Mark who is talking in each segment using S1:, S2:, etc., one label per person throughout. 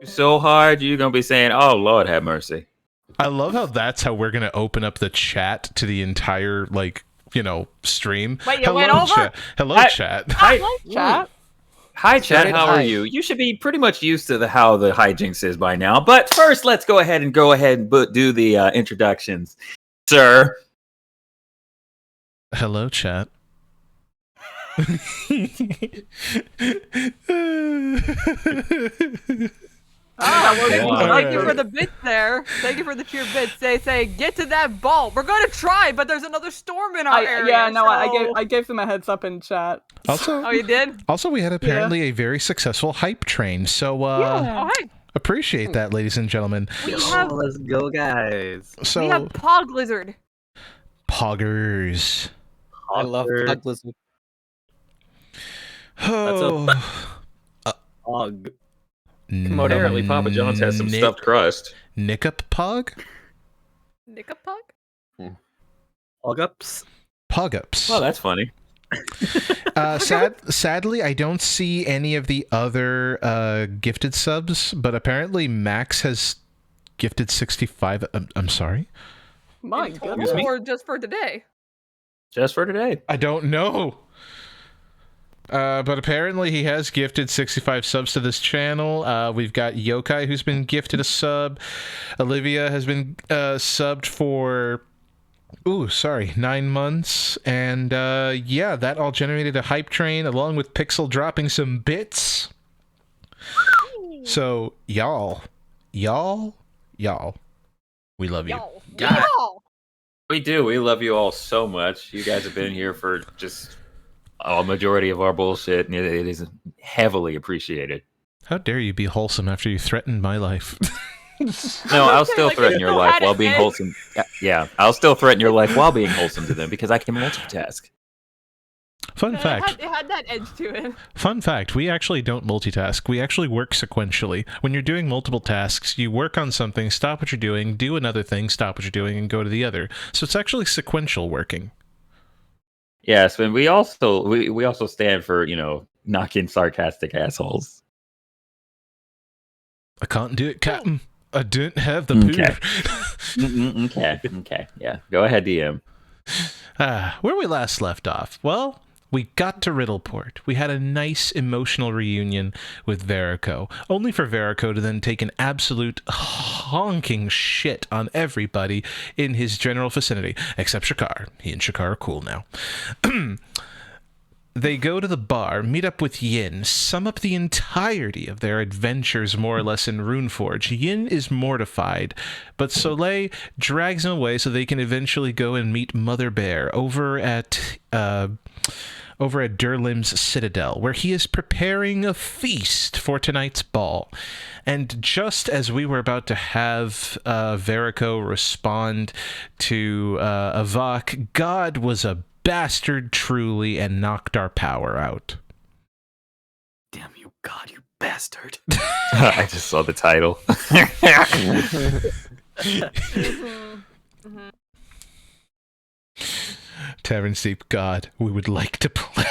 S1: so hard, you're gonna be saying, "Oh Lord, have mercy."
S2: I love how that's how we're gonna open up the chat to the entire stream.
S3: Wait, you went over?
S2: Chat. Hello, chat.
S1: Hi,
S3: Chat.
S1: hi, chat. How are
S4: hi.
S1: you? You should be pretty much used to how the hijinks is by now. But first, let's go ahead and do the introductions, sir.
S2: Hello, chat.
S3: Thank you for the bits there. Thank you for the cheer bits. Say, get to that vault. We're gonna try, but there's another storm in our area.
S5: Yeah, no,
S3: so...
S5: I gave them a heads up in chat.
S2: Also,
S3: oh, you did?
S2: Also, we had apparently a very successful hype train. So,
S3: Oh, hey.
S2: appreciate that, ladies and gentlemen.
S4: Let's go, guys.
S2: So,
S3: we have Pog Lizard.
S2: Poggers.
S4: I love Pug Lizard.
S2: Oh.
S4: Pog.
S1: Apparently, Papa John's has some stuffed crust.
S2: Nickup Pog?
S3: Nickup Pog?
S4: Pog-ups?
S2: Pog-ups.
S1: Oh, that's funny.
S2: Sadly, I don't see any of the other gifted subs, but apparently Max has gifted 65. I'm sorry?
S5: My goodness.
S3: Or just for today?
S1: Just for today.
S2: I don't know. But apparently he has gifted 65 subs to this channel. We've got Yokai, who's been gifted a sub. Olivia has been subbed for 9 months. And yeah, that all generated a hype train along with Pixel dropping some bits. So y'all, we love you.
S3: Y'all.
S1: We do. We love you all so much. You guys have been here for just a majority of our bullshit, and it is heavily appreciated.
S2: How dare you be wholesome after you threatened my life?
S1: No, I'll still threaten your life while being wholesome. Yeah, I'll still threaten your life while being wholesome to them because I can multitask.
S2: Fun fact.
S3: It had that edge to it.
S2: Fun fact, we actually don't multitask. We actually work sequentially. When you're doing multiple tasks, you work on something, stop what you're doing, do another thing, stop what you're doing, and go to the other. So it's actually sequential working.
S1: Yes, and we also stand for, knocking sarcastic assholes.
S2: I can't do it, Captain. I don't have the poo.
S1: Okay. Yeah. Go ahead, DM.
S2: Where we last left off. Well, we got to Riddleport. We had a nice emotional reunion with Verico, only for Verico to then take an absolute honking shit on everybody in his general vicinity, except Shakar. He and Shakar are cool now. They go to the bar, meet up with Yin, sum up the entirety of their adventures more or less in Runeforge. Yin is mortified, but Soleil drags him away so they can eventually go and meet Mother Bear over at Durlim's Citadel, where he is preparing a feast for tonight's ball. And just as we were about to have Verico respond to Avak, God was a bastard truly and knocked our power out.
S4: Damn you, God, you bastard.
S1: I just saw the title.
S2: Tavern Steep, God, we would like to play.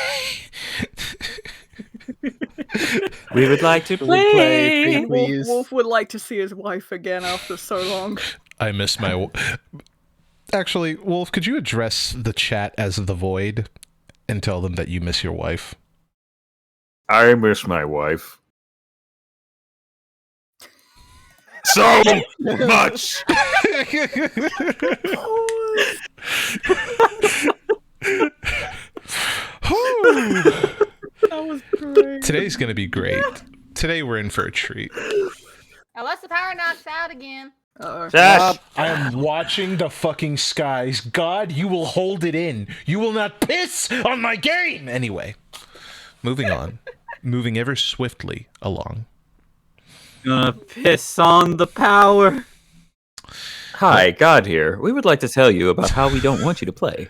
S1: We would like to play.
S5: Wolf would like to see his wife again after so long.
S2: I miss my... Actually, Wolf, could you address the chat as the Void and tell them that you miss your wife?
S1: I miss my wife. So much!
S5: That was great.
S2: Today's gonna be great. Today we're in for a treat.
S3: Unless the power knocks out again.
S1: Josh!
S2: I am watching the fucking skies. God, you will hold it in. You will not piss on my game! Anyway, moving on. Moving ever swiftly along.
S4: Gonna piss on the power.
S1: Hi, God here. We would like to tell you about how we don't want you to play.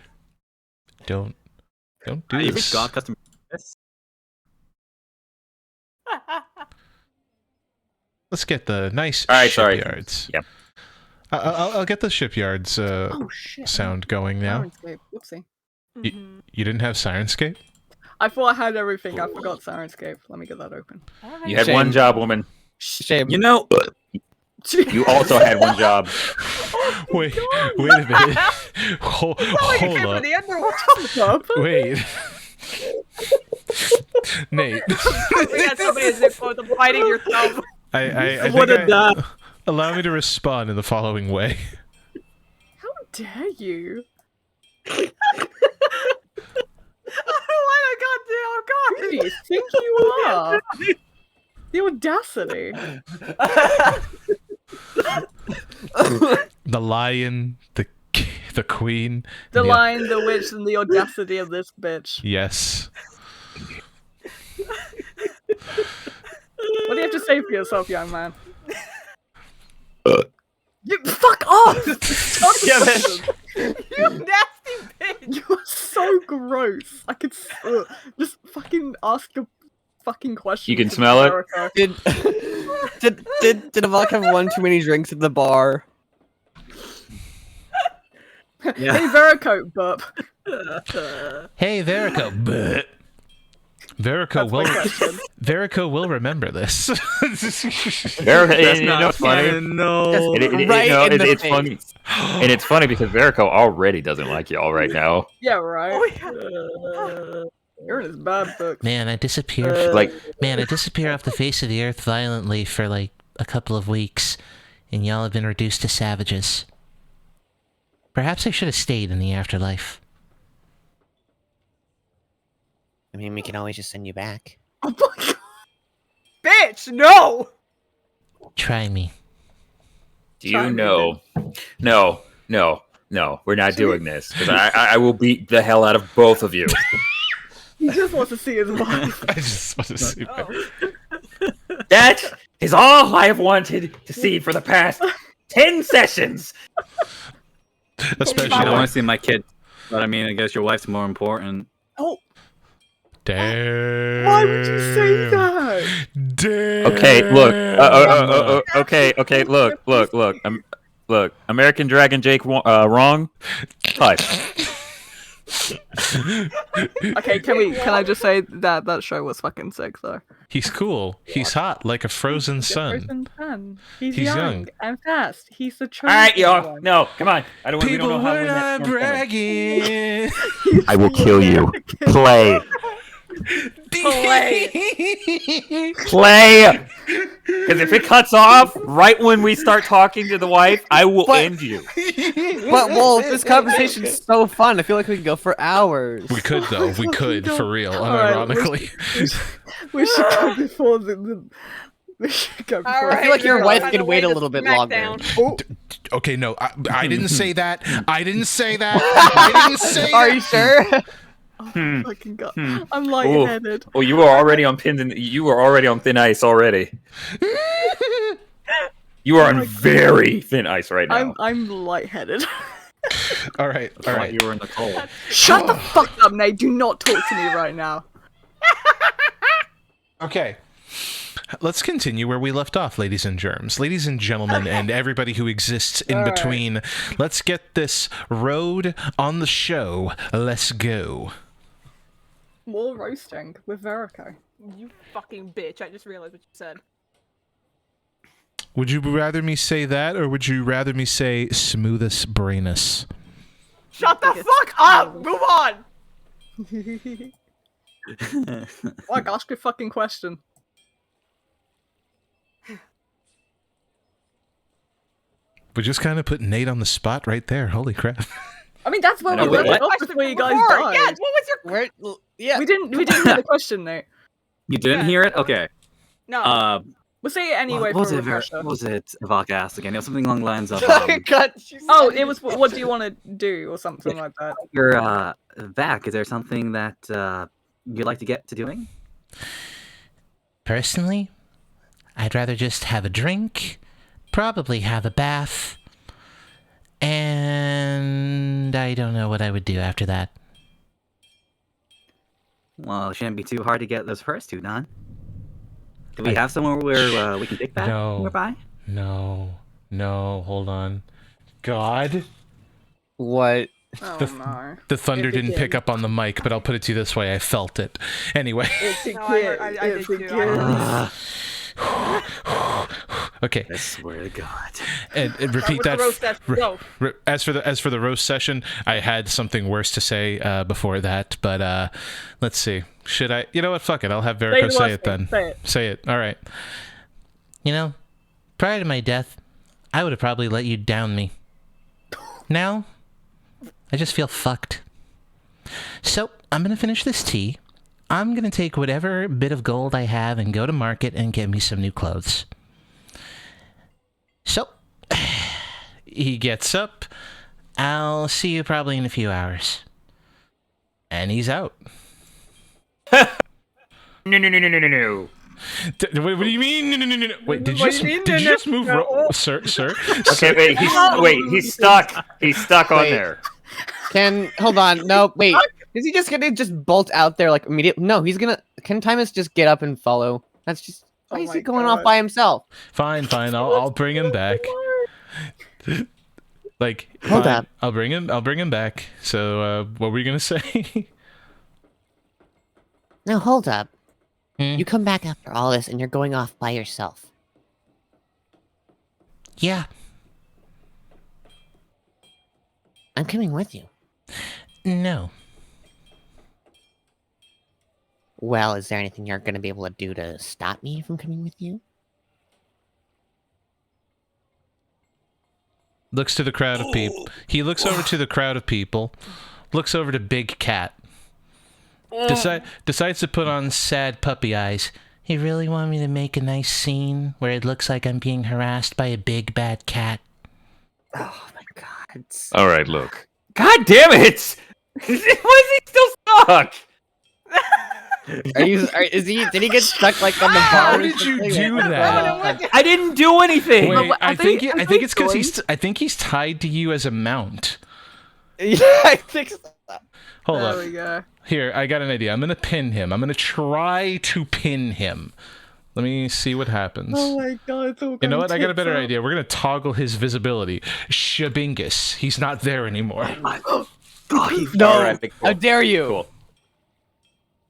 S2: Don't do
S4: You think
S2: this.
S4: God custom piss?
S2: Let's get the nice
S1: All right, sorry.
S2: shipyards.
S1: Yeah.
S2: I'll get the shipyards sound going now.
S5: Sirenscape. Whoopsie.
S2: You didn't have Sirenscape?
S5: I thought I had everything. I forgot Sirenscape. Let me get that open.
S1: You had one job, woman.
S6: Shame.
S4: You know,
S1: You also had one job.
S2: Wait a minute. Hold
S3: Like a kid
S2: up.
S3: for the underworld.
S5: Up.
S2: Wait. Nate.
S3: We got somebody in zip code biting your thumb.
S2: I
S4: what
S2: think
S4: a dad.
S2: allow me to respond in the following way.
S5: How dare you?
S3: Why I got
S5: Who do you think you are? The audacity.
S2: The lion, the queen.
S5: The
S2: and
S5: lion, the witch, and the audacity of this bitch.
S2: Yes.
S5: What do you have to say for yourself, young man? You fuck off! Stop it.
S3: you nasty bitch.
S5: You are so gross. I could just fucking ask a fucking question.
S1: You can
S5: to
S1: smell it?
S5: Jericho.
S6: Did Avok have one too many drinks at the bar?
S4: Yeah.
S5: Hey, Verico, burp.
S2: Hey, Verico. Bleh. Verico
S5: That's my
S2: will.
S5: question.
S2: Verico will remember this.
S1: Verico, you know, funny.
S4: No.
S6: Right in the
S1: It's
S6: face.
S1: funny, and it's funny because Verico already doesn't like y'all right now.
S5: Yeah, right.
S3: Oh,
S5: You're in his bad books.
S7: Man, I disappeared.
S1: Like,
S7: I disappear off the face of the earth violently for like a couple of weeks, and y'all have been reduced to savages. Perhaps I should have stayed in the afterlife.
S8: I mean, we can always just send you back.
S5: Oh my god.
S3: bitch, no.
S7: Try me.
S1: do you know? No, we're not doing this because I will beat the hell out of both of you.
S5: He just wants to see his wife.
S2: I just want to see.
S1: That is all I have wanted to see for the past 10 sessions.
S2: Especially
S4: I want
S2: like,
S4: to see my kid, but I mean, I guess your wife's more important.
S5: Oh,
S2: damn.
S5: why would you say that?
S2: Damn.
S1: Okay, look. Okay, look. Look, American Dragon Jake wrong. 5.
S5: Okay, can I just say that show was fucking sick though?
S2: He's cool. He's hot like a frozen sun.
S5: Frozen sun. He's
S2: He's
S5: young,
S2: young.
S5: and fast. He's the
S1: All
S5: chosen
S1: right, y'all.
S5: one.
S1: No, come on. We don't
S2: People
S1: know how to
S2: were
S1: win that
S2: not
S1: storm coming.
S2: bragging.
S1: I will kill you. Play. Play. Because if it cuts off right when we start talking to the wife, I will end you.
S6: But Wolf, this conversation's so fun. I feel like we could go for hours.
S2: We could though. We could for real.
S5: Alright,
S2: Unironically.
S5: We should go before the we should go before.
S6: I feel like your wife could wait a little bit longer.
S5: Oh,
S2: Okay, no, I didn't say that. I didn't say that. I didn't say
S6: Are
S2: that.
S6: you sure?
S5: fucking god. I'm lightheaded.
S1: Oh, you were already on you were already on thin ice already. You are on very thin ice right now.
S5: I'm lightheaded.
S2: All right.
S4: You were in the cold.
S5: Shut the fuck up, Nate. Do not talk to me right now.
S2: Okay. Let's continue where we left off, ladies and germs. Ladies and gentlemen, and everybody who exists in
S5: All right.
S2: between. Let's get this road on the show. Let's go.
S5: More roasting with Verico.
S3: You fucking bitch. I just realized what you said.
S2: Would you rather me say that, or would you rather me say smoothest brainus?
S3: Shut the fuck up! Move on!
S5: Like, ask a fucking question.
S2: We just kind of put Nate on the spot right there. Holy crap.
S5: I mean, that's where
S1: No,
S5: we
S1: wait,
S5: left
S1: what?
S5: off before you guys
S3: Before,
S5: died.
S3: yes, what was your...
S6: Where? Yeah.
S5: We didn't hear the question, Nate.
S4: You didn't hear it? Okay.
S3: No.
S5: We'll say it anyway
S4: what was
S5: for a
S4: it?
S5: refresher.
S4: What was it? Avok asked again. It was something along the lines of
S6: God,
S5: Oh, it was what do you want to do or something like that.
S4: you're back. Is there something that you'd like to get to doing?
S7: Personally, I'd rather just have a drink, probably have a bath, and I don't know what I would do after that.
S4: Well, it shouldn't be too hard to get those first two done. Do we have somewhere where we can take that
S2: No.
S4: nearby?
S2: No, hold on. God.
S6: What?
S5: Oh no.
S2: The thunder
S5: It
S2: didn't pick
S5: begins.
S2: up on the mic, but I'll put it to you this way. I felt it. Anyway.
S5: It
S3: No, I did too.
S5: begins.
S2: Okay.
S4: I swear to God.
S2: And repeat
S3: With the
S2: that.
S3: roast session. Go.
S2: As for the roast session, I had something worse to say before that, but let's see. Should I? You know what? Fuck it. I'll have Verico say it then. Say it. All right.
S7: You know, prior to my death, I would have probably let you down me. Now, I just feel fucked. So, I'm gonna finish this tea. I'm gonna take whatever bit of gold I have and go to market and get me some new clothes. So,
S2: He gets up.
S7: I'll see you probably in a few hours.
S2: And he's out.
S1: No.
S2: What do you mean? No. Wait, did
S3: What
S2: you
S3: do you mean,
S2: did you
S3: no,
S2: just move,
S3: no?
S2: sir?
S1: Okay, wait, he's stuck. He's stuck on
S6: Wait.
S1: there.
S6: Hold on. No, wait. Is he just gonna just bolt out there like immediately? No, he's gonna. Can Timus just get up and follow? That's just. Why is he going off by himself?
S2: Fine. I'll bring him back. Like,
S6: Hold
S2: fine,
S6: up.
S2: I'll bring him back. So, what were you gonna say?
S8: Now hold up.
S7: Hmm?
S8: You come back after all this and you're going off by yourself.
S7: Yeah,
S8: I'm coming with you.
S7: no.
S8: Well, is there anything you're going to be able to do to stop me from coming with you?
S2: Looks to the crowd of people. He looks over to the crowd of people. Looks over to Big Cat. Decides to put on sad puppy eyes.
S7: You really want me to make a nice scene where it looks like I'm being harassed by a big bad cat?
S4: Oh my God.
S1: All right, look. God damn it! Why is he still stuck?
S6: Is he? Did he get stuck like on the bar?
S2: How
S6: or
S2: did you
S6: something?
S2: do that?
S1: I didn't do anything.
S2: Wait,
S3: but
S2: I think it's because
S5: going-
S2: I think he's tied to you as a mount.
S6: Yeah, I think so.
S2: Hold
S5: There
S2: up.
S5: we go.
S2: Here, I got an idea. I'm gonna pin him. I'm gonna try to pin him. Let me see what happens.
S5: Oh my God, it's all
S2: You know
S5: going
S2: what? I got a
S5: tits
S2: better
S5: up.
S2: idea. We're gonna toggle his visibility. Shabingus. He's not there anymore.
S6: No,
S1: All right, cool.
S6: how dare you?
S1: Cool.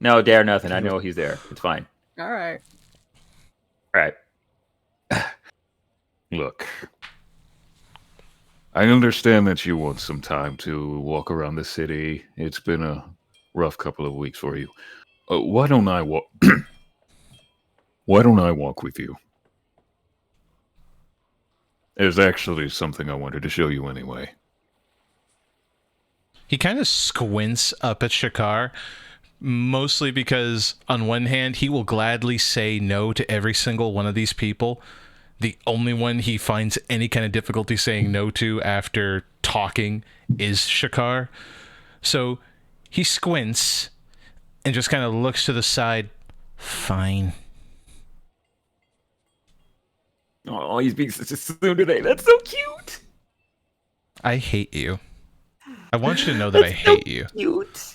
S1: No, dare nothing. I know he's there. It's fine.
S5: All right.
S1: All right. Look. I understand that you want some time to walk around the city. It's been a rough couple of weeks for you. Why don't I walk? Why don't I walk with you? There's actually something I wanted to show you anyway.
S2: He kind of squints up at Shakar, mostly because, on one hand, he will gladly say no to every single one of these people. The only one he finds any kind of difficulty saying no to after talking is Shakar. So he squints and just kind of looks to the side. Fine.
S1: Oh, he's being such a soon today. That's so cute.
S2: I hate you. I want you to know that I hate you.
S1: Cute.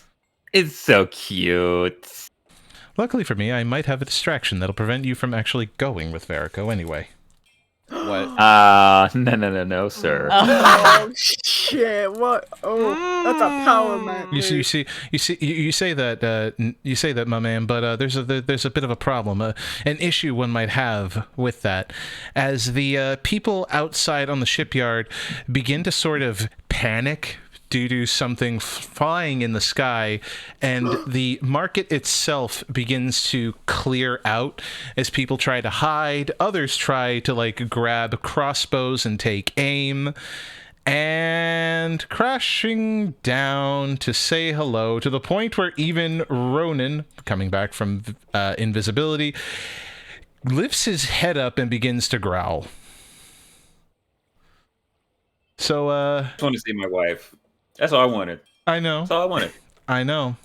S1: It's so cute.
S2: Luckily for me, I might have a distraction that'll prevent you from actually going with Verico anyway.
S6: What?
S1: No, sir.
S5: Oh shit! What? Oh, that's a power man.
S2: You say that, my man, but there's a bit of a problem, an issue one might have with that, as the people outside on the shipyard begin to sort of panic due to something flying in the sky, and the market itself begins to clear out as people try to hide. Others try to like grab crossbows and take aim. And crashing down to say hello, to the point where even Ronan, coming back from invisibility, lifts his head up and begins to growl. So,
S1: I just want to see my wife. That's all I wanted.
S2: I know.
S1: That's all I wanted.
S2: I know.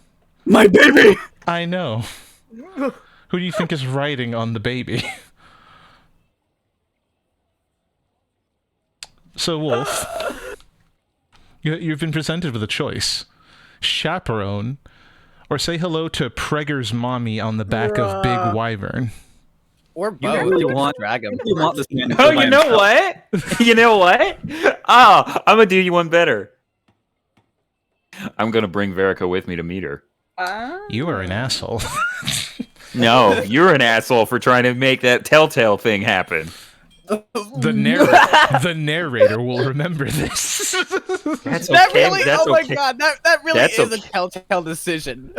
S4: My baby!
S2: I know. Who do you think is writing on the baby? So, Wolf, you've been presented with a choice. Chaperone, or say hello to Preger's mommy on the back of Big Wyvern.
S6: Or
S4: You
S6: both.
S4: really
S6: You could
S4: want-
S6: drag him.
S4: You want this man to
S1: Oh,
S4: kill
S1: you know
S4: himself.
S1: what? You know what? Oh, I'm gonna do you one better. I'm gonna bring Verica with me to meet her.
S2: You are an asshole.
S1: No, you're an asshole for trying to make that telltale thing happen.
S2: The narrator will remember this.
S4: That's
S6: That
S4: okay.
S6: really,
S4: That's
S6: oh my
S4: okay.
S6: god, that really
S4: That's
S6: is a
S4: okay.
S6: telltale decision.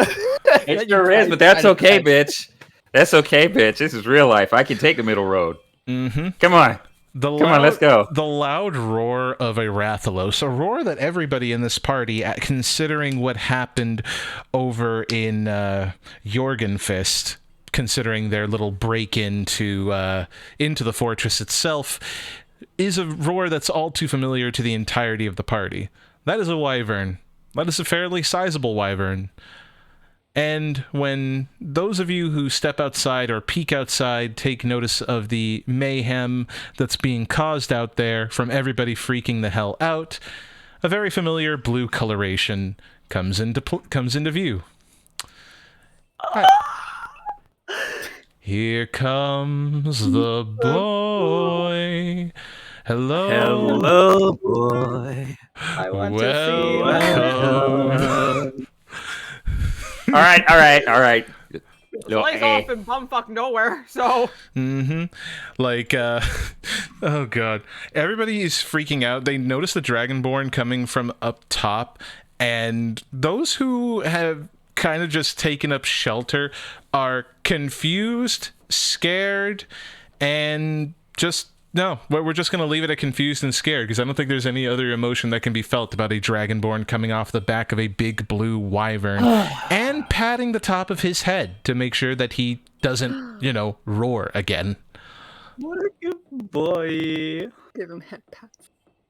S4: It sure is, but that's okay, bitch. That's okay, bitch. This is real life. I can take the middle road.
S2: Mm-hmm.
S4: Come on. Come on, let's go.
S2: The loud roar of a Rathalos, a roar that everybody in this party, considering what happened over in Jorgenfist, considering their little break into the fortress itself, is a roar that's all too familiar to the entirety of the party. That is a wyvern. That is a fairly sizable wyvern. And when those of you who step outside or peek outside take notice of the mayhem that's being caused out there from everybody freaking the hell out, a very familiar blue coloration comes into view. Here comes the boy. Hello.
S4: Hello, boy.
S5: I want
S2: Welcome.
S4: All right. No,
S3: Plays off in bumfuck nowhere, so...
S2: Mm-hmm. Like, oh god. Everybody is freaking out. They notice the Dragonborn coming from up top, and those who have kind of just taken up shelter are confused, scared, and just... No, we're just going to leave it at confused and scared, because I don't think there's any other emotion that can be felt about a Dragonborn coming off the back of a big blue wyvern and patting the top of his head to make sure that he doesn't, roar again.
S4: What a good boy.
S5: Give him head pats.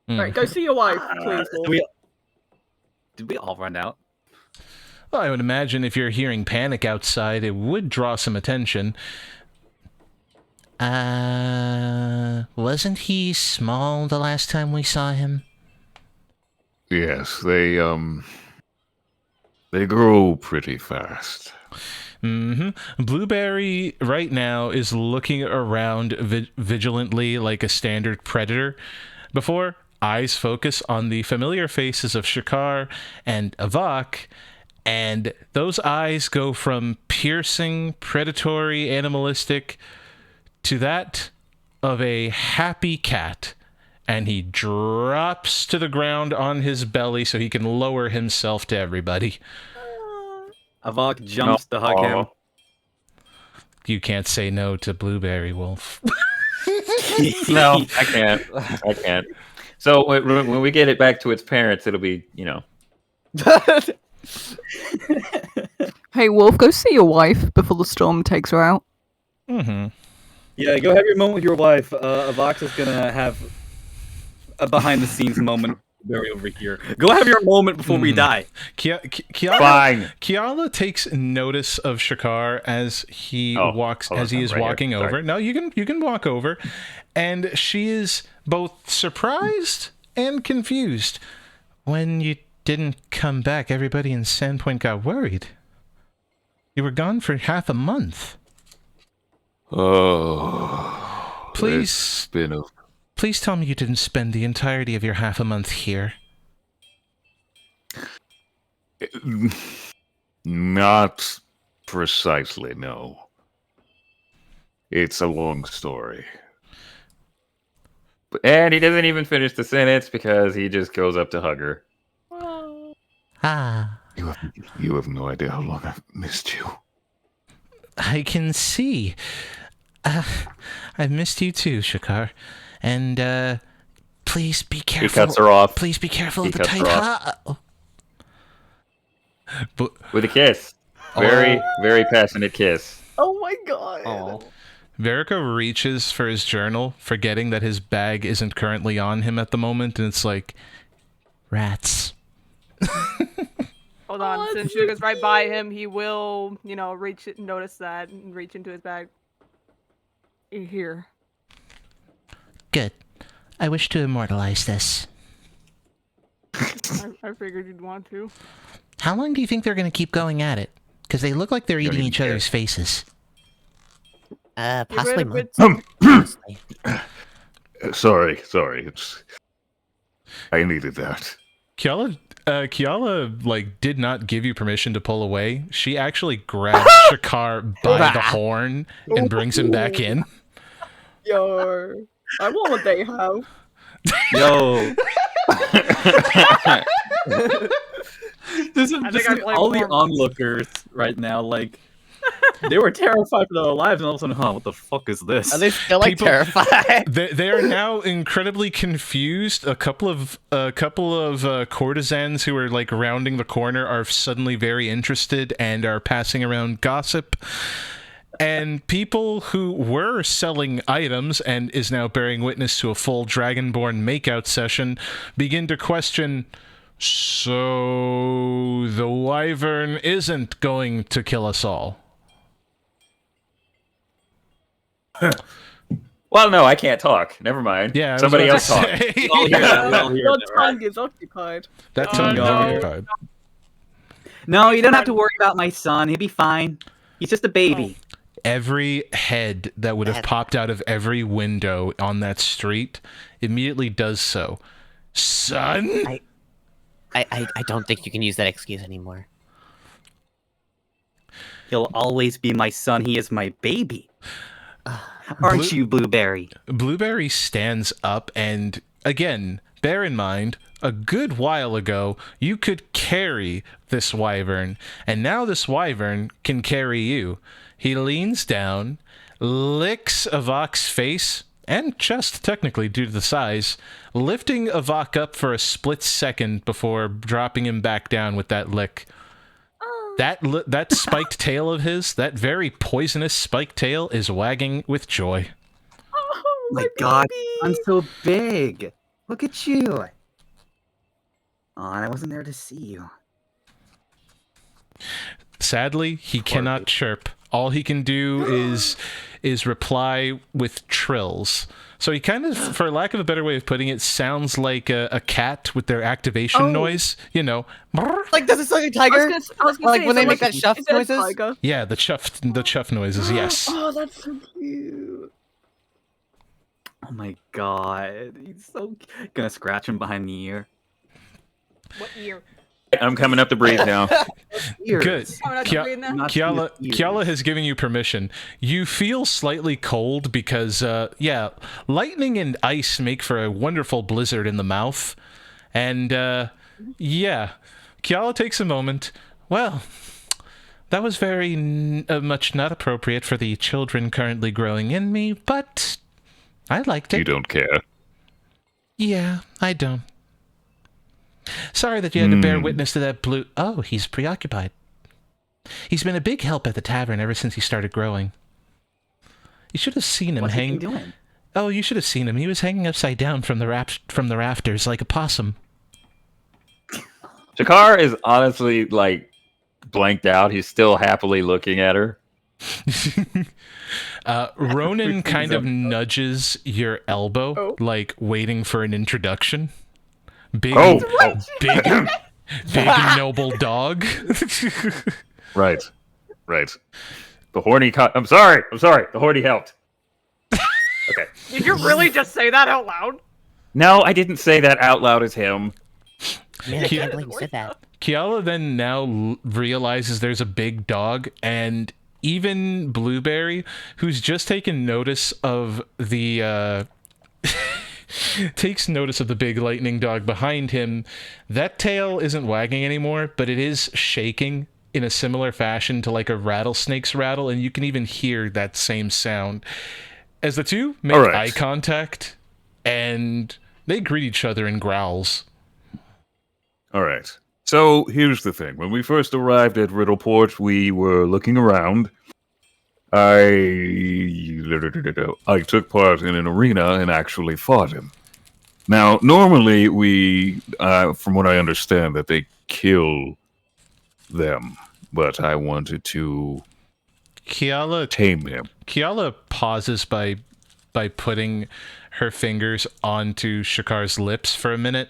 S2: Mm.
S5: Right, go see your wife, please. Wolf.
S4: Did we all run out?
S2: Well, I would imagine if you're hearing panic outside, it would draw some attention.
S7: Wasn't he small the last time we saw him?
S1: Yes, they grow pretty fast.
S2: Mm-hmm. Blueberry right now is looking around vigilantly like a standard predator before eyes focus on the familiar faces of Shakar and Avak, and those eyes go from piercing, predatory, animalistic to that of a happy cat, and he drops to the ground on his belly so he can lower himself to everybody.
S4: Avok jumps to hug him.
S2: You can't say no to Blueberry Wolf.
S4: No, I can't. So when we get it back to its parents, it'll be,
S5: Hey, Wolf, go see your wife before the storm takes her out.
S2: Mm-hmm.
S9: Yeah, go have your moment with your wife. Avox is gonna have a behind-the-scenes moment very over here. Go have your moment before we die.
S2: Fine. Kiala takes notice of Shakar as he is walking over. Sorry. No, you can walk over, and she is both surprised and confused. When you didn't come back, everybody in Sandpoint got worried. You were gone for half a month.
S1: Oh,
S2: please tell me you didn't spend the entirety of your half a month here.
S1: Not precisely, no. It's a long story.
S4: And he doesn't even finish the sentence because he just goes up to hug her.
S7: Ah.
S1: You have no idea how long I've missed you.
S7: I can see. I've missed you too, Shakar. And, please be careful.
S4: He cuts her off.
S7: Please be careful of the tight
S4: with a kiss. Very, very passionate kiss.
S5: Oh my god.
S4: Oh.
S2: Verica reaches for his journal, forgetting that his bag isn't currently on him at the moment, and it's like, rats.
S3: Hold on, since Suga's right by him, he will, notice that and reach into his bag. Here.
S7: Good. I wish to immortalize this.
S3: I figured you'd want to.
S7: How long do you think they're going to keep going at it? Because they look like they're eating each other's faces.
S8: Possibly months.
S1: Sorry. I needed that.
S2: Kiala, did not give you permission to pull away. She actually grabs Shakar by the horn and brings him back in.
S5: Yo. I want what they have.
S9: Yo, this is
S3: I think
S9: just
S3: I play
S9: all the
S3: more.
S9: onlookers right now. Like, they were terrified for their lives, and all of a sudden, what the fuck is this?
S6: Are they still like
S2: People-
S6: terrified?
S2: They are now incredibly confused. A couple of courtesans who are like rounding the corner are suddenly very interested and are passing around gossip. And people who were selling items and is now bearing witness to a full Dragonborn makeout session begin to question. So the wyvern isn't going to kill us all.
S4: Well, no, I can't talk. Never mind.
S2: Yeah, I was
S4: Somebody
S2: about
S4: else
S2: to
S4: talk.
S2: say.
S9: We all hear that. We all hear
S5: Your
S9: that, right?
S5: tongue is occupied.
S2: That tongue is
S3: no.
S2: occupied.
S9: No, you don't have to worry about my son. He'll be fine. He's just a baby.
S2: Every head that would have popped out of every window on that street immediately does so. Son?
S8: I don't think you can use that excuse anymore.
S9: He'll always be my son. He is my baby. Aren't you, Blueberry?
S2: Blueberry stands up and, again, bear in mind, a good while ago, you could carry this wyvern, and now this wyvern can carry you. He leans down, licks Avok's face, and chest, technically, due to the size, lifting Avok up for a split second before dropping him back down with that lick. That spiked tail of his, that very poisonous spiked tail, is wagging with joy.
S5: Oh,
S9: My
S5: my
S9: God,
S5: baby.
S9: I'm so big. Look at you. Oh, and I wasn't there to see you.
S2: Sadly, he cannot chirp. All he can do is reply with trills. So he kind of, for lack of a better way of putting it, sounds like a cat with their activation noise. You know,
S6: Like, does it sound like a
S5: I
S6: tiger?
S5: was gonna
S6: Like
S5: say,
S6: when they
S5: so
S6: make that shuff
S5: is it a
S6: noises?
S5: tiger?
S2: yeah, the chuff noises. Yes.
S5: Oh, that's so cute.
S9: Oh my God, he's so gonna scratch him behind the ear.
S3: What year?
S4: I'm coming up to breathe now.
S9: Ears.
S2: Good.
S3: Coming out to
S2: Kia-
S3: breathe now?
S9: Not
S2: Kiala,
S9: the ears.
S2: Kiala has given you permission. You feel slightly cold because, lightning and ice make for a wonderful blizzard in the mouth. And, Kiala takes a moment. Well, that was very much not appropriate for the children currently growing in me, but I liked it.
S1: You don't care.
S2: Yeah, I don't. Sorry that you had to bear witness to that blue... Oh, he's preoccupied. He's been a big help at the tavern ever since he started growing. You should have seen him
S9: What's he
S2: hang...
S9: been doing?
S2: Oh, you should have seen him. He was hanging upside down from the rafters like a possum.
S4: Shakar is honestly like blanked out. He's still happily looking at her.
S2: Ronan kind of nudges your elbow, like waiting for an introduction. Big, big, big noble dog.
S1: Right. Right.
S4: The horny I'm sorry. The horny helped. Okay.
S3: Did you really just say that out loud?
S4: No, I didn't say that out loud as him.
S8: Man, I can't believe you said that.
S2: Kiala then now realizes there's a big dog, and even Blueberry, who's just taken notice of the takes notice of the big lightning dog behind him. That tail isn't wagging anymore, but it is shaking in a similar fashion to like a rattlesnake's rattle, and you can even hear that same sound. As the two make eye contact, and they greet each other in growls.
S1: All right. So here's the thing. When we first arrived at Riddleport, we were looking around. I took part in an arena and actually fought him. Now, normally we, from what I understand, that they kill them, but I wanted to tame him.
S2: Kiala pauses by putting her fingers onto Shakar's lips for a minute.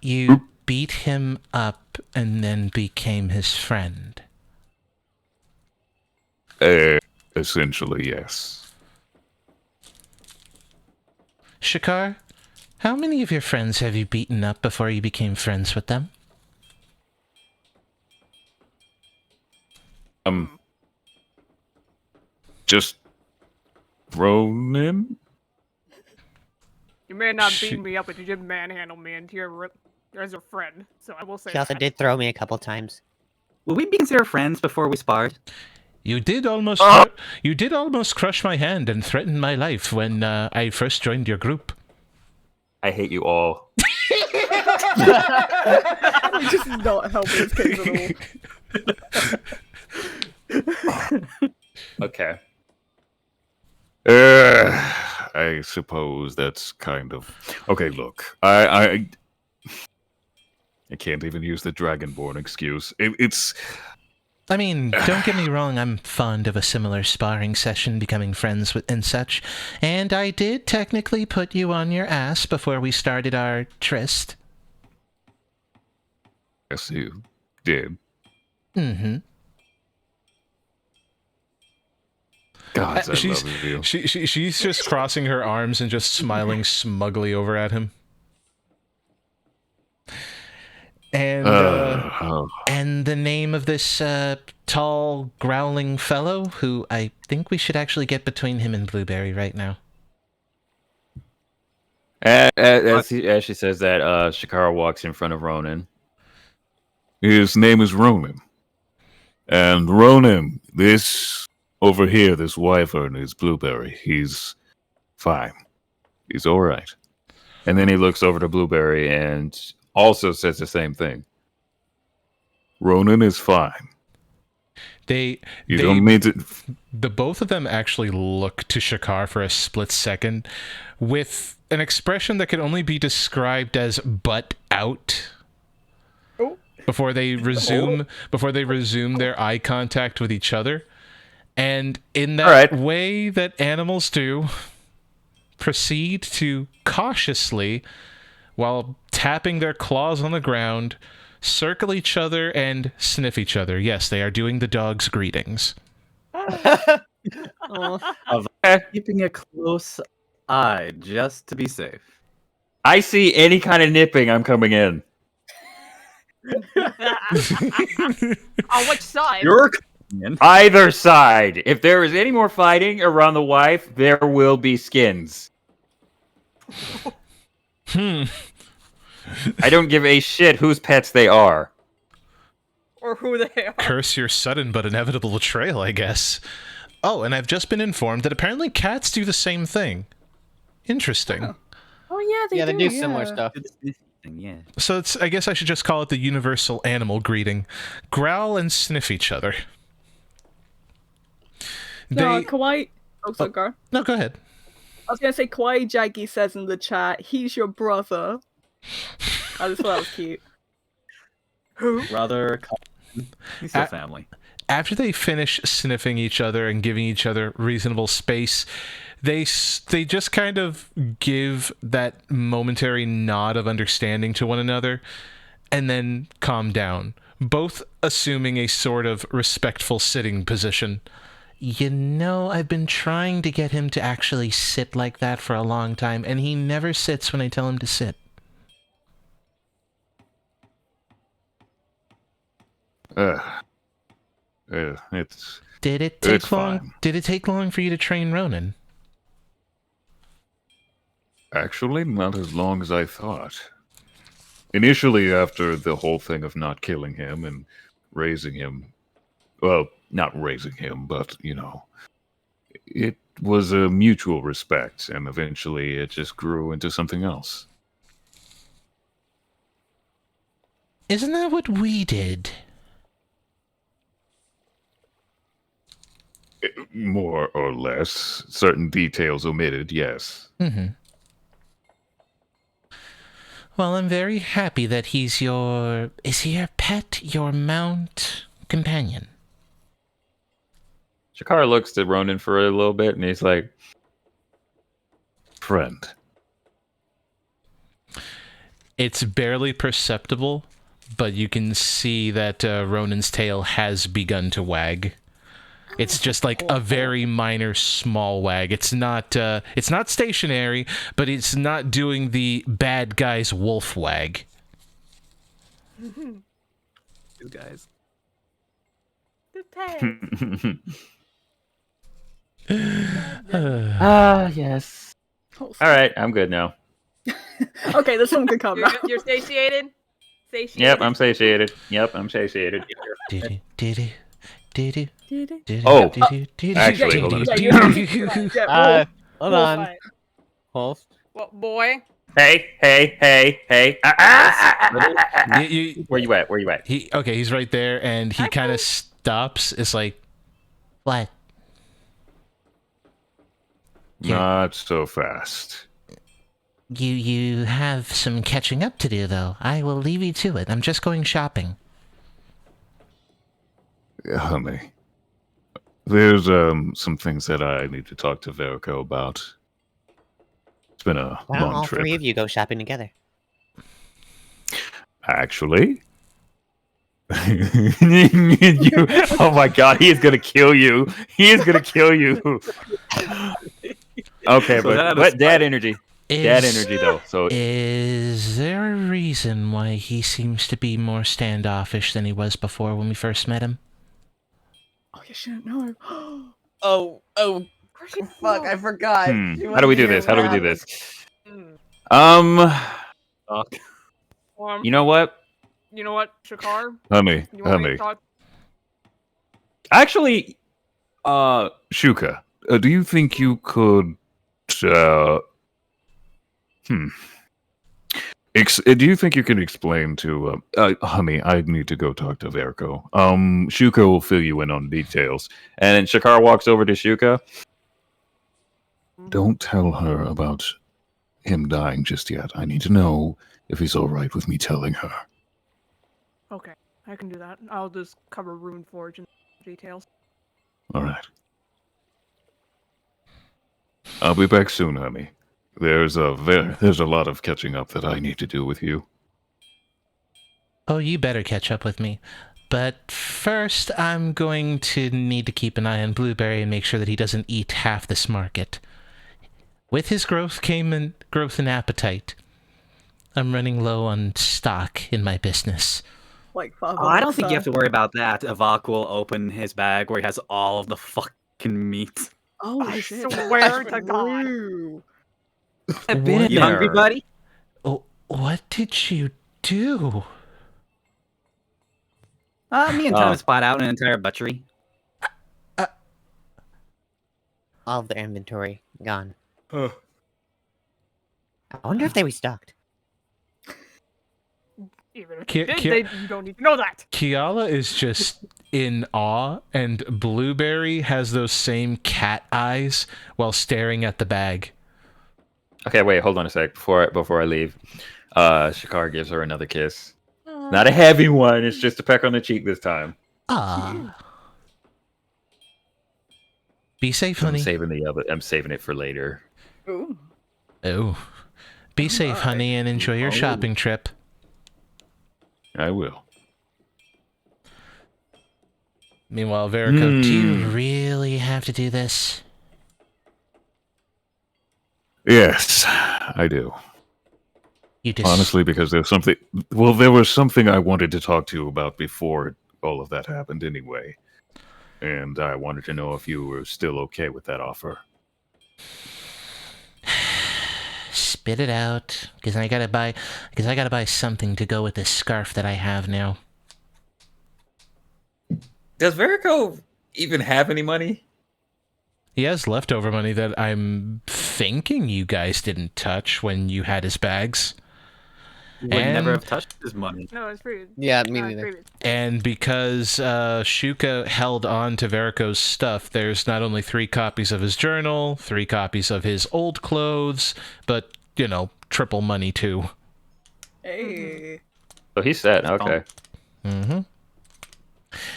S2: You beat him up and then became his friend.
S1: Essentially, yes.
S7: Shakar, how many of your friends have you beaten up before you became friends with them?
S1: Just Ronan?
S3: You may have not beaten me up, but you did manhandle me into your as a friend. So I will say.
S8: She also
S3: that.
S8: did throw me a couple times.
S9: Will we be considered friends before we sparred?
S2: You did almost crush my hand and threaten my life when I first joined your group.
S4: I hate you all.
S5: It just not helping his case at all.
S4: Okay.
S1: I suppose that's kind of okay. Look, I can't even use the Dragonborn excuse. It's.
S7: I mean, don't get me wrong, I'm fond of a similar sparring session, becoming friends with and such, and I did technically put you on your ass before we started our tryst.
S1: Yes, you did.
S7: Mm-hmm.
S1: God, I love you.
S2: She's just crossing her arms and just smiling smugly over at him. And
S7: and the name of this tall, growling fellow, who I think we should actually get between him and Blueberry right now.
S4: As she says that, Shakara walks in front of Ronan.
S1: His name is Ronan. And Ronan, this over here, this wyvern is Blueberry. He's fine. He's all right.
S4: And then he looks over to Blueberry and also says the same thing.
S1: Ronan is fine.
S2: The both of them actually look to Shakar for a split second with an expression that can only be described as butt out. Before they resume their eye contact with each other. And in that way that animals do, proceed to cautiously, while tapping their claws on the ground, circle each other and sniff each other. Yes, they are doing the dog's greetings.
S9: Of keeping a close eye just to be safe.
S4: I see any kind of nipping, I'm coming in.
S3: On which side?
S9: You're coming in.
S4: Either side. If there is any more fighting around the wife, there will be skins. I don't give a shit whose pets they are.
S3: Or who they are.
S2: Curse your sudden but inevitable betrayal, I guess. Oh, and I've just been informed that apparently cats do the same thing. Interesting.
S5: Oh yeah,
S6: they do similar stuff.
S9: Yeah.
S2: So I guess I should just call it the universal animal greeting. Growl and sniff each other.
S5: No, Kawaii. Oh, so go.
S2: No, go ahead.
S5: I was gonna say Kawaii Jaggy says in the chat, he's your brother. I just thought that was cute.
S3: Who?
S9: Brother, he's your family.
S2: After they finish sniffing each other and giving each other reasonable space, they just kind of give that momentary nod of understanding to one another and then calm down, both assuming a sort of respectful sitting position.
S7: You know, I've been trying to get him to actually sit like that for a long time, and he never sits when I tell him to sit.
S1: It's.
S7: Did it take long? Fine. Did it take long for you to train Ronan?
S1: Actually, not as long as I thought. Initially, after the whole thing of not killing him and raising him, well, not raising him, but, you know, it was a mutual respect, and eventually it just grew into something else.
S7: Isn't that what we did?
S1: More or less. Certain details omitted, yes.
S7: Mm-hmm. Well, I'm very happy that he's your... Is he your pet, your mount, companion?
S4: Shakar looks at Ronan for a little bit, and he's like...
S1: Friend.
S2: It's barely perceptible, but you can see that Ronan's tail has begun to wag. It's just like a very minor, small wag. It's not stationary, but it's not doing the bad guy's wolf wag.
S9: You guys.
S3: The pet.
S4: Yes. All right, I'm good now.
S5: Okay, this one can come now.
S3: You're satiated? Satiated?
S4: Yep, I'm satiated. Yep, I'm satiated.
S1: Oh,
S5: Yeah,
S1: actually, hold on a
S5: yeah,
S1: second.
S6: Hold on. Hold.
S3: What, boy?
S4: Hey. Where you at? Where you at?
S2: He's right there, and he kind of stops. It's like,
S7: What?
S1: Not so fast.
S7: You have some catching up to do, though. I will leave you to it. I'm just going shopping.
S1: Honey, there's some things that I need to talk to Verico about. It's been a
S8: Why don't
S1: long
S8: all
S1: trip.
S8: three of you go shopping together?
S1: Actually, oh my God, he is gonna kill you. He is gonna kill you. Okay, but dad energy. Dad energy though. So
S7: Is there a reason why he seems to be more standoffish than he was before when we first met him?
S5: Oh, you shouldn't know.
S6: Oh, fuck! I forgot.
S1: how do we do this? How do we do this?
S4: You know what?
S3: You know what, Shakar?
S1: Honey,
S3: You want me to
S1: honey.
S3: talk?
S1: Actually, Shuka, do you think you could, do you think you can explain to, honey, I need to go talk to Verico. Shuka will fill you in on details.
S4: And then Shakar walks over to Shuka.
S1: Don't tell her about him dying just yet. I need to know if he's all right with me telling her.
S3: Okay, I can do that. I'll just cover Runeforge and details.
S1: All right. I'll be back soon, honey. There's a lot of catching up that I need to do with you.
S7: Oh, you better catch up with me. But first, I'm going to need to keep an eye on Blueberry and make sure that he doesn't eat half this market. With his growth came growth in appetite. I'm running low on stock in my business.
S5: Like, Father.
S9: I don't think you have to worry about that. Avak will open his bag where he has all of the fucking meat.
S5: Oh,
S3: I
S5: shit.
S3: swear to God.
S5: True.
S4: I've been
S9: You hungry, buddy?
S7: Oh, what did you do?
S9: Me and Thomas spot out an entire butchery.
S8: All of their inventory gone. I wonder if they restocked.
S3: Even if
S2: Ki-
S3: you did,
S2: Ki-
S3: you don't need to know that.
S2: Kiala is just in awe, and Blueberry has those same cat eyes while staring at the bag.
S4: Okay, wait, hold on a sec before I leave. Shakar gives her another kiss. Not a heavy one, it's just a peck on the cheek this time.
S7: Ah. Be safe, honey.
S4: I'm saving it for later.
S5: Ooh.
S7: Oh. Be safe, honey, and enjoy your shopping trip.
S1: I will.
S2: Meanwhile, Verico,
S7: Do you really have to do this?
S1: Yes, I do.
S7: You just...
S1: Honestly, because there's something. Well, there was something I wanted to talk to you about before all of that happened, anyway. And I wanted to know if you were still okay with that offer.
S7: Spit it out, because I gotta buy something to go with this scarf that I have now.
S4: Does Verico even have any money?
S2: He has leftover money that I'm thinking you guys didn't touch when you had his bags.
S9: Would never have touched his money.
S3: No, it's pretty.
S6: Yeah, me neither.
S3: Previous.
S2: And because Shuka held on to Verico's stuff, there's not only 3 copies of his journal, 3 copies of his old clothes, but, you know, triple money too.
S5: Hey.
S4: So he's set, okay.
S7: Mm-hmm.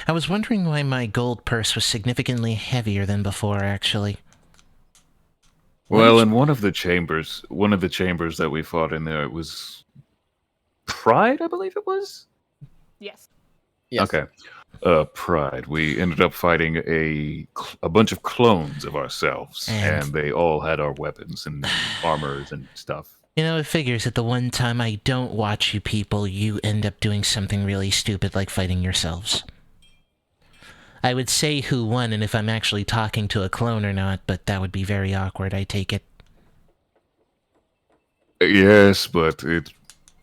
S7: I was wondering why my gold purse was significantly heavier than before, actually.
S1: Well, in one of the chambers that we fought in there, it was Pride, I believe it was?
S3: Yes.
S6: Yes.
S1: Okay. Pride. We ended up fighting a bunch of clones of ourselves, and they all had our weapons and armors and stuff.
S7: You know, it figures that the one time I don't watch you people, you end up doing something really stupid like fighting yourselves. I would say who won and if I'm actually talking to a clone or not, but that would be very awkward, I take it.
S1: Yes, but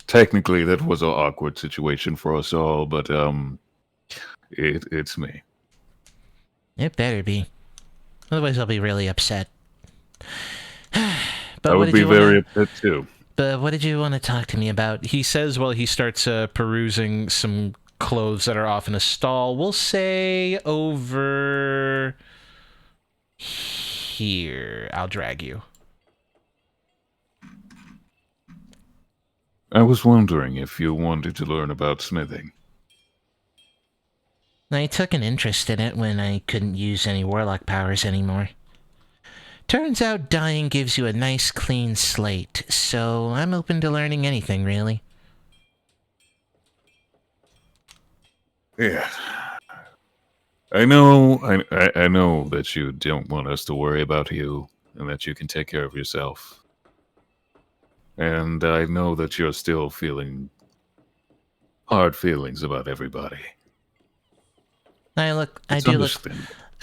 S1: technically that was an awkward situation for us all. But it's me.
S7: It better be. Otherwise, I'll be really upset. But
S1: I
S7: what
S1: would
S7: did
S1: be
S7: you wanna-
S1: very upset too.
S7: But what did you want to talk to me about?
S2: He says while he starts perusing some clothes that are off in a stall. We'll say over here. I'll drag you.
S1: I was wondering if you wanted to learn about smithing.
S7: I took an interest in it when I couldn't use any warlock powers anymore. Turns out dying gives you a nice clean slate, so I'm open to learning anything, really.
S1: Yeah. I know that you don't want us to worry about you and that you can take care of yourself. And I know that you're still feeling hard feelings about everybody.
S7: I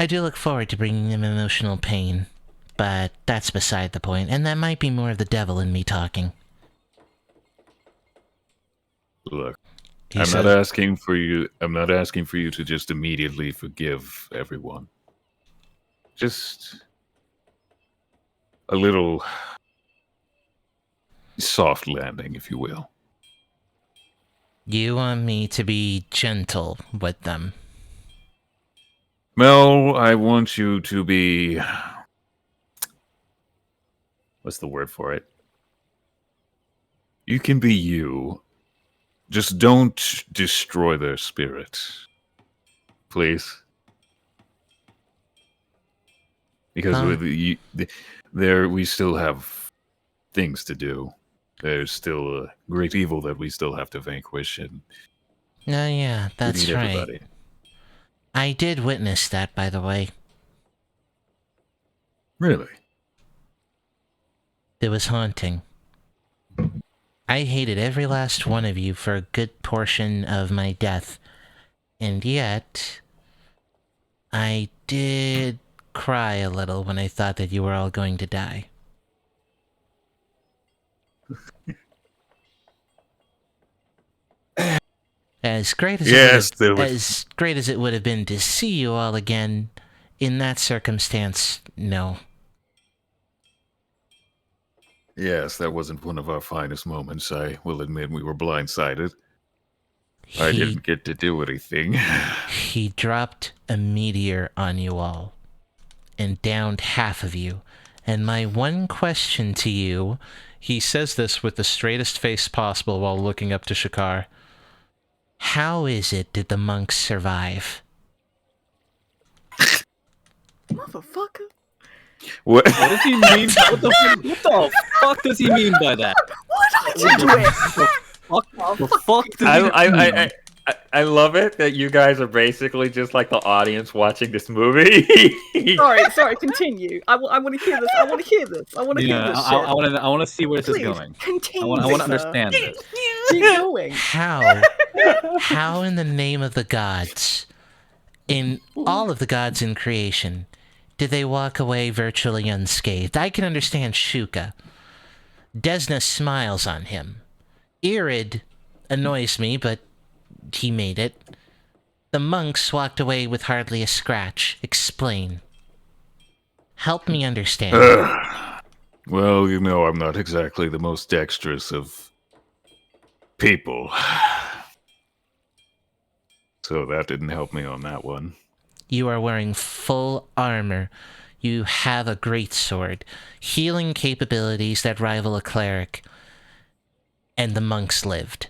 S7: do look forward to bringing them emotional pain, but that's beside the point, and that might be more of the devil in me talking.
S1: Look,
S2: He
S1: I'm
S2: says-
S1: not asking for you to just immediately forgive everyone. Just a little soft landing, if you will.
S7: You want me to be gentle with them.
S1: Mel, I want you to be...
S4: What's the word for it?
S1: You can be you. Just don't destroy their spirit. Please. Because
S7: Huh?
S1: we still have things to do. There's still a great evil that we still have to vanquish, and
S7: Oh yeah,
S1: we
S7: that's
S1: need
S7: right.
S1: everybody.
S7: I did witness that, by the way.
S1: Really?
S7: It was haunting. I hated every last one of you for a good portion of my death. And yet, I did cry a little when I thought that you were all going to die. As great as as great as it would have been to see you all again, in that circumstance, no.
S1: Yes, that wasn't one of our finest moments. I will admit we were blindsided. I
S7: He,
S1: didn't get to do anything.
S7: he dropped a meteor on you all and downed half of you. And my one question to you,
S2: he says this with the straightest face possible while looking up to Shakar.
S7: how is it did the monks survive?
S5: Motherfucker.
S1: What?
S9: What does he mean? What the fuck does he mean by that?
S5: What did you do it?
S9: The fuck does he mean?
S4: I love it that you guys are basically just like the audience watching this movie.
S5: Sorry, continue. I want to hear this. I want to hear this. I want to hear
S9: Yeah,
S5: this shit.
S9: I want to see where this is
S5: Please,
S9: going.
S5: continue.
S9: I want to
S5: sir.
S9: understand this.
S5: Keep going.
S7: How in the name of the gods, in all of the gods in creation, did they walk away virtually unscathed? I can understand Shuka. Desna smiles on him. Irid annoys me, but he made it. The monks walked away with hardly a scratch. Explain. Help me understand.
S1: Well, you know, I'm not exactly the most dexterous of people. So that didn't help me on that one.
S7: You are wearing full armor. You have a great sword, healing capabilities that rival a cleric, and the monks lived.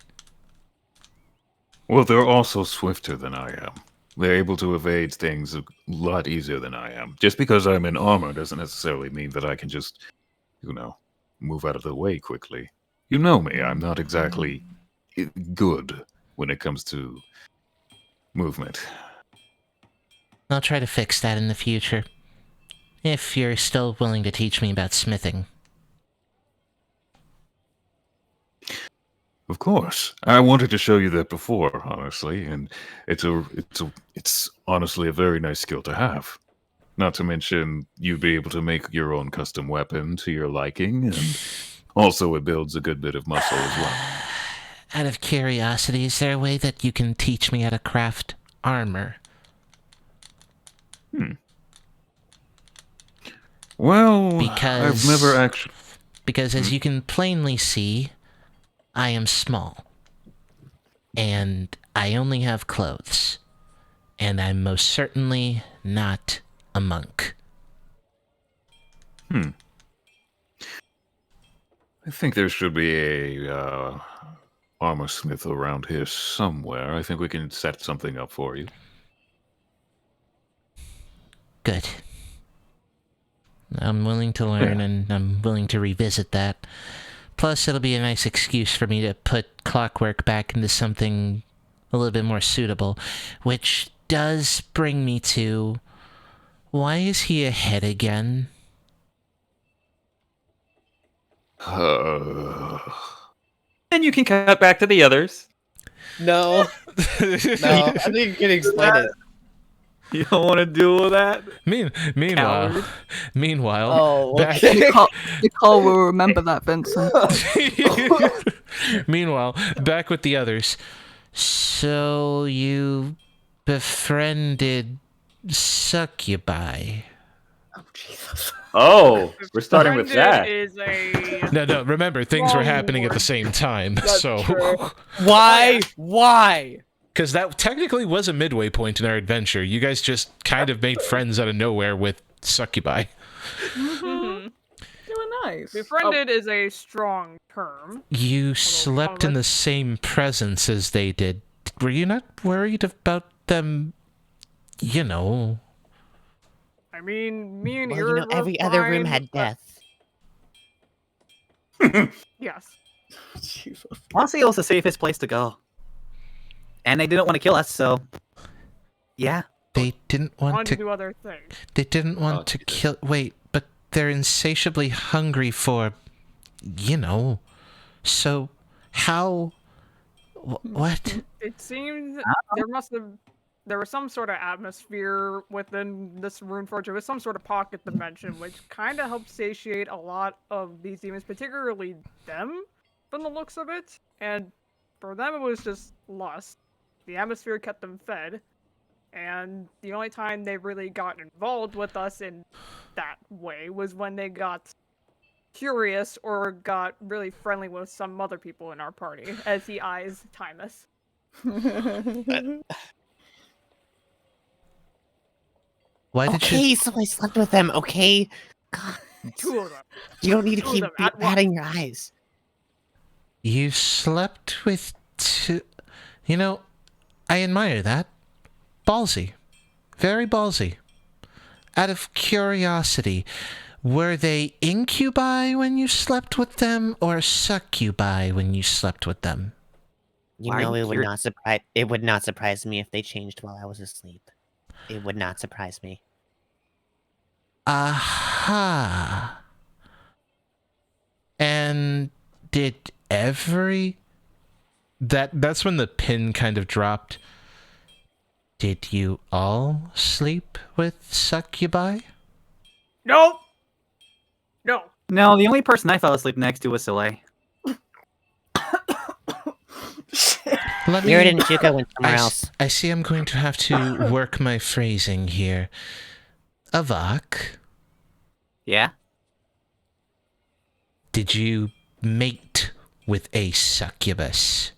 S1: Well, they're also swifter than I am. They're able to evade things a lot easier than I am. Just because I'm in armor doesn't necessarily mean that I can just, move out of the way quickly. You know me, I'm not exactly good when it comes to movement.
S7: I'll try to fix that in the future. If you're still willing to teach me about smithing.
S1: Of course. I wanted to show you that before, honestly, and it's honestly a very nice skill to have. Not to mention, you'd be able to make your own custom weapon to your liking, and Also, it builds a good bit of muscle as well.
S7: Out of curiosity, is there a way that you can teach me how to craft armor?
S1: Well,
S7: Because
S1: I've never actually.
S7: Because as you can plainly see, I am small. And I only have clothes. And I'm most certainly not a monk.
S1: I think there should be a armor smith around here somewhere. I think we can set something up for you.
S7: Good. I'm willing to learn, and I'm willing to revisit that. Plus, it'll be a nice excuse for me to put clockwork back into something a little bit more suitable. Which does bring me to... Why is he ahead again?
S4: And you can cut back to the others.
S6: No. No. I think you can explain it.
S9: You don't want to deal with that?
S2: Meanwhile,
S6: Oh,
S2: back,
S6: okay.
S5: Nicole will remember that, Vincent.
S2: meanwhile, back with the others.
S7: So you befriended succubi.
S5: Oh, Jesus.
S4: Oh, we're starting with that.
S3: Is a
S2: No, remember, things were
S3: Wrong
S2: happening at the
S3: word.
S2: same time,
S5: That's
S2: so...
S5: true.
S6: Why? Why?
S2: Because that technically was a midway point in our adventure. You guys just kind of made friends out of nowhere with succubi.
S5: You were nice.
S3: befriended is a strong term.
S2: You slept in the same presence as they did. Were you not worried about them, you know...
S3: I mean, me and
S8: Well, you
S3: Irid
S8: know,
S3: were
S8: every other room
S3: fine,
S8: had
S3: but-
S8: death.
S3: Yes.
S5: Jesus.
S9: Honestly, it was the safest place to go. And they didn't want to kill us, so... Yeah.
S7: They didn't want
S3: Want to
S7: to...
S3: do other things.
S7: They didn't want to kill... Wait, but they're insatiably hungry for... You know... So, how... What?
S3: It seems there was some sort of atmosphere within this rune forge. It was some sort of pocket dimension, which kind of helped satiate a lot of these demons, particularly them, from the looks of it. And for them, it was just lust. The atmosphere kept them fed, and the only time they really got involved with us in that way was when they got curious or got really friendly with some other people in our party, as he eyes Timus.
S7: Why did you...
S8: Okay, so I slept with them, okay? God,
S3: Two of them.
S8: you don't need to
S3: Two of
S8: keep
S3: them at once.
S8: batting your eyes.
S7: You slept with two... You know, I admire that. Ballsy. Very ballsy. Out of curiosity, were they incubi when you slept with them, or succubi when you slept with them?
S8: You
S9: Why are
S8: know,
S9: you
S8: it would not surprise me if they changed while I was asleep. It would not surprise me.
S7: Aha. And did every...
S2: That's when the pin kind of dropped.
S7: Did you all sleep with succubi?
S3: No! No.
S9: No, the only person I fell asleep next to was Soleil.
S7: Let
S8: Mirrodin and Shuka went somewhere else.
S7: I see I'm going to have to work my phrasing here. Avak,
S9: Yeah?
S7: did you mate with a succubus?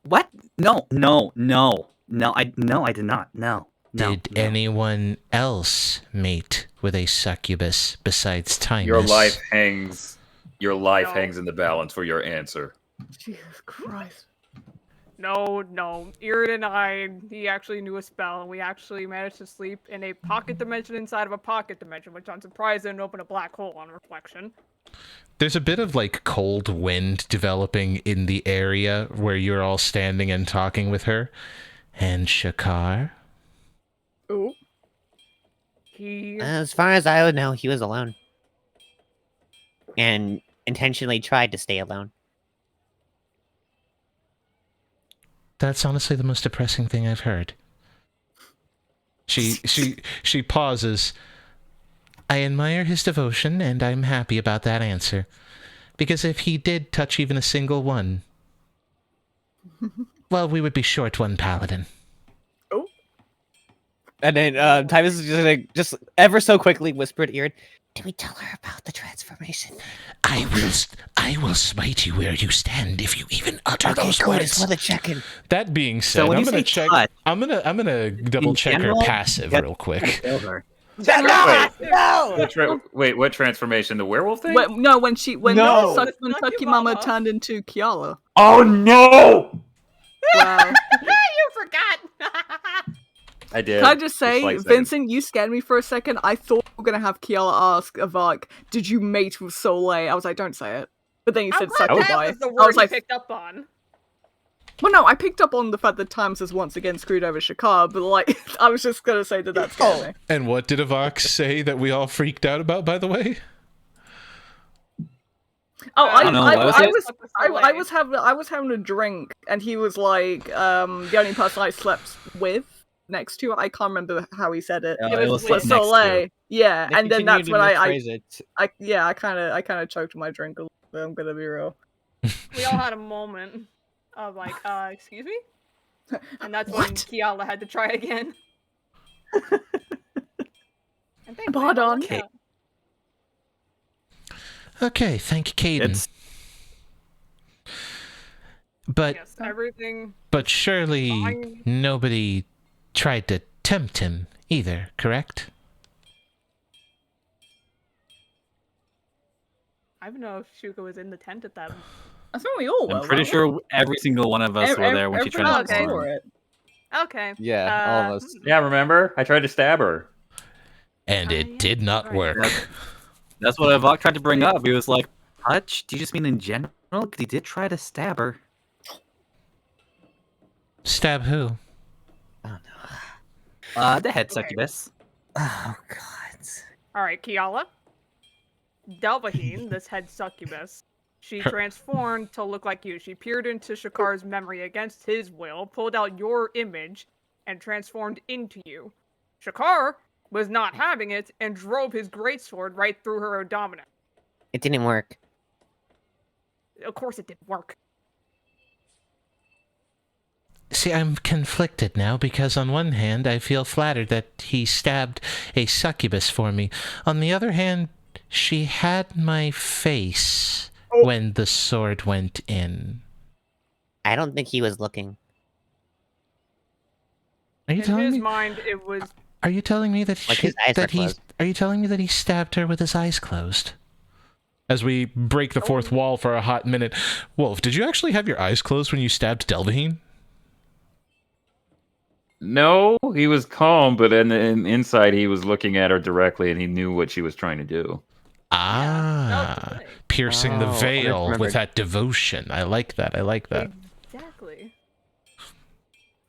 S9: What? No. I did not. No.
S7: Did anyone else mate with a succubus besides Timus?
S4: Your life hangs
S3: No.
S4: in the balance for your answer.
S5: Jesus Christ.
S3: No. Irid and I, he actually knew a spell, and we actually managed to sleep in a pocket dimension inside of a pocket dimension, which I'm surprised didn't open a black hole on reflection.
S2: There's a bit of, like, cold wind developing in the area where you're all standing and talking with her.
S7: And Shakar?
S3: Ooh. He...
S8: As far as I would know, he was alone. And intentionally tried to stay alone.
S7: That's honestly the most depressing thing I've heard.
S2: She pauses.
S7: I admire his devotion, and I'm happy about that answer. Because if he did touch even a single one, well, we would be short one paladin.
S6: And then Titus is just like, just ever so quickly whispered eared,
S8: Did we tell her about the transformation?
S7: I will smite you where you stand if you even utter those
S8: good.
S7: words.
S8: For the check-in.
S2: That being said,
S9: So when
S2: I'm
S9: you
S2: gonna
S9: say
S2: check.
S9: touch,
S2: I'm gonna double check her
S9: general,
S2: passive real quick.
S9: kill her.
S6: no!
S4: Wait, what transformation? The werewolf thing?
S5: When
S6: No.
S5: Sucky Mama turned into Kiala.
S4: Oh no!
S5: Wow.
S3: You forgot.
S4: I did.
S5: Can I just say,
S4: slight second.
S5: Vincent, you scared me for a second. I thought we were gonna have Kiala ask Avak, "Did you mate with Soleil?" I was like, "Don't say it." But then you said
S3: I'm glad
S5: sucky
S3: that
S5: bye.
S3: was the
S5: I
S3: word
S5: was
S3: you
S5: like,
S3: picked up on.
S5: well, no, I picked up on the fact that Times has once again screwed over Shakar, but like, I was just gonna say that scared me.
S2: And what did Avok say that we all freaked out about, by the way?
S5: Oh,
S9: I don't know, what was it?
S5: I was having a drink, and he was like, the only person I slept with next to. I can't remember how he said it.
S9: It was
S5: was
S9: next to.
S5: Soleil. Yeah,
S6: They
S5: and then that's
S6: continue
S5: when
S6: to
S5: I
S6: misphrase it.
S5: kind of choked my drink a little bit. I'm gonna be real.
S3: We all had a moment of like, excuse me? And that's when
S5: What?
S3: Kiala had to try again. And thankfully,
S5: Pardon?
S3: it worked out.
S7: Okay, thank you, Caden.
S9: It's
S7: But
S3: Yes, everything.
S7: but surely
S3: Fine.
S7: nobody tried to tempt him either, correct?
S3: I don't know if Shuka was in the tent at that.
S5: I think we all were.
S9: I'm pretty sure every single one of us were there when she
S5: everyone
S3: transformed.
S5: saw
S9: transformed.
S5: it.
S3: Okay.
S6: Yeah, all of us.
S4: Yeah, remember? I tried to stab her.
S7: And
S3: Oh,
S7: it
S3: yeah,
S7: did not
S3: right.
S7: work.
S9: That's what Avok tried to bring up. He was like, touch? Do you just mean in general? Because he did try to stab her.
S7: Stab who?
S9: The head
S3: Okay.
S9: succubus.
S8: Oh God.
S3: Alright, Kiala. Delvaheen, this head succubus. She transformed to look like you. She peered into Shakar's memory against his will, pulled out your image, and transformed into you. Shakar was not having it and drove his greatsword right through her abdomen.
S8: It didn't work.
S3: Of course it didn't work.
S7: See, I'm conflicted now because on one hand, I feel flattered that he stabbed a succubus for me. On the other hand, she had my face when the sword went in.
S8: I don't think he was looking.
S7: Are you
S3: In
S7: telling
S3: his
S7: me?
S3: mind, it was.
S7: Are you telling me that
S8: Like his eyes were closed.
S7: Are you telling me that he stabbed her with his eyes closed?
S2: As we break the fourth wall for a hot minute, Wolf, did you actually have your eyes closed when you stabbed Delvaheen?
S4: No, he was calm, but inside he was looking at her directly, and he knew what she was trying to do.
S7: Ah, piercing the
S6: Oh, I
S7: veil with
S6: remembered.
S7: that devotion. I like that. I like that.
S3: Exactly.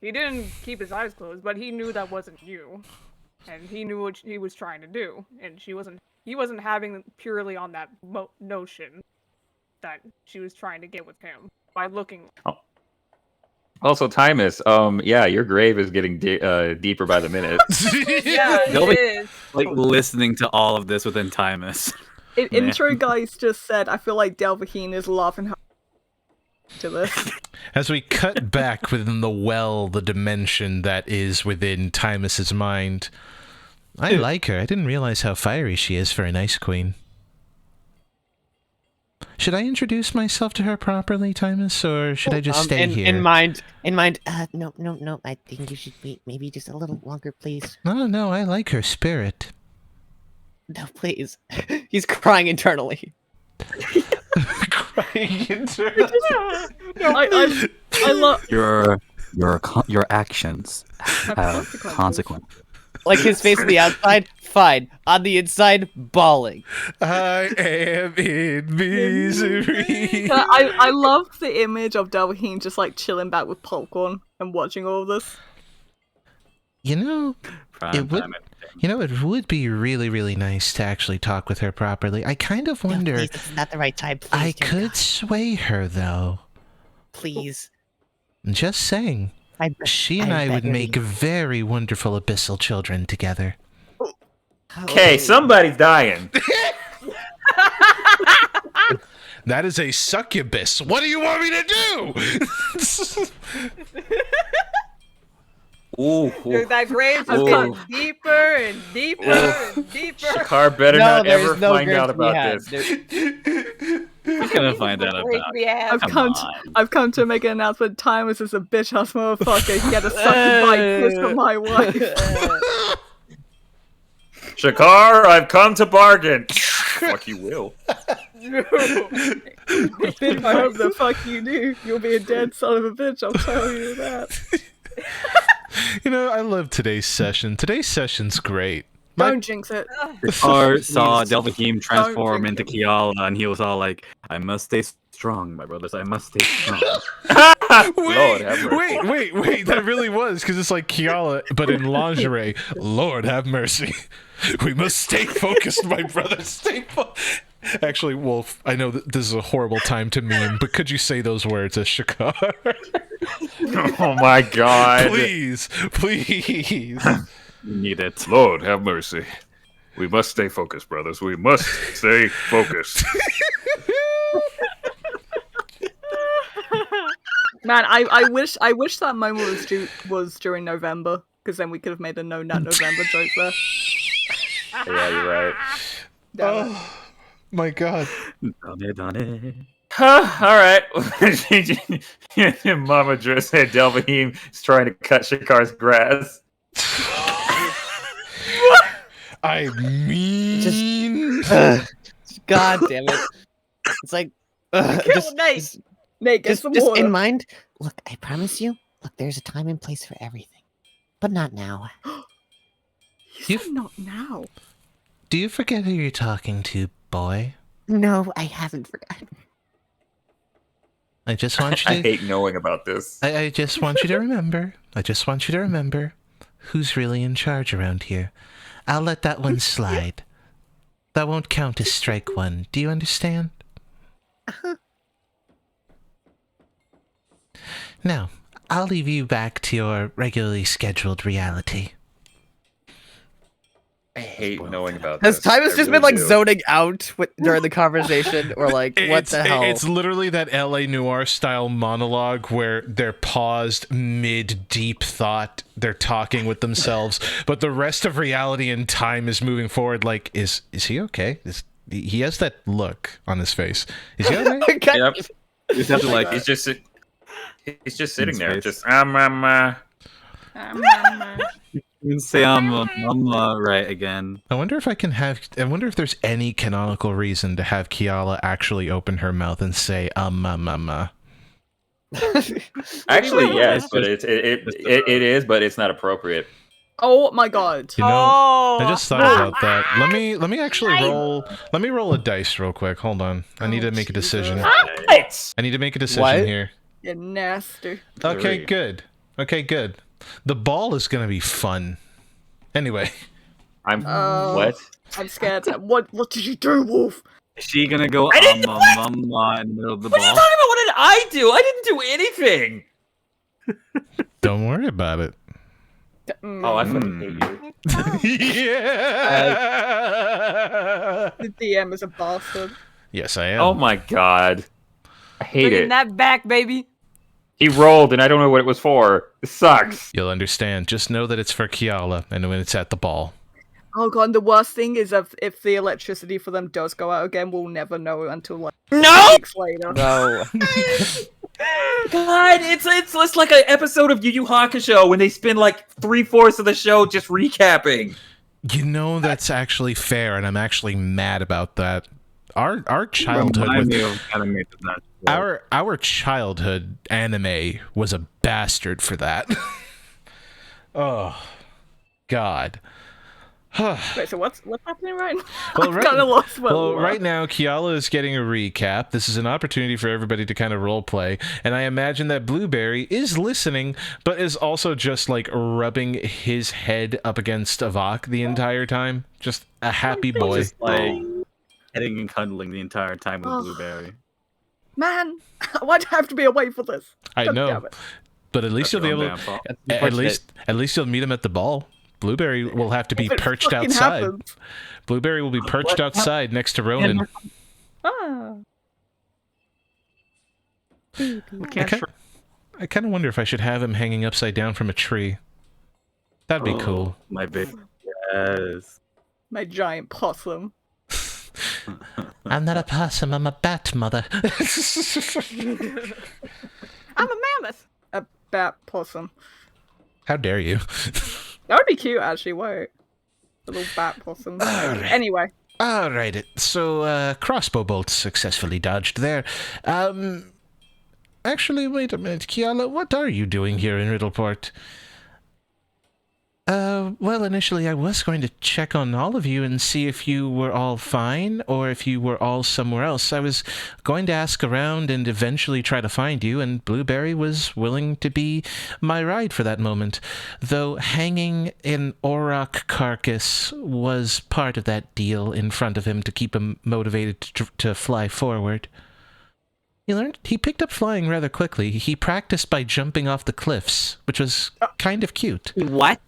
S3: He didn't keep his eyes closed, but he knew that wasn't you. And he knew what he was trying to do. And he wasn't having purely on that notion that she was trying to get with him by looking.
S4: Also, Timus, yeah, your grave is getting deeper by the minute.
S3: Yeah,
S9: Nobody-
S3: it is.
S9: Like listening to all of this within Timus.
S5: Intro guys just said, I feel like Delvaheen is laughing to this.
S2: As we cut back within the dimension that is within Timus's mind.
S7: I like her. I didn't realize how fiery she is for an ice queen. Should I introduce myself to her properly, Timus, or should I just stay here?
S6: In mind.
S8: No. I think you should wait maybe just a little longer, please.
S7: No, I like her spirit.
S8: No, please.
S6: He's crying internally.
S5: I love.
S9: Your actions have consequences.
S6: Like his face on the outside, fine. On the inside, bawling.
S2: I am in misery.
S5: I love the image of Delvaheen just like chilling back with popcorn and watching all of this.
S7: You know, it would be really, really nice to actually talk with her properly. I kind of
S8: No,
S7: wonder.
S8: please, this is not the right time. Please,
S7: I
S8: dear
S7: could
S8: God,
S7: sway her, though.
S8: please.
S7: Just saying. She and I would make very wonderful abyssal children together.
S4: Okay, somebody's dying.
S2: That is a succubus. What do you want me to do?
S4: Ooh,
S3: Dude, that grave just
S4: Ooh.
S3: getting deeper and deeper and deeper.
S4: Shakar better
S6: No,
S4: not
S6: there's
S4: ever
S6: no
S4: find
S6: graves
S4: out
S6: to be
S4: about
S6: had,
S4: this.
S6: dude.
S9: He's gonna find out
S3: Break
S9: about.
S3: the ass.
S5: I've come to make an announcement. Timus is a bitch ass motherfucker. He had a sucking kiss from my wife.
S1: Shakar, I've come to bargain. Fuck you will.
S5: Bitch, I hope the fuck you do. You'll be a dead son of a bitch, I'll tell you that.
S2: You know, I love today's session. Today's session's great.
S5: Don't jinx it.
S9: Shakar saw Delvahim transform
S5: drink
S9: into Kiala, and he was all like, "I must stay strong, my brothers. I must stay strong."
S1: Lord have mercy.
S2: Wait, that really was, because it's like Kiala, but in lingerie. Lord have mercy. We must stay focused, my brother. Stay focused. Actually, Wolf, I know that this is a horrible time to meme, but could you say those words as Shakar?
S1: Oh my god.
S2: Please.
S9: You need it.
S1: Lord have mercy. We must stay focused, brothers. We must stay focused.
S5: Man, I wish that moment was during November, because then we could have made a no nut November joke there.
S4: Yeah, you're right.
S5: Damn it.
S2: Oh, my God.
S9: Done it.
S1: Huh, all right. Mama just said Delvahim is trying to cut Shakar's grass.
S2: I mean...
S6: God damn it. It's like,
S5: Kill Nate. Nate, get some
S8: just
S5: water.
S8: in mind. Look, I promise you. Look, there's a time and place for everything, but not now.
S5: You said not now.
S7: Do you forget who you're talking to, boy?
S8: No, I haven't forgotten.
S7: I just want you
S1: I
S7: to...
S1: hate knowing about this.
S7: I just want you to remember. I just want you to remember who's really in charge around here. I'll let that one slide. That won't count as strike one. Do you understand? Now, I'll leave you back to your regularly scheduled reality.
S4: I hate knowing about
S6: has
S4: this.
S6: Timus
S4: I
S6: just
S4: really
S6: been like
S4: do.
S6: zoning out during the conversation, or like what the hell?
S2: It's literally that LA Noire style monologue where they're paused mid deep thought. They're talking with themselves, but the rest of reality and time is moving forward. Like, is he okay? He has that look on his face. Is he alright?
S9: Yep. You just have to like.
S1: He's just sitting there,
S9: space.
S1: just
S9: You can say I'm right again.
S2: I wonder if there's any canonical reason to have Kiala actually open her mouth and say
S4: Actually, yes, but it is, but it's not appropriate.
S5: Oh my god.
S2: You know, I just thought
S3: Oh.
S2: about that. Let me actually roll. Let me roll a dice real quick. Hold on. I need to make a decision. I need to make a decision
S6: What?
S2: here.
S5: You're nasty.
S2: Okay,
S4: 3.
S2: good. Okay, good. The ball is gonna be fun. Anyway,
S4: I'm
S5: Oh.
S4: what?
S5: I'm scared. What did you do, Wolf?
S9: Is she gonna go
S4: I didn't-
S9: in the middle of the
S4: What are you
S9: ball?
S4: talking about? What did I do? I didn't do anything.
S2: don't worry about it.
S4: Oh, I fucking hate you.
S2: Yeah.
S5: The DM is a bastard.
S2: Yes, I am.
S4: Oh my god, I hate
S3: Bringing
S4: it.
S3: that back, baby.
S4: He rolled, and I don't know what it was for. This sucks.
S2: You'll understand. Just know that it's for Kiala, and when it's at the ball.
S5: Oh god, and the worst thing is if the electricity for them does go out again, we'll never know until like
S4: No,
S5: weeks later.
S6: No.
S4: God, it's like an episode of Yu Yu Hakusho when they spend like 3/4 of the show just recapping.
S2: You know, that's actually fair, and I'm actually mad about that. Our childhood
S9: Remind
S2: with
S9: me of anime that's not true.
S2: our childhood anime was a bastard for that. Oh, God.
S5: Wait, so what's happening right now?
S2: Well,
S5: I've kind of lost my
S2: Well,
S5: lore.
S2: right now, Kiala is getting a recap. This is an opportunity for everybody to kind of role play, and I imagine that Blueberry is listening, but is also just like rubbing his head up against Avok the entire time. Just a happy boy.
S9: Just like hitting and cuddling the entire time with Blueberry.
S5: Man, why'd I have to be away for this?
S2: I
S5: God
S2: know,
S5: damn it.
S2: but at least you'll be able.
S9: That's
S2: At least you'll meet him at the ball. Blueberry will have to be
S5: If it
S2: perched
S5: fucking
S2: outside.
S5: happens.
S2: Blueberry will be perched outside next to Ronan.
S5: Ah.
S9: We can't
S2: I kind of wonder if I should have him hanging upside down from a tree. That'd be cool.
S9: My big yes.
S5: My giant possum.
S7: I'm not a possum, I'm a bat, mother.
S3: I'm a mammoth.
S5: A bat possum.
S2: How dare you?
S5: That would be cute, actually. Wait. A little bat possum.
S2: Alright.
S5: Anyway.
S2: Alright, so, crossbow bolt successfully dodged there. Actually, wait a minute, Kiala, what are you doing here in Riddleport? Well, initially I was going to check on all of you and see if you were all fine, or if you were all somewhere else. I was going to ask around and eventually try to find you, and Blueberry was willing to be my ride for that moment, though hanging an auroch carcass was part of that deal in front of him to keep him motivated to fly forward. He picked up flying rather quickly. He practiced by jumping off the cliffs, which was kind of cute.
S9: What?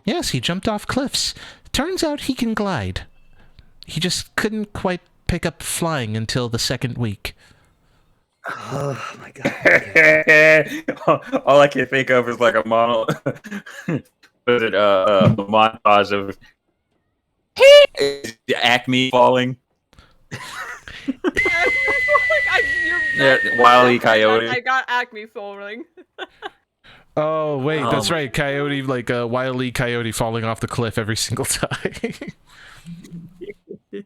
S2: Yes, he jumped off cliffs. Turns out he can glide. He just couldn't quite pick up flying until the second week.
S9: Oh my god.
S4: All I can think of is like a montage of Acme falling. Wile E. Coyote.
S3: I got Acme falling.
S2: Oh, wait,
S9: Oh
S2: that's
S9: my
S2: right. Coyote, like a Wile E. Coyote falling off the cliff every single time.
S9: He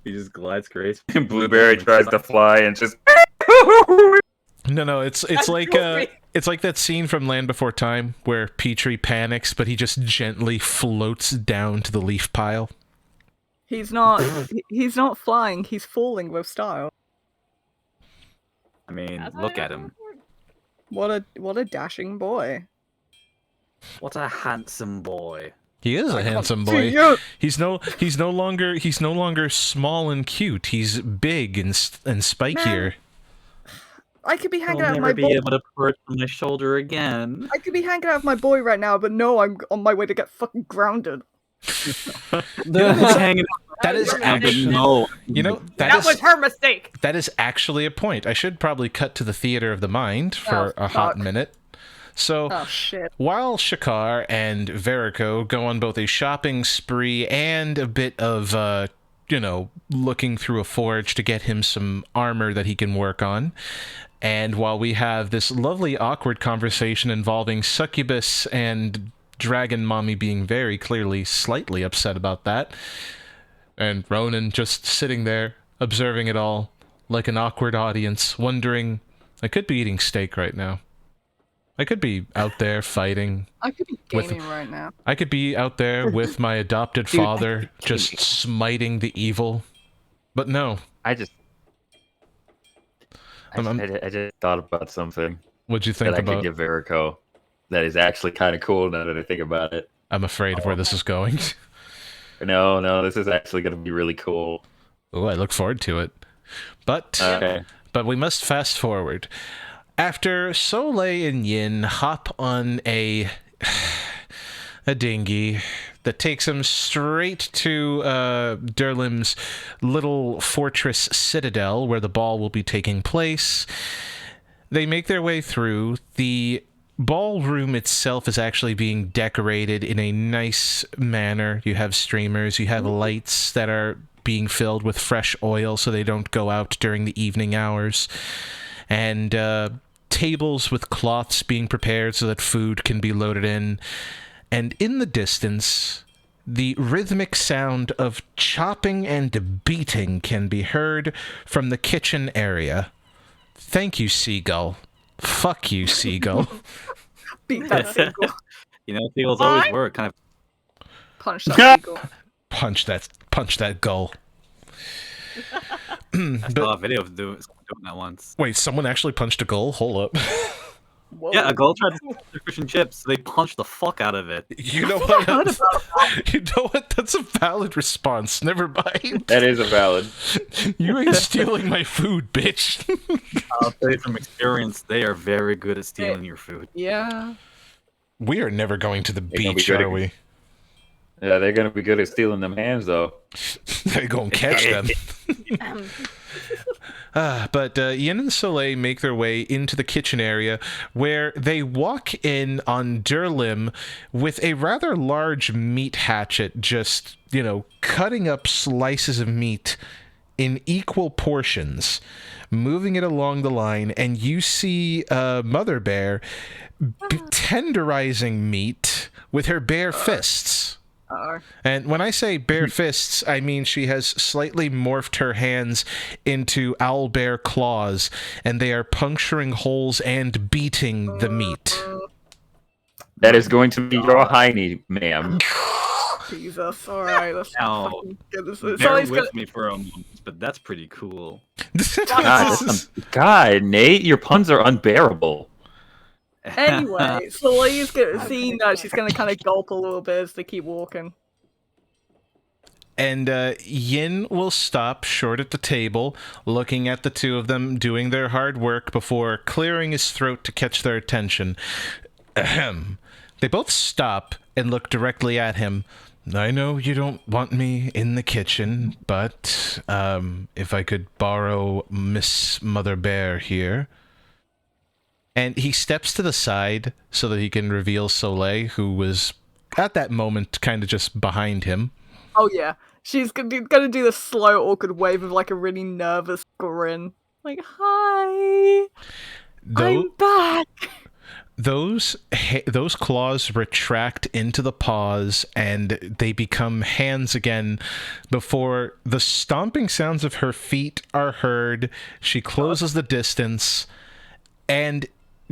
S9: just glides great.
S4: Blueberry tries to fly and just.
S2: No, it's like it's like that scene from Land Before Time where Petrie panics, but he just gently floats down to the leaf pile.
S5: He's not flying, he's falling with style.
S9: I mean, look at him.
S5: What a dashing boy.
S9: What a handsome boy.
S2: He is a handsome boy. He's no longer small and cute. He's big and spikier.
S5: Man, I could be hanging
S9: I'll
S5: out with
S9: never
S5: my
S9: be
S5: boy.
S9: able to perch on my shoulder again.
S5: I could be hanging out with my boy right now, but no, I'm on my way to get fucking grounded.
S9: Just hanging out.
S2: That is
S9: Actually, no.
S3: That was her mistake.
S2: That is actually a point. I should probably cut to the theater of the mind for a hot minute. So,
S5: Oh shit.
S2: while Shakar and Verico go on both a shopping spree and a bit of, looking through a forge to get him some armor that he can work on, and while we have this lovely awkward conversation involving Succubus and Dragon Mommy being very clearly slightly upset about that, and Ronan just sitting there, observing it all, like an awkward audience, wondering, I could be eating steak right now. I could be out there fighting.
S5: I could be gaming right now.
S2: I could be out there with my adopted father, just smiting the evil. But no.
S4: I just thought about something.
S2: What'd you think
S4: that I
S2: about?
S4: could give Verico. That is actually kind of cool now that I think about it.
S2: I'm afraid of where this is going.
S4: No, this is actually going to be really cool.
S2: Oh, I look forward to it. But we must fast forward. After Soleil and Yin hop on a dinghy that takes them straight to Durlim's little fortress citadel where the ball will be taking place, they make their way through. The ballroom itself is actually being decorated in a nice manner. You have streamers, you have lights that are being filled with fresh oil so they don't go out during the evening hours, and tables with cloths being prepared so that food can be loaded in. And in the distance, the rhythmic sound of chopping and beating can be heard from the kitchen area. Thank you, Seagull. Fuck you, Seagull.
S5: Beat that seagull.
S9: Seagulls always work. Kind of
S5: Punch that seagull.
S2: Punch that gull.
S9: I saw a video of doing that once.
S2: Wait, someone actually punched a gull? Hold up.
S5: Whoa.
S9: Yeah, a gull tried to steal their fish and chips. So they punched the fuck out of it.
S2: You know what? You know what? That's a valid response. Never mind.
S4: That is a valid.
S2: You ain't stealing my food, bitch.
S9: I'll tell you from experience, they are very good at stealing your food.
S5: Yeah.
S2: We are never going to the
S4: They're gonna be
S2: beach,
S4: good
S2: are
S4: at-
S2: we?
S4: Yeah, they're gonna be good at stealing them hands, though.
S2: They go and catch them. But Yin and Soleil make their way into the kitchen area, where they walk in on Durlim with a rather large meat hatchet, just, cutting up slices of meat in equal portions, moving it along the line, and you see Mother Bear tenderizing meat with her bare fists. And when I say bare fists, I mean she has slightly morphed her hands into owlbear claws, and they are puncturing holes and beating the meat.
S4: That is going to be your hiney, ma'am.
S5: Jesus, alright, let's
S9: Now,
S5: fucking get this.
S9: bear
S5: Somebody's
S9: with
S5: gonna...
S9: me for a moment, but that's pretty cool.
S4: God, Nate, your puns are unbearable.
S5: Anyway, Soleil's gonna see that she's gonna kind of gulp a little bit as they keep walking.
S2: And Yin will stop short at the table, looking at the two of them doing their hard work before clearing his throat to catch their attention. Ahem. They both stop and look directly at him. I know you don't want me in the kitchen, but if I could borrow Miss Mother Bear here. And he steps to the side so that he can reveal Soleil, who was, at that moment, kind of just behind him.
S5: Oh yeah, she's gonna do the slow, awkward wave of like a really nervous grin. Like, hi, I'm back.
S2: Those claws retract into the paws, and they become hands again before the stomping sounds of her feet are heard. She closes the distance and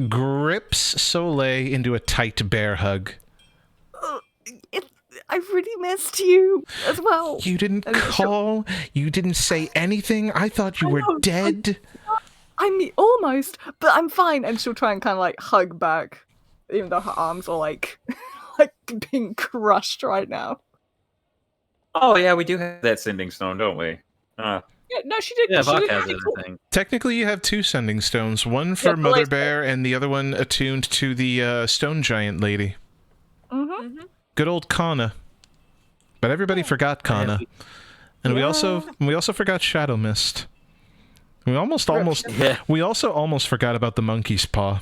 S2: grips Soleil into a tight bear hug.
S5: I really missed you as well.
S2: You didn't call. You didn't say anything. I thought you were dead.
S5: I mean, almost, but I'm fine. And she'll try and kind of like hug back, even though her arms are like, like being crushed right now.
S4: Oh yeah, we do have that sending stone, don't we?
S5: Yeah, no, she did.
S9: Yeah,
S5: she
S9: Vok
S5: did
S9: has
S5: pretty
S9: it,
S5: cool.
S9: I think.
S2: Technically, you have two sending stones. One for
S5: Yeah,
S2: Mother
S5: Blaze
S2: Bear, and the other one attuned to the stone giant lady.
S5: Mm-hmm.
S2: Good old Kana. But everybody forgot Kana. And we also forgot Shadow Mist. We also almost forgot about the monkey's paw.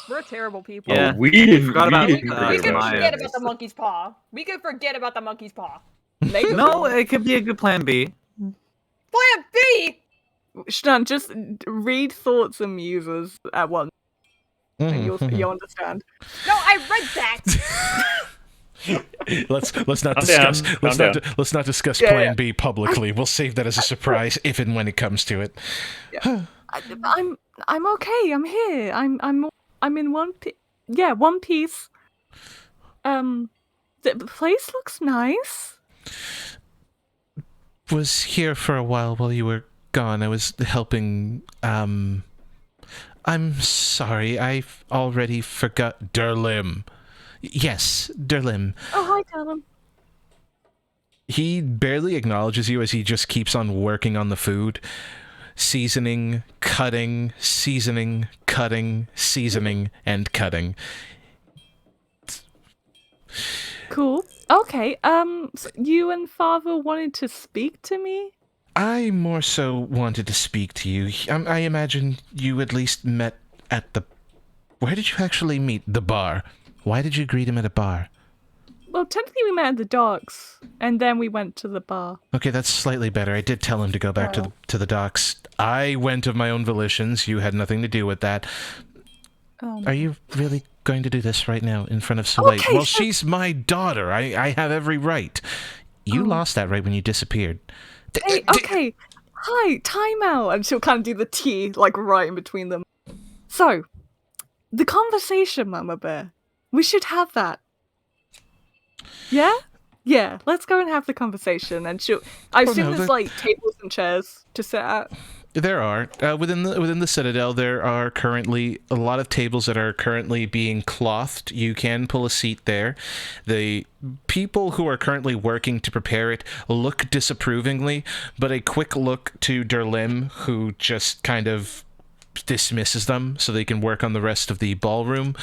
S3: We're terrible people.
S9: Yeah,
S4: we didn't
S9: forgot about
S3: We could
S9: Maya.
S3: forget about the monkey's paw. We could forget about the monkey's paw.
S9: No, it could be a good plan B.
S3: Plan B!
S5: Stan, just read thoughts and muses at once, and you'll understand.
S3: No, I read that!
S2: Let's not
S4: Calm
S2: discuss
S4: down,
S2: let's not discuss
S5: Yeah,
S2: Plan
S5: yeah.
S2: B publicly. We'll save that as a surprise if and when it comes to it.
S5: I'm okay. I'm here. I'm in one piece. Yeah, one piece. The place looks nice.
S2: Was here for a while you were gone. I was helping. I'm sorry. I've already forgot Durlim. Yes, Durlim.
S5: Oh, hi, Callum.
S2: He barely acknowledges you as he just keeps on working on the food. Seasoning, cutting, seasoning, cutting, seasoning, and cutting.
S5: Cool. Okay. So you and Father wanted to speak to me?
S2: I more so wanted to speak to you. I imagine you at least met at the... Where did you actually meet? The bar. Why did you greet him at a bar?
S5: Well, technically we met at the docks, and then we went to the bar.
S2: Okay, that's slightly better. I did tell him to go back to the docks. I went of my own volitions. You had nothing to do with that. Are you really going to do this right now in front of Soleil?
S5: Okay,
S2: well,
S5: sure.
S2: she's my daughter. I have every right. You lost that right when you disappeared.
S5: Hey, okay. Hi, time out. And she'll kind of do the T, like, right in between them. So, the conversation, Mama Bear. We should have that. Yeah? Yeah, let's go and have the conversation. And I assume there's, like, tables and chairs to sit at.
S2: There are. Within the Citadel, there are currently a lot of tables that are currently being clothed. You can pull a seat there. The people who are currently working to prepare it look disapprovingly, but a quick look to Durlim, who just kind of dismisses them so they can work on the rest of the ballroom,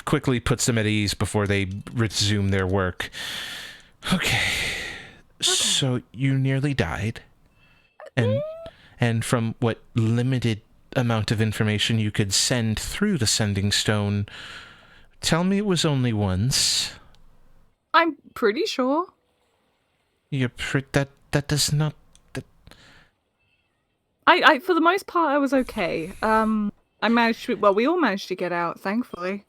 S2: quickly puts them at ease before they resume their work. Okay. So you nearly died. And from what limited amount of information you could send through the sending stone, tell me it was only once.
S5: I'm pretty sure.
S2: That does not...
S5: I for the most part I was okay. I managed to, well, we all managed to get out, thankfully.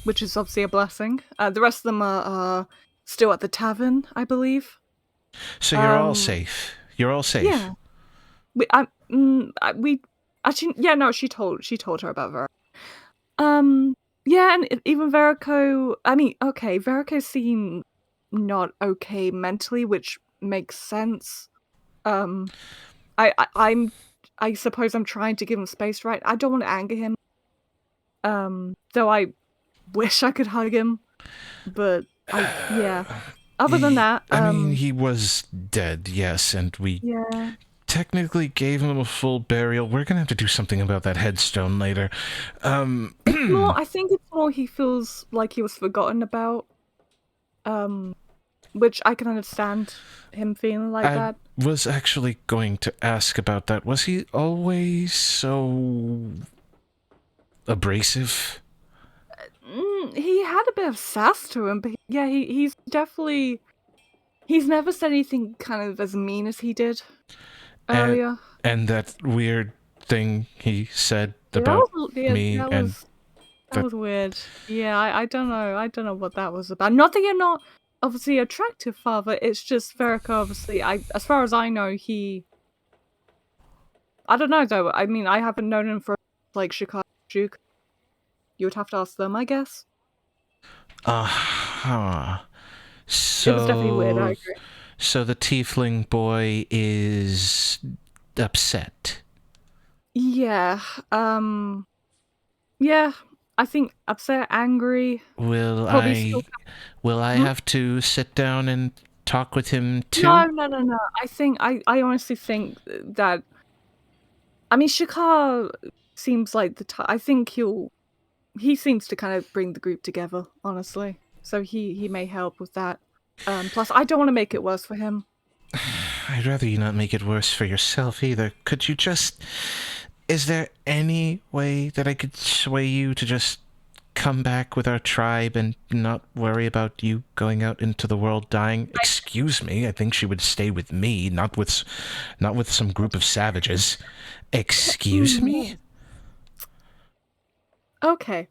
S5: Which is obviously a blessing. The rest of them are still at the tavern, I believe.
S2: So you're all safe. You're all safe.
S5: Yeah. We actually, yeah, no, she told her about Vera. Yeah, and even Verico, I mean, okay, Verico seemed not okay mentally, which makes sense. I suppose I'm trying to give him space, right? I don't want to anger him. Though I wish I could hug him, but yeah. Other than that,
S2: I mean, he was dead, yes, and we technically gave him a full burial. We're gonna have to do something about that headstone later.
S5: I think it's more he feels like he was forgotten about. Which I can understand him feeling like that.
S2: I was actually going to ask about that. Was he always so abrasive?
S5: He had a bit of sass to him, but yeah, he's definitely... He's never said anything kind of as mean as he did earlier.
S2: And that weird thing he said about me
S5: that was weird. Yeah, I don't know. I don't know what that was about. Not that you're not obviously attractive, father. It's just Verico, obviously. As far as I know, I don't know, though. I mean, I haven't known him for, like, Chicago Duke. You would have to ask them, I guess.
S2: Uh-huh. So,
S5: it was definitely weird, I agree.
S2: So the tiefling boy is upset.
S5: Yeah. Yeah. I think upset, angry.
S2: Will I have to sit down and talk with him too?
S5: No. I honestly think that... I mean, Shakar seems like I think he seems to kind of bring the group together, honestly. So he may help with that. Plus, I don't want to make it worse for him.
S2: I'd rather you not make it worse for yourself either. Could you just... Is there any way that I could sway you to just come back with our tribe and not worry about you going out into the world dying? Excuse me, I think she would stay with me, not with some group of savages. Excuse me?
S5: Okay.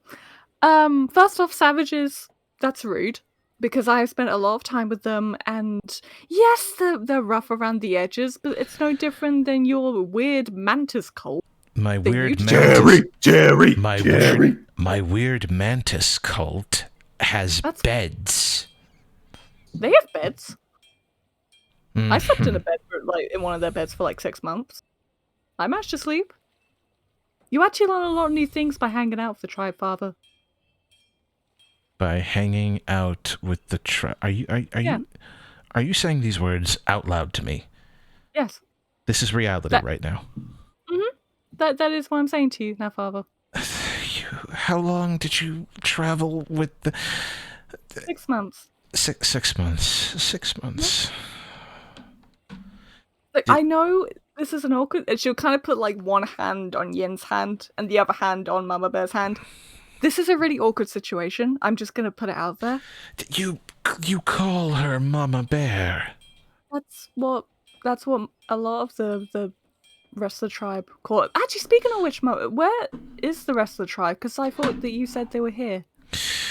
S5: First off, savages, that's rude. Because I've spent a lot of time with them, and yes, they're rough around the edges, but it's no different than your weird mantis cult.
S2: My weird mantis...
S1: Jerry!
S2: My weird mantis cult has beds.
S5: They have beds. I slept in a bed in one of their beds for like 6 months. I managed to sleep. You actually learn a lot of new things by hanging out with the tribe, father.
S2: By hanging out with the tribe. Are you saying these words out loud to me?
S5: Yes.
S2: This is reality right now.
S5: That is what I'm saying to you now, father.
S2: How long did you travel with the...
S5: 6 months.
S2: 6 months. 6 months.
S5: Look, I know this is an awkward... She'll kind of put like one hand on Yin's hand and the other hand on Mama Bear's hand. This is a really awkward situation. I'm just going to put it out there.
S2: You call her Mama Bear.
S5: That's what a lot of the rest of the tribe call it. Actually, speaking of which, where is the rest of the tribe? Because I thought that you said they were here.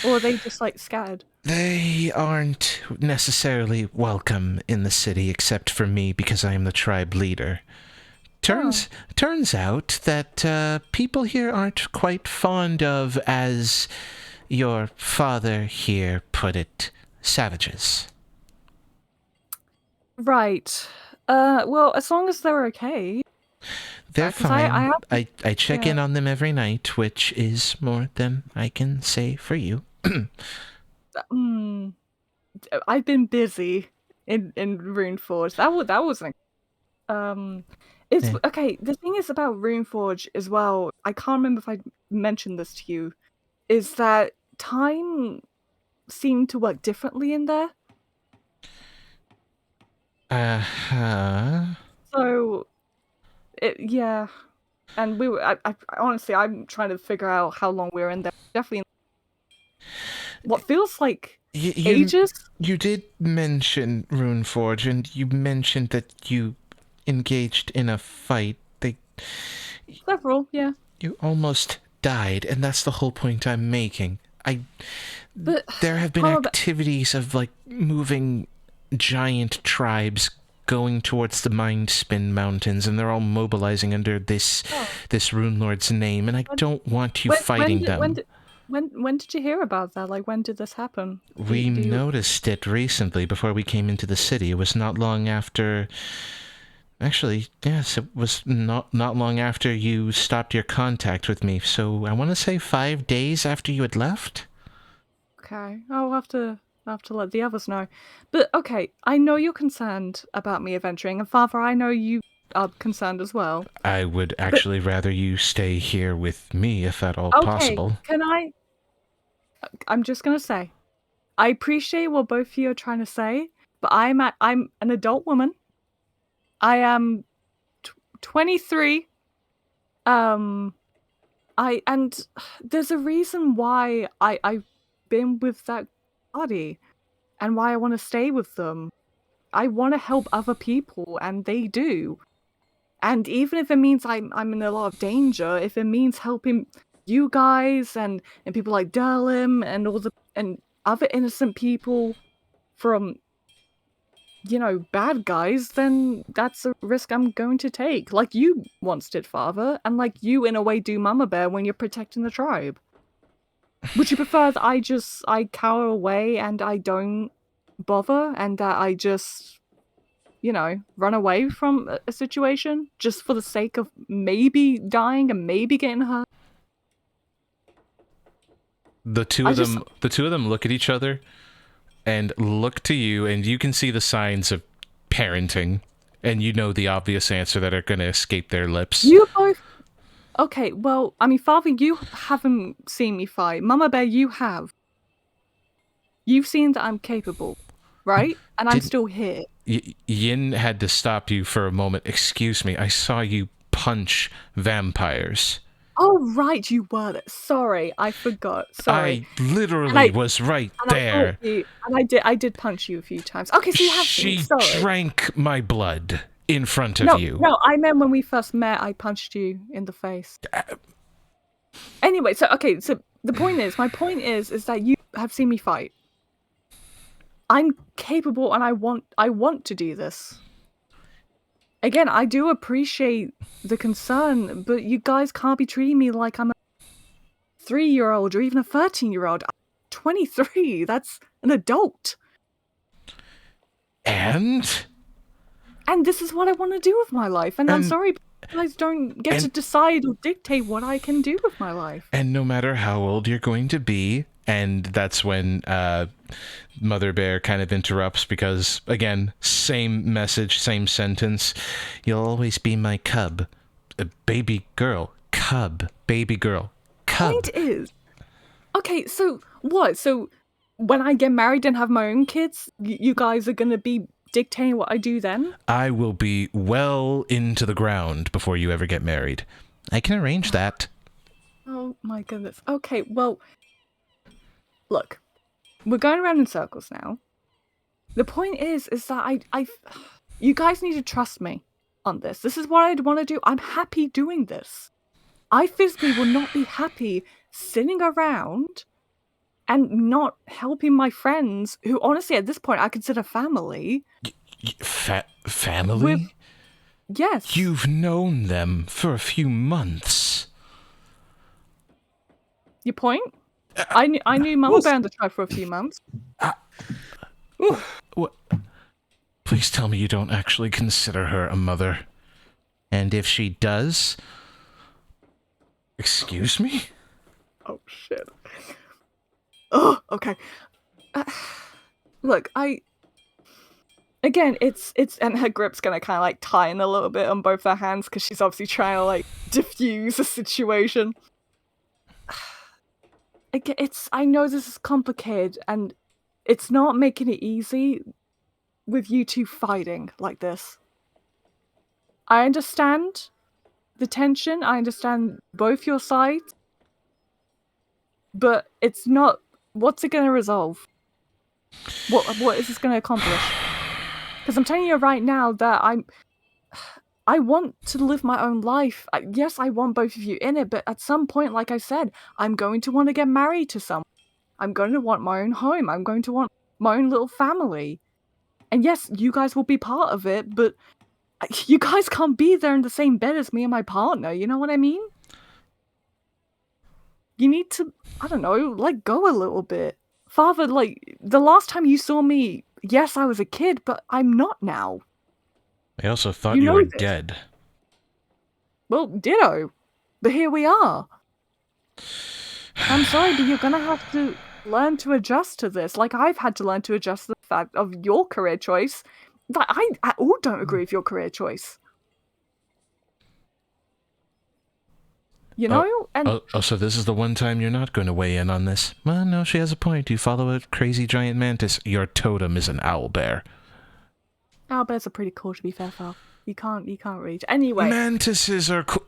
S5: Or are they just, like, scattered?
S2: They aren't necessarily welcome in the city, except for me, because I am the tribe leader. Turns out that people here aren't quite fond of, as your father here put it, savages.
S5: Right. Well, as long as they're okay.
S2: They're fine. I check in on them every night, which is more than I can say for you.
S5: I've been busy in Runeforge. That wasn't... It's okay. The thing is about Runeforge as well. I can't remember if I mentioned this to you. is that time seemed to work differently in there. So, yeah. And we were, I honestly, I'm trying to figure out how long we were in there. Definitely what feels like ages.
S7: You did mention Runeforge, and you mentioned that you engaged in a fight.
S5: Several, yeah.
S7: You almost died, and that's the whole point I'm making.
S5: But
S7: there have been activities of, like, moving giant tribes going towards the Mindspin Mountains, and they're all mobilizing under this Rune Lord's name, and I don't want you fighting them.
S5: When did you hear about that? Like, when did this happen?
S7: We noticed it recently before we came into the city. It was not long after... Actually, yes, it was not long after you stopped your contact with me, so I want to say 5 days after you had left?
S5: Okay, I'll have to let the others know. But, okay, I know you're concerned about me adventuring, and Father, I know you are concerned as well.
S7: I would actually rather you stay here with me, if at all possible.
S5: Can I'm just gonna say, I appreciate what both of you are trying to say, but I'm an adult woman. I am 23. And there's a reason why I've been with that party, and why I want to stay with them. I want to help other people, and they do. And even if it means I'm in a lot of danger, if it means helping you guys and people like Derlim and other innocent people from, you know, bad guys, then that's a risk I'm going to take. Like you once did, Father, and like you in a way do, Mama Bear, when you're protecting the tribe. Would you prefer that I cower away and I don't bother, and that I just, you know, run away from a situation just for the sake of maybe dying and maybe getting hurt?
S2: The two of them look at each other and look to you, and you can see the signs of parenting, and you know the obvious answer that are going to escape their lips.
S5: You both... Okay, well, I mean, Father, you haven't seen me fight. Mama Bear, you have. You've seen that I'm capable, right? And I'm still here.
S2: Yin had to stop you for a moment. Excuse me, I saw you punch vampires.
S5: Oh, right, you were there. Sorry, I forgot. Sorry.
S2: I literally was right there.
S5: I did punch you a few times. Okay, so you have seen me. Sorry.
S2: She drank my blood in front of you.
S5: No, I meant when we first met, I punched you in the face. Anyway, so the point is, my point is that you have seen me fight. I'm capable, and I want to do this. Again, I do appreciate the concern, but you guys can't be treating me like I'm a 3-year-old or even a 13-year-old. I'm 23. That's an adult.
S7: And
S5: this is what I want to do with my life. And I'm sorry, but you guys don't get to decide or dictate what I can do with my life.
S2: And no matter how old you're going to be, and that's when Mother Bear kind of interrupts because, again, same message, same sentence.
S7: You'll always be my cub.
S2: A baby girl. Cub. Baby girl. Cub.
S5: Point is... Okay, so what? So when I get married and have my own kids, you guys are going to be dictating what I do then?
S2: I will be well into the ground before you ever get married.
S7: I can arrange that.
S5: Oh my goodness. Okay, well, look, we're going around in circles now. The point is that you guys need to trust me on this. This is what I'd want to do. I'm happy doing this. I physically will not be happy sitting around and not helping my friends, who honestly at this point I consider family.
S2: Family?
S5: Yes.
S2: You've known them for a few months.
S5: Your point? I knew Mama Bear and the tribe for a few months.
S2: What? Please tell me you don't actually consider her a mother.
S7: And if she does...
S2: Excuse me?
S5: Oh, shit. Oh, okay. Look, again, it's and her grip's gonna kind of like tighten a little bit on both her hands because she's obviously trying to like diffuse the situation. it's. I know this is complicated, and it's not making it easy with you two fighting like this. I understand the tension. I understand both your sides, but it's not. What's it going to resolve? What is this going to accomplish? Because I'm telling you right now that I want to live my own life. Yes, I want both of you in it, but at some point, like I said, I'm going to want to get married to someone. I'm going to want my own home. I'm going to want my own little family. And yes, you guys will be part of it, but you guys can't be there in the same bed as me and my partner. You know what I mean? You need to, I don't know, let go a little bit. Father, like, the last time you saw me, yes, I was a kid, but I'm not now.
S2: I also thought
S5: You
S2: you
S5: know
S2: were
S5: this.
S2: dead.
S5: Well, ditto. But here we are. I'm sorry, but you're gonna have to learn to adjust to this. Like I've had to learn to adjust to the fact of your career choice. But I at all don't agree with your career choice. You know? And
S2: Oh, so this is the one time you're not going to weigh in on this. Well, no, she has a point. You follow a crazy giant mantis. Your totem is an owlbear.
S5: owlbears are pretty cool, to be fair, Fal. You can't reach. Anyway.
S2: Mantises are cool.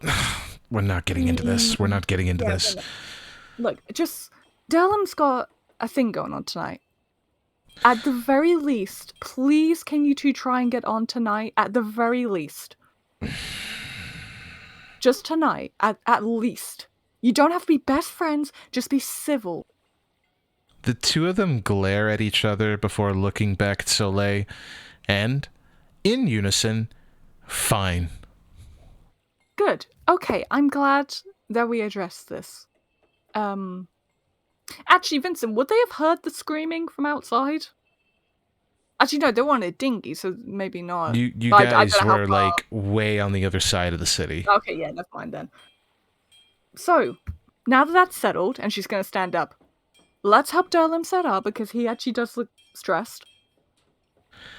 S2: We're not getting into this. We're not getting into this.
S5: Look, just Derlam's got a thing going on tonight. At the very least, please can you two try and get on tonight? At the very least. Just tonight, at least. You don't have to be best friends, just be civil.
S2: The two of them glare at each other before looking back at Soleil, and, in unison, fine.
S5: Good. Okay, I'm glad that we addressed this. Actually, Vincent, would they have heard the screaming from outside? Actually, no, they were on a dinghy, so maybe not.
S2: You
S5: But I
S2: guys
S5: don't know how
S2: were,
S5: far.
S2: like, way on the other side of the city.
S5: Okay, yeah, never mind then. So, now that that's settled, and she's going to stand up, let's help Derlam set up, because he actually does look stressed.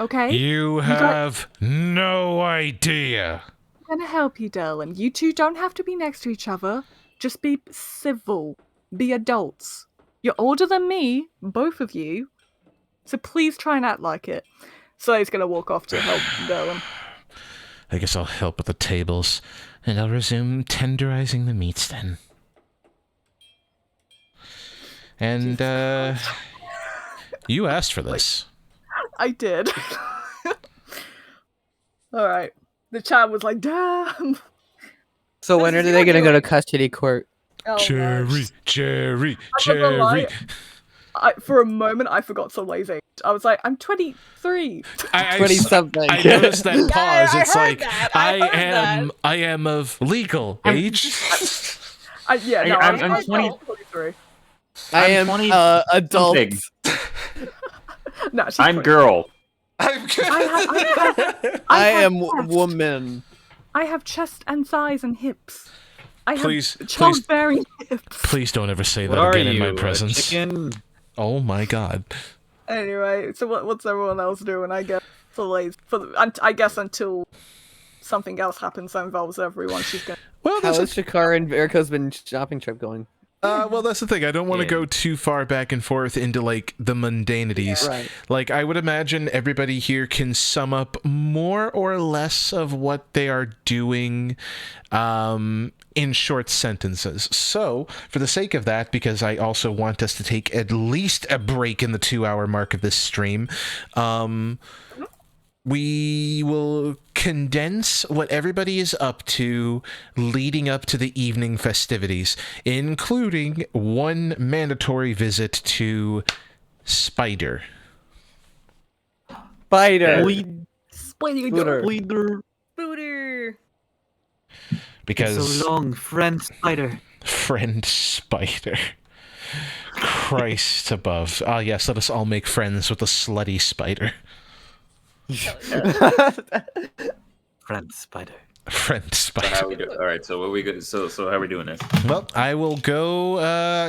S5: Okay?
S2: You have no idea.
S5: I'm going to help you, Derlam. You two don't have to be next to each other. Just be civil. Be adults. You're older than me, both of you. So please try and act like it. So he's going to walk off to help Derlam.
S2: I guess I'll help with the tables, and I'll resume tenderizing the meats then. And, you asked for this.
S5: I did. Alright. The child was like, damn.
S6: So when are they gonna go to custody court?
S5: Oh,
S2: Cherry,
S5: no.
S2: cherry,
S5: I'm not gonna lie,
S2: cherry.
S5: for a moment, I forgot Soleil's age. I was like, I'm 23.
S6: 20-something.
S2: I noticed that
S5: Yeah,
S2: pause.
S5: I
S2: It's
S5: heard
S2: like
S5: that. I heard
S2: I am of legal age.
S4: I'm
S5: 23.
S6: I am
S4: 20
S6: adult.
S4: something.
S5: No, she's
S4: I'm
S5: 20.
S4: girl.
S6: I
S5: have
S6: am
S5: chest.
S6: woman.
S5: I have chest and thighs and hips. I have
S2: Please,
S5: childbearing hips.
S2: Please don't ever say
S9: What
S2: that
S9: are
S2: again in
S9: you?
S2: my
S9: A
S2: presence.
S9: chicken?
S2: Oh my god.
S5: Anyway, so what's everyone else doing? I guess I guess until something else happens that involves everyone, she's gonna.
S2: Well,
S6: How
S2: that's
S6: has Shakar and Erica's been shopping trip going?
S2: well, that's the thing. I don't want to go too far back and forth into like the mundanities.
S6: Right.
S2: Like I would imagine everybody here can sum up more or less of what they are doing in short sentences. So, for the sake of that, because I also want us to take at least a break in the 2-hour mark of this stream, we will condense what everybody is up to leading up to the evening festivities, including one mandatory visit to Spider.
S6: Spider.
S3: Booter.
S2: Because
S9: So long, friend Spider.
S2: friend Spider. Christ above. Ah, yes, let us all make friends with the slutty spider.
S9: Friend Spider.
S2: Friend
S4: So
S2: Spider.
S4: how we do? All right. So what we go? So how are we doing this?
S2: Well, I will go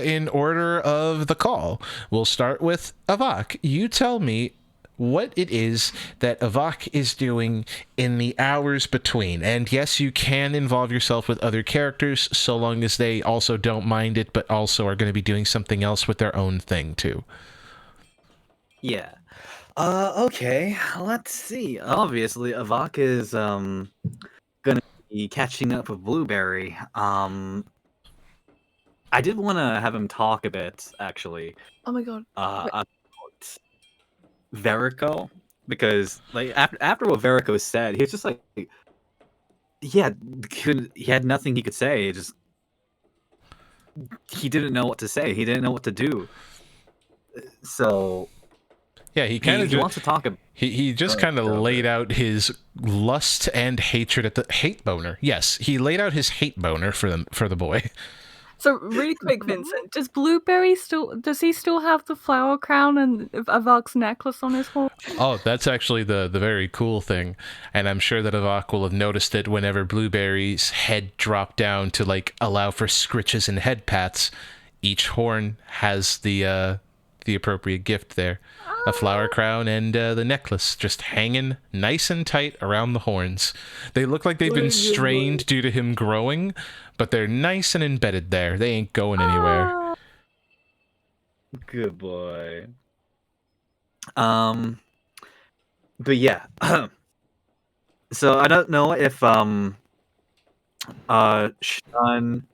S2: in order of the call. We'll start with Avak. You tell me what it is that Avak is doing in the hours between. And yes, you can involve yourself with other characters so long as they also don't mind it, but also are going to be doing something else with their own thing too.
S9: Yeah. Okay. Let's see. Obviously, Avak is gonna be catching up with Blueberry. I did want to have him talk a bit, actually.
S5: Oh my god.
S9: About Verico, because like after what Verico said, he was just like, he had nothing he could say. He didn't know what to say. He didn't know what to do. So
S2: yeah, he kind of
S9: wants to talk about.
S2: He just kind of laid out his lust and hatred at the hate boner. Yes, he laid out his hate boner for the boy.
S5: So really quick, Vincent, does he still have the flower crown and Avak's necklace on his horn?
S2: Oh, that's actually the very cool thing. And I'm sure that Avak will have noticed it whenever Blueberry's head dropped down to like allow for scritches and head pats. Each horn has the appropriate gift there. A flower crown and the necklace just hanging nice and tight around the horns. They look like they've been strained due to him growing, but they're nice and embedded there. They ain't going anywhere.
S9: Good boy. But yeah. So I don't know if Sean,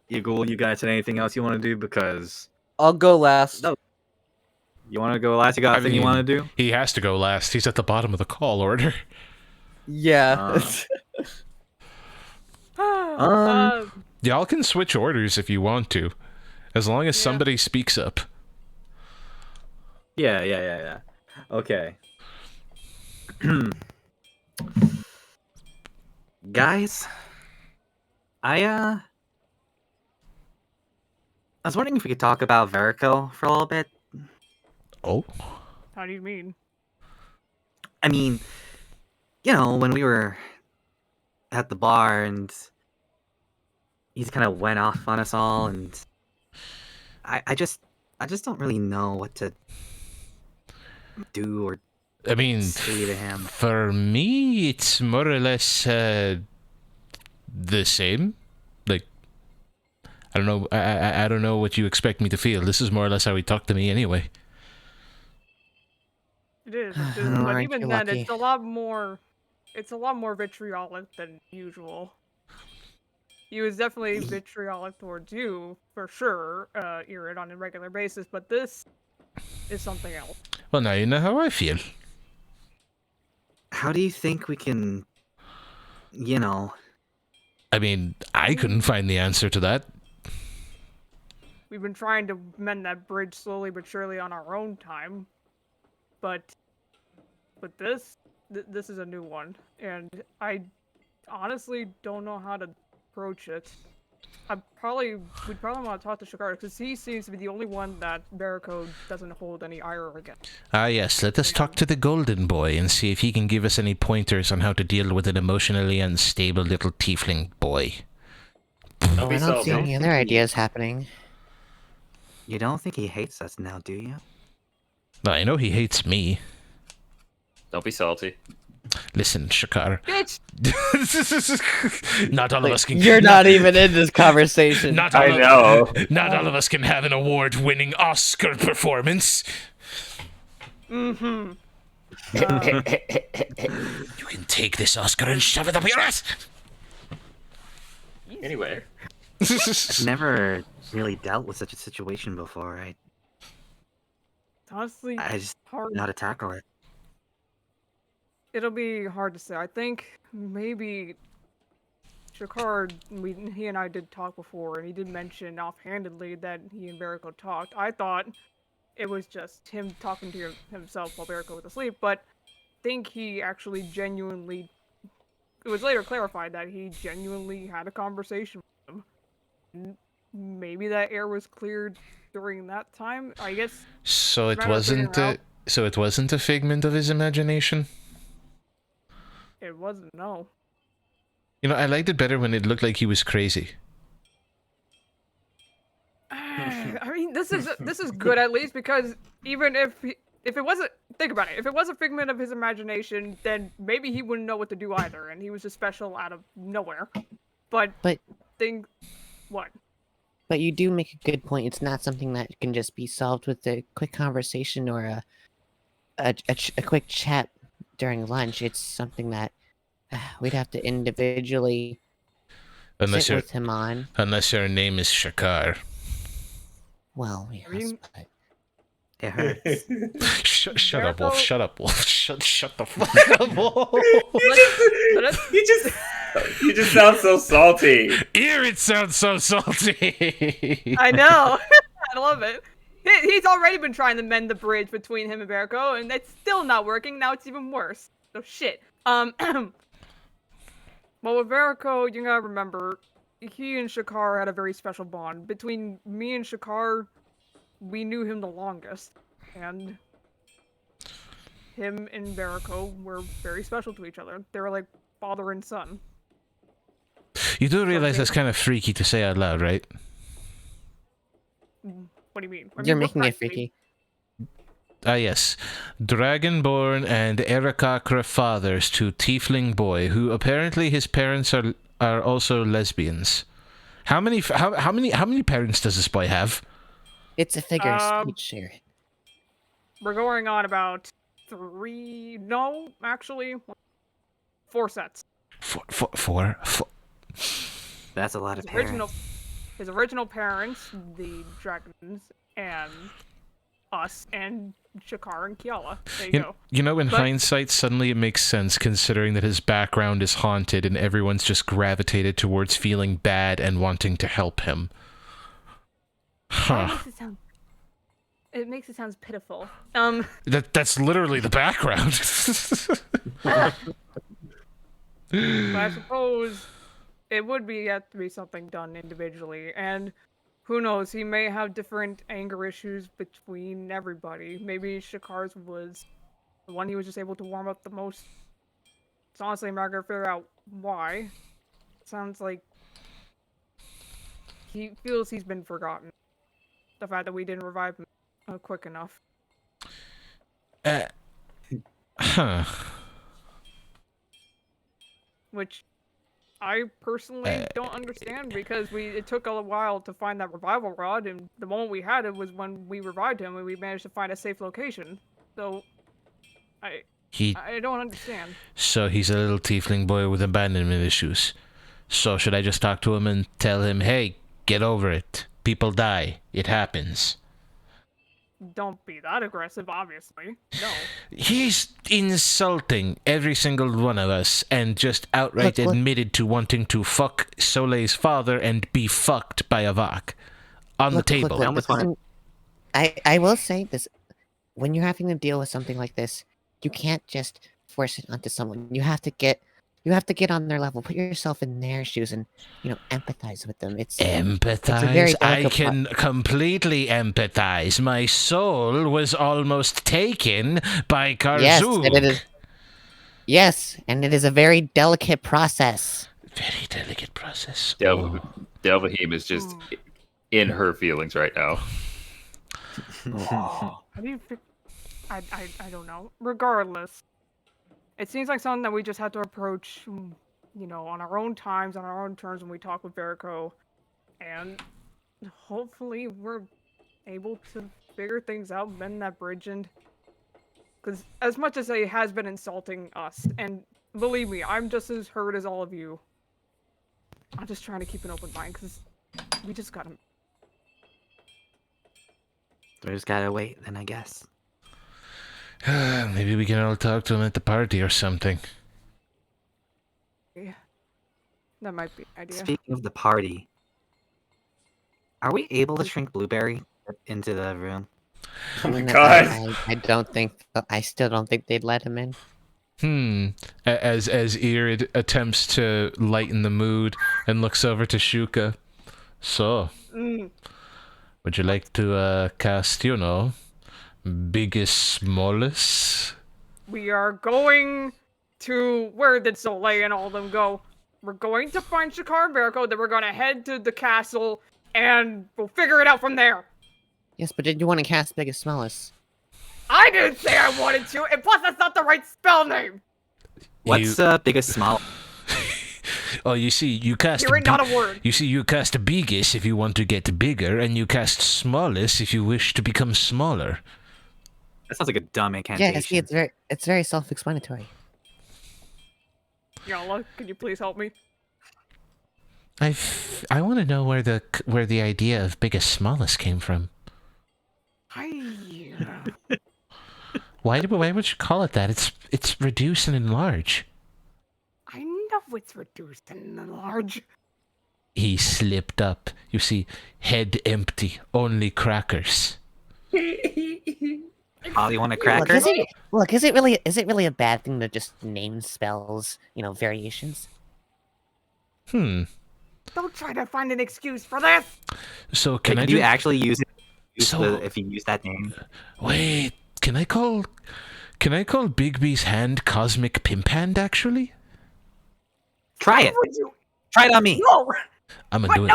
S9: Eagle, you guys had anything else you want to do, because
S6: I'll go last.
S9: No. You want to go last? You got anything you want to do?
S2: He has to go last. He's at the bottom of the call order.
S6: Yeah.
S2: Y'all can switch orders if you want to, as long as somebody speaks up.
S9: Yeah. Okay. Guys, I was wondering if we could talk about Verico for a little bit.
S2: Oh?
S3: How do you mean?
S9: I mean, when we were at the bar and he kind of went off on us all, and I just don't really know what to do or say to him.
S2: For me, it's more or less the same. Like, I don't know. I don't know what you expect me to feel. This is more or less how he talked to me anyway.
S3: It is, but even then, it's a lot more vitriolic than usual. He was definitely vitriolic towards you, for sure, Irid, on a regular basis, but this is something else.
S2: Well, now you know how I feel.
S9: How do you think we can,
S2: I mean, I couldn't find the answer to that.
S3: We've been trying to mend that bridge slowly but surely on our own time. But this is a new one, and I honestly don't know how to approach it. We'd probably want to talk to Shakar, because he seems to be the only one that Verico doesn't hold any ire against.
S2: Ah, yes, let us talk to the golden boy and see if he can give us any pointers on how to deal with an emotionally unstable little tiefling boy.
S8: Oh, I don't see any other ideas happening.
S9: You don't think he hates us now, do you?
S2: I know he hates me.
S4: Don't be salty.
S2: Listen, Shakar.
S3: Bitch!
S2: Not all of us can...
S6: You're not even in this conversation.
S2: Not all of us can have an award-winning Oscar performance.
S3: Mm-hmm.
S2: You can take this Oscar and shove it up your ass!
S4: Anyway.
S9: I've never really dealt with such a situation before.
S3: Honestly,
S9: I just
S3: hard.
S9: don't know how to tackle it.
S3: It'll be hard to say. I think maybe Shakar, he and I did talk before, and he did mention offhandedly that he and Verico talked. I thought it was just him talking to himself while Verico was asleep, but I think he actually genuinely... It was later clarified that he genuinely had a conversation with him. Maybe that air was cleared during that time, I guess.
S2: So it wasn't a figment of his imagination?
S3: It wasn't, no.
S2: I liked it better when it looked like he was crazy.
S3: I mean, this is good at least, because even if if it wasn't, think about it. If it was a figment of his imagination, then maybe he wouldn't know what to do either, and he was just special out of nowhere. But what?
S8: But you do make a good point. It's not something that can just be solved with a quick conversation or a quick chat during lunch. It's something that we'd have to individually sit with him on.
S2: Unless your name is Shakar.
S8: Well, yes, but...
S9: It hurts.
S2: Shut up, Wolf. Shut up, Wolf. Shut the fuck up, Wolf.
S4: You just sound so salty.
S2: Ear, it sounds so salty.
S3: I know. I love it. He's already been trying to mend the bridge between him and Berko, and it's still not working. Now it's even worse. So shit. Well, with Berko, you gotta remember, he and Shakar had a very special bond. Between me and Shakar, we knew him the longest, and him and Berko were very special to each other. They were like father and son.
S2: You do realize that's kind of freaky to say out loud, right?
S3: What do you mean?
S8: You're making it freaky.
S2: Ah, yes. Dragonborn and Erekakra fathers to Tiefling boy, who apparently his parents are also lesbians. How many parents does this boy have?
S8: It's a figure of speech, share it.
S3: We're going on about 3... No, actually, 4 sets.
S2: Four.
S9: That's a lot of parents.
S3: His original parents, the dragons, and us, and Shakar and Kiala. There you go.
S2: You know, in hindsight, suddenly it makes sense, considering that his background is haunted and everyone's just gravitated towards feeling bad and wanting to help him. Huh.
S3: It makes it sound pitiful.
S2: That's literally the background.
S3: But I suppose it would have to be something done individually, and who knows, he may have different anger issues between everybody. Maybe Shakar's was the one he was just able to warm up the most. It's honestly I'm not gonna figure out why. It sounds like he feels he's been forgotten. The fact that we didn't revive him quick enough.
S2: Huh.
S3: Which I personally don't understand, because it took a while to find that revival rod, and the moment we had it was when we revived him and we managed to find a safe location. So I don't understand.
S2: So he's a little tiefling boy with abandonment issues. So should I just talk to him and tell him, hey, get over it. People die. It happens.
S3: Don't be that aggressive, obviously. No.
S2: He's insulting every single one of us and just outright admitted to wanting to fuck Soleil's father and be fucked by a Vak. On the table.
S8: I will say this. When you're having to deal with something like this, you can't just force it onto someone. You have to get on their level, put yourself in their shoes, and empathize with them.
S2: Empathize? I can completely empathize. My soul was almost taken by Karzug.
S8: Yes, and it is a very delicate process.
S2: Very delicate process.
S4: Delvahim is just in her feelings right now.
S3: How do you I don't know. Regardless, it seems like something that we just have to approach, on our own times, on our own terms when we talk with Veriko. And hopefully we're able to figure things out, mend that bridge, and... Because as much as he has been insulting us, and believe me, I'm just as hurt as all of you, I'm just trying to keep an open mind, because we just gotta...
S9: We just gotta wait, then, I guess.
S2: Maybe we can all talk to him at the party or something.
S3: Yeah. That might be an idea.
S9: Speaking of the party, are we able to shrink Blueberry into the room?
S4: Oh my god!
S8: I still don't think they'd let him in.
S2: As Irid attempts to lighten the mood and looks over to Shuka. So, would you like to cast, biggest, smallest?
S3: We are going to... Where did Soleil and all of them go? We're going to find Shakar and Veriko, then we're going to head to the castle, and we'll figure it out from there.
S8: Yes, but did you want to cast biggest, smallest?
S3: I didn't say I wanted to, and plus that's not the right spell name.
S9: What's biggest small?
S7: Oh, you see, you cast
S3: Hearing not a word.
S7: You see, you cast biggest if you want to get bigger, and you cast smallest if you wish to become smaller.
S9: That sounds like a dumb incantation.
S8: Yeah, see, it's very self-explanatory.
S3: Yala, can you please help me?
S7: I want to know where the idea of biggest smallest came from. Why would you call it that? It's reduce and enlarge.
S3: I know it's reduced and enlarge.
S7: He slipped up. You see, head empty, only crackers.
S9: Oh, you want a cracker?
S8: Is it really a bad thing to just name spells, variations?
S3: Don't try to find an excuse for this.
S7: So
S9: Can you actually use it? If you use that name.
S7: Wait, can I call Bigby's hand Cosmic Pimp Hand? Actually,
S9: try it. Try it on me.
S3: No.
S7: I'm gonna do
S3: it.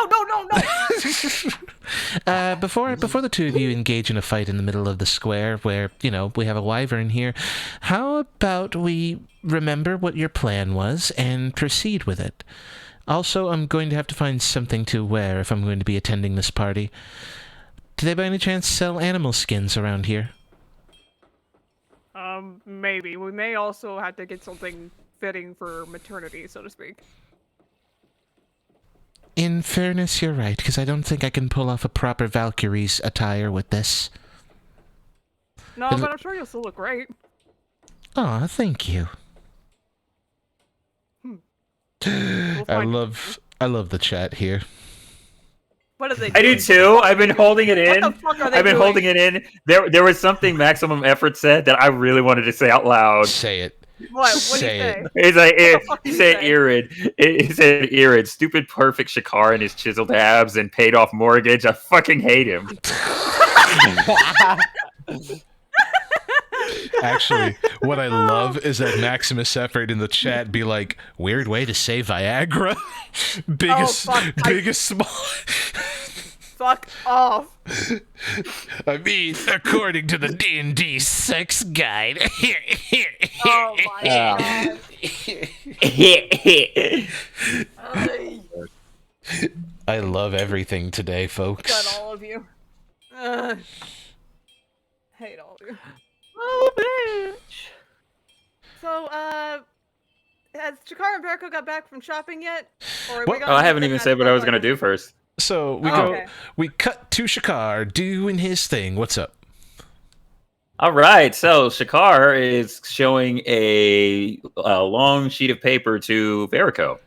S7: No. Before the two of you engage in a fight in the middle of the square, where we have a wyvern here, how about we remember what your plan was and proceed with it? Also, I'm going to have to find something to wear if I'm going to be attending this party. Do they by any chance sell animal skins around here?
S3: Maybe. We may also have to get something fitting for maternity, so to speak.
S7: In fairness, you're right, because I don't think I can pull off a proper Valkyrie's attire with this.
S3: No, but I'm sure you'll still look great.
S7: Aw, thank you. I love the chat here.
S3: What are they
S4: I
S3: doing?
S4: do too. I've been holding it in.
S3: What the fuck are they
S4: I've been
S3: doing?
S4: holding it in. There was something Maximum Effort said that I really wanted to say out loud.
S7: Say it.
S3: What? What did he say?
S4: It's like he said
S3: say?
S4: Irid. He said Irid, stupid perfect Shakar and his chiseled abs and paid off mortgage. I fucking hate him.
S2: Actually, what I love is that Maximus Effort in the chat be like, weird way to say Viagra. biggest small.
S3: Fuck off.
S2: I mean,
S7: According to the DnD sex guide.
S3: Oh my god.
S2: I love everything today, folks.
S3: Got all of you. Hate all of you.
S9: Oh, bitch.
S3: So, has Chikara and Berko got back from shopping yet? Or are
S2: What?
S3: we
S4: Oh, I haven't even said what I was gonna do first.
S2: So we cut to Shakar doing his thing. What's up?
S4: All right, so Shakar is showing a long sheet of paper to Verico.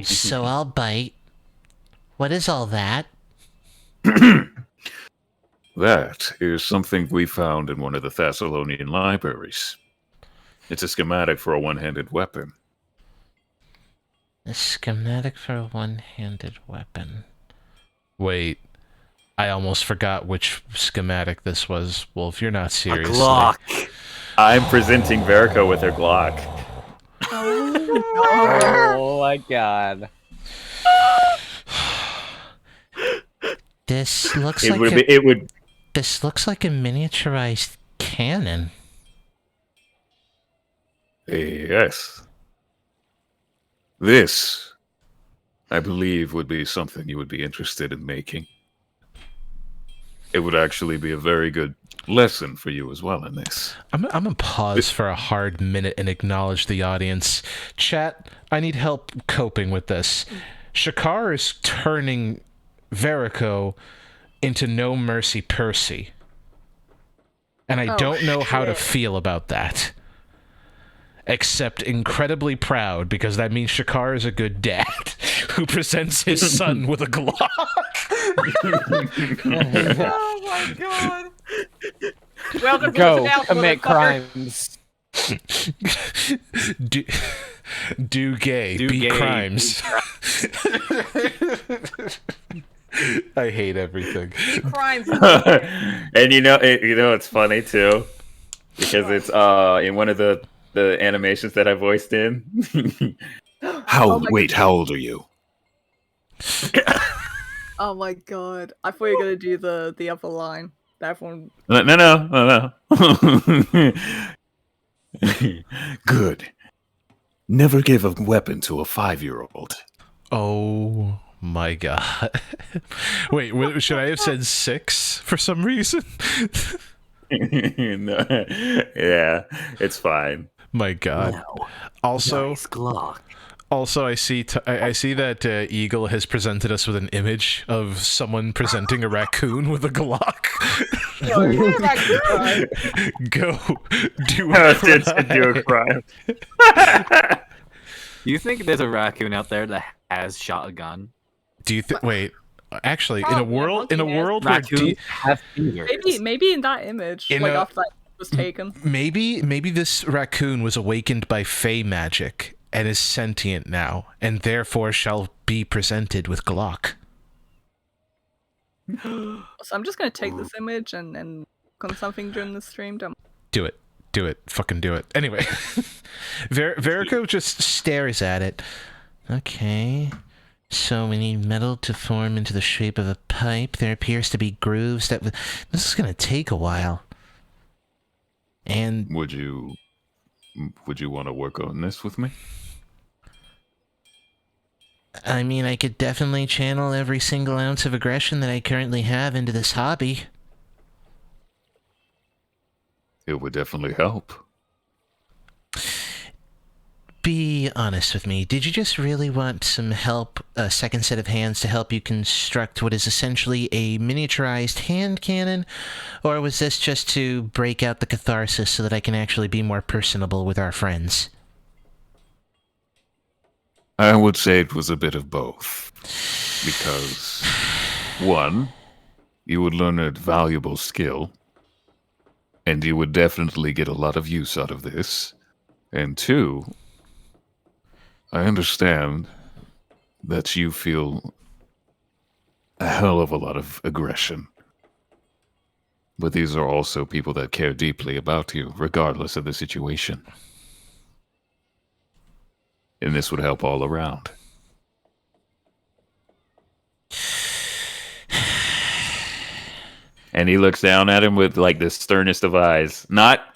S7: So I'll bite. What is all that?
S1: That is something we found in one of the Thessalonian libraries. It's a schematic for a one-handed weapon.
S7: A schematic for a one-handed weapon.
S2: Wait, I almost forgot which schematic this was. Wolf, you're not serious.
S9: A Glock.
S4: I'm presenting Verico with her Glock.
S6: Oh my god.
S7: This looks This looks like a miniaturized cannon.
S1: Yes. This, I believe, would be something you would be interested in making. It would actually be a very good lesson for you as well in this.
S2: I'm gonna pause for a hard minute and acknowledge the audience. Chat, I need help coping with this. Shakar is turning Verico into No Mercy Percy. And I don't know how to feel about that. Except incredibly proud, because that means Shakar is a good dad who presents his son with a Glock.
S3: Oh my god. Welcome to
S6: Go
S3: the house,
S6: commit
S3: motherfucker.
S6: crimes.
S2: Do gay,
S9: Do
S2: beat
S9: gay,
S2: crimes. I hate everything.
S3: Crimes.
S4: And it's funny too, because it's in one of the animations that I voiced in.
S1: How old are you?
S5: Oh my god. I thought you were gonna do the other line. That everyone
S1: No. Good. Never give a weapon to a 5-year-old.
S2: Oh my god. Wait, should I have said 6 for some reason?
S4: No. Yeah, it's fine.
S2: My god.
S9: No.
S2: Also,
S9: Nice Glock.
S2: Also, I see that Eagle has presented us with an image of someone presenting a raccoon with a Glock. Go do a crime.
S4: Do a crime.
S9: You think there's a raccoon out there that has shot a gun?
S2: Do you think? Wait, actually,
S3: Oh,
S2: in a
S3: yeah,
S2: world
S3: monkey has-
S2: where
S9: Raccoons have fingers.
S5: maybe in that image,
S2: In
S5: like
S2: a-
S5: after that was taken.
S2: maybe this raccoon was awakened by fey magic and is sentient now, and therefore shall be presented with Glock.
S5: So I'm just gonna take this image and work on something during the stream.
S2: Do it, fucking do it. Anyway, Verico just stares at it. Okay. So we need metal to form into the shape of a pipe. There appears to be grooves that... This is going to take a while. And...
S1: Would you want to work on this with me?
S7: I mean, I could definitely channel every single ounce of aggression that I currently have into this hobby.
S1: It would definitely help.
S7: Be honest with me. Did you just really want some help, a second set of hands to help you construct what is essentially a miniaturized hand cannon? Or was this just to break out the catharsis so that I can actually be more personable with our friends?
S1: I would say it was a bit of both. Because, one, you would learn a valuable skill, and you would definitely get a lot of use out of this. And two, I understand that you feel a hell of a lot of aggression. But these are also people that care deeply about you, regardless of the situation. And this would help all around.
S4: And he looks down at him with like the sternest of eyes. Not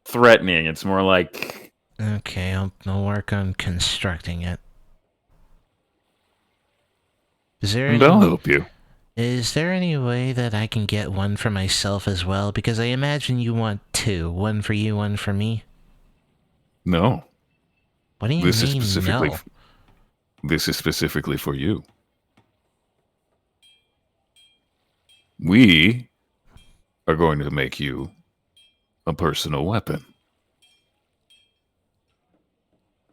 S4: threatening, it's more like...
S7: Okay, I'll work on constructing it. Is there
S1: And I'll help you.
S7: Is there any way that I can get one for myself as well? Because I imagine you want two. One for you, one for me.
S1: No.
S7: What do you
S1: This
S7: mean,
S1: is specifically
S7: no?
S1: This is specifically for you. We are going to make you a personal weapon.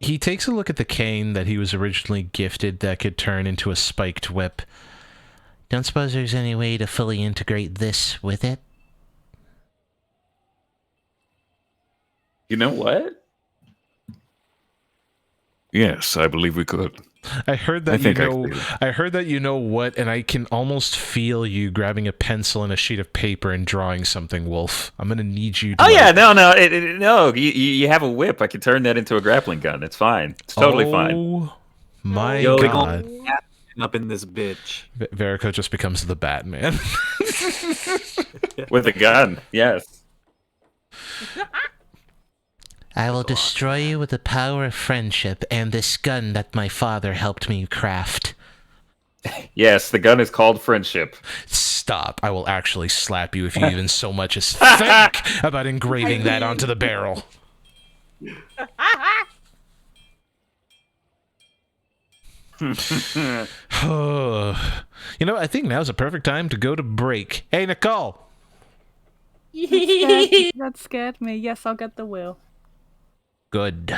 S2: He takes a look at the cane that he was originally gifted that could turn into a spiked whip.
S7: Don't suppose there's any way to fully integrate this with it?
S4: You know what?
S1: Yes, I believe we could.
S2: I heard that I heard that you know what, and I can almost feel you grabbing a pencil and a sheet of paper and drawing something, Wolf. I'm gonna need you to...
S4: Oh yeah, no. You have a whip. I can turn that into a grappling gun. It's fine. It's totally fine.
S2: Oh my
S9: Yo,
S2: god.
S9: up in this bitch.
S2: Verico just becomes the Batman.
S4: With a gun, yes.
S7: I will destroy you with the power of friendship and this gun that my father helped me craft.
S4: Yes, the gun is called friendship.
S2: Stop. I will actually slap you if you even so much as think about engraving that onto the barrel. You know, I think now's a perfect time to go to break. Hey, Nicole!
S5: That scared me. Yes, I'll get the wheel.
S2: Good.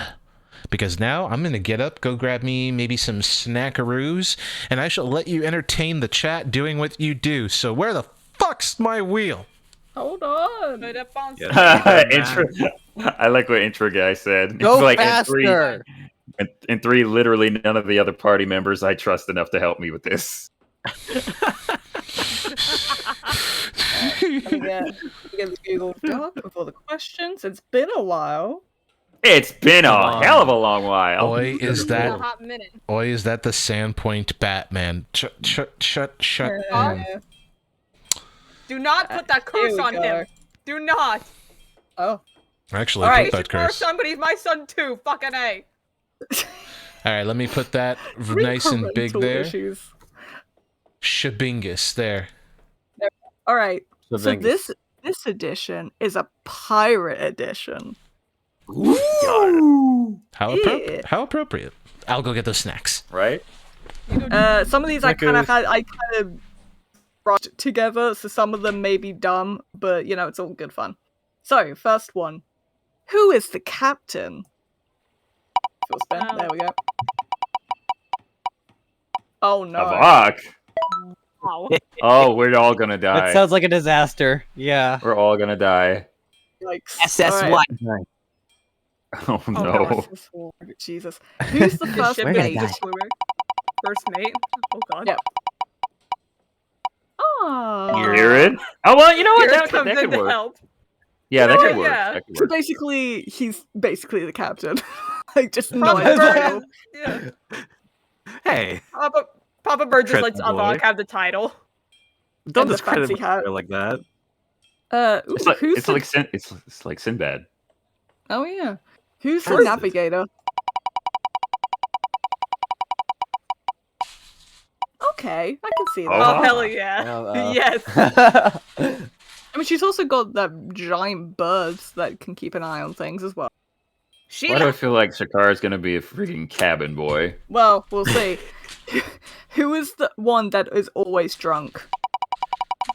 S2: Because now I'm going to get up, go grab me maybe some snackaroos, and I shall let you entertain the chat doing what you do. So where the fuck's my wheel?
S5: Hold on.
S3: Put up on
S4: Intro. I like what intro guy said.
S6: Go
S4: It's like
S6: faster!
S4: in three, literally none of the other party members I trust enough to help me with this.
S5: Let me get the Google Doc with all the questions. It's been a while.
S4: It's been
S9: Come
S4: a
S9: on.
S4: hell of a long while.
S2: Oi, is
S3: Been a
S2: that
S3: hot minute.
S2: the Sandpoint Batman? Shut.
S3: Do not put that
S5: Here
S3: curse
S5: we
S3: on
S5: go.
S3: him. Do not.
S5: Oh.
S2: Actually,
S5: All right.
S2: put
S3: He's
S2: that
S3: your
S2: curse.
S3: son, but he's my son too. Fucking A.
S2: All right, let me put that nice and big
S5: Parental
S2: there.
S5: issues.
S2: Shabingus there.
S5: All right. So
S6: Shabingus.
S5: this edition is a pirate edition.
S2: How
S5: Yeah.
S2: How appropriate. I'll go get those snacks.
S4: Right?
S5: Some of these I kind of brought together, so some of them may be dumb, but you know it's all good fun. So first one, who is the captain? Full spin. There we go. Oh no!
S4: Avok.
S3: Wow.
S4: Oh, we're all gonna die.
S6: That sounds like a disaster. Yeah.
S4: We're all gonna die.
S5: Yikes.
S9: SS1.
S5: Alright.
S4: Oh
S5: Oh
S4: no.
S5: gosh, this war. Jesus. Who's the first
S3: Ship
S6: We're gonna
S5: mate?
S6: die.
S3: First mate. Oh god.
S5: Yeah. Oh.
S4: Irid? Oh well, you know what?
S3: Garrett
S4: That
S3: comes
S4: could
S3: in to
S4: work.
S3: help.
S4: Yeah,
S3: You
S4: that
S3: know
S4: could
S3: what?
S4: work.
S3: Yeah.
S4: That could
S5: So
S4: work.
S5: basically, he's basically the captain. Like just no
S3: Papa
S5: idea.
S3: Bird. Yeah.
S9: Hey,
S3: Papa Bird just lets
S9: Credit boy.
S3: Avok have the title.
S9: don't
S5: And the
S9: discredit
S5: fancy
S9: my
S5: hat.
S9: career like that.
S5: Ooh,
S4: It's like
S5: who's
S4: it's
S5: the...
S4: like it's like Sinbad.
S5: Oh yeah. Who's the
S9: Who is it?
S5: navigator? Okay, I can see that.
S4: Oh.
S3: Oh hell yeah.
S6: Oh,
S3: Yes.
S5: I mean, she's also got that giant birds that can keep an eye on things as well.
S4: Why do I feel like Shakar is gonna be a freaking cabin boy?
S5: Well, we'll see. Who is the one that is always drunk?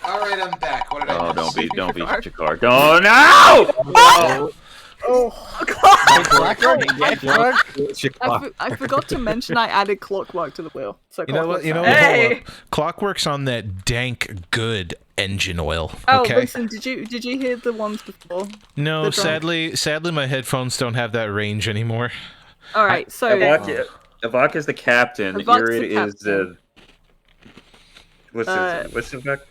S10: All right, I'm back. What did I
S4: Oh,
S10: miss?
S4: don't be Shakar. Oh no!
S5: Oh, I forgot to mention I added clockwork to the wheel. So
S2: You know what?
S5: Clockwork's
S2: You know
S5: out.
S2: what?
S3: Hey!
S2: Hold up. Clockwork's on that dank good engine oil.
S5: Oh,
S2: Okay.
S5: listen, did you hear the ones before?
S2: No,
S5: the drunk-
S2: sadly, my headphones don't have that range anymore.
S5: All right, so
S4: Avok is the captain.
S5: Avok's the
S4: Irid is the. What's the fuck?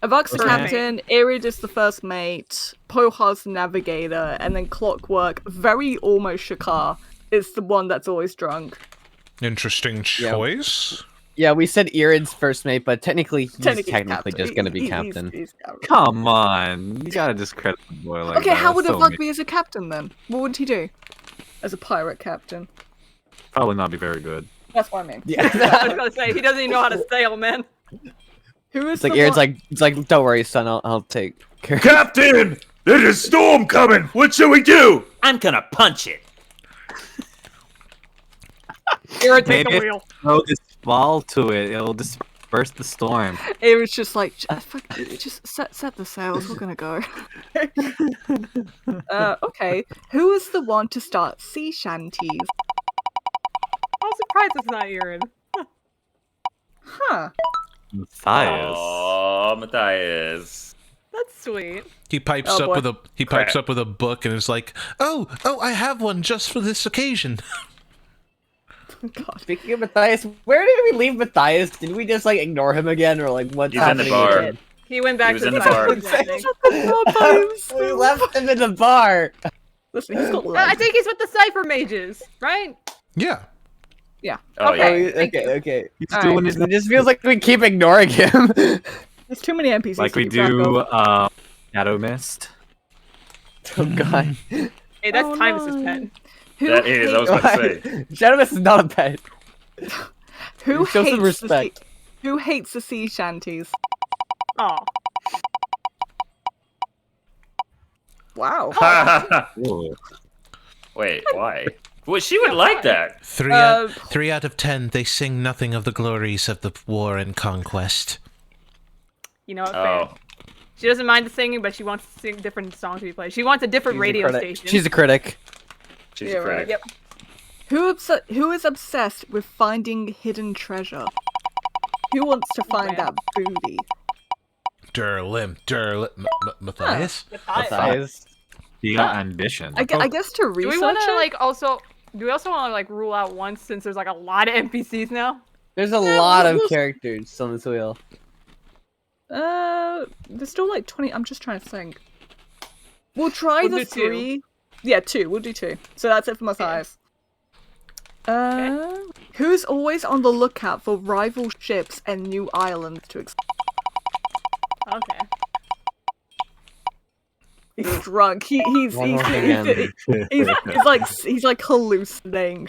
S5: Avok's the
S3: First
S5: captain, Irid is the first mate, Pohar's the navigator, and then Clockwork, very almost Shakar, is the one that's always drunk.
S2: Interesting
S6: Yeah.
S2: choice.
S6: Yeah, we said Irid's first mate, but technically he's
S5: Technically,
S6: technically
S5: captain.
S6: just gonna be
S5: He's
S6: captain.
S5: captain.
S9: Come on, you gotta discredit the boy like
S5: Okay,
S9: that.
S5: how would
S9: That's so
S5: Avok
S9: mean.
S5: be as a captain then? What would he do? As a pirate captain?
S9: Probably not be very good.
S5: That's what I mean.
S3: I was
S6: Yeah.
S3: gonna say he doesn't even know how to sail, man.
S5: Who is
S6: It's like
S5: the
S6: Irid's
S5: one-
S6: it's like, don't worry, son, I'll take care.
S1: Captain! There's a storm coming! What shall we do?
S4: I'm gonna punch it.
S3: Garrett, take the
S9: Maybe-
S3: wheel.
S9: Throw this ball to it; it'll disperse the storm.
S5: Irid's just like, just set the sails, we're gonna go. Okay, who is the one to start sea shanties?
S3: I'm surprised it's not Irid.
S5: Huh.
S9: Matthias.
S4: Oh, Matthias.
S3: That's sweet.
S2: He pipes
S5: Oh,
S2: up
S5: boy.
S2: with a book and is like, "Oh, I have one just for this occasion."
S5: God.
S6: Speaking of Matthias, where did we leave Matthias? Did we just like ignore him again, or like what's
S4: He's in the
S6: happening
S4: bar.
S6: again?
S3: He went back
S4: was
S3: to
S4: in
S3: the
S4: the bar.
S3: side.
S6: We left him in the bar.
S5: Listen, he's got
S3: I
S5: legs.
S3: think he's with the Cypher Mages, right?
S2: Yeah.
S4: Oh
S3: Okay.
S4: yeah.
S3: Thank you.
S6: Okay.
S9: He's
S5: All
S9: doing
S5: right.
S9: his
S6: It just feels like we keep ignoring him.
S5: There's too many NPCs
S9: like
S5: to
S9: we
S5: keep track
S9: do.
S5: of.
S9: Shadow Mist.
S6: Oh god.
S3: Hey, that's
S5: Oh,
S3: Timus's
S5: no.
S3: pen.
S5: Who
S4: That is. I was about to say.
S6: Shadowmist is not a pet.
S5: Who
S6: Show some
S5: hates
S6: respect.
S5: Who hates the sea shanties?
S3: Oh,
S5: Wow.
S9: Ooh.
S4: Wait, why? Well, she would like that.
S2: Three out of 10. They sing nothing of the glories of the war and conquest.
S3: you know what?
S4: Oh.
S3: Fair. She doesn't mind the singing, but she wants to sing different songs we play. She wants a different radio station.
S6: She's a critic.
S4: She's
S5: Yeah,
S4: a critic.
S5: right.
S3: Yep.
S5: Who is obsessed with finding hidden treasure? Who wants to find that booty?
S2: Matthias?
S6: Matthias.
S9: He got ambition.
S5: I guess to
S3: Do
S5: research
S3: we want to
S5: it?
S3: like also? Do we also want to like rule out once since there's like a lot of NPCs now?
S6: There's a lot of characters on this wheel.
S5: There's still like 20. I'm just trying to think. We'll try
S3: We'll
S5: the
S3: do two.
S5: 3. Yeah, 2. We'll do 2. So that's it for Matthias. Who's always on the lookout for rival ships and new islands to explore?
S3: Okay.
S5: He's drunk. He's
S6: One more thing.
S5: he's like hallucinating.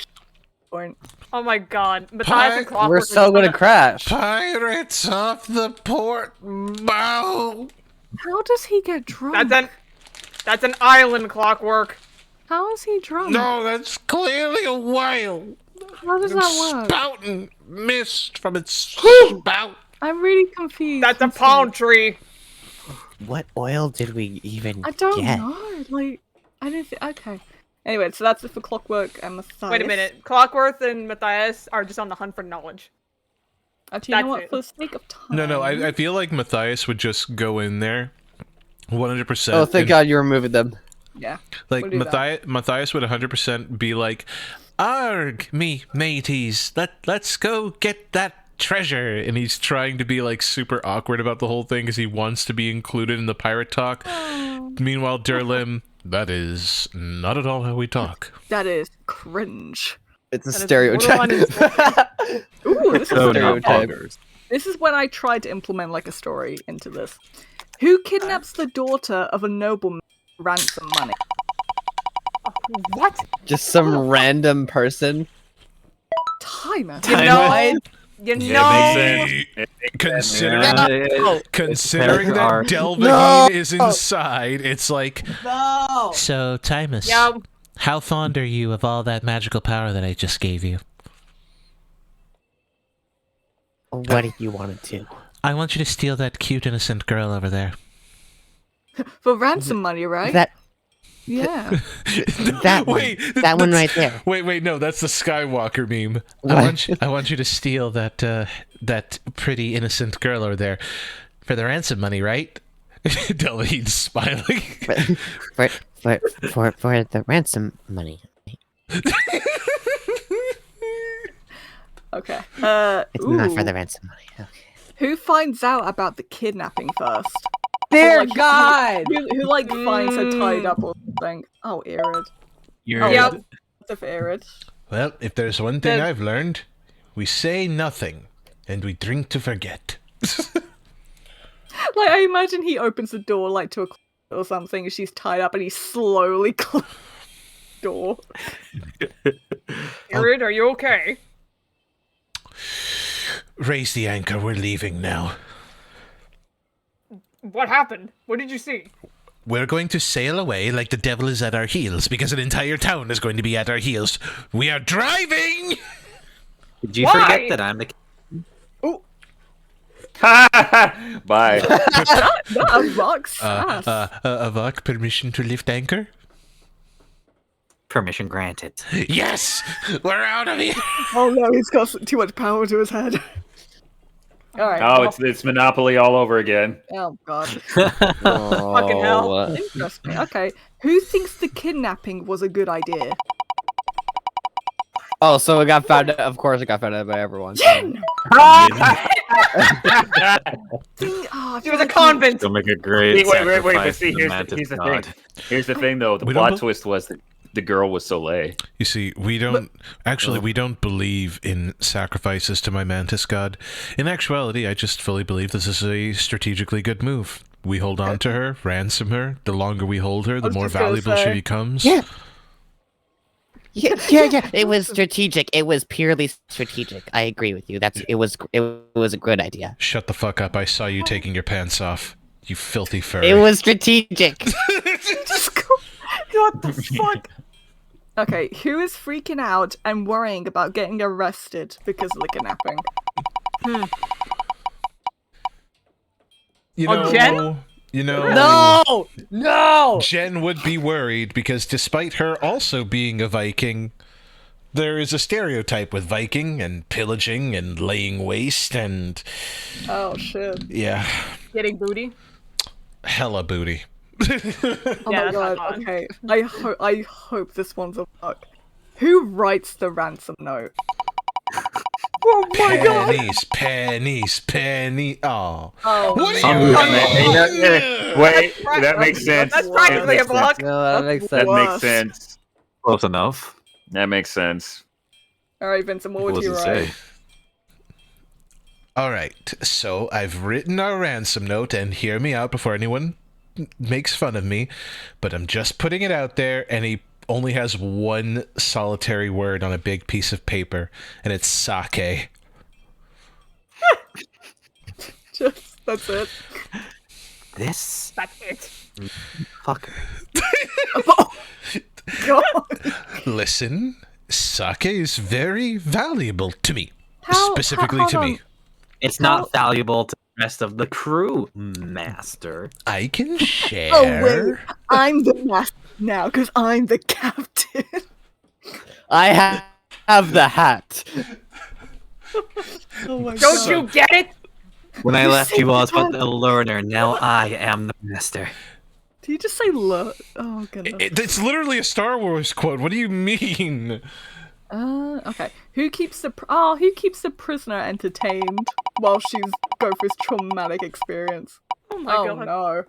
S5: Point.
S3: Oh my god. Matthias and Clockwork
S6: We're
S3: are
S6: so
S3: just
S6: gonna
S3: gonna-
S6: crash.
S2: Pirates off the port bow.
S5: How does he get drunk?
S3: That's an island, Clockwork.
S5: How is he drunk?
S2: No, that's clearly a whale.
S5: How does that work?
S2: Spouting mist from its spout.
S5: I'm really confused.
S3: That's a palm tree.
S8: What oil did we even
S5: I don't
S8: get?
S5: know. Like, I didn't think. Okay. Anyway, so that's it for Clockwork and Matthias.
S3: Wait a minute. Clockwork and Matthias are just on the hunt for knowledge.
S5: Actually, you know
S3: That's
S5: what?
S3: it.
S5: For the sake of time.
S2: No, I feel like Matthias would just go in there 100%.
S6: Oh, thank
S2: and,
S6: God you removed them.
S5: Yeah.
S2: Like,
S5: we'll do that.
S2: Matthias would 100% be like, "Arg, me mateys, let's go get that treasure," and he's trying to be like super awkward about the whole thing because he wants to be included in the pirate talk. Meanwhile, Durlim, that is not at all how we talk.
S5: That is cringe.
S6: It's a
S3: That is
S6: stereotype.
S5: Ooh, this is
S1: So not
S6: stereotype.
S1: poggers.
S5: This is when I tried to implement like a story into this. Who kidnaps the daughter of a nobleman for ransom money?
S3: What?
S6: Just some random person.
S5: Timer.
S3: You know, you know.
S1: Yeah, it makes sense.
S2: Considering
S9: Yeah,
S2: considering
S9: There are-
S2: that Delvaheen is inside, it's like,
S7: So, Timus,
S3: Yeah.
S7: how fond are you of all that magical power that I just gave you?
S8: What do you want to do?
S7: I want you to steal that cute, innocent girl over there.
S5: For ransom money, right?
S8: That
S5: Yeah.
S8: that one.
S2: Wait,
S8: That one
S2: that's-
S8: right there.
S2: Wait, no, that's the Skywalker meme.
S7: I want you to steal that that pretty, innocent girl over there for the ransom money, right?
S2: Delvaheen's smiling.
S8: For the ransom money.
S5: Okay.
S8: It's not for
S5: ooh.
S8: the ransom money. Okay.
S5: Who finds out about the kidnapping first?
S6: Dear
S5: Like,
S6: God!
S5: Who like finds her tied up or something? Oh, Irid. Oh,
S3: Yep.
S5: That's for Irid.
S2: Well, if there's one thing
S3: The-
S2: I've learned, we say nothing and we drink to forget.
S5: Like, I imagine he opens the door like to a closet or something, and she's tied up, and he slowly closes the door.
S3: Irid, are you okay?
S2: Raise the anchor, we're leaving now.
S3: What happened? What did you see?
S2: We're going to sail away like the devil is at our heels, because an entire town is going to be at our heels. We are driving!
S9: Did you
S3: Why?
S9: forget that I'm the
S4: Bye.
S5: That rocks ass.
S2: Avak, permission to lift anchor?
S9: permission granted?
S2: Yes! We're out of here!
S5: Oh no, he's got too much power to his head. Alright.
S4: Oh, it's Monopoly all over again.
S5: Oh god.
S3: Fucking hell.
S5: Interesting. Okay. Who thinks the kidnapping was a good idea?
S6: Oh, so it got found out. Of course, it got found out by everyone.
S5: Jen!
S3: She was a convent.
S10: They'll make a great
S4: Wait, but
S10: sacrifice
S4: see,
S10: to the
S4: here's
S10: mantis
S4: the
S10: god.
S4: thing. Here's the thing, though. The
S2: We don't
S4: plot
S2: bu-
S4: twist was that the girl was Soleil.
S2: You see, we don't we don't believe in sacrifices to my mantis god. In actuality, I just fully believe this is a strategically good move. We hold on to her, ransom her. The longer we hold her, the
S5: was
S2: more
S5: just gonna
S2: valuable she
S5: say.
S2: becomes.
S8: Yeah. Yeah. It was strategic. It was purely strategic. I agree with you. It was a good idea.
S2: Shut the fuck up! I saw you taking your pants off. You filthy furry.
S8: It was strategic.
S5: Just go. What the fuck? Okay, who is freaking out and worrying about getting arrested because of the kidnapping?
S2: You
S3: Oh,
S2: know,
S3: Jen?
S2: You know,
S6: No! No!
S2: Jen would be worried because despite her also being a Viking, there is a stereotype with Viking and pillaging and laying waste and
S5: Oh shit.
S2: yeah,
S3: Getting booty.
S2: hella booty.
S5: Oh
S3: Yeah,
S5: my
S3: that's
S5: god,
S3: not fun.
S5: okay. I hope this one's a fuck. Who writes the ransom note? Oh my god!
S2: Pennies. Oh.
S5: Oh,
S2: What
S4: Oh,
S2: are you?
S4: Wait, that makes sense.
S3: That's practically a block.
S6: No, that
S5: That's
S6: makes
S4: That
S6: sense.
S4: makes
S5: worse.
S4: sense.
S9: Close enough.
S4: That makes sense.
S5: All right, Vincent, what
S9: What
S5: would
S9: does
S5: you
S9: it
S5: write?
S9: say?
S2: All right, so I've written our ransom note, and hear me out before anyone makes fun of me, but I'm just putting it out there, and he only has one solitary word on a big piece of paper, and it's sake.
S5: That's it.
S9: This
S3: That's it.
S9: fucker.
S5: God.
S2: Listen, sake is very valuable to me,
S5: How-
S2: specifically
S5: hold
S2: to
S5: on.
S2: me.
S9: It's
S5: How-
S9: not valuable to the rest of the crew, master.
S2: I can share.
S5: Oh wait, I'm the master now because I'm the captain.
S6: I have the hat.
S5: Oh my
S3: Don't
S5: god!
S3: you get it?
S9: When I
S5: You
S9: left
S5: said
S9: you all as
S5: that.
S9: the learner, now I am the master.
S5: Did you just say look? Oh goodness.
S2: It's literally a Star Wars quote. What do you mean?
S5: Okay. Who keeps the prisoner entertained while she's go through this traumatic experience?
S3: Oh my
S5: Oh
S3: god.
S5: no!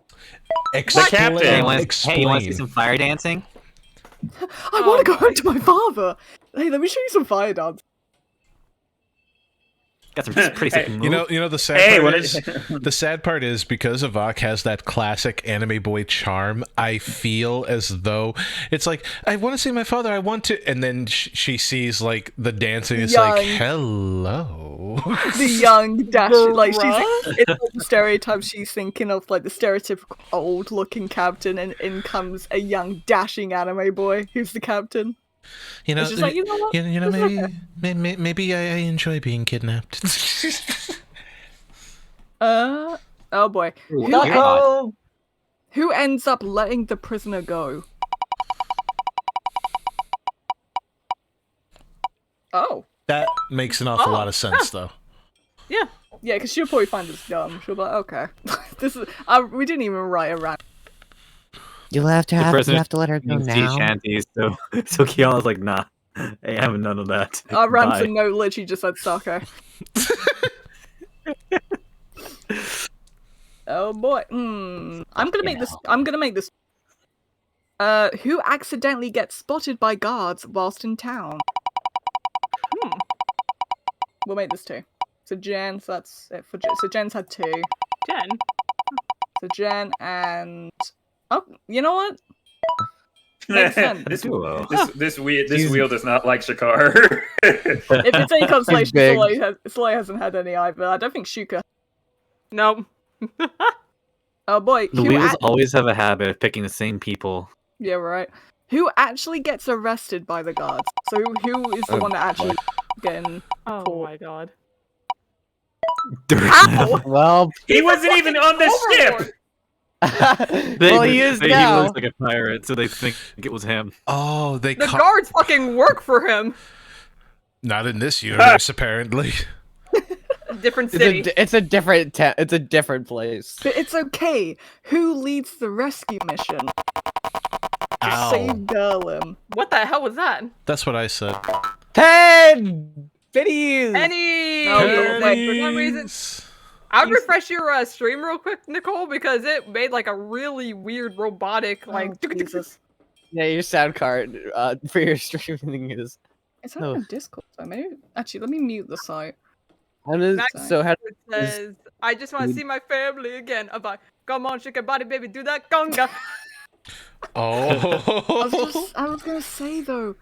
S2: Explain.
S4: captain.
S9: Hey, you want to
S2: Explain.
S9: see some fire dancing?
S5: I want to go home to my father. Hey, let me show you some fire dance.
S9: Got some pretty sick moves.
S2: You know the sad
S4: Hey,
S2: part
S4: what
S2: is
S4: is-
S2: the sad part is because Avak has that classic anime boy charm. I feel as though it's like I want to see my father. I want to, and then she sees like the dancing. It's like
S5: Young.
S2: hello.
S5: The young dashing, like she's
S3: Bruh.
S5: it's like the stereotype she's thinking of, like the stereotypical old-looking captain, and in comes a young dashing anime boy who's the captain.
S2: You know,
S5: It's just like, you know what?
S2: you know,
S5: It's
S2: maybe I enjoy being kidnapped.
S5: Oh boy,
S9: Ooh,
S5: who,
S9: you're hot.
S5: who ends up letting the prisoner go? Oh.
S2: That makes an awful lot of sense, though.
S3: Yeah.
S5: Yeah, because she'll probably find this dumb. She'll be like, okay, this is. We didn't even write a rant.
S8: You'll have to
S9: The
S8: have
S9: prisoner
S8: let her go
S9: singing sea
S8: now.
S9: shanties, so Kiana's like, nah, I have none of that.
S5: Our
S9: Bye.
S5: ransom note literally just said sake. Oh boy. I'm gonna make this. Who accidentally gets spotted by guards whilst in town? We'll make this 2. So Jen, so that's it for Jen. So Jen's had 2.
S3: Jen.
S5: So Jen and you know what? Makes sense.
S4: this wheel does not like Shakar.
S5: If it's any consolation,
S6: big.
S5: Soleil hasn't had any either. I don't think Shuka.
S3: Nope.
S5: Oh boy.
S9: The
S5: who
S9: wheels
S5: ac-
S9: always have a habit of picking the same people.
S5: Yeah, right. Who actually gets arrested by the guards? So who is the one that actually getting
S3: Oh
S5: caught?
S3: my god.
S5: Ow!
S6: Well,
S4: He wasn't even on the ship.
S6: well, he is
S9: He
S6: now.
S9: looks like a pirate, so they think it was him.
S2: Oh, they
S3: The guards fucking work for him.
S2: not in this universe, apparently.
S3: Different city.
S6: It's a different it's a different place.
S5: But it's okay. Who leads the rescue mission? To
S2: Ow.
S5: save Derlim.
S3: What the hell was that?
S2: That's what I said.
S6: 10 pennies.
S3: Any?
S5: Oh,
S3: Like, for some reason, I'll refresh your stream real quick, Nicole, because it made like a really weird robotic like.
S5: Oh, Jesus.
S6: Yeah, your sound card for your streaming is.
S5: It's not on Discord, so maybe. Actually, let me mute the site.
S6: So how
S3: It says, "I just want to see my family again." I'm like, "Come on, shake your body, baby, do that conga."
S2: Oh.
S5: I was gonna say though,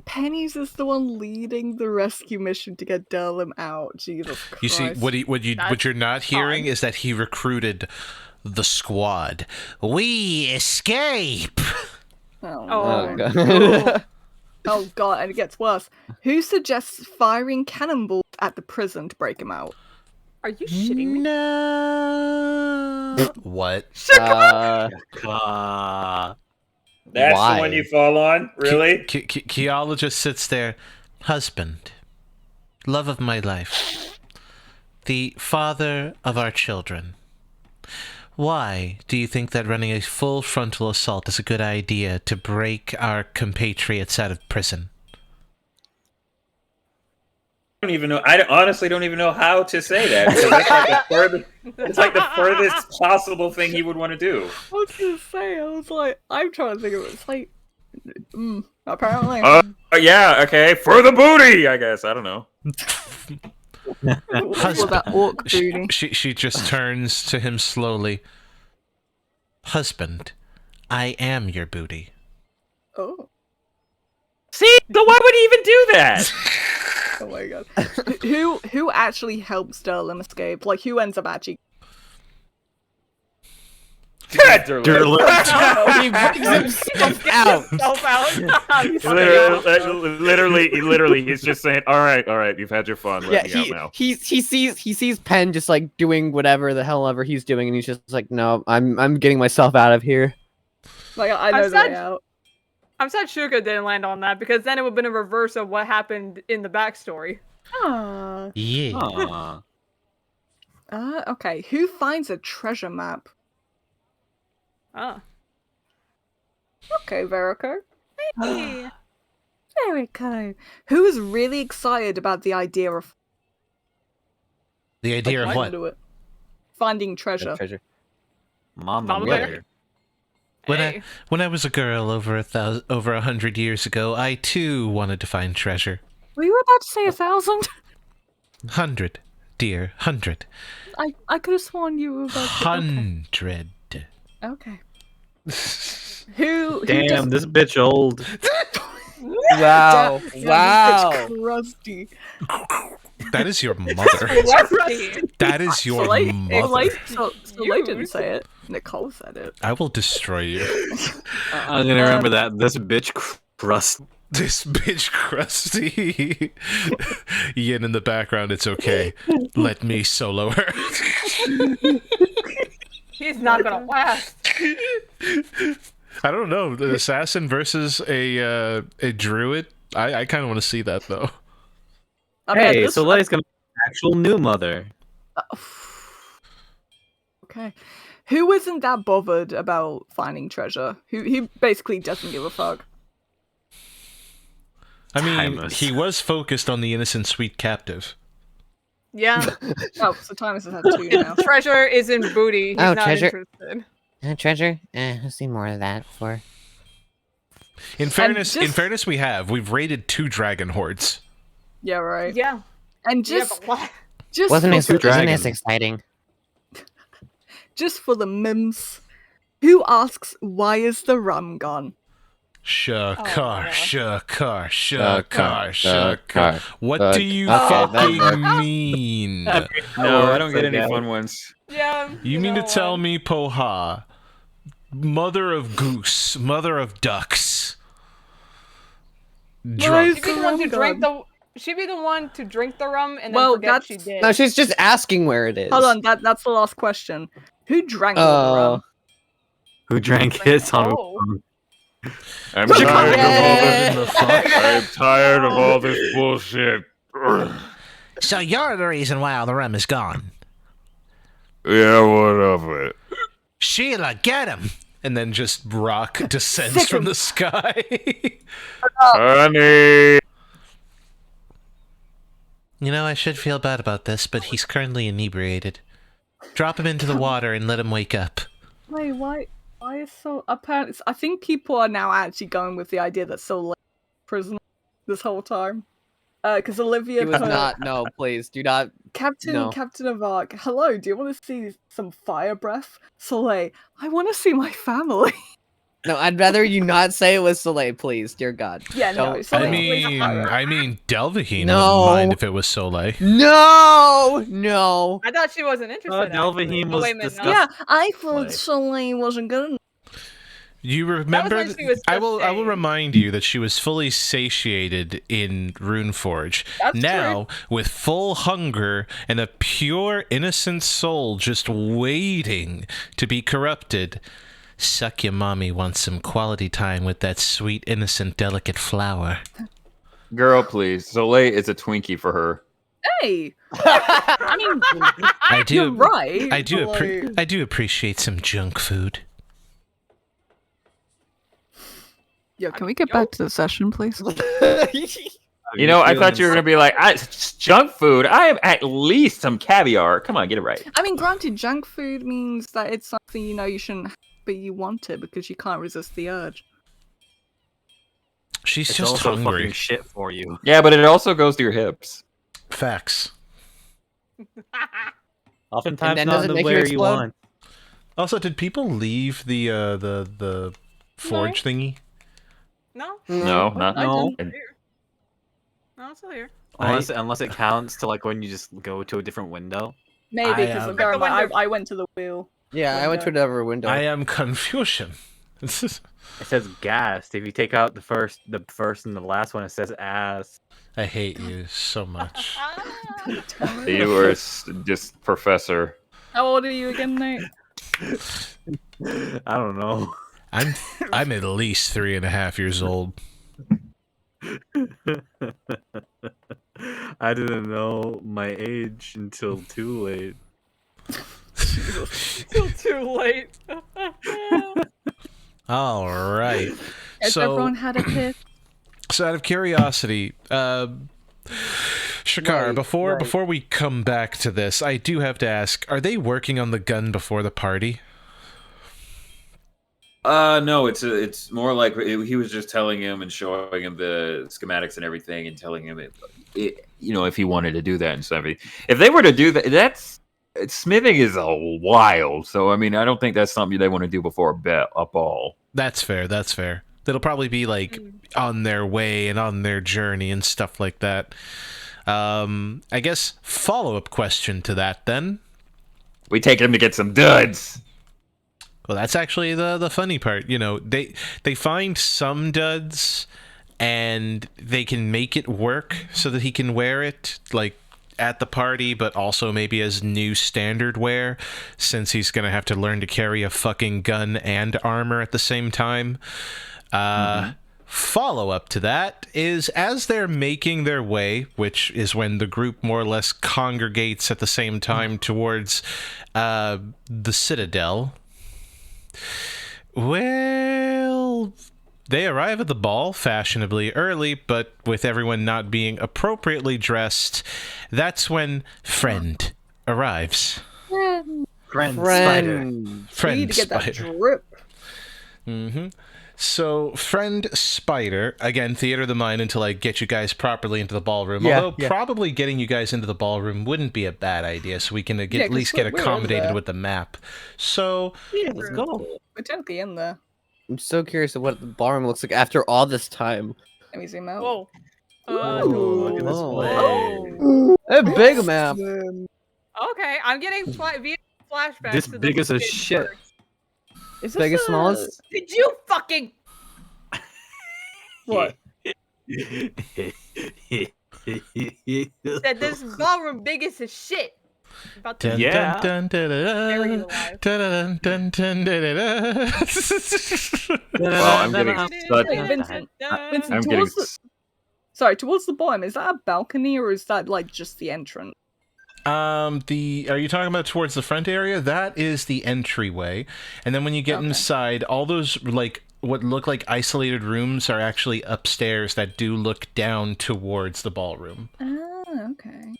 S5: Penny's is the one leading the rescue mission to get Derlim out. Jesus Christ.
S2: You see, what you're not hearing is that he recruited the squad. We escape.
S5: Oh,
S3: Oh,
S5: no.
S6: God.
S5: Oh god, and it gets worse. Who suggests firing cannonballs at the prison to break him out?
S3: Are you shitting me?
S2: No. What?
S4: That's
S6: Why?
S4: the one you fall on, really?
S2: Kiala just sits there. Husband, love of my life, the father of our children. Why do you think that running a full frontal assault is a good idea to break our compatriots out of prison?
S4: don't even know. I honestly don't even know how to say that. Because it's like the furthest possible thing he would want to do.
S5: I was gonna say, I was like, I'm trying to think of it. It's like, apparently.
S4: Yeah, okay. For the booty, I guess. I don't know.
S5: Husband. That orc booty.
S2: She just turns to him slowly. Husband, I am your booty.
S5: Oh.
S4: See? So why would he even do that?
S5: Oh my god. Who actually helps Derlim escape? Like, who ends up actually...
S4: Derlim.
S6: He brings himself out.
S4: Literally, he's just saying, "All right, you've had your fun. Let me out now."
S6: He sees Penn just like doing whatever the hell ever he's doing, and he's just like, "No, I'm getting myself out of here."
S5: Like, I know the way out.
S3: I'm sad Shuka didn't land on that, because then it would have been a reverse of what happened in the backstory.
S5: Aww.
S2: Yeah.
S5: Okay. Who finds a treasure map?
S3: Ah.
S5: Okay, Verico.
S3: Hey.
S5: Verico. Who is really excited about the idea of...
S2: The idea of what?
S5: Finding treasure.
S9: Mama
S3: Bear.
S2: When I was a girl over 100 years ago, I too wanted to find treasure.
S5: Were you about to say 1,000?
S2: 100, dear, 100.
S5: I could have sworn you were about to...
S2: 100.
S5: Okay. Who
S9: Damn,
S5: does...
S9: this bitch old.
S6: Wow.
S5: Damn,
S6: Wow.
S5: this bitch crusty.
S2: That is your mother. That is your mother.
S5: Soleil didn't say it. Nicole said it.
S2: I will destroy you.
S9: I'm gonna remember that. This bitch crust.
S2: This bitch crusty. Yin in the background, it's okay. Let me solo her.
S3: He's not gonna last.
S2: I don't know. The assassin versus a druid. I kind of want to see that though.
S9: Hey, Soleil's gonna be an actual new mother.
S5: Okay. Who isn't that bothered about finding treasure? Who basically doesn't give a fuck?
S2: I mean,
S9: Timeless.
S2: he was focused on the innocent sweet captive.
S3: Yeah.
S5: Oh, so Timus has had two now.
S3: Treasure is in booty. He's not
S8: treasure.
S3: interested.
S8: Treasure? I'll see more of that for.
S2: In fairness, we've raided 2 dragon hordes.
S5: Yeah, right.
S3: Yeah.
S5: And just
S8: Wasn't
S5: for,
S8: as exciting.
S5: just for the mims, who asks why is the rum gone?
S2: Shakar. What
S6: Fuck.
S2: do you
S6: Okay,
S2: fucking mean?
S4: No, I don't get any fun ones.
S3: Yeah.
S2: You mean to tell me, Poha, mother of goose, mother of ducks, drunk?
S3: She'd be the one to drink the. She'd be the one to drink the rum and then
S5: Well,
S3: forget she did.
S6: No, she's just asking where it is.
S5: Hold on, that's the last question. Who drank all the rum?
S9: Who drank it?
S1: I'm tired of all this. I'm tired of all this bullshit.
S7: So you're the reason why all the rum is gone.
S1: Yeah, what of it?
S7: Sheila, get him!
S2: And then just rock descends from the sky.
S1: Honey!
S7: You know, I should feel bad about this, but he's currently inebriated. Drop him into the water and let him wake up.
S5: Wait, why is so apparently? I think people are now actually going with the idea that Soleil prisoner this whole time. Because Olivia
S6: He was not. No, please do not.
S5: Captain
S6: No.
S5: of Arc. Hello, do you want to see some fire breath? Soleil, I want to see my family.
S6: No, I'd rather you not say it was Soleil, please, dear God.
S5: Yeah, no.
S6: Don't-
S5: Soleil,
S2: I mean, Delvaheen
S6: No.
S2: wouldn't mind if it was Soleil.
S6: No.
S3: I thought she wasn't interested.
S9: Delvaheen
S3: actually.
S9: was
S3: wait a minute, no.
S9: disgusting.
S5: yeah, I thought
S9: Soleil.
S5: Soleil wasn't good enough.
S2: You remember?
S3: when she was
S2: I
S3: just
S2: will
S3: saying.
S2: remind you that she was fully satiated in Runeforge.
S5: That's
S2: Now, with full hunger and a pure, innocent soul just waiting to be corrupted, suck your mommy wants some quality time with that sweet, innocent, delicate flower.
S4: Girl, please. Soleil is a Twinkie for her.
S5: Hey, I mean,
S2: I do.
S5: you're right.
S2: I do.
S5: but, like,
S2: I do appreciate some junk food.
S5: Yo, can we get back to the session, please?
S4: You know, I thought you were gonna be like, it's junk food. I have at least some caviar. Come on, get it right.
S5: I mean, granted, junk food means that it's something you know you shouldn't have, but you want it because you can't resist the urge.
S2: She's
S9: It's
S2: just
S9: also
S2: hungry.
S9: fucking shit for you.
S4: Yeah, but it also goes to your hips.
S2: Facts.
S9: Oftentimes
S6: then
S9: not
S6: does
S9: in
S6: it
S9: the
S6: make you
S9: where you
S6: explode?
S9: want.
S2: Also, did people leave the forge thingy?
S3: No.
S4: No, not
S5: I
S9: No.
S5: didn't.
S3: No, it's still here.
S9: Unless it counts to like when you just go to a different window.
S5: Maybe
S2: I,
S5: because
S2: um,
S5: I went to the wheel.
S6: Yeah, I went to another window.
S2: I am Confucian. This is.
S9: It says gas. If you take out the first and the last one, it says ass.
S2: I hate you so much.
S4: You are just professor.
S5: How old are you again, Nate?
S9: I don't know.
S2: I'm at least 3.5 years old.
S9: I didn't know my age until too late.
S3: Still too late.
S2: All right.
S5: Has
S2: So,
S5: everyone had a piss?
S2: so out of curiosity, Shakar, before we come back to this, I do have to ask: are they working on the gun before the party?
S4: No, it's more like he was just telling him and showing him the schematics and everything, and telling him you know, if he wanted to do that and stuff. If they were to do that, smithing is a wild. So I mean, I don't think that's something they want to do before a ball.
S2: That's fair. That's fair. That'll probably be like on their way and on their journey and stuff like that. I guess follow-up question to that then.
S4: We take him to get some duds.
S2: Well, that's actually the funny part. You know, they find some duds and they can make it work so that he can wear it like at the party, but also maybe as new standard wear, since he's gonna have to learn to carry a fucking gun and armor at the same time. Follow-up to that is, as they're making their way, which is when the group more or less congregates at the same time towards the Citadel, well, they arrive at the ball fashionably early, but with everyone not being appropriately dressed, that's when Friend arrives.
S9: Friend.
S2: Friend
S5: You need to get that
S2: Spider.
S5: drip.
S2: So, Friend Spider, again, theater of the mind until I get you guys properly into the ballroom.
S6: Yeah,
S2: Although, probably getting you guys into the ballroom wouldn't be a bad idea, so we can at least get
S5: we're in
S2: accommodated
S5: there.
S2: with the map. So,
S9: Yeah, let's go.
S5: We're technically in there.
S6: I'm so curious of what the ballroom looks like after all this time.
S5: Let me zoom out.
S3: Whoa.
S9: Look at this
S5: Oh.
S9: place.
S6: A big map.
S3: Okay, I'm getting flashbacks.
S9: This
S3: to the
S9: big as a
S3: beginning
S9: shit.
S3: part.
S5: Is
S6: Big as
S5: this
S6: smallest?
S3: Did you fucking?
S5: What?
S3: Said this ballroom big as a shit. About to
S2: dun,
S9: Yeah.
S2: dun, dun,
S3: bury you
S2: dun,
S3: alive.
S2: dun, dun, dun, dun, dun, dun.
S4: Well, I'm getting such.
S5: Wait, Vincent, Vincent,
S4: I'm getting.
S5: towards the bottom, is that a balcony or is that like just the entrance?
S2: Are you talking about towards the front area? That is the entryway. And then when you get inside, all those like what look like isolated rooms are actually upstairs that do look down towards the ballroom.
S5: Ah, okay.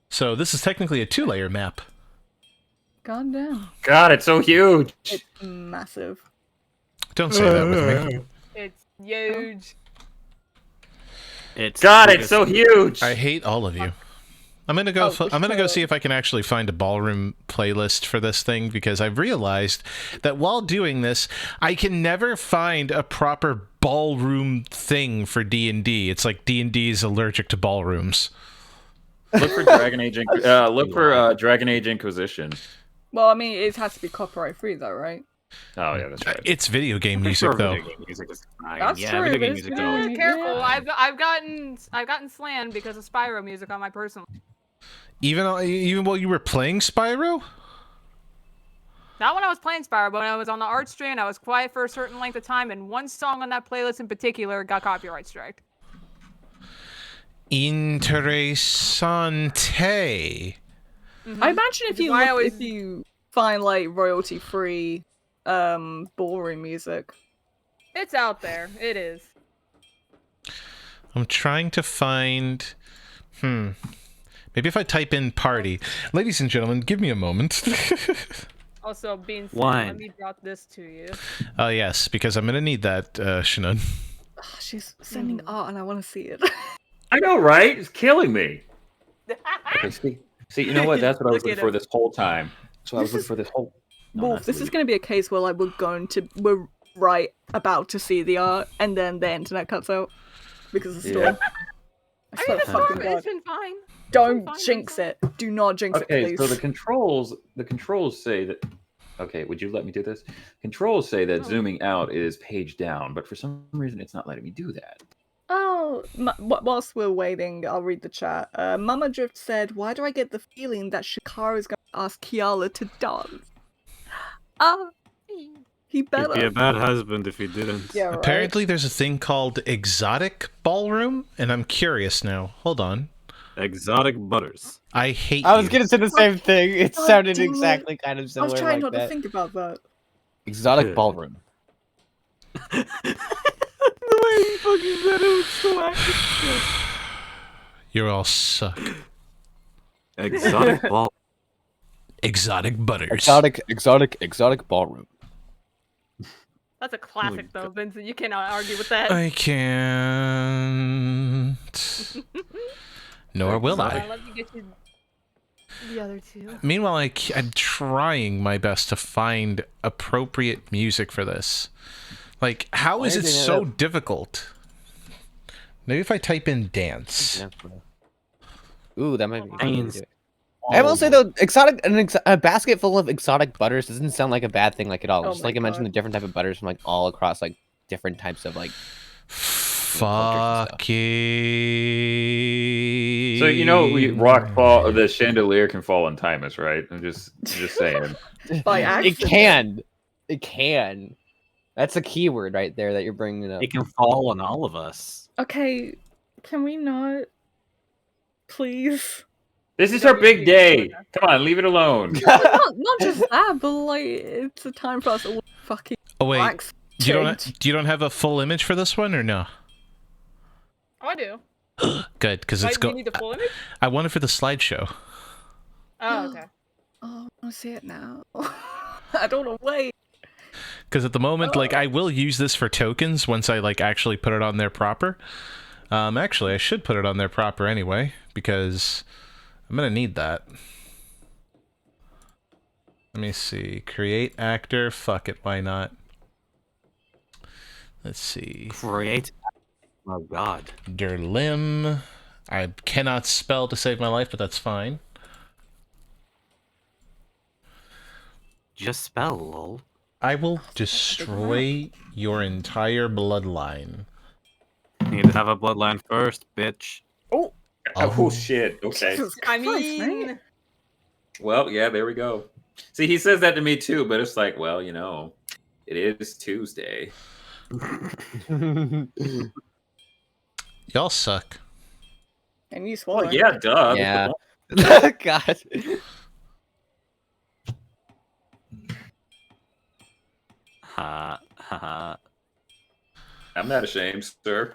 S2: So this is technically a 2-layer map.
S5: God damn.
S4: God, it's so huge.
S5: It's massive.
S2: Don't say that with me.
S3: It's huge.
S9: It's
S4: God, it's so huge.
S2: I hate all of you. I'm gonna go.
S5: Oh,
S2: I'm gonna go see if I can actually find a ballroom playlist for this thing, because I've realized that while doing this, I can never find a proper ballroom thing for D&D. It's like D&D is allergic to ballrooms.
S4: Look for Dragon Age. Look for Dragon Age Inquisition.
S5: Well, I mean, it has to be copyright free, though, right?
S4: Oh yeah, that's right.
S2: It's video game music, though.
S9: Video game music is fine.
S5: That's
S9: yeah,
S5: true,
S9: video
S5: it
S9: game
S5: is
S9: music
S5: video
S9: always.
S5: game.
S3: Careful,
S5: Yeah.
S3: I've gotten slammed because of Spyro music on my personal.
S2: Even while you were playing Spyro?
S3: Not when I was playing Spyro, but when I was on the art stream, I was quiet for a certain length of time, and one song on that playlist in particular got copyright striked.
S2: Interessante.
S5: I imagine if
S3: Which is
S5: you
S3: why I
S5: look,
S3: always-
S5: if you find like royalty free ballroom music.
S3: It's out there. It is.
S2: I'm trying to find... Maybe if I type in party. Ladies and gentlemen, give me a moment.
S3: Also, Beans,
S9: One.
S3: let me drop this to you.
S2: Oh, yes, because I'm going to need that, Shannon.
S5: Oh, she's sending art and I want to see it.
S4: I know, right? It's killing me. Okay, see, you know what? That's what I was
S3: Look
S4: looking
S3: at
S4: for
S3: him.
S4: this whole time. So I was looking for this whole. No,
S5: Wolf,
S4: not
S5: this is
S4: sleep.
S5: going to be a case where like we're right about to see the art and then the internet cuts out because of the storm.
S4: Yeah.
S3: I mean, the
S5: swear to
S3: storm,
S5: God.
S3: it's been fine.
S5: Don't
S3: fine,
S5: jinx it. Do not jinx it,
S4: Okay,
S5: please.
S4: so the controls say that. Okay, would you let me do this? Controls say that
S3: No.
S4: zooming out is page down, but for some reason it's not letting me do that.
S5: Oh, whilst we're waiting, I'll read the chat. Mama Drift said, "Why do I get the feeling that Shikara is going to ask Kiala to dance?" He
S11: He'd
S5: better.
S11: be a bad husband if he didn't.
S5: Yeah, right.
S2: Apparently there's a thing called exotic ballroom, and I'm curious now. Hold on.
S11: Exotic butters.
S2: I hate
S6: I was
S2: you.
S6: gonna say the same thing. It
S5: God
S6: sounded
S5: damn it.
S6: exactly kind of
S5: I
S6: similar
S5: was trying
S6: like
S5: not
S6: that.
S5: to think about that.
S6: Exotic ballroom.
S11: The way he fucking said it was so accurate.
S2: You all suck.
S11: Exotic ball.
S2: Exotic butters.
S6: Exotic ballroom.
S3: That's a classic, though, Vincent. You cannot argue with that.
S2: I can't. Nor will I.
S3: Let me get you the other two.
S2: Meanwhile, I'm trying my best to find appropriate music for this. Like, how is it so difficult? Maybe if I type in dance.
S6: Ooh, that might be.
S9: Dance.
S6: I will say though, a basket full of exotic butters doesn't sound like a bad thing like at all.
S5: Oh
S6: Just
S5: my
S6: like imagine
S5: God.
S6: the different type of butters from like all across like different types of like.
S2: Fucking.
S4: So the chandelier can fall on Timus, right? I'm just saying.
S5: By
S6: It
S5: accident.
S6: can. That's a keyword right there that you're bringing up.
S9: It can fall on all of us.
S5: Okay, can we not? Please.
S4: This is her big day. Come on, leave it alone.
S5: Not just that, but like it's a time for us to fucking
S2: Oh wait,
S5: relax.
S2: you don't have a full image for this one or no?
S3: Oh, I do.
S2: Good, because it's
S3: Wait, you need the full image?
S2: I want it for the slideshow.
S3: Oh, okay.
S5: Oh, I see it now. I don't want to wait.
S2: Because at the moment, like, I will use this for tokens once I like actually put it on there proper. Actually, I should put it on there proper anyway because I'm gonna need that. Let me see. Create actor. Fuck it. Why not? Let's see.
S9: Create. Oh God.
S2: Derlim. I cannot spell to save my life, but that's fine.
S9: Just spell, lol.
S2: I will destroy your entire bloodline.
S11: Need to have a bloodline first, bitch.
S4: Oh shit. Okay.
S5: Jesus
S3: I
S5: Christ,
S3: mean,
S5: mate.
S4: Well, yeah, there we go. See, he says that to me too, but it's like, well, you know, it is Tuesday.
S2: Y'all suck.
S5: And you swallow.
S4: Well, yeah, duh.
S6: Yeah. God.
S9: Ha ha.
S4: I'm not ashamed, sir.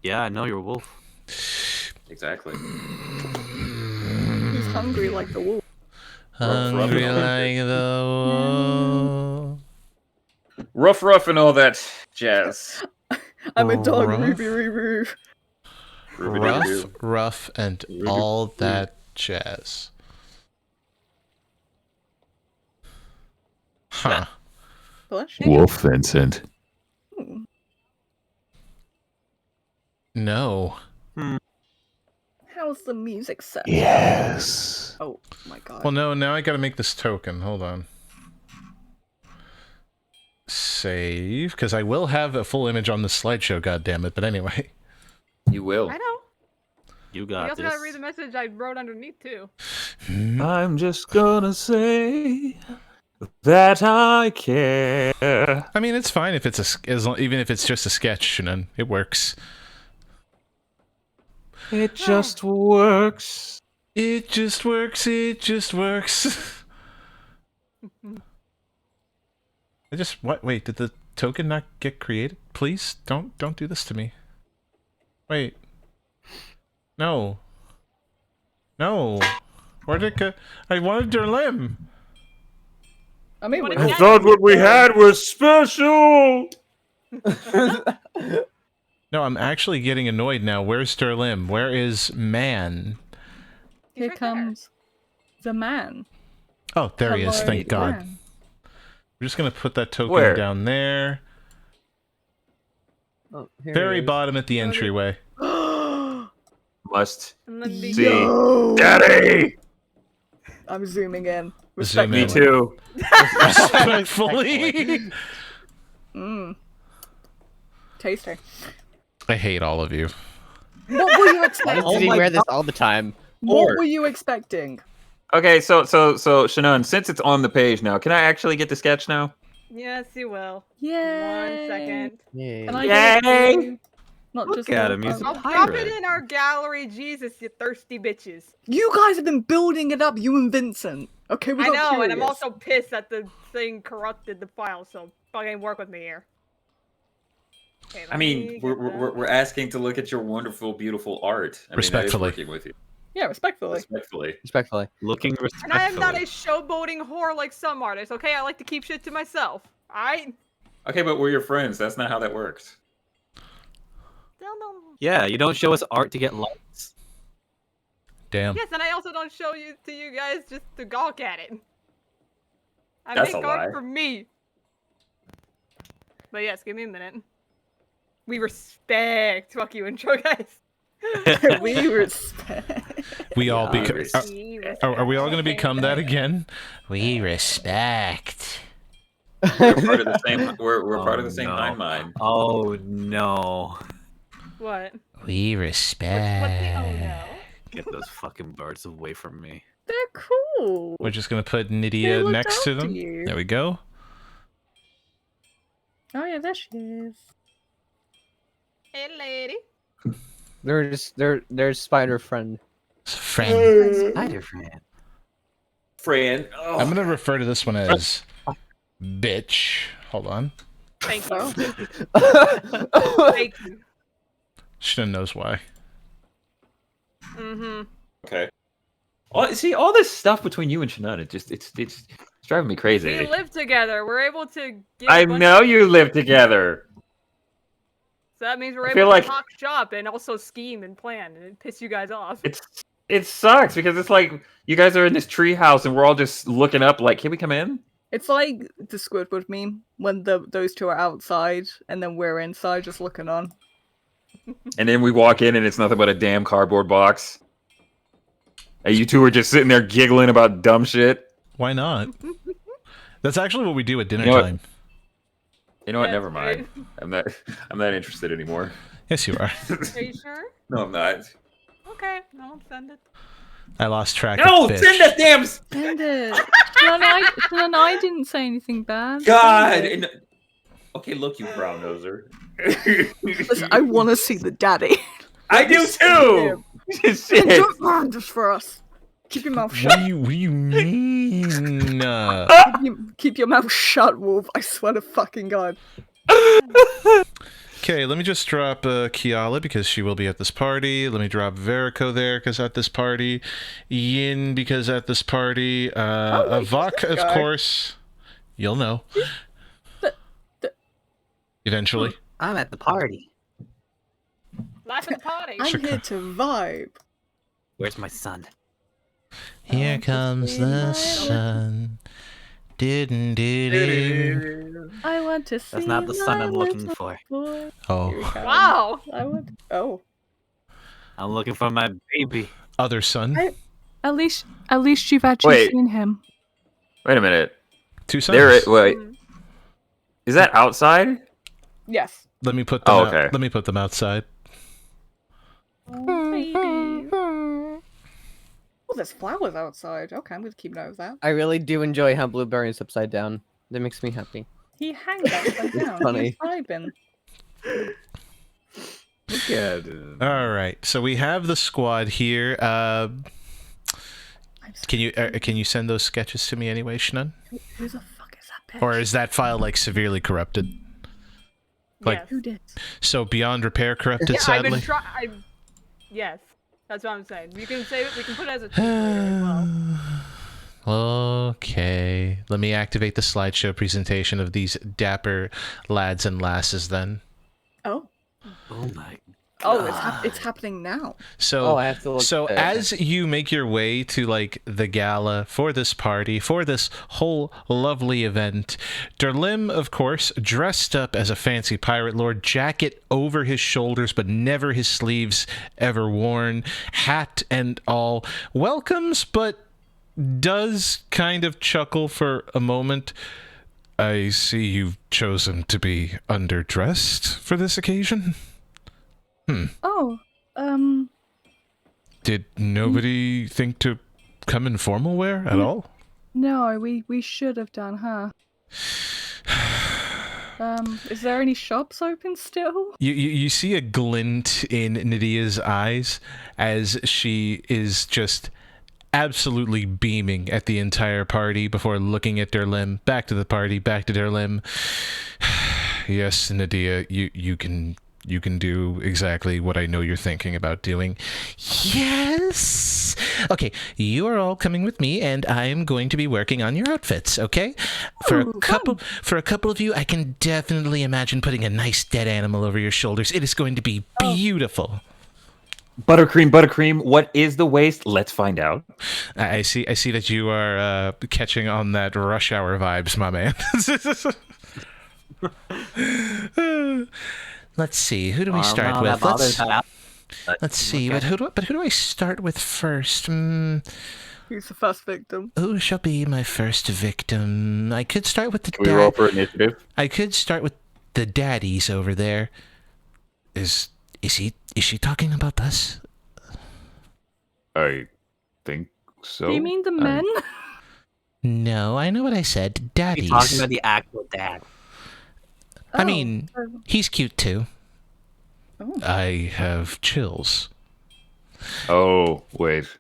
S9: Yeah, I know you're a wolf.
S4: Exactly.
S5: He's hungry like the wolf.
S2: Hungry like the wolf.
S4: Rough and all that jazz.
S5: I'm a dog,
S2: Rough.
S5: Ruby Roo.
S2: Rough, and all that jazz. Huh.
S5: Blush?
S1: Wolf Vincent.
S2: No.
S5: How's the music set?
S1: Yes.
S5: Oh my god.
S2: Well, no, now I gotta make this token. Hold on. Save, because I will have a full image on the slideshow, goddammit, but anyway.
S4: You will.
S3: I know.
S9: You
S3: You
S9: got
S3: also
S9: this.
S3: gotta read the message I wrote underneath too.
S1: I'm just gonna say that I care.
S2: I mean, it's fine if it's even if it's just a sketch, and then it works.
S1: It just works.
S2: It just works. It just works. Wait, did the token not get created? Please don't do this to me. Wait. No. No. Where did it go? I wanted your limb.
S5: I mean,
S3: What
S5: we
S3: is
S1: I thought what we had was special.
S2: No, I'm actually getting annoyed now. Where's Sterlim? Where is man?
S5: Here
S3: right
S5: comes the man.
S2: Oh, there he is.
S5: Hello,
S2: Thank God.
S5: man.
S2: We're just gonna put that token
S4: Where?
S2: down there.
S6: Oh, here
S2: Very
S6: it is.
S2: bottom at the entryway.
S4: Must
S3: And then the
S4: see.
S5: Yo!
S1: Daddy!
S5: I'm zooming in.
S2: Zoom in.
S4: Me too.
S2: Respectfully.
S5: Mmm. Tasty.
S2: I hate all of you.
S5: What were you
S6: Why
S5: expecting?
S6: does he wear this all the time?
S5: What were you expecting?
S4: Okay, so Shannon, since it's on the page now, can I actually get the sketch now?
S3: Yes, you will.
S5: Yay!
S3: 1 second.
S6: Yeah.
S5: Can I get it
S4: Yay!
S5: too? Not
S9: Look
S5: just
S9: at
S5: the-
S9: him, he's a
S3: I'll drop
S9: pirate.
S3: it in our gallery. Jesus, you thirsty bitches.
S5: You guys have been building it up, you and Vincent. Okay, we
S3: I
S5: got
S3: know, and I'm
S5: curious.
S3: also pissed that the thing corrupted the file, so fucking work with me here. Okay,
S4: I
S3: let me
S4: mean,
S3: get
S4: we're asking to look at your wonderful, beautiful art. I mean, that is
S2: Respectfully.
S4: working with you.
S5: Yeah, respectfully.
S4: Respectfully.
S6: Respectfully.
S9: Looking
S3: And I am not a
S9: respectfully.
S3: showboating whore like some artists, okay? I like to keep shit to myself. Alright?
S4: Okay, but we're your friends. That's not how that works.
S9: Yeah, you don't show us art to get likes.
S2: Damn.
S3: Yes, and I also don't show you to you guys just to gawk at it. I
S4: That's
S3: make
S4: a
S3: art
S4: lie.
S3: for me. But yes, give me a minute. We respect. Fuck you, intro, guys.
S5: We respect.
S2: We all
S4: Yeah.
S2: become.
S3: We
S2: Are we all gonna
S3: respect.
S2: become that again?
S7: We respect.
S4: We're part of the same. We're part of
S9: Oh,
S4: the same
S9: no.
S4: hind mind.
S9: Oh no.
S3: What?
S7: We
S3: What's the oh
S7: respect.
S3: no?
S9: Get those fucking birds away from me.
S5: They're cool.
S2: We're just gonna put
S5: They
S2: Nydia
S5: looked
S2: next to
S5: after
S2: them.
S5: you.
S2: There we go.
S5: Oh yeah, there she is.
S3: Hey, lady.
S6: There's spider friend.
S2: Friend.
S9: Spider friend.
S4: Fran. Oh.
S2: I'm gonna refer to this one as bitch. Hold on.
S3: Thank
S5: Oh.
S3: you. Thank you.
S2: Shin knows why.
S3: Mm-hmm.
S4: Okay. See, all this stuff between you and Shannon, it's driving me crazy.
S3: We live together. We're able to give
S4: I
S3: a bunch
S4: know
S3: of-
S4: you live together.
S3: So that means we're
S4: I feel
S3: able
S4: like-
S3: to talk shop and also scheme and plan and piss you guys off.
S4: It sucks because it's like you guys are in this tree house and we're all just looking up like, can we come in?
S5: It's like the Squidward meme when those two are outside and then we're inside just looking on.
S4: And then we walk in and it's nothing but a damn cardboard box. And you two are just sitting there giggling about dumb shit.
S2: Why not? That's actually what we do at dinner
S4: You know what?
S2: time.
S4: You know what?
S3: Yeah,
S4: Never mind. I'm not interested anymore.
S2: Yes, you are.
S3: Are you sure?
S4: No, I'm not.
S3: Okay, no, send it.
S2: I lost track.
S4: No,
S2: of bitch.
S4: send that damn
S5: Send it. I didn't say anything bad.
S4: God.
S5: Send it.
S4: And- Okay, look, you brown noser.
S5: Listen, I want to see the daddy.
S4: I do too. Shit.
S5: Don't ruin this for us. Keep your mouth shut.
S2: What do you mean?
S5: Keep your mouth shut, Wolf. I swear to fucking God.
S2: Okay, let me just drop Kiala because she will be at this party. Let me drop Verico there because at this party. Yin because at this party. Avok, of
S5: guy.
S2: course. You'll know. Eventually.
S9: I'm at the party.
S3: Life at the party.
S5: I'm here to vibe.
S9: Where's my son?
S7: Here comes the sun. Doo-doo-doo-doo.
S5: I want to see.
S9: That's not the son I'm
S5: my
S9: looking
S5: little
S9: for.
S5: boy.
S2: Oh.
S5: Here he comes.
S3: Wow.
S5: I want. Oh.
S9: I'm looking for my baby.
S2: Other son.
S5: At least you've actually
S4: Wait.
S5: seen him.
S4: Wait a minute.
S2: Two sons.
S4: Wait. Is that outside?
S5: Yes.
S2: Let me put them
S4: Oh,
S2: out.
S4: okay.
S2: Let me put them outside.
S5: Oh, baby. Oh, there's flowers outside. Okay, I'm gonna keep note of that.
S6: I really do enjoy how Blueberry is upside down. That makes me happy.
S5: He hangs upside down.
S6: funny.
S5: He's vibing.
S9: Look at him.
S2: All right. So we have the squad here. Can you send those sketches to me anyway, Shannon?
S5: Who the fuck is that bitch?
S2: Or is that file like severely corrupted? Like,
S3: Yes.
S5: Who did?
S2: so beyond repair corrupted,
S3: Yeah, I've been
S2: sadly.
S3: trying. Yes, that's what I'm saying. You can say it. We can put it as a team as well.
S2: Okay. Let me activate the slideshow presentation of these dapper lads and lasses then.
S5: Oh.
S9: Oh my.
S5: Oh, it's happening now.
S2: So,
S6: I have to look
S2: so
S6: at-
S2: as you make your way to like the gala for this party, for this whole lovely event, Derlim, of course, dressed up as a fancy pirate lord, jacket over his shoulders, but never his sleeves ever worn, hat and all, welcomes, but does kind of chuckle for a moment. I see you've chosen to be underdressed for this occasion.
S5: Oh,
S2: Did nobody think to come in formal wear at all?
S5: no, we should have done, huh? Is there any shops open still?
S2: You see a glint in Nydia's eyes as she is just absolutely beaming at the entire party before looking at Derlim. Back to the party, back to Derlim. Yes, Nydia, you can do exactly what I know you're thinking about doing. Yes! Okay, you are all coming with me, and I am going to be working on your outfits, okay? For a couple of you, I can definitely imagine putting a nice dead animal over your shoulders. It is going to be beautiful.
S4: Buttercream, what is the waist? Let's find out.
S2: I see that you are catching on that rush hour vibes, my man. Let's see. Who do we start with? Let's see.
S9: Okay.
S2: But who do I start with first?
S5: Who's the first victim?
S2: Who shall be my first victim? I could start with the
S4: Can we roll for initiative?
S2: I could start with the daddies over there. Is she talking about us?
S1: I think so.
S5: Do you mean the men?
S2: No, I know what I said. Daddies.
S9: You're talking about the actual dad.
S2: I mean, he's cute too.
S5: Oh.
S2: I have chills.
S1: Oh, wait.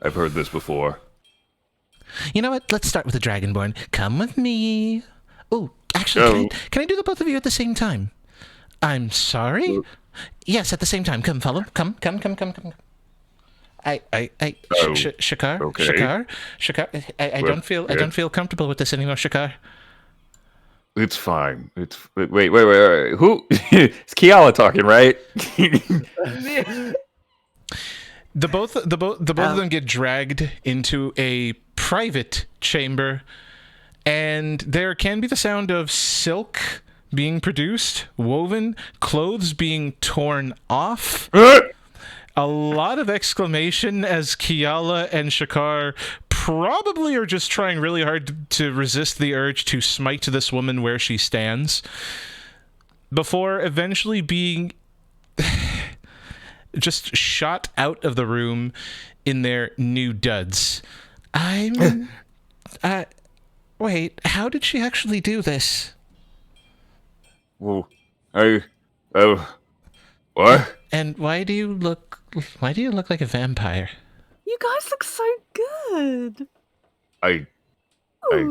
S1: I've heard this before.
S2: You know what? Let's start with the Dragonborn. Come with me. Oh, actually, can I do the both of you at the same time? I'm sorry? Yes, at the same time. Come, follow. Come. Shakar?
S1: Okay.
S2: Shakar? I don't feel comfortable with this anymore, Shakar.
S1: It's fine. Wait. Who? It's Kiala talking, right?
S2: The both of them get dragged into a private chamber, and there can be the sound of silk being produced, woven, clothes being torn off. A lot of exclamation as Kiala and Shakar probably are just trying really hard to resist the urge to smite this woman where she stands, before eventually being just shot out of the room in their new duds. Wait, how did she actually do this?
S1: Well, what?
S2: And why do you look like a vampire?
S5: You guys look so good.
S1: I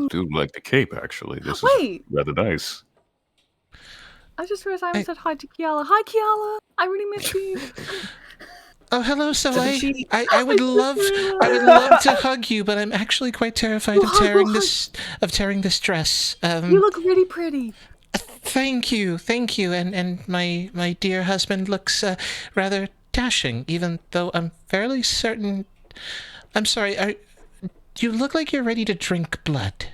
S1: do like the cape, actually. This is
S5: Wait.
S1: rather nice.
S5: I just realized I haven't said hi to Kiala. Hi, Kiala. I really miss you.
S2: Oh, hello, Soleil. I would love to hug you, but I'm actually quite terrified of tearing this dress.
S5: You look really pretty.
S2: Thank you, and my dear husband looks rather dashing, even though I'm fairly certain. I'm sorry. You look like you're ready to drink blood,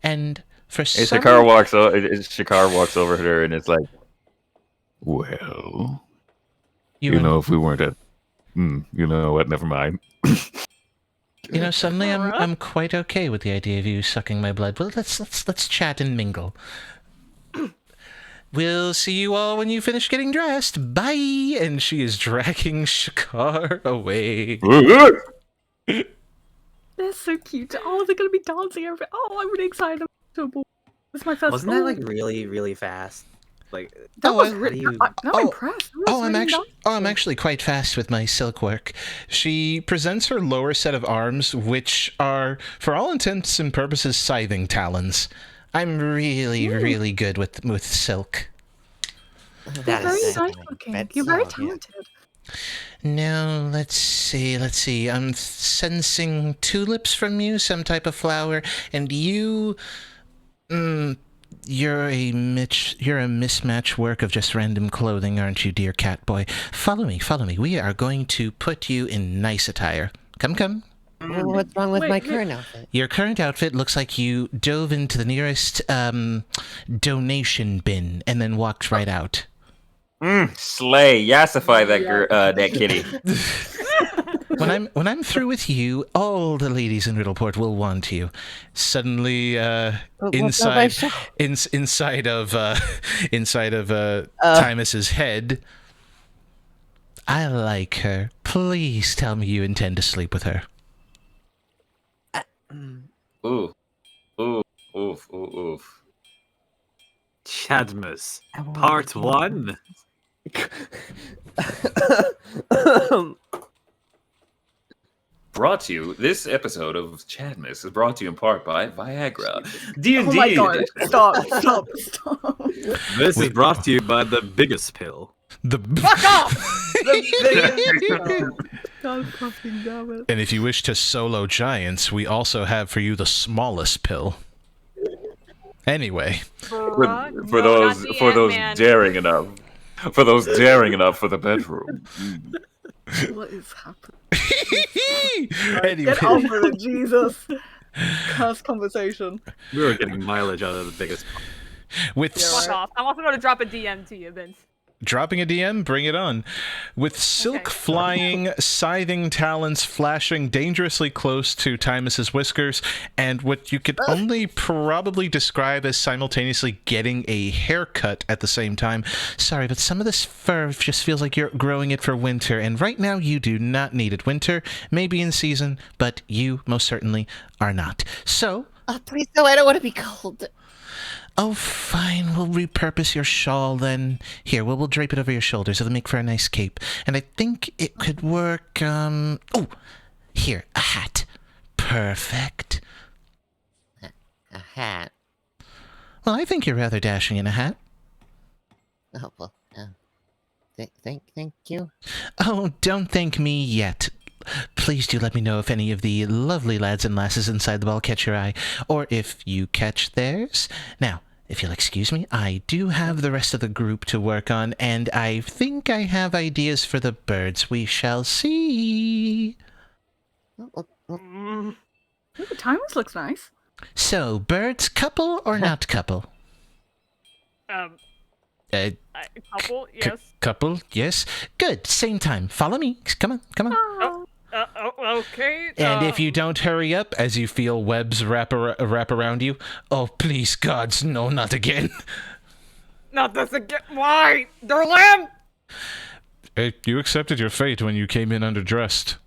S2: and for some.
S4: Shakar walks over to her and it's like,
S1: Well, you know, if we weren't at, you know what? Never mind.
S2: You know, suddenly I'm quite okay with the idea of you sucking my blood. Well, let's chat and mingle. We'll see you all when you finish getting dressed. Bye. And she is dragging Shakar away.
S5: They're so cute. Oh, they're gonna be dancing over. Oh, I'm really excited. It's my first.
S9: Wasn't that like really, really fast? Like
S5: that was
S9: how
S5: really.
S9: do you-
S5: I'm impressed.
S2: I'm actually quite fast with my silk work. She presents her lower set of arms, which are, for all intents and purposes, scything talons. I'm really good with silk.
S9: That
S5: You're
S9: is
S5: very nice
S9: sickening.
S5: looking.
S8: That's
S5: You're very
S8: solid, yeah.
S5: talented.
S7: Now, let's see. I'm sensing tulips from you, some type of flower, and you... you're a mismatch work of just random clothing, aren't you, dear cat boy? Follow me. We are going to put you in nice attire. Come.
S6: Well, what's wrong with
S5: Wait,
S6: my
S5: wait.
S6: current outfit?
S7: Your current outfit looks like you dove into the nearest donation bin and then walked right out.
S4: Slay, yassify that kitty.
S7: When I'm through with you, all the ladies in Riddleport will want you. Suddenly, inside of Timus's head, I like her. Please tell me you intend to sleep with her.
S4: Oof.
S9: Chadmus, part 1.
S4: Brought to you, this episode of Chadmus is brought to you in part by Viagra. D&D.
S5: Oh my god! Stop!
S9: This is brought to you by the biggest pill.
S3: Fuck off!
S5: God fucking damn it!
S7: And if you wish to solo giants, we also have for you the smallest pill. Anyway,
S3: Bruh,
S1: For
S3: no, not the
S1: those
S3: Ant-Man.
S1: daring enough. For those daring enough for the bedroom.
S5: What is happening?
S7: anyway.
S5: Get on with it, Jesus! Curse conversation.
S9: We were getting mileage out of the biggest.
S7: With
S3: Fuck off. I'm also going to drop a DM to you, Vince.
S7: dropping a DM, bring it on. With silk flying, scything talons flashing dangerously close to Timus's whiskers, and what you could only probably describe as simultaneously getting a haircut at the same time. Sorry, but some of this fur just feels like you're growing it for winter, and right now you do not need it. Winter may be in season, but you most certainly are not. So...
S8: please, no, I don't want to be cold.
S7: Oh, fine. We'll repurpose your shawl then. Here, we'll drape it over your shoulders. It'll make for a nice cape. And I think it could work, Oh! Here, a hat. Perfect.
S8: A hat.
S7: Well, I think you're rather dashing in a hat.
S8: Oh, well, thank you.
S7: Oh, don't thank me yet. Please do let me know if any of the lovely lads and lasses inside the ball catch your eye, or if you catch theirs. Now, if you'll excuse me, I do have the rest of the group to work on, and I think I have ideas for the birds. We shall see.
S5: Ooh, Timus looks nice.
S7: So, birds, couple or not couple?
S3: Couple, yes.
S7: Couple, yes. Good, same time. Follow me. Come on.
S3: Okay.
S7: And if you don't hurry up, as you feel webs wrap around you, oh, please, gods, no, not again.
S3: Not this again. Why? They're lamb.
S7: Hey, you accepted your fate when you came in underdressed.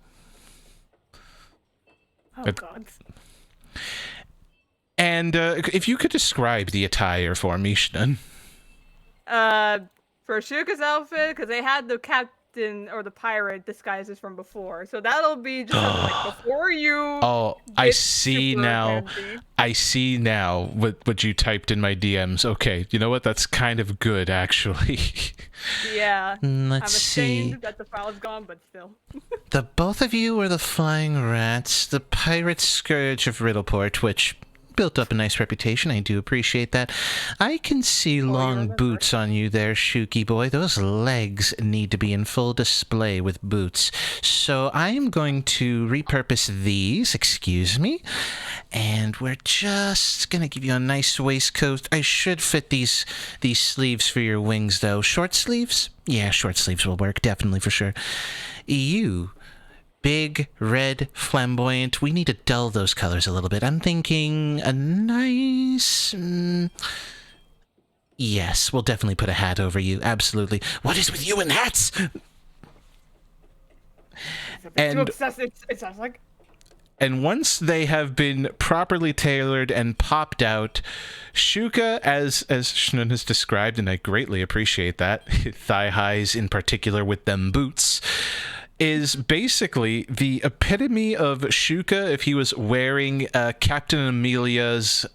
S3: Oh, God.
S7: And if you could describe the attire for me, Shnun.
S3: For Shuka's outfit, because they had the captain or the pirate disguises from before, so that'll be just something like before you.
S7: Oh, I
S3: get
S7: see
S3: super
S7: now.
S3: fancy.
S7: I see now what you typed in my DMs. Okay, you know what? That's kind of good, actually.
S3: Yeah.
S7: Let's
S3: I'm
S7: see.
S3: ashamed that the file's gone, but still.
S7: The both of you are the Flying Rats, the Pirate Scourge of Riddleport, which built up a nice reputation. I do appreciate that. I can see long boots on you there, Shuki boy. Those legs need to be in full display with boots. So I am going to repurpose these, excuse me, and we're just going to give you a nice waistcoat. I should fit these sleeves for your wings, though. Short sleeves? Yeah, short sleeves will work, definitely, for sure. You... big, red, flamboyant. We need to dull those colors a little bit. I'm thinking a nice... Yes, we'll definitely put a hat over you. Absolutely. What is with you and hats?
S3: Too obsessed. It sounds like.
S7: And once they have been properly tailored and popped out, Shuka, as Shnun has described, and I greatly appreciate that, thigh highs in particular with them boots, is basically the epitome of Shuka if he was wearing Captain Amelia's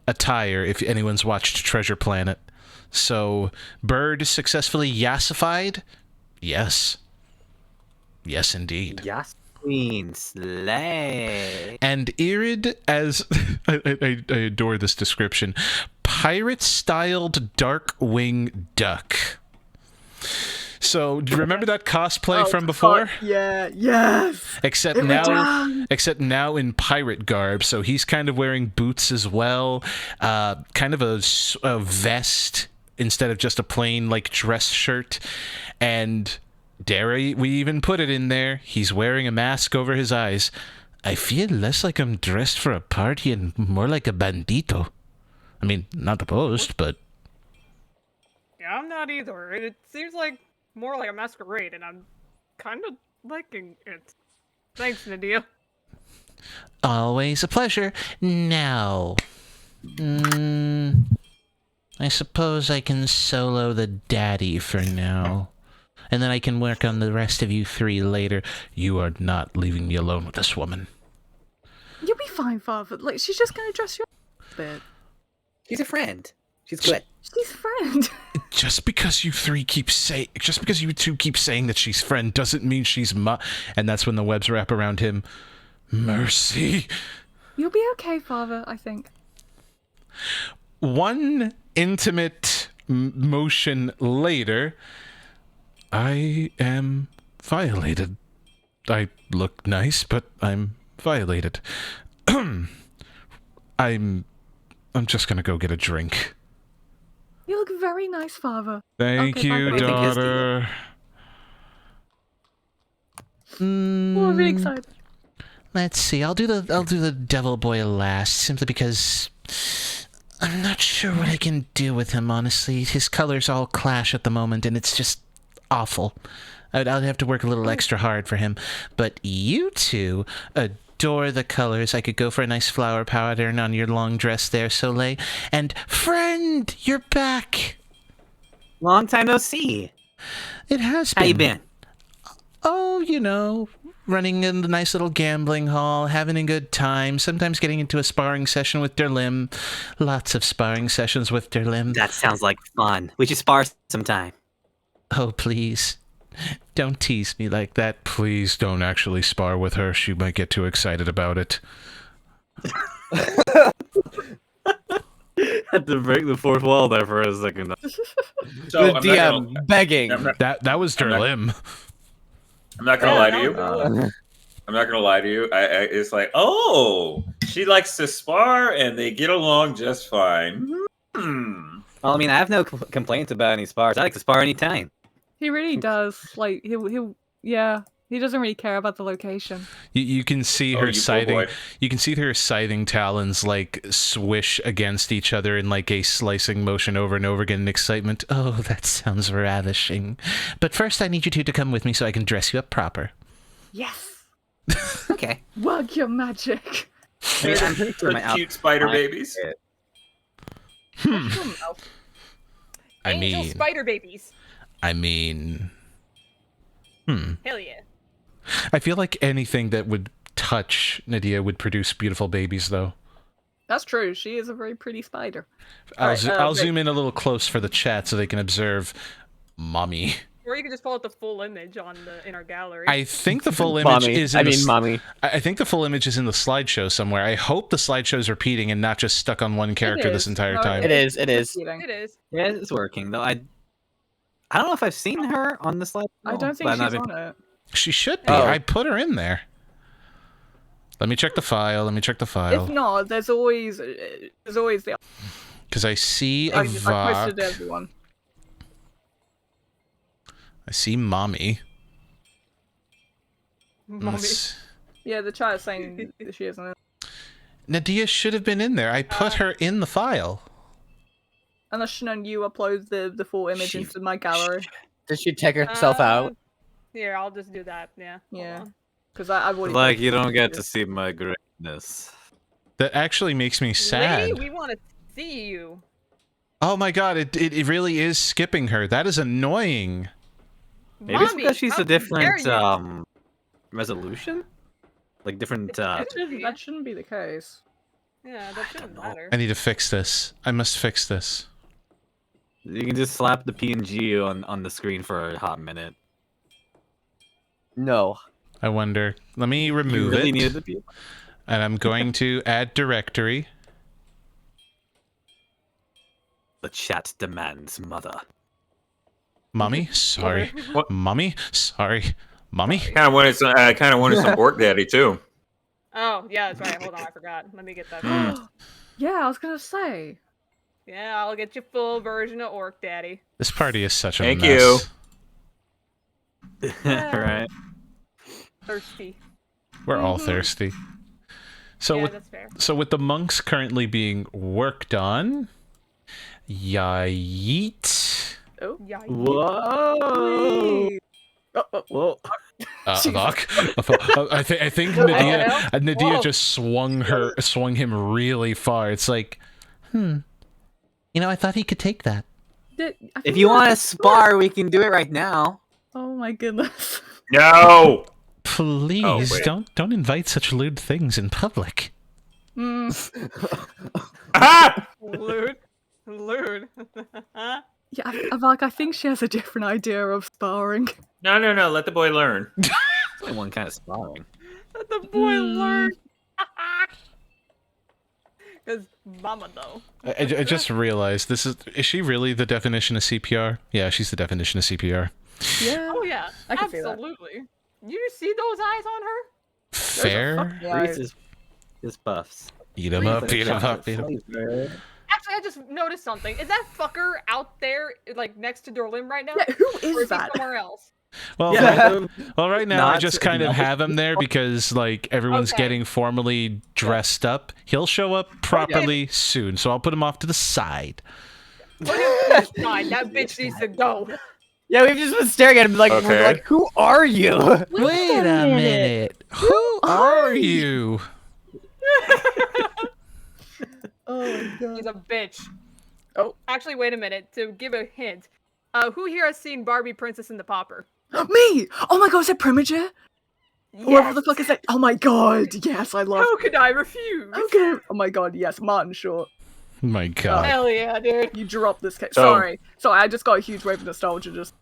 S7: attire, if anyone's watched Treasure Planet.
S2: So, Bird successfully yassified? Yes. Yes, indeed.
S9: Yes, Queen Slay.
S2: And Irid as... I adore this description. Pirate-styled dark-wing duck. So, do you remember that cosplay from before?
S5: Yeah, yes.
S2: Except now in pirate garb. So he's kind of wearing boots as well. Kind of a vest instead of just a plain like dress shirt. And dare we even put it in there, he's wearing a mask over his eyes. I feel less like I'm dressed for a party and more like a bandito. I mean, not opposed, but...
S3: Yeah, I'm not either. It seems like more like a masquerade, and I'm kind of liking it. Thanks, Nadia.
S7: Always a pleasure. Now, I suppose I can solo the daddy for now. And then I can work on the rest of you three later. You are not leaving me alone with this woman.
S5: You'll be fine, Father. Like, she's just gonna dress you up a bit.
S9: She's a friend. She's good.
S5: She's a friend.
S2: Just because you two keep saying that she's friend doesn't mean she's and that's when the webs wrap around him. Mercy.
S5: You'll be okay, Father, I think.
S2: One intimate motion later, I am violated. I look nice, but I'm violated. I'm just gonna go get a drink.
S5: You look very nice, Father.
S2: Thank
S5: Okay,
S2: you,
S5: bye-bye.
S2: daughter.
S5: Oh, I'm really excited.
S7: Let's see. I'll do the devil boy last, simply because I'm not sure what I can do with him. Honestly, his colors all clash at the moment, and it's just awful. I'd have to work a little extra hard for him. But you two adore the colors. I could go for a nice flower pattern on your long dress there, Soleil. And friend, you're back.
S9: Long time no see.
S7: It has been.
S9: How you been?
S7: Oh, you know, running in the nice little gambling hall, having a good time, sometimes getting into a sparring session with Derlim. Lots of sparring sessions with Derlim.
S9: That sounds like fun. We should spar sometime.
S7: Oh, please. Don't tease me like that.
S2: Please don't actually spar with her. She might get too excited about it.
S9: Had to break the fourth wall there for a second.
S4: So
S6: The DM begging.
S2: That was Derlim.
S4: I'm not gonna lie to you. I'm not gonna lie to you. It's like, oh, she likes to spar, and they get along just fine.
S9: Well, I mean, I have no complaints about any spars. I like to spar anytime.
S5: He really does. Like, he'll he doesn't really care about the location.
S2: You can see her
S4: you poor
S2: scything.
S4: boy.
S2: You can see her scything talons like swish against each other in like a slicing motion over and over again in excitement.
S7: Oh, that sounds ravishing. But first I need you two to come with me so I can dress you up proper.
S5: Yes.
S9: Okay.
S5: Work your magic.
S9: I'm pretty sure my
S4: Cute spider
S9: outfit-
S4: babies.
S2: I
S3: Angel
S2: mean,
S3: spider babies.
S2: Hell
S3: yeah.
S2: I feel like anything that would touch Nadia would produce beautiful babies, though.
S5: That's true. She is a very pretty spider.
S2: I'll
S5: Alright,
S2: zoom in a little close for the chat so they can observe mommy.
S3: Or you could just pull out the full image in our gallery.
S2: I think the full image is in
S6: mommy.
S2: I think the full image is in the slideshow somewhere. I hope the slideshow is repeating and not just stuck on one character this
S5: is.
S2: entire
S5: No,
S2: time.
S6: It is. It is.
S3: It is.
S9: Yeah, it's working though. I don't know if I've seen her on the slide.
S5: I don't think she's on it.
S2: She should be.
S6: Oh.
S2: I put her in there. Let me check the file.
S5: If not, there's always the.
S2: Because I see a
S5: I posted
S2: Vok.
S5: to everyone.
S2: I see mommy.
S3: Mommy.
S5: Yeah, the chat is saying that she isn't.
S2: Nadia should have been in there. I put her in the file.
S5: Unless Shannon, you upload the full image into my gallery.
S6: Does she take herself out?
S3: Here, I'll just do that. Yeah. Hold
S5: Yeah.
S3: on.
S5: Because I've already.
S9: Like you don't get to see my greatness.
S2: That actually makes me sad.
S3: Lady, we want to see you.
S2: Oh my god, it really is skipping her. That is annoying.
S9: Maybe it's
S3: Mommy,
S9: because she's
S3: how
S9: a different
S3: dare you.
S9: resolution, like different.
S5: That shouldn't be the case.
S3: Yeah, that shouldn't matter.
S2: I need to fix this. I must fix this.
S9: You can just slap the PNG on the screen for a hot minute.
S6: No.
S2: I wonder. Let me
S9: You
S2: remove
S9: really
S2: it.
S9: needed the PNG.
S2: And I'm going to add directory.
S9: The chat demands mother.
S2: Mommy, sorry.
S4: What?
S2: Mommy, sorry. Mommy.
S4: Kind of wanted some Orc Daddy too.
S3: Oh, yeah, that's right. Hold on, I forgot. Let me get that.
S4: Mm.
S5: Yeah, I was gonna say.
S3: Yeah, I'll get you full version of Orc Daddy.
S2: This party is such a
S4: Thank
S2: mess.
S9: Right.
S3: Thirsty.
S2: We're all thirsty. So
S3: Yeah,
S2: with
S3: that's fair.
S2: so with the monks currently being worked on, yeet.
S5: Oh.
S3: Yeah.
S9: Whoa. Whoa.
S2: Doc. I think Nadia
S3: Whoa.
S2: just swung him really far. It's like,
S7: You know, I thought he could take that.
S9: If you want to spar, we can do it right now.
S5: Oh my goodness.
S4: No.
S2: please
S4: wait.
S2: don't invite such lewd things in public.
S4: Ah!
S3: Lewd. Lewd.
S5: Yeah, I think she has a different idea of sparring.
S4: No. Let the boy learn.
S9: It's only one kind of sparring.
S3: Let the boy learn. Because mama, though.
S2: I just realized is she really the definition of CPR? Yeah, she's the definition of CPR.
S5: Yeah.
S3: Oh, yeah.
S5: I can see that.
S3: Absolutely. You see those eyes on her?
S2: Fair.
S9: Reese's buffs.
S2: Eat 'em up, eat 'em up, eat 'em up.
S3: Actually, I just noticed something. Is that fucker out there, like, next to Dorlim right now?
S5: Yeah, who
S3: Or
S5: is
S3: is he
S5: that?
S3: somewhere else?
S2: Well,
S9: Yeah.
S2: right now I
S9: Not-
S2: just kind of
S9: no.
S2: have him there because like everyone's
S3: Okay.
S2: getting formally dressed up. He'll show up properly soon, so I'll put him off to the side.
S3: Put him to the side. That bitch needs to go.
S6: Yeah, we've just been staring at him like,
S4: Okay.
S6: we're like, who are you?
S7: Wait a minute.
S2: Who are you?
S5: Oh my god.
S3: He's a bitch.
S5: Oh.
S3: Actually, wait a minute. To give a hint, who here has seen Barbie Princess and the Pauper?
S5: Me! Oh my god, is it Primoger? Whoever the fuck is that? Oh my god, yes, I love
S3: How could I refuse?
S5: Okay. Oh my god, yes, Martin Short.
S2: Oh my god.
S3: Hell yeah, dude.
S5: You dropped this case.
S4: So-
S5: Sorry, I just got a huge wave of nostalgia. Just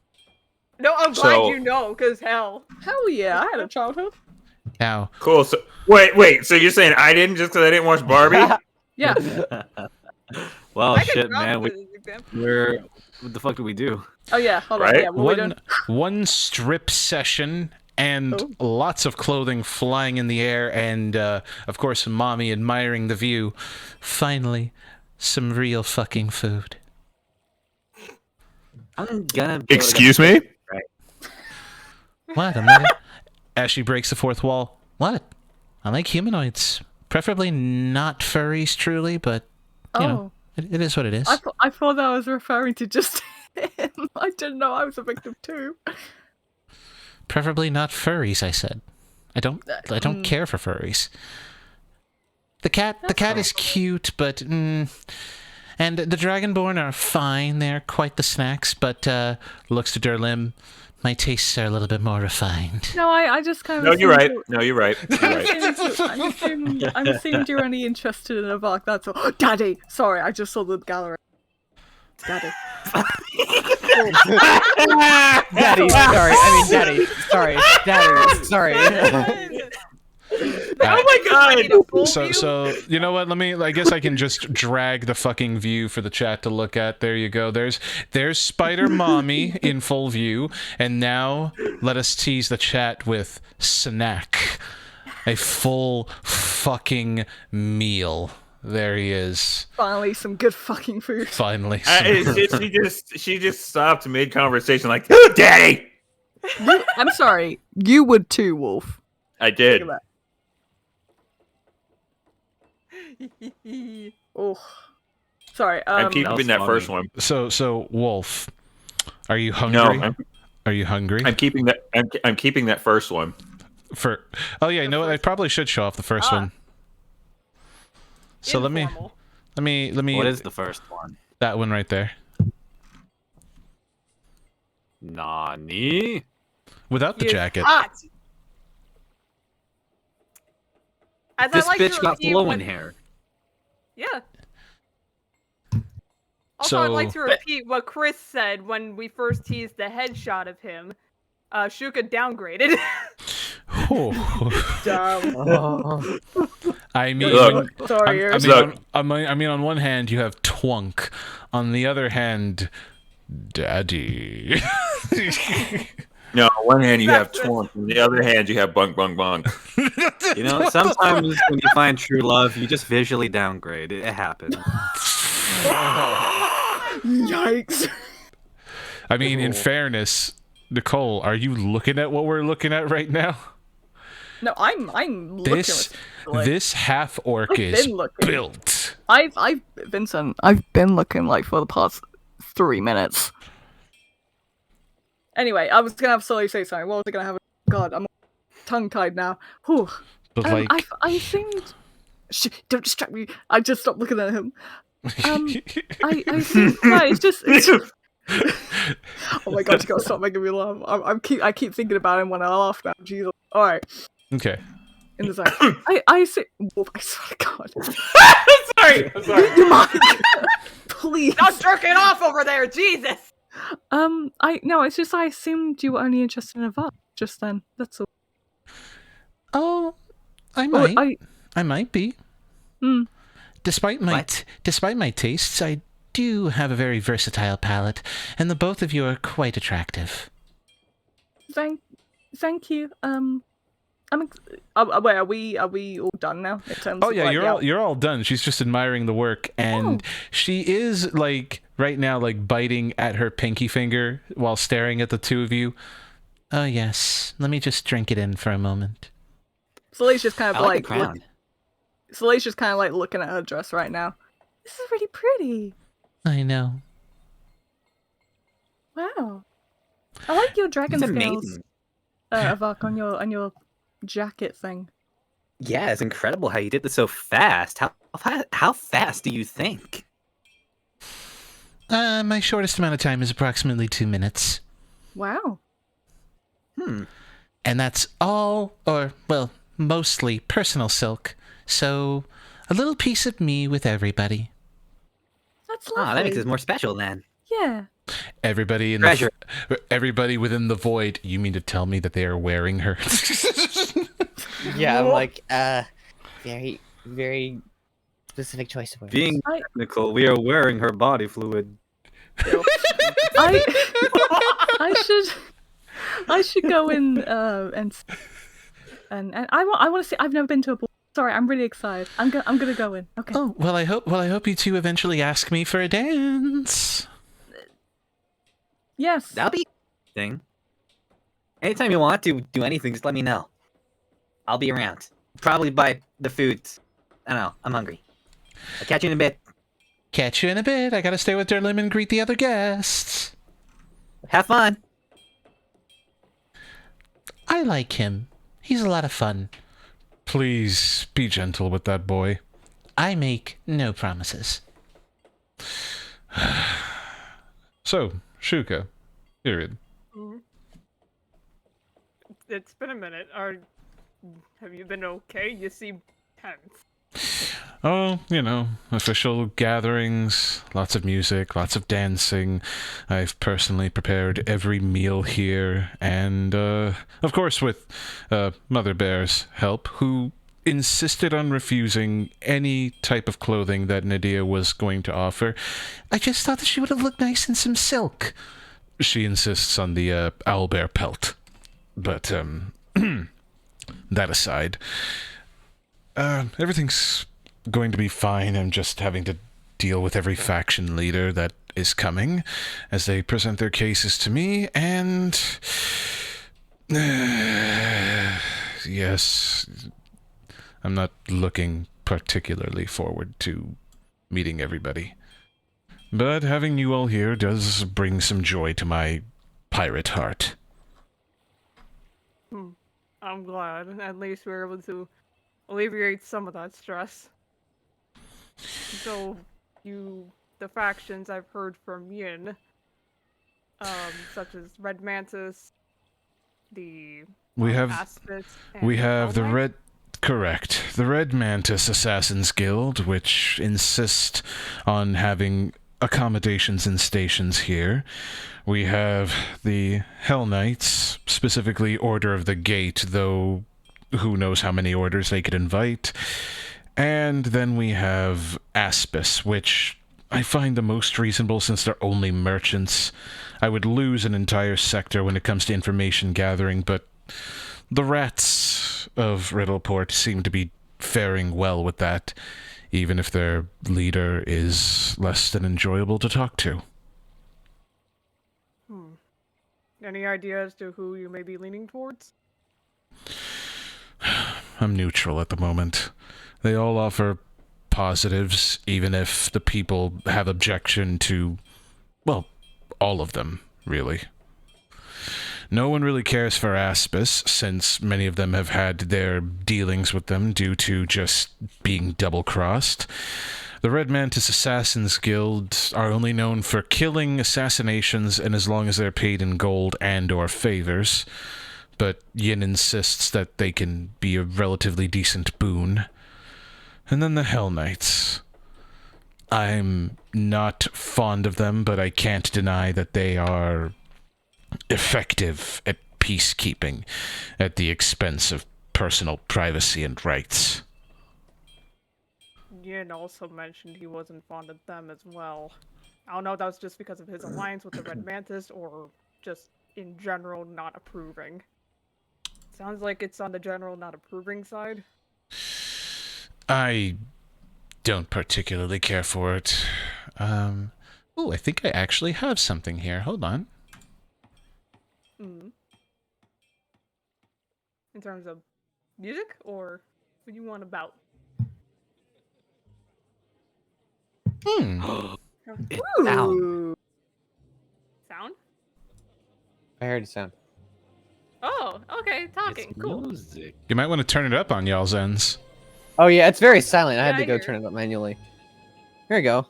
S3: No, I'm glad
S4: So-
S3: you know, because hell.
S5: hell yeah, I had a childhood.
S2: Now,
S4: Cool. So wait. So you're saying I didn't just because I didn't watch Barbie?
S5: Yeah.
S9: Well,
S3: I could
S9: shit,
S3: drop
S9: man.
S3: this exam.
S9: What the fuck do we do?
S5: Oh yeah. Hold on.
S4: Right?
S5: Yeah. What we doing?
S2: one strip session and lots of clothing flying in the air and of course mommy admiring the view. Finally, some real fucking food.
S9: I'm gonna.
S1: Excuse me?
S7: What? I'm not.
S2: As she breaks the fourth wall.
S7: What? I like humanoids. Preferably not furries, truly, but you know, it is what it is.
S5: I thought I was referring to just him. I didn't know I was a victim too.
S7: Preferably not furries, I said. I don't care for furries. The cat is cute, but and the Dragonborn are fine. They're quite the snacks, but looks to Durlim, my tastes are a little bit more refined.
S5: No, I just kind of.
S4: No, you're right. No, you're right. You're right.
S5: I'm assuming you're only interested in a Vark, that's all. Daddy! Sorry, I just saw the gallery. Daddy.
S6: Daddy, sorry. I mean, Daddy. Sorry. Daddy, sorry.
S4: Oh my god!
S2: So you know what? I guess I can just drag the fucking view for the chat to look at. There you go. There's Spider Mommy in full view, and now let us tease the chat with snack, a full fucking meal. There he is.
S5: Finally, some good fucking food.
S2: Finally.
S4: She just stopped mid conversation like, "Oh, Daddy!"
S5: I'm sorry. You would too, Wolf.
S4: I did.
S5: Look at that. Oh. Sorry.
S4: I'm keeping that first one.
S2: So Wolf, are you
S4: No,
S2: hungry? Are you hungry?
S4: I'm keeping that. I'm keeping that first one.
S2: Oh yeah, you know what? I probably should show off the first one. So let me.
S9: What is the first one?
S2: That one right there.
S9: Nani?
S2: Without the jacket.
S3: Hot. As
S9: This
S3: I like
S9: bitch
S3: to
S9: got
S3: repeat
S9: flowing
S3: when-
S9: hair.
S3: Yeah. Also, I'd like to repeat what Chris said when we first teased the headshot of him. Shuka downgraded.
S2: I mean,
S1: Look,
S5: Sorry,
S2: I mean, on one hand you have twunk, on the other hand, daddy.
S4: No, on one hand you have twunk, on the other hand you have bunk, bunk, bunk.
S9: You know, sometimes when you find true love, you just visually downgrade. It happens.
S5: Yikes.
S2: I mean, in fairness, Nicole, are you looking at what we're looking at right now?
S5: No, I'm looking.
S2: This half orc is built.
S5: Vincent, I've been looking like for the past 3 minutes. Anyway, I was gonna have Sully say something. What was I gonna have? God, I'm tongue-tied now. Whew.
S2: But like,
S5: I think. Don't distract me. I just stopped looking at him. I think. Yeah, it's just. Oh my god, you gotta stop making me laugh. I keep thinking about him when I laugh now. Jesus. All right.
S2: Okay.
S5: In the side. I say. Oh, I swear to God.
S3: Sorry.
S5: You mind? Please.
S3: Stop jerking off over there, Jesus.
S5: It's just I assumed you were only interested in a vat just then. That's all.
S7: Oh, I might. I might be.
S5: Hmm.
S7: Despite my tastes, I do have a very versatile palate, and the both of you are quite attractive.
S5: Thank you. Wait, are we all done now? In terms
S2: Oh
S5: of,
S2: yeah,
S5: like,
S2: you're all done. She's just admiring the work, and she is like right now like biting at her pinky finger while staring at the two of you.
S7: Oh yes, let me just drink it in for a moment.
S5: Soleil's just kind of
S9: I like the crown.
S5: Soleil's just kind of like looking at her dress right now. This is really pretty.
S7: I know.
S5: Wow. I like your dragon
S9: It's
S5: scales,
S9: amazing.
S5: Avak, on your jacket thing.
S9: Yeah, it's incredible how you did this so fast. How fast do you think?
S7: My shortest amount of time is approximately 2 minutes.
S5: Wow.
S7: And that's all, or, well, mostly personal silk. So, a little piece of me with everybody.
S5: That's lovely.
S9: Ah, that makes it more special then.
S5: Yeah.
S2: Everybody in
S9: Treasure.
S2: everybody within the void. You mean to tell me that they are wearing her?
S6: Yeah, I'm like, very, very specific choice of words.
S9: Being technical, we are wearing her body fluid.
S5: I should go in and I want to see. I've never been to a ball. Sorry, I'm really excited. I'm gonna go in. Okay.
S7: Oh, well I hope you two eventually ask me for a dance.
S5: Yes.
S9: That'll be a thing. Anytime you want to do anything, just let me know. I'll be around. Probably buy the foods. I don't know. I'm hungry. I'll catch you in a bit.
S7: Catch you in a bit. I gotta stay with Derlim and greet the other guests.
S9: Have fun.
S7: I like him. He's a lot of fun.
S2: Please be gentle with that boy.
S7: I make no promises.
S2: So, Shuka, period.
S3: It's been a minute. Have you been okay? You seem tense.
S2: Oh, you know, official gatherings, lots of music, lots of dancing. I've personally prepared every meal here, and, of course with, Mother Bear's help, who insisted on refusing any type of clothing that Nadia was going to offer.
S7: I just thought that she would have looked nice in some silk.
S2: She insists on the, owlbear pelt. But, that aside, everything's going to be fine. I'm just having to deal with every faction leader that is coming as they present their cases to me, and yes, I'm not looking particularly forward to meeting everybody. But having you all here does bring some joy to my pirate heart.
S3: I'm glad. At least we were able to alleviate some of that stress. So, the factions I've heard from Yin, such as Red Mantis,
S2: we have
S3: Aspis,
S2: the Red Mantis Assassins Guild, which insist on having accommodations and stations here. We have the Hell Knights, specifically Order of the Gate, though who knows how many orders they could invite. And then we have Aspis, which I find the most reasonable since they're only merchants. I would lose an entire sector when it comes to information gathering, but the rats of Riddleport seem to be faring well with that, even if their leader is less than enjoyable to talk to.
S3: Any idea as to who you may be leaning towards?
S2: I'm neutral at the moment. They all offer positives, even if the people have objection to, well, all of them, really. No one really cares for Aspis, since many of them have had their dealings with them due to just being double-crossed. The Red Mantis Assassins Guild are only known for killing assassinations and as long as they're paid in gold and or favors, but Yin insists that they can be a relatively decent boon. And then the Hell Knights. I'm not fond of them, but I can't deny that they are effective at peacekeeping at the expense of personal privacy and rights.
S3: Yin also mentioned he wasn't fond of them as well. I don't know if that was just because of his alliance with the Red Mantis or just in general not approving. Sounds like it's on the general not approving side.
S2: I don't particularly care for it. Oh, I think I actually have something here. Hold on.
S3: In terms of music, or what do you want about?
S9: It's sound.
S3: Sound?
S6: I heard a sound.
S3: Oh, okay, talking. Cool.
S4: Music.
S2: You might want to turn it up on y'all's ends.
S6: Oh yeah, it's very silent. I had
S3: Yeah,
S6: to
S3: I
S6: go
S3: hear
S6: turn it up manually. Here we go.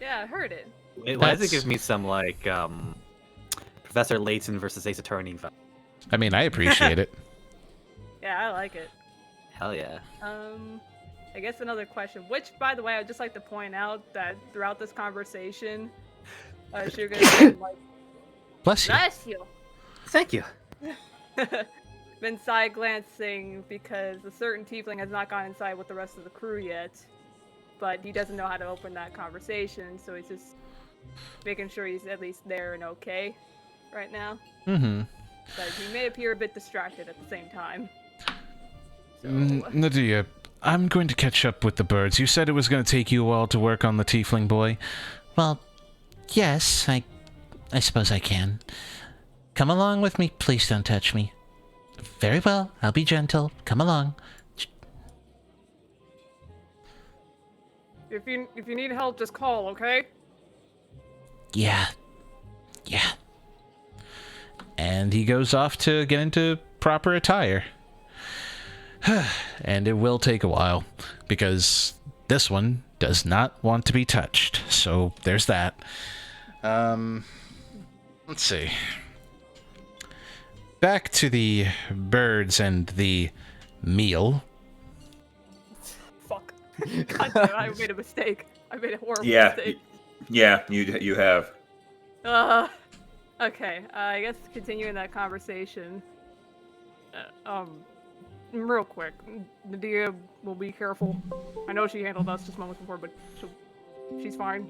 S3: Yeah, I heard it.
S9: Why does it give me some, like, Professor Layton versus Ace Attorney vibe?
S2: I mean, I appreciate it.
S3: Yeah, I like it.
S9: Hell yeah.
S3: I guess another question, which, by the way, I'd just like to point out that throughout this conversation, Sugar has been, like,
S2: Bless you.
S3: bless you,
S9: Thank you.
S3: been side glancing because a certain tiefling has not gone inside with the rest of the crew yet, but he doesn't know how to open that conversation, so he's just making sure he's at least there and okay right now.
S2: Mm-hmm.
S3: But he may appear a bit distracted at the same time. So,
S2: Nadia, I'm going to catch up with the birds. You said it was going to take you a while to work on the tiefling boy.
S7: Well, yes, I suppose I can. Come along with me. Please don't touch me. Very well. I'll be gentle. Come along.
S3: if you need help, just call, okay?
S7: Yeah. Yeah.
S2: And he goes off to get into proper attire. And it will take a while, because this one does not want to be touched. So there's that. Let's see. Back to the birds and the meal.
S3: Fuck. God damn, I made a mistake. I made a horrible
S4: Yeah,
S3: mistake.
S4: yeah, you have.
S3: Okay, I guess continuing that conversation. Real quick, Nadia will be careful. I know she handled us just moments before, but she's fine.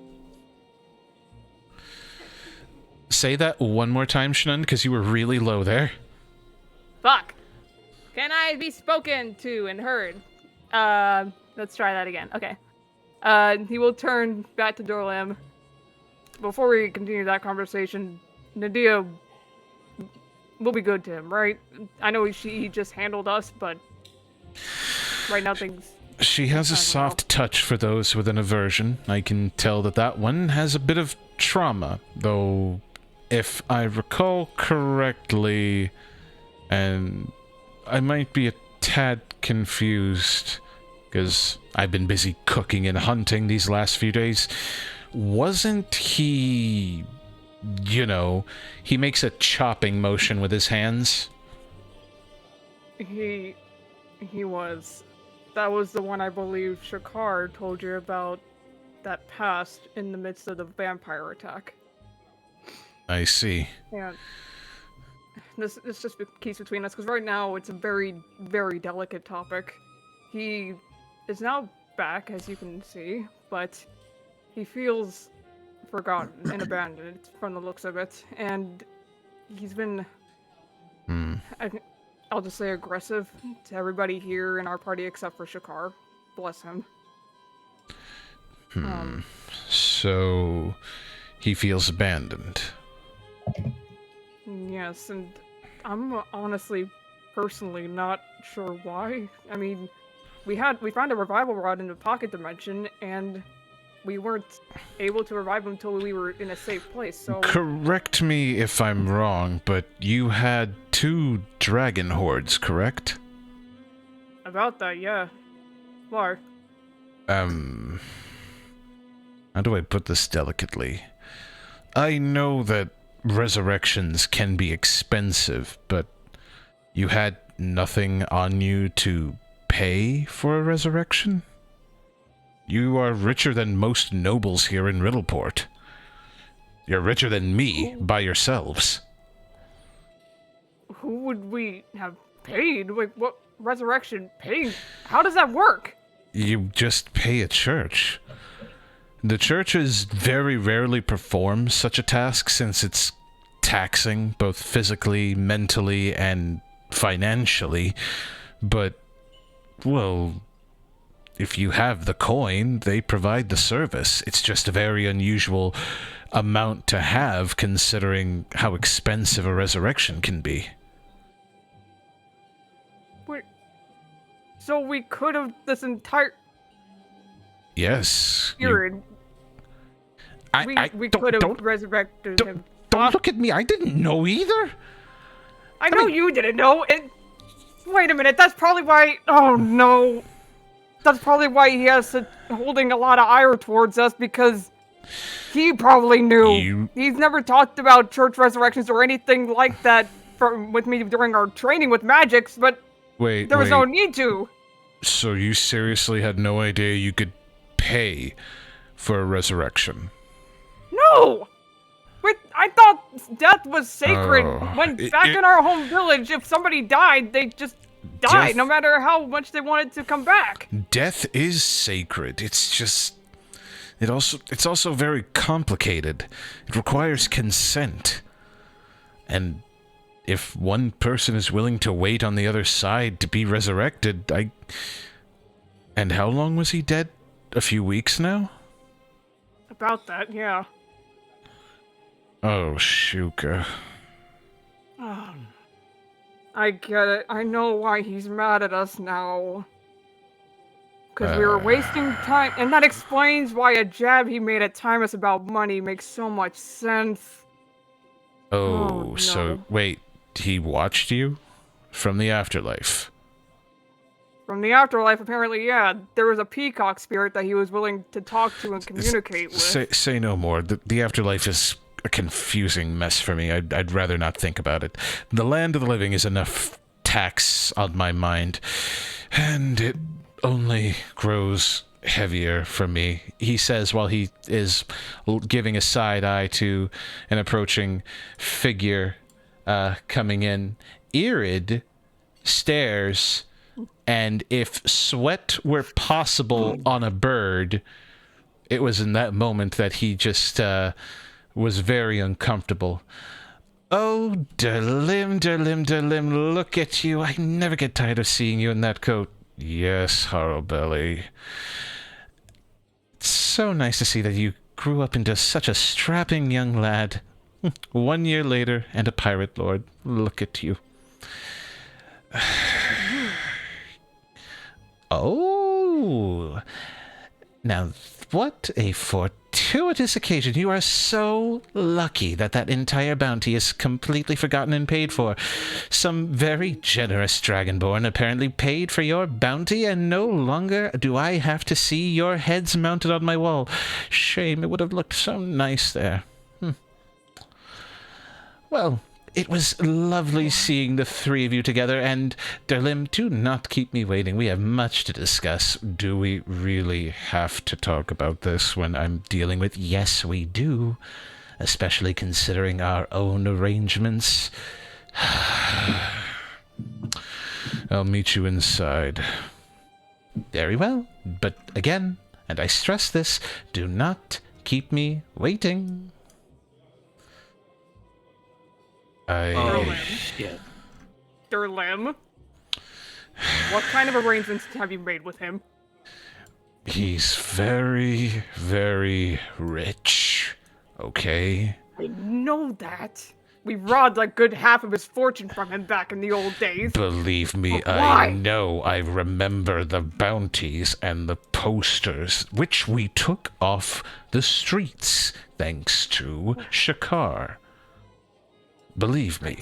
S2: Say that one more time, Shannon, because you were really low there.
S3: Fuck! Can I be spoken to and heard? Let's try that again. Okay. He will turn back to Dorlam. Before we continue that conversation, Nadia will be good to him, right? I know he just handled us, but right now things...
S2: She has a soft touch for those with an aversion. I can tell that one has a bit of trauma, though if I recall correctly, and I might be a tad confused, because I've been busy cooking and hunting these last few days. Wasn't he... You know, he makes a chopping motion with his hands.
S3: He was. That was the one I believe Shakar told you about that passed in the midst of the vampire attack.
S2: I see.
S3: And this just keeps between us, because right now it's a very, very delicate topic. He is now back, as you can see, but he feels forgotten and abandoned from the looks of it, and he's been, I'll just say, aggressive to everybody here in our party except for Shakar. Bless him.
S2: So he feels abandoned.
S3: Yes, and I'm honestly, personally not sure why. I mean, we found a revival rod in the pocket dimension, and we weren't able to revive him until we were in a safe place, so...
S2: Correct me if I'm wrong, but you had 2 dragon hordes, correct?
S3: About that, yeah. Why?
S2: How do I put this delicately? I know that resurrections can be expensive, but you had nothing on you to pay for a resurrection? You are richer than most nobles here in Riddleport. You're richer than me by yourselves.
S3: Who would we have paid? Wait, what? Resurrection paid? How does that work?
S2: You just pay a church. The churches very rarely perform such a task since it's taxing, both physically, mentally, and financially. But, well, if you have the coin, they provide the service. It's just a very unusual amount to have, considering how expensive a resurrection can be.
S3: Wait, so we could have this entire...
S2: Yes.
S3: period. We could have resurrected him.
S2: Don't look at me. I didn't know either.
S3: I know you didn't know. And wait a minute. That's probably why. Oh no. That's probably why he has holding a lot of ire towards us, because he probably knew. He's never talked about church resurrections or anything like that with me during our training with magics, but there was no need to.
S2: So you seriously had no idea you could pay for a resurrection?
S3: No! I thought death was sacred. Back in our home village, if somebody died, they just died, no matter how much they wanted to come back.
S2: Death is sacred. It's just... It's also very complicated. It requires consent. And if one person is willing to wait on the other side to be resurrected, And how long was he dead? A few weeks now?
S3: About that, yeah.
S2: Oh, Shuka.
S3: I get it. I know why he's mad at us now. Because we were wasting time, and that explains why a jab he made at Timus about money makes so much sense.
S2: Oh,
S3: no.
S2: So, wait, he watched you? From the afterlife?
S3: From the afterlife, apparently, yeah. There was a peacock spirit that he was willing to talk to and communicate with.
S2: Say no more. The afterlife is a confusing mess for me. I'd rather not think about it. The land of the living is enough tax on my mind, and it only grows heavier for me, he says while he is giving a side eye to an approaching figure coming in. Irid stares, and if sweat were possible on a bird, it was in that moment that he just was very uncomfortable. Oh, Derlim, Derlim, Derlim, look at you. I never get tired of seeing you in that coat. Yes, Harrowbelly. It's so nice to see that you grew up into such a strapping young lad. 1 year later, and a pirate lord. Look at you. Oh. Now, what a fortuitous occasion. You are so lucky that entire bounty is completely forgotten and paid for. Some very generous Dragonborn apparently paid for your bounty, and no longer do I have to see your heads mounted on my wall. Shame, it would have looked so nice there. Well,
S7: it was lovely seeing the three of you together, and Derlim, do not keep me waiting. We have much to discuss. Do we really have to talk about this when I'm dealing with? Yes, we do, especially considering our own arrangements. I'll meet you inside. Very well, but again, and I stress this, do not keep me waiting.
S3: Shit. Derlim, what kind of arrangements have you made with him?
S7: He's very, very rich, okay?
S3: I know that. We robbed a good half of his fortune from him back in the old days.
S7: Believe me,
S3: But
S7: I
S3: why?
S7: know. I remember the bounties and the posters, which we took off the streets, thanks to Shakar. Believe me,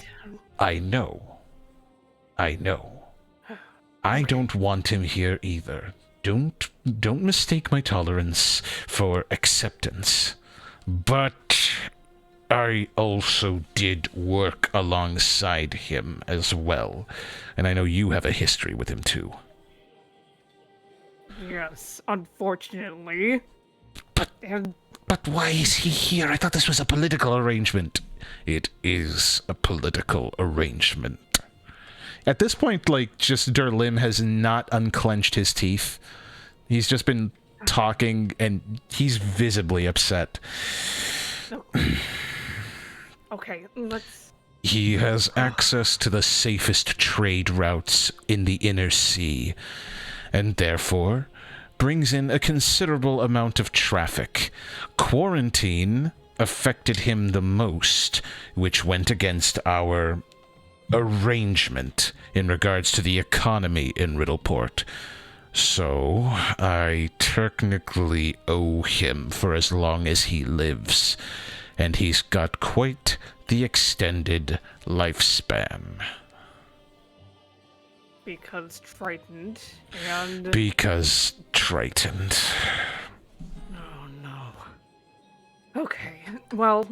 S7: I know. I know. I don't want him here either. Don't mistake my tolerance for acceptance. But I also did work alongside him as well. And I know you have a history with him too.
S3: Yes, unfortunately.
S7: But why is he here? I thought this was a political arrangement. It is a political arrangement. At this point, like, just Derlim has not unclenched his teeth. He's just been talking, and he's visibly upset.
S3: Okay, let's...
S7: He has access to the safest trade routes in the inner sea, and therefore brings in a considerable amount of traffic. Quarantine affected him the most, which went against our arrangement in regards to the economy in Riddleport. So, I technically owe him for as long as he lives, and he's got quite the extended lifespan.
S3: Because frightened, and...
S7: Because frightened.
S3: Oh, no. Okay, well...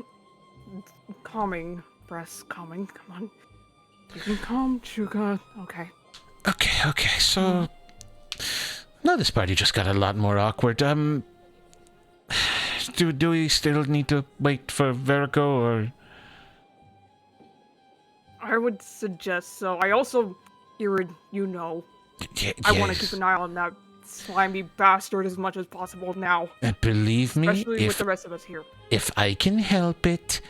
S3: Calming. Breaths calming. Come on. You can calm, Chuka. Okay.
S7: Okay, so... Now this party just got a lot more awkward. Do we still need to wait for Verico, or...?
S3: I would suggest so. I also, Irid, you know, I want to keep an eye on that slimy bastard as much as possible now.
S7: Believe me,
S3: Especially with the rest of us here.
S7: If I can help it,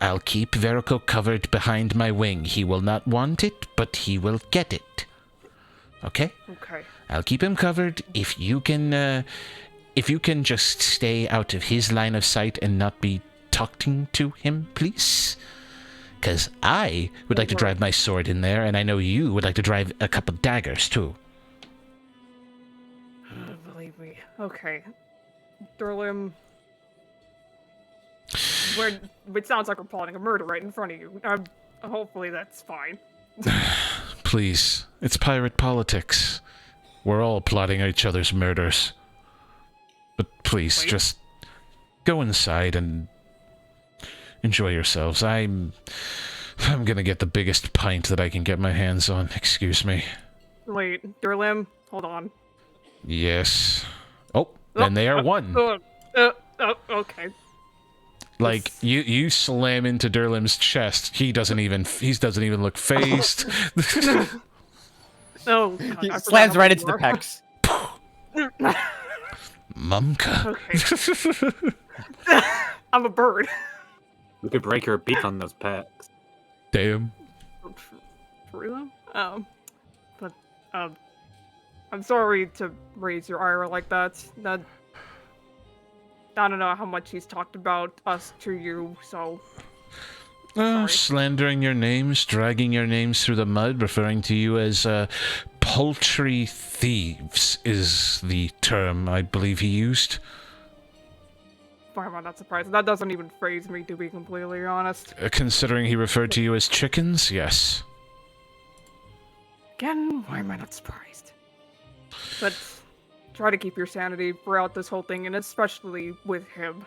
S7: I'll keep Verico covered behind my wing. He will not want it, but he will get it. Okay?
S3: Okay.
S7: I'll keep him covered. If you can just stay out of his line of sight and not be talking to him, please. Because I would like to drive my sword in there, and I know you would like to drive a couple daggers, too.
S3: Believe me. Okay. Derlim... It sounds like we're plotting a murder right in front of you. Hopefully that's fine.
S7: Please. It's pirate politics. We're all plotting each other's murders. But please, just go inside and enjoy yourselves. I'm gonna get the biggest pint that I can get my hands on. Excuse me.
S3: Wait, Derlim, hold on.
S7: Yes. Oh, then they are one.
S3: Okay.
S7: Like you slam into Derlim's chest. He doesn't even look phased.
S3: Oh, God,
S6: he slams right into the pecs.
S7: Mumka.
S3: Okay. I'm a bird.
S9: We could break your beak on those pecs.
S7: Damn.
S3: For real? But I'm sorry to raise your ire like that. I don't know how much he's talked about us to you, so...
S7: Slandering your names, dragging your names through the mud, referring to you as paltry thieves is the term I believe he used.
S3: Why am I not surprised? That doesn't even phrase me, to be completely honest.
S7: Considering he referred to you as chickens, yes.
S3: Again, why am I not surprised? But try to keep your sanity throughout this whole thing, and especially with him.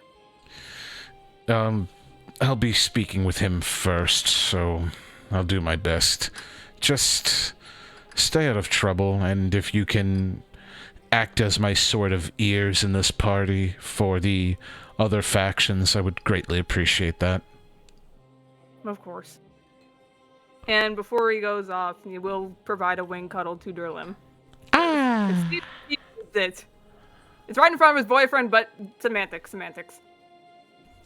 S2: I'll be speaking with him first, so I'll do my best. Just stay out of trouble, and if you can act as my sort of ears in this party for the other factions, I would greatly appreciate that.
S3: Of course. And before he goes off, he will provide a wing cuddle to Durlim. He needs it. It's right in front of his boyfriend, but semantics.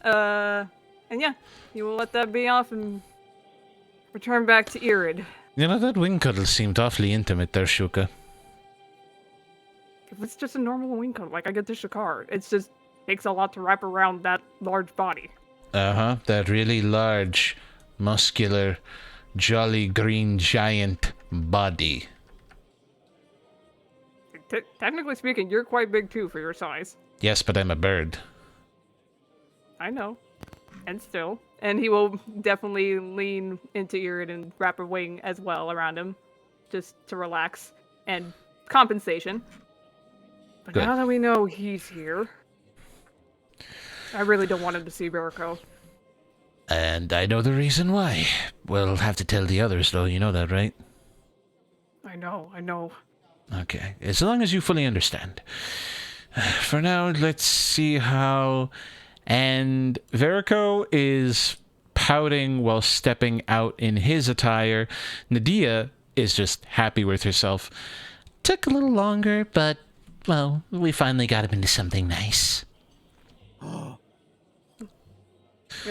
S3: And yeah, he will let that be off and return back to Irid.
S2: You know, that wing cuddle seemed awfully intimate there, Shuka.
S3: If it's just a normal wing cuddle, like I get to Shakar, it's just takes a lot to wrap around that large body.
S2: Uh-huh, that really large, muscular, jolly green giant body.
S3: Technically speaking, you're quite big too for your size.
S2: Yes, but I'm a bird.
S3: I know. And still. And he will definitely lean into Irid and wrap a wing as well around him. Just to relax. And compensation. But
S2: Good.
S3: now that we know he's here, I really don't want him to see Barako.
S2: And I know the reason why. We'll have to tell the others, though. You know that, right?
S3: I know.
S2: Okay, as long as you fully understand. For now, let's see how... And Verico is pouting while stepping out in his attire. Nadia is just happy with herself. Took a little longer, but, well, we finally got him into something nice.
S3: You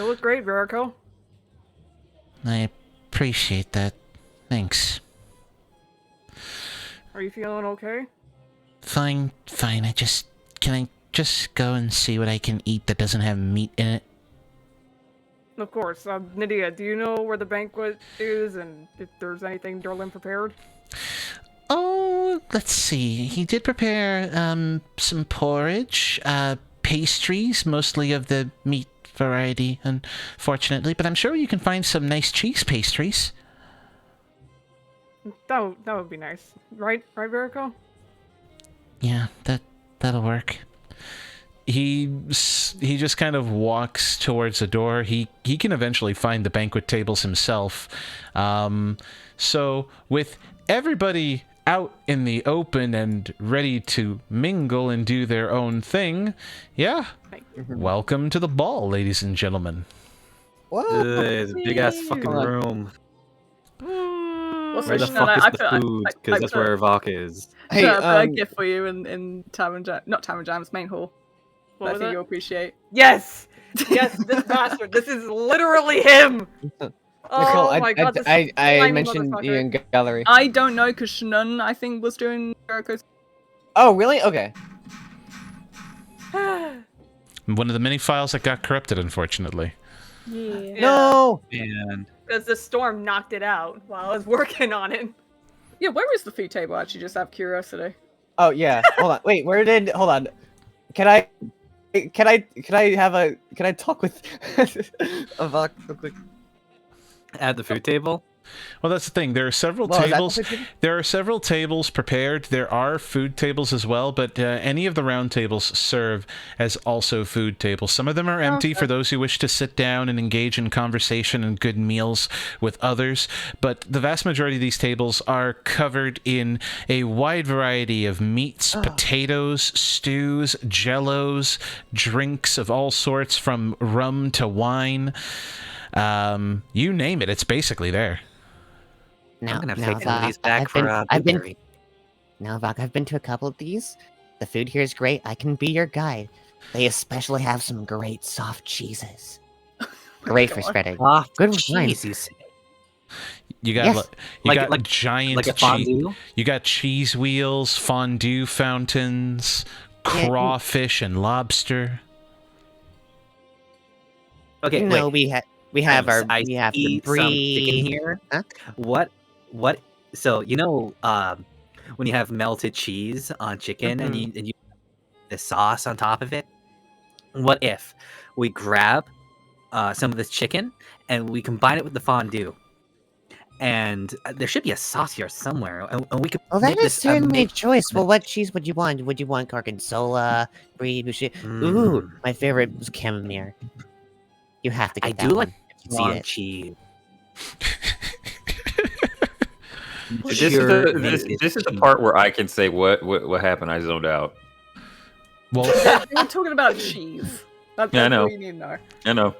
S3: look great, Verico.
S7: I appreciate that. Thanks.
S3: Are you feeling okay?
S7: Fine. Can I just go and see what I can eat that doesn't have meat in it?
S3: Of course. Nadia, do you know where the banquet is and if there's anything Durlin prepared?
S7: Oh, let's see. He did prepare, some porridge, pastries, mostly of the meat variety, unfortunately, but I'm sure you can find some nice cheese pastries.
S3: That would be nice. Right, Verico?
S7: Yeah, that'll work.
S2: He just kind of walks towards the door. He can eventually find the banquet tables himself. So with everybody out in the open and ready to mingle and do their own thing, yeah. Welcome to the ball, ladies and gentlemen.
S6: What?
S9: It's a big ass fucking room.
S5: Also,
S9: Where the
S5: Shannon,
S9: fuck is the food? Because that's where Vok is.
S5: Hey, I put a gift for you in Tavern Jam, not Tavern Jam's main hall.
S3: What
S5: I
S3: was
S5: think
S3: it?
S5: you'll appreciate.
S3: Yes! Yes, this bastard. This is literally him!
S6: Nicole,
S3: Oh my god, this
S6: I
S3: slimy
S6: mentioned you
S3: motherfucker.
S6: in gallery.
S5: I don't know, because Shannon, I think, was doing Jericho's.
S6: Oh, really? Okay.
S2: One of the many files that got corrupted, unfortunately.
S5: Yeah.
S6: No!
S9: Man.
S3: Because the storm knocked it out while I was working on it.
S5: Yeah, where is the food table, actually, just out of curiosity?
S6: Oh, yeah. Hold on. Wait, hold on. Can I talk with Vok real quick?
S9: At the food table?
S2: Well, that's the thing. There are several
S6: Well, is that
S2: tables.
S6: the food table?
S2: There are several tables prepared. There are food tables as well, but any of the round tables serve as also food tables. Some of them are empty for those who wish to sit down and engage in conversation and good meals with others, but the vast majority of these tables are covered in a wide variety of meats, potatoes, stews, jellos, drinks of all sorts, from rum to wine. You name it, it's basically there.
S8: Now,
S9: I'm gonna
S8: now,
S9: take some of these back
S8: I've been,
S9: for
S8: I've been,
S9: blueberry.
S8: now, Vok, I've been to a couple of these. The food here is great. I can be your guide. They especially have some great soft cheeses. Great for spreading.
S9: Soft
S8: Good with wine.
S9: cheese, you say?
S2: You got
S8: Yes.
S2: you
S9: Like-
S2: got giant
S9: Like a
S2: cheese.
S9: fondue?
S2: You got cheese wheels, fondue fountains,
S8: Yeah,
S2: crawfish and lobster.
S9: Okay,
S8: No,
S9: wait.
S8: we have
S9: Travis,
S8: our
S9: I
S8: we have
S9: see
S8: the
S9: some chicken
S8: brie.
S9: here.
S8: Huh?
S9: What? So when you have melted cheese on chicken and you the sauce on top of it. What if we grab some of this chicken and we combine it with the fondue? And there should be a sauce here somewhere, and we could.
S8: Well, that
S9: make
S8: is
S9: this
S8: certainly a
S9: amazing-
S8: choice. Well, what cheese would you want? Would you want gorgonzola, brie, boucher? Ooh, my favorite was camembert. You have to get
S9: I
S8: that
S9: do
S8: one.
S9: like
S8: if you see
S9: long
S8: it.
S9: cheese.
S4: This is the part where I can say what happened. I zoned out.
S2: Well,
S5: We were talking about cheese. That's
S4: Yeah, I know.
S5: all you need to know.
S4: I know.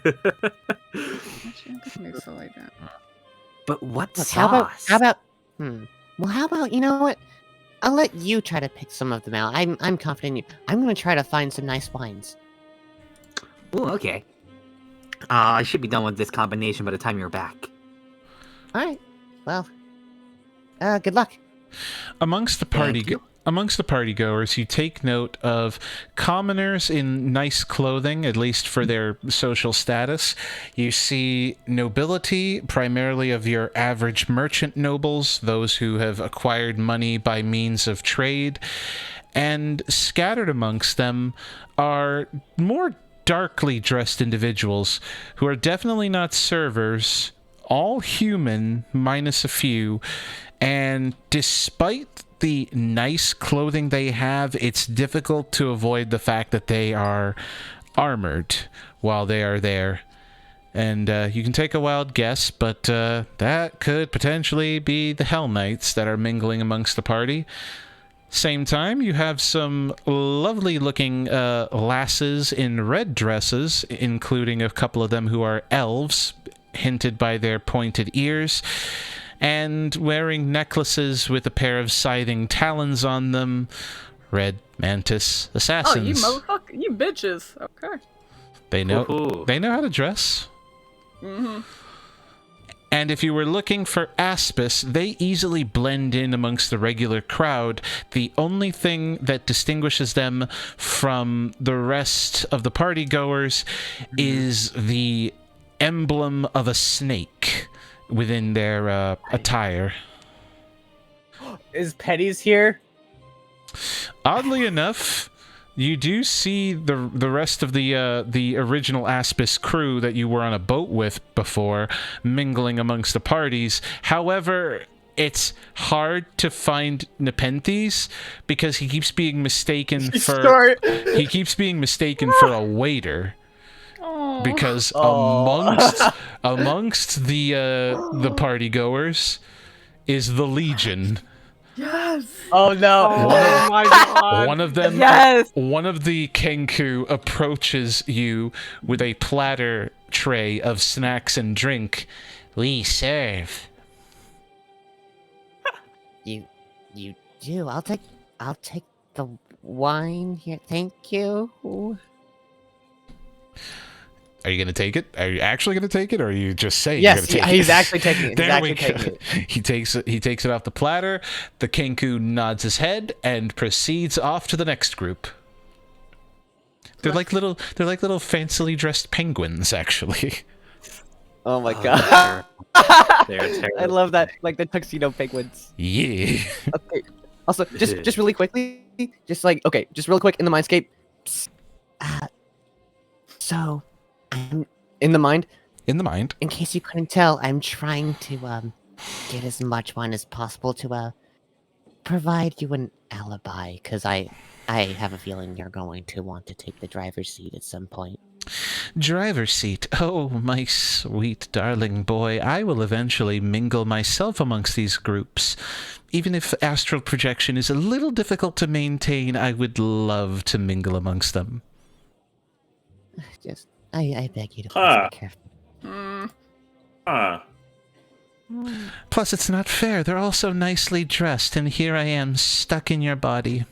S5: Actually, I'm gonna move slowly down.
S9: But what
S8: Look,
S9: sauce?
S8: how about well, how about, you know what? I'll let you try to pick some of them out. I'm confident in you. I'm gonna try to find some nice wines.
S9: Oh, okay. I should be done with this combination by the time you're back.
S8: Alright. Well, good luck.
S2: amongst the party goers, you take note of commoners in nice clothing, at least for their social status. You see nobility, primarily of your average merchant nobles, those who have acquired money by means of trade, and scattered amongst them are more darkly dressed individuals who are definitely not servers, all human minus a few, and despite the nice clothing they have, it's difficult to avoid the fact that they are armored while they are there. And you can take a wild guess, but that could potentially be the Hell Knights that are mingling amongst the party. Same time, you have some lovely looking lasses in red dresses, including a couple of them who are elves, hinted by their pointed ears, and wearing necklaces with a pair of scything talons on them. Red mantis assassins.
S5: Oh, you motherfucker, you bitches. Okay.
S2: They know how to dress.
S5: Mm-hmm.
S2: And if you were looking for Aspis, they easily blend in amongst the regular crowd. The only thing that distinguishes them from the rest of the partygoers is the emblem of a snake within their attire.
S6: Is Petty's here?
S2: Oddly enough, you do see the rest of the original Aspis crew that you were on a boat with before mingling amongst the parties. However, it's hard to find Nepenthes because he keeps being mistaken for a waiter. Because amongst the party goers is the Legion.
S5: Yes.
S6: Oh no!
S5: Oh my god!
S2: One of them.
S5: Yes.
S2: One of the Kenku approaches you with a platter tray of snacks and drink. We serve.
S8: You do. I'll take the wine here. Thank you.
S2: Are you gonna take it? Are you actually gonna take it, or are you just saying
S6: Yes,
S2: you're gonna take
S6: he's
S2: it?
S6: actually taking it.
S2: There we go. He takes it off the platter. The Kenku nods his head and proceeds off to the next group. They're like little fancily dressed penguins, actually.
S6: Oh my god!
S9: They're terrible.
S6: I love that, like the tuxedo penguins.
S2: Yeah.
S6: Okay. Also, just really quickly, just real quick in the mindscape. So, I'm in the mind.
S2: In the mind.
S8: In case you couldn't tell, I'm trying to get as much wine as possible to provide you an alibi, because I have a feeling you're going to want to take the driver's seat at some point.
S2: Driver's seat. Oh, my sweet darling boy. I will eventually mingle myself amongst these groups. Even if astral projection is a little difficult to maintain, I would love to mingle amongst them.
S8: Just, I beg you to please be careful.
S2: Plus, it's not fair. They're all so nicely dressed, and here I am, stuck in your body.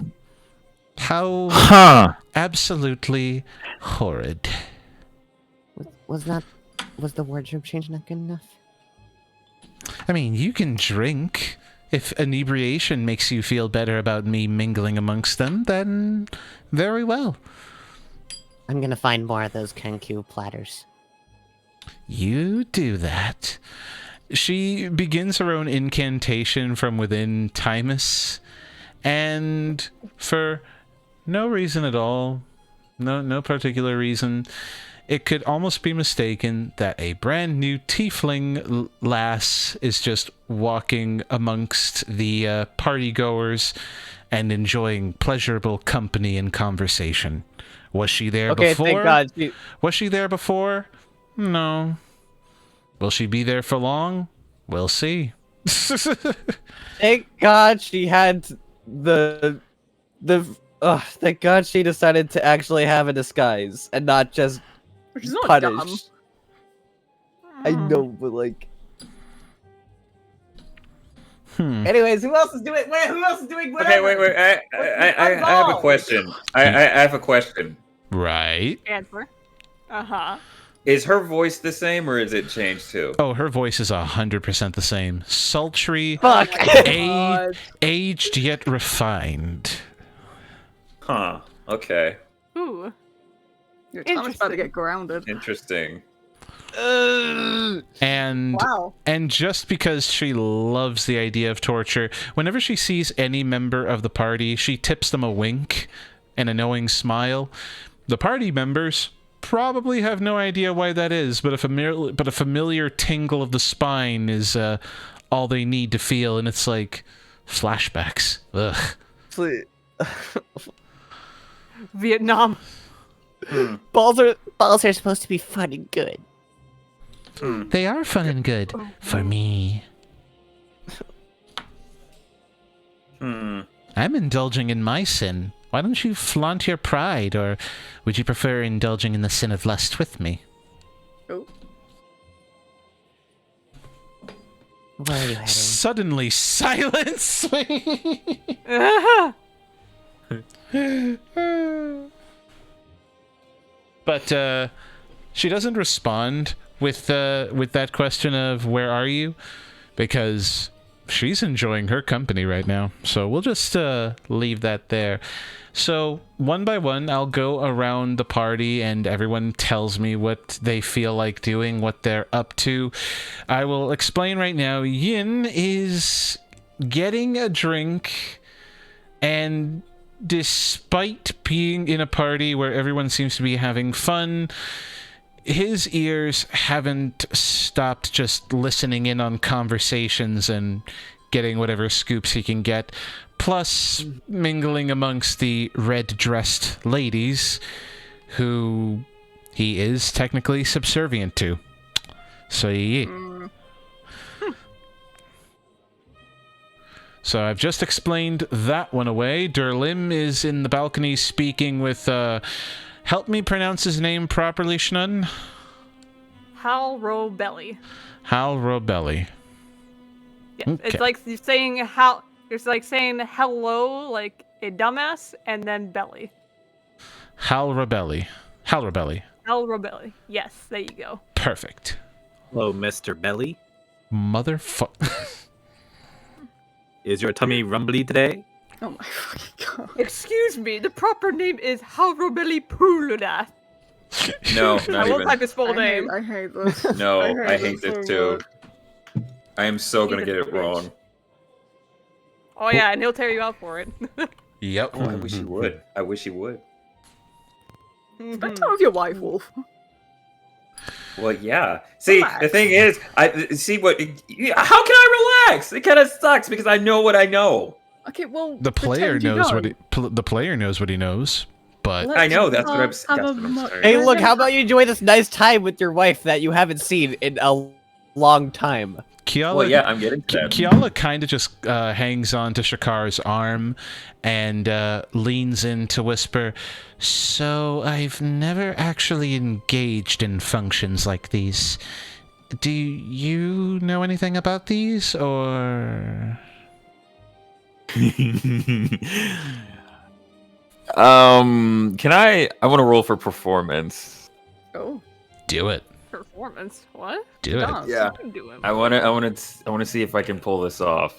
S2: How absolutely horrid.
S8: Was the wardrobe change not good enough?
S2: I mean, you can drink. If inebriation makes you feel better about me mingling amongst them, then very well.
S8: I'm gonna find more of those Kenku platters.
S2: You do that. She begins her own incantation from within Timus, and for no reason at all, no particular reason, it could almost be mistaken that a brand new tiefling lass is just walking amongst the party goers and enjoying pleasurable company and conversation. Was she there before?
S6: Thank God.
S2: Was she there before? No. Will she be there for long? We'll see.
S6: Thank God she had thank God she decided to actually have a disguise and not just
S5: Which is not
S6: punish.
S5: dumb.
S6: I know, but like. Anyways, who else is doing? Wait, who else is doing whatever?
S4: Okay, wait. I have a question. I have a question.
S2: Right.
S3: Answer. Uh-huh.
S4: Is her voice the same, or is it changed too?
S2: Oh, her voice is 100% the same. Sultry,
S6: Fuck.
S2: aged yet refined.
S4: Huh. Okay.
S3: Ooh.
S5: Your tongue's about to get grounded.
S4: Interesting.
S2: And
S5: Wow.
S2: and just because she loves the idea of torture, whenever she sees any member of the party, she tips them a wink and a knowing smile. The party members probably have no idea why that is, but a familiar tingle of the spine is all they need to feel, and it's like flashbacks. Ugh.
S3: Vietnam.
S8: Balls are supposed to be fun and good.
S7: They are fun and good for me. I'm indulging in my sin. Why don't you flaunt your pride, or would you prefer indulging in the sin of lust with me?
S5: Oh.
S8: Where are you heading?
S2: Suddenly, silence. But she doesn't respond with that question of where are you, because she's enjoying her company right now. So we'll just leave that there. So one by one, I'll go around the party and everyone tells me what they feel like doing, what they're up to. I will explain right now. Yin is getting a drink, and despite being in a party where everyone seems to be having fun, his ears haven't stopped just listening in on conversations and getting whatever scoops he can get, plus mingling amongst the red-dressed ladies who he is technically subservient to. So yeah. So I've just explained that one away. Durlim is in the balcony speaking with, help me pronounce his name properly, Schnun.
S3: Hal Robelli.
S2: Hal Robelli.
S3: Yeah,
S2: Okay.
S3: it's like you're saying how. It's like saying hello, like a dumbass, and then belly.
S2: Hal Robelli. Hal Robelli.
S3: Hal Robelli. Yes, there you go.
S2: Perfect.
S9: Hello, Mr. Belly.
S2: Motherfuck.
S9: Is your tummy rumbly today?
S5: Oh my fucking god.
S3: Excuse me, the proper name is Hal Robelli Pulula.
S4: No,
S3: I
S4: not
S3: won't
S4: even.
S3: type his full name.
S5: I hate this.
S4: No,
S5: I
S4: I
S5: hate
S4: hate
S5: this
S4: this
S5: so
S4: too. I am so gonna
S3: Neither
S4: get it
S3: bitch.
S4: wrong.
S3: Oh yeah, and he'll tear you out for it.
S2: Yep.
S4: Oh, I wish he would. I wish he would.
S5: Spend time with your wife, Wolf.
S4: Well, yeah. See,
S5: Relax.
S4: the thing is, I see what. How can I relax? It kind of sucks because I know what I know.
S5: Okay, well,
S2: The player
S5: pretend you
S2: knows
S5: don't.
S2: the player knows what he knows, but
S5: Let's
S4: I know, that's what I'm-
S5: have a
S4: that's what I'm
S5: mo-
S4: saying.
S6: Hey, look,
S5: let's
S6: how about you enjoy this nice time with your wife that you haven't seen in a long time?
S2: Kiala,
S4: Well, yeah, I'm getting to that.
S2: Kiala kind of just hangs on to Shakar's arm and leans in to whisper, "So I've never actually engaged in functions like these. Do you know anything about these, or?"
S4: Can I want to roll for performance.
S5: Oh,
S2: Do it.
S3: Performance? What?
S2: Do it.
S5: dance.
S4: Yeah.
S3: What are you doing?
S4: I want to see if I can pull this off.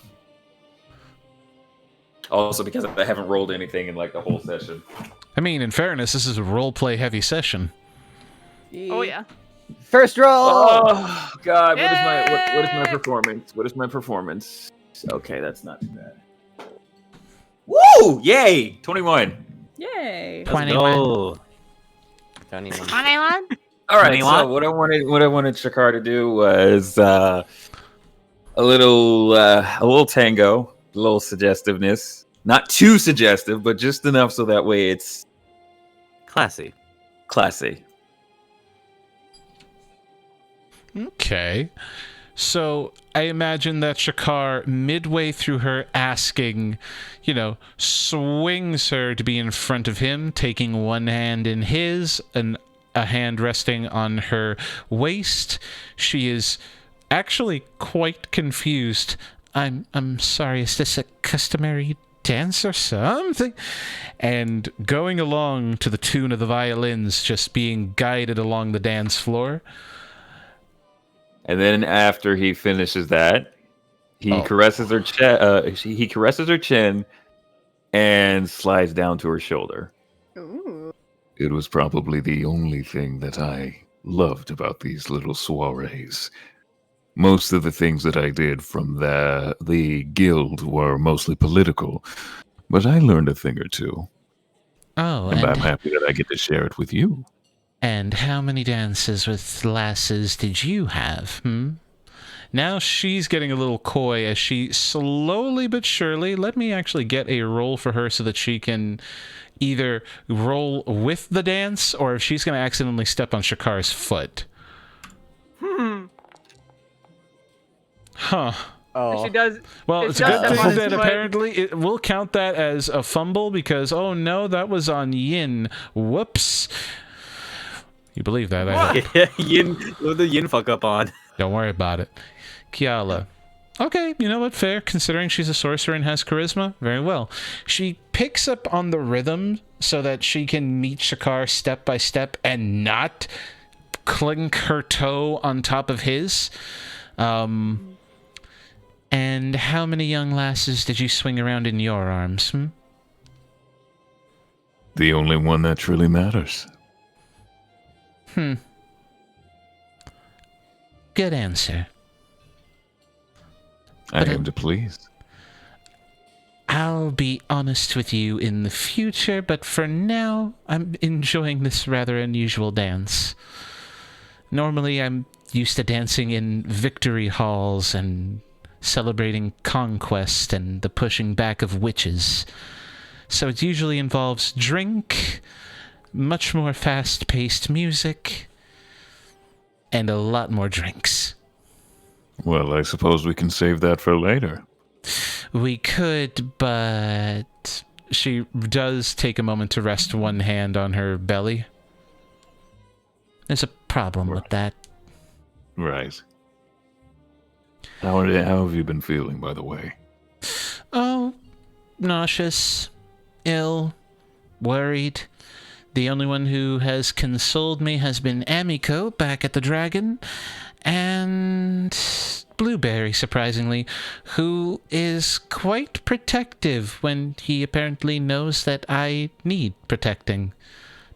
S4: Also, because I haven't rolled anything in like the whole session.
S2: I mean, in fairness, this is a roleplay heavy session.
S3: Oh yeah.
S6: First roll!
S4: Oh God! What is my
S3: Yay!
S4: performance? What is my performance? Okay, that's not too bad. Woo! Yay! 21.
S5: Yay.
S7: 21.
S9: Oh,
S8: 21.
S3: 21?
S4: All right.
S9: you
S4: So
S9: want?
S4: what I wanted Shakar to do was a little tango, a little suggestiveness. Not too suggestive, but just enough so that way it's
S9: Classy.
S4: classy.
S2: Okay. So I imagine that Shakar, midway through her asking, swings her to be in front of him, taking one hand in his and a hand resting on her waist. She is actually quite confused. I'm sorry, is this a customary dance or something? And going along to the tune of the violins, just being guided along the dance floor.
S4: And then after he finishes that, he caresses her chin. He caresses her chin and slides down to her shoulder.
S5: Ooh.
S1: It was probably the only thing that I loved about these little soirees. Most of the things that I did from the guild were mostly political, but I learned a thing or two.
S7: Oh,
S1: and I'm happy that I get to share it with you.
S7: And how many dances with lasses did you have,
S2: Now she's getting a little coy as she slowly but surely, let me actually get a roll for her so that she can either roll with the dance or if she's going to accidentally step on Shakar's foot. Huh.
S3: If she does.
S2: Well,
S3: if
S2: it's
S3: she
S2: a
S3: does
S2: good
S3: step on
S2: thing
S3: his
S2: that
S3: foot-
S2: apparently it will count that as a fumble because, oh no, that was on Yin. Whoops. You believe that, I hope.
S9: Yeah, Yin. What the Yin fuck up on?
S2: Don't worry about it. Kiala. Okay, you know what? Fair, considering she's a sorcerer and has charisma. Very well. She picks up on the rhythm so that she can meet Shakar step by step and not clink her toe on top of his.
S7: And how many young lasses did you swing around in your arms,
S1: The only one that truly matters.
S7: Good answer.
S1: I
S7: But
S1: aim to please.
S7: I'll be honest with you in the future, but for now, I'm enjoying this rather unusual dance. Normally, I'm used to dancing in victory halls and celebrating conquest and the pushing back of witches. So it usually involves drink, much more fast-paced music, and a lot more drinks.
S1: Well, I suppose we can save that for later.
S7: We could, but
S2: She does take a moment to rest one hand on her belly.
S7: there's a problem with that.
S1: Right. How have you been feeling, by the way?
S7: Oh, nauseous, ill, worried. The only one who has consoled me has been Amiko back at the Dragon, and Blueberry, surprisingly, who is quite protective when he apparently knows that I need protecting.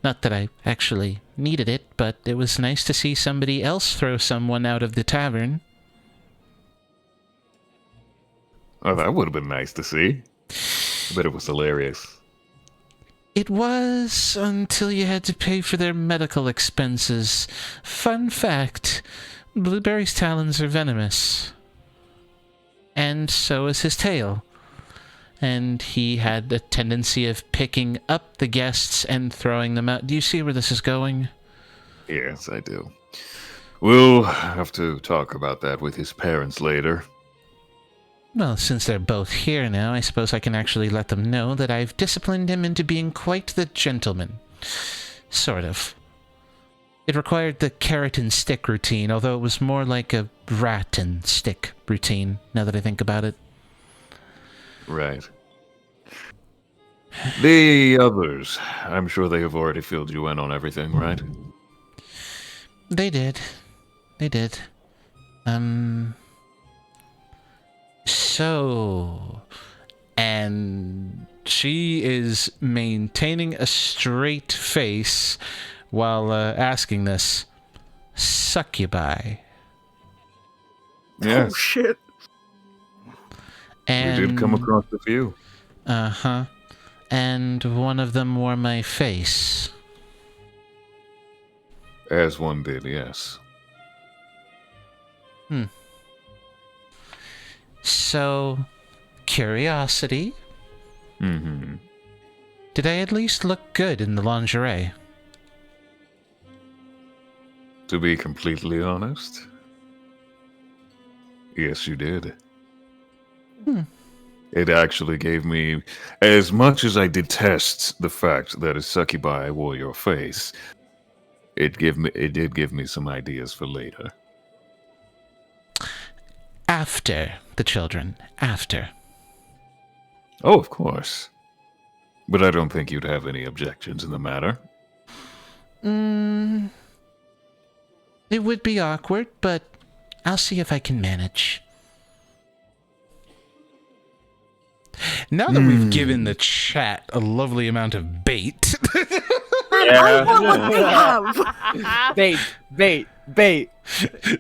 S7: Not that I actually needed it, but it was nice to see somebody else throw someone out of the tavern.
S1: Oh, that would have been nice to see. I bet it was hilarious.
S7: It was until you had to pay for their medical expenses. Fun fact, Blueberry's talons are venomous. And so is his tail. And he had a tendency of picking up the guests and throwing them out. Do you see where this is going?
S1: Yes, I do. We'll have to talk about that with his parents later.
S7: Well, since they're both here now, I suppose I can actually let them know that I've disciplined him into being quite the gentleman. Sort of. It required the carrot and stick routine, although it was more like a rat and stick routine, now that I think about it.
S1: Right. The others, I'm sure they have already filled you in on everything, right?
S7: They did. They did. So...
S2: And she is maintaining a straight face while asking this. Succubi.
S1: Yes,
S5: Oh shit.
S7: And...
S1: we did come across a few.
S7: Uh-huh. And one of them wore my face.
S1: As one did, yes.
S7: So, curiosity.
S1: Mm-hmm.
S7: Did I at least look good in the lingerie?
S1: To be completely honest, yes, you did. It actually gave me, as much as I detest the fact that a succubi wore your face, it did give me some ideas for later.
S7: After the children. After.
S1: Oh, of course. But I don't think you'd have any objections in the matter.
S7: It would be awkward, but I'll see if I can manage. Now that we've given the chat a lovely amount of bait.
S5: I want what they have.
S6: Bait.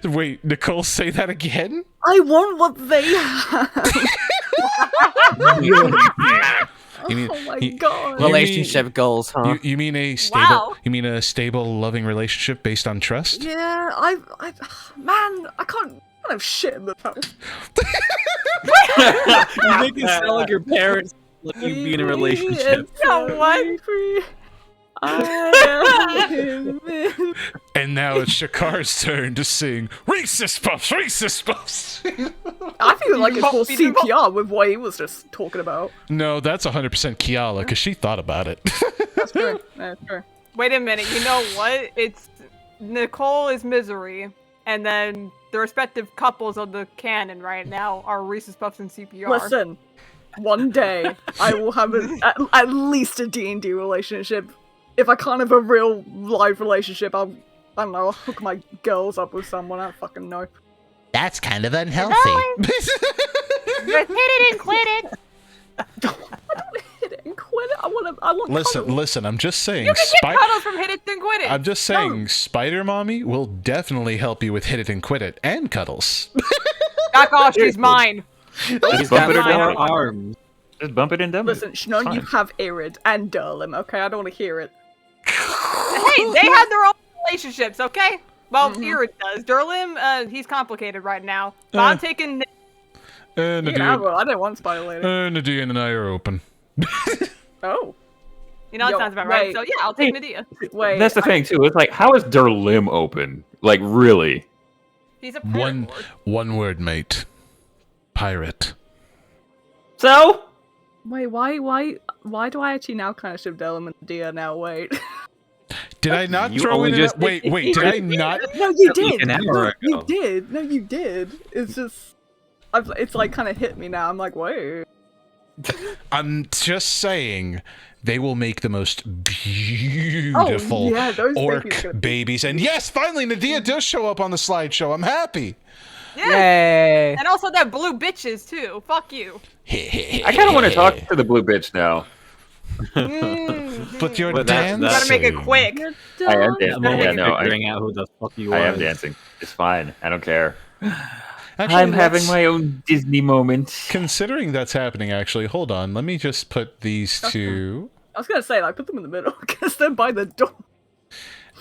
S2: Wait, Nicole, say that again?
S5: I want what they have.
S2: You mean,
S5: Oh my god.
S6: Relationship goals, huh?
S2: You mean a stable?
S3: Wow.
S2: You mean a stable, loving relationship based on trust?
S5: Yeah, man, I can't have shit in the house.
S9: You make it sound like your parents let you be in a relationship.
S3: No, what?
S2: And now it's Shakar's turn to sing racist puffs, racist puffs.
S5: I feel like it's more CPR with what he was just talking about.
S2: No, that's 100% Kiala, because she thought about it.
S5: That's true. That's true.
S3: Wait a minute. You know what? It's Nicole is Misery, and then the respective couples of the canon right now are Reese's Puffs and CPR.
S5: Listen, one day I will have at least a D&D relationship. If I can't have a real live relationship, I don't know, I'll hook my girls up with someone. I don't fucking know.
S7: That's kind of unhealthy.
S3: Just hit it and quit it.
S5: I don't hit it and quit it. I want
S2: Listen, I'm just saying.
S3: You can get cuddles from hit it and quit it.
S2: I'm just saying, Spider Mommy will definitely help you with hit it and quit it and cuddles.
S3: Back off, she's mine.
S4: Just bump it or dump it. Arms. Just bump it and dump it.
S5: Listen, Shnon, you have Irid and Durlim, okay? I don't want to hear it.
S3: Hey, they have their own relationships, okay? Well, Irid does. Durlim, he's complicated right now. But I'm taking...
S2: And
S5: You can have one. I don't want Spider Lady.
S2: Nadia and I are open.
S5: Oh.
S3: You know, it
S5: Yo,
S3: sounds about right.
S5: wait.
S3: So, yeah, I'll take Nadia.
S5: Wait.
S4: That's the thing too. It's like, how is Durlim open? Like, really?
S3: He's a pirate lord.
S2: One word, mate. Pirate.
S4: So?
S5: Wait, why do I actually now kind of ship Durlim and Dia now? Wait.
S2: Did I not
S9: You
S2: throw
S9: only
S2: in
S9: just-
S2: Wait, did I not?
S5: No, you
S9: Like
S5: did.
S9: an hour
S5: No,
S9: ago.
S5: you did. No, you did. It's just... it's like kind of hit me now. I'm like, wait.
S2: I'm just saying, they will make the most beautiful
S5: yeah, those
S2: orc
S5: babies are-
S2: babies. And yes, finally, Nadia does show up on the slideshow. I'm happy.
S3: Yeah.
S6: Yay!
S3: And also that blue bitches, too. Fuck you.
S4: I kind of want to talk to the blue bitch now.
S2: But you're
S9: But that's-
S2: dancing.
S3: You gotta make it quick.
S4: I am
S9: I'm
S4: dancing.
S9: only
S4: Yeah, no,
S9: figuring out who the fuck you are.
S4: I am dancing. It's fine. I don't care.
S2: Actually,
S4: I'm having
S2: let's-
S4: my own Disney moment.
S2: Considering that's happening, actually, hold on. Let me just put these two.
S5: I was gonna say, like, put them in the middle because they're by the door.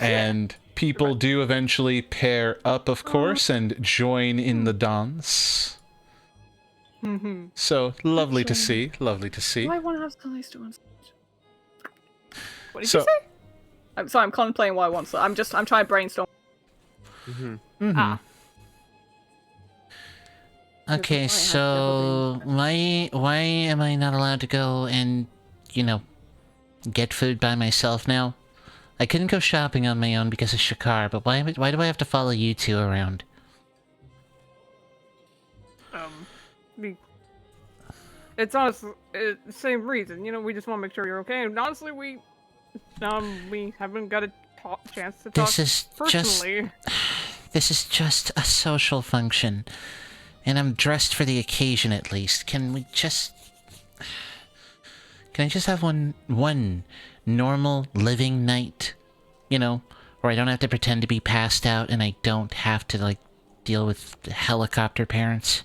S2: And people do eventually pair up, of course, and join in the dance. So lovely to see. Lovely to see.
S5: Why want to have Scully's to one?
S3: What did
S2: So-
S3: you say?
S5: I'm sorry, I'm contemplating why I want. So I'm trying to brainstorm.
S3: Ah.
S7: Okay, so why am I not allowed to go and, get food by myself now? I couldn't go shopping on my own because of Shakar, but why do I have to follow you two around?
S3: It's honestly the same reason. We just want to make sure you're okay. And honestly, we haven't got a chance to talk personally.
S7: This is just a social function, and I'm dressed for the occasion at least. Can I just have one normal living night, where I don't have to pretend to be passed out and I don't have to deal with helicopter parents?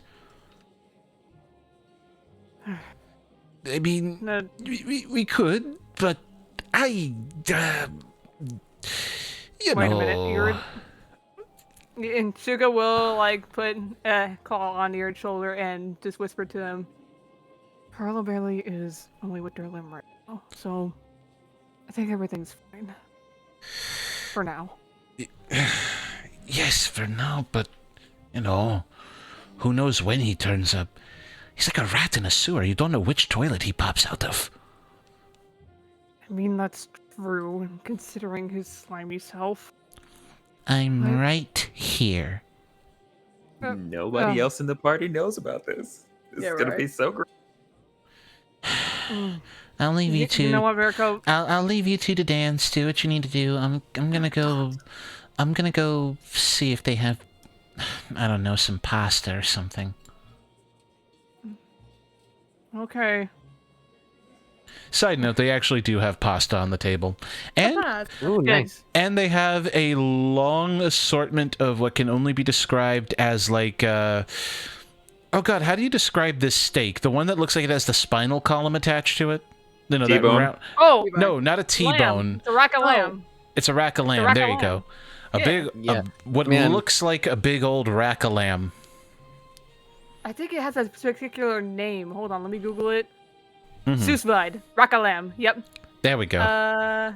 S7: I mean, we could, but
S2: You
S3: Wait
S2: know.
S3: a minute. And Suga will like put a claw on your shoulder and just whisper to him. Carlo Bailey is only with their limb right now, so I think everything's fine. For now.
S7: Yes, for now, but, you know, who knows when he turns up. He's like a rat in a sewer. You don't know which toilet he pops out of.
S3: I mean, that's true, considering his slimy self.
S7: I'm right here.
S4: Nobody else in the party knows about this. This is gonna be so great.
S7: I'll leave you two.
S3: You know what, Verco?
S7: I'll leave you two to dance. Do what you need to do. I'm gonna go. I'm gonna go see if they have, I don't know, some pasta or something.
S3: Okay.
S2: Side note, they actually do have pasta on the table. And
S6: Ooh, nice.
S2: And they have a long assortment of what can only be described as like oh god, how do you describe this steak? The one that looks like it has the spinal column attached to it? No, that
S4: T-bone?
S3: Oh!
S2: No, not a T-bone.
S3: It's a rack of lamb.
S2: It's a rack of lamb.
S3: rack
S2: There
S3: of
S2: you go.
S3: lamb.
S2: What
S6: Man.
S2: looks like a big old rack of lamb.
S3: I think it has a particular name. Hold on, let me Google it.
S2: Mhm.
S3: Sousvide. Rack of lamb. Yep.
S2: There we go.
S3: I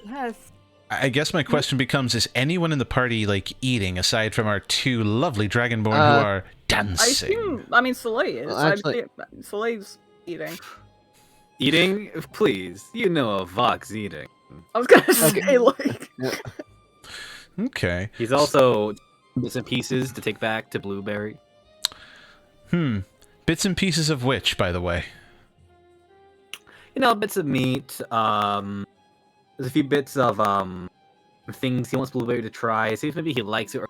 S3: guess.
S2: I guess my question becomes, is anyone in the party, like, eating, aside from our two lovely Dragonborn who are dancing?
S5: I mean, Soleil is.
S6: Well, actually-
S5: Soleil's eating.
S9: Eating? Please. You know a Vox eating.
S5: I was gonna say, like...
S2: Okay.
S9: He's also bits and pieces to take back to Blueberry.
S2: Bits and pieces of which, by the way?
S9: You know, bits of meat. There's a few bits of things he wants Blueberry to try. See if maybe he likes it, or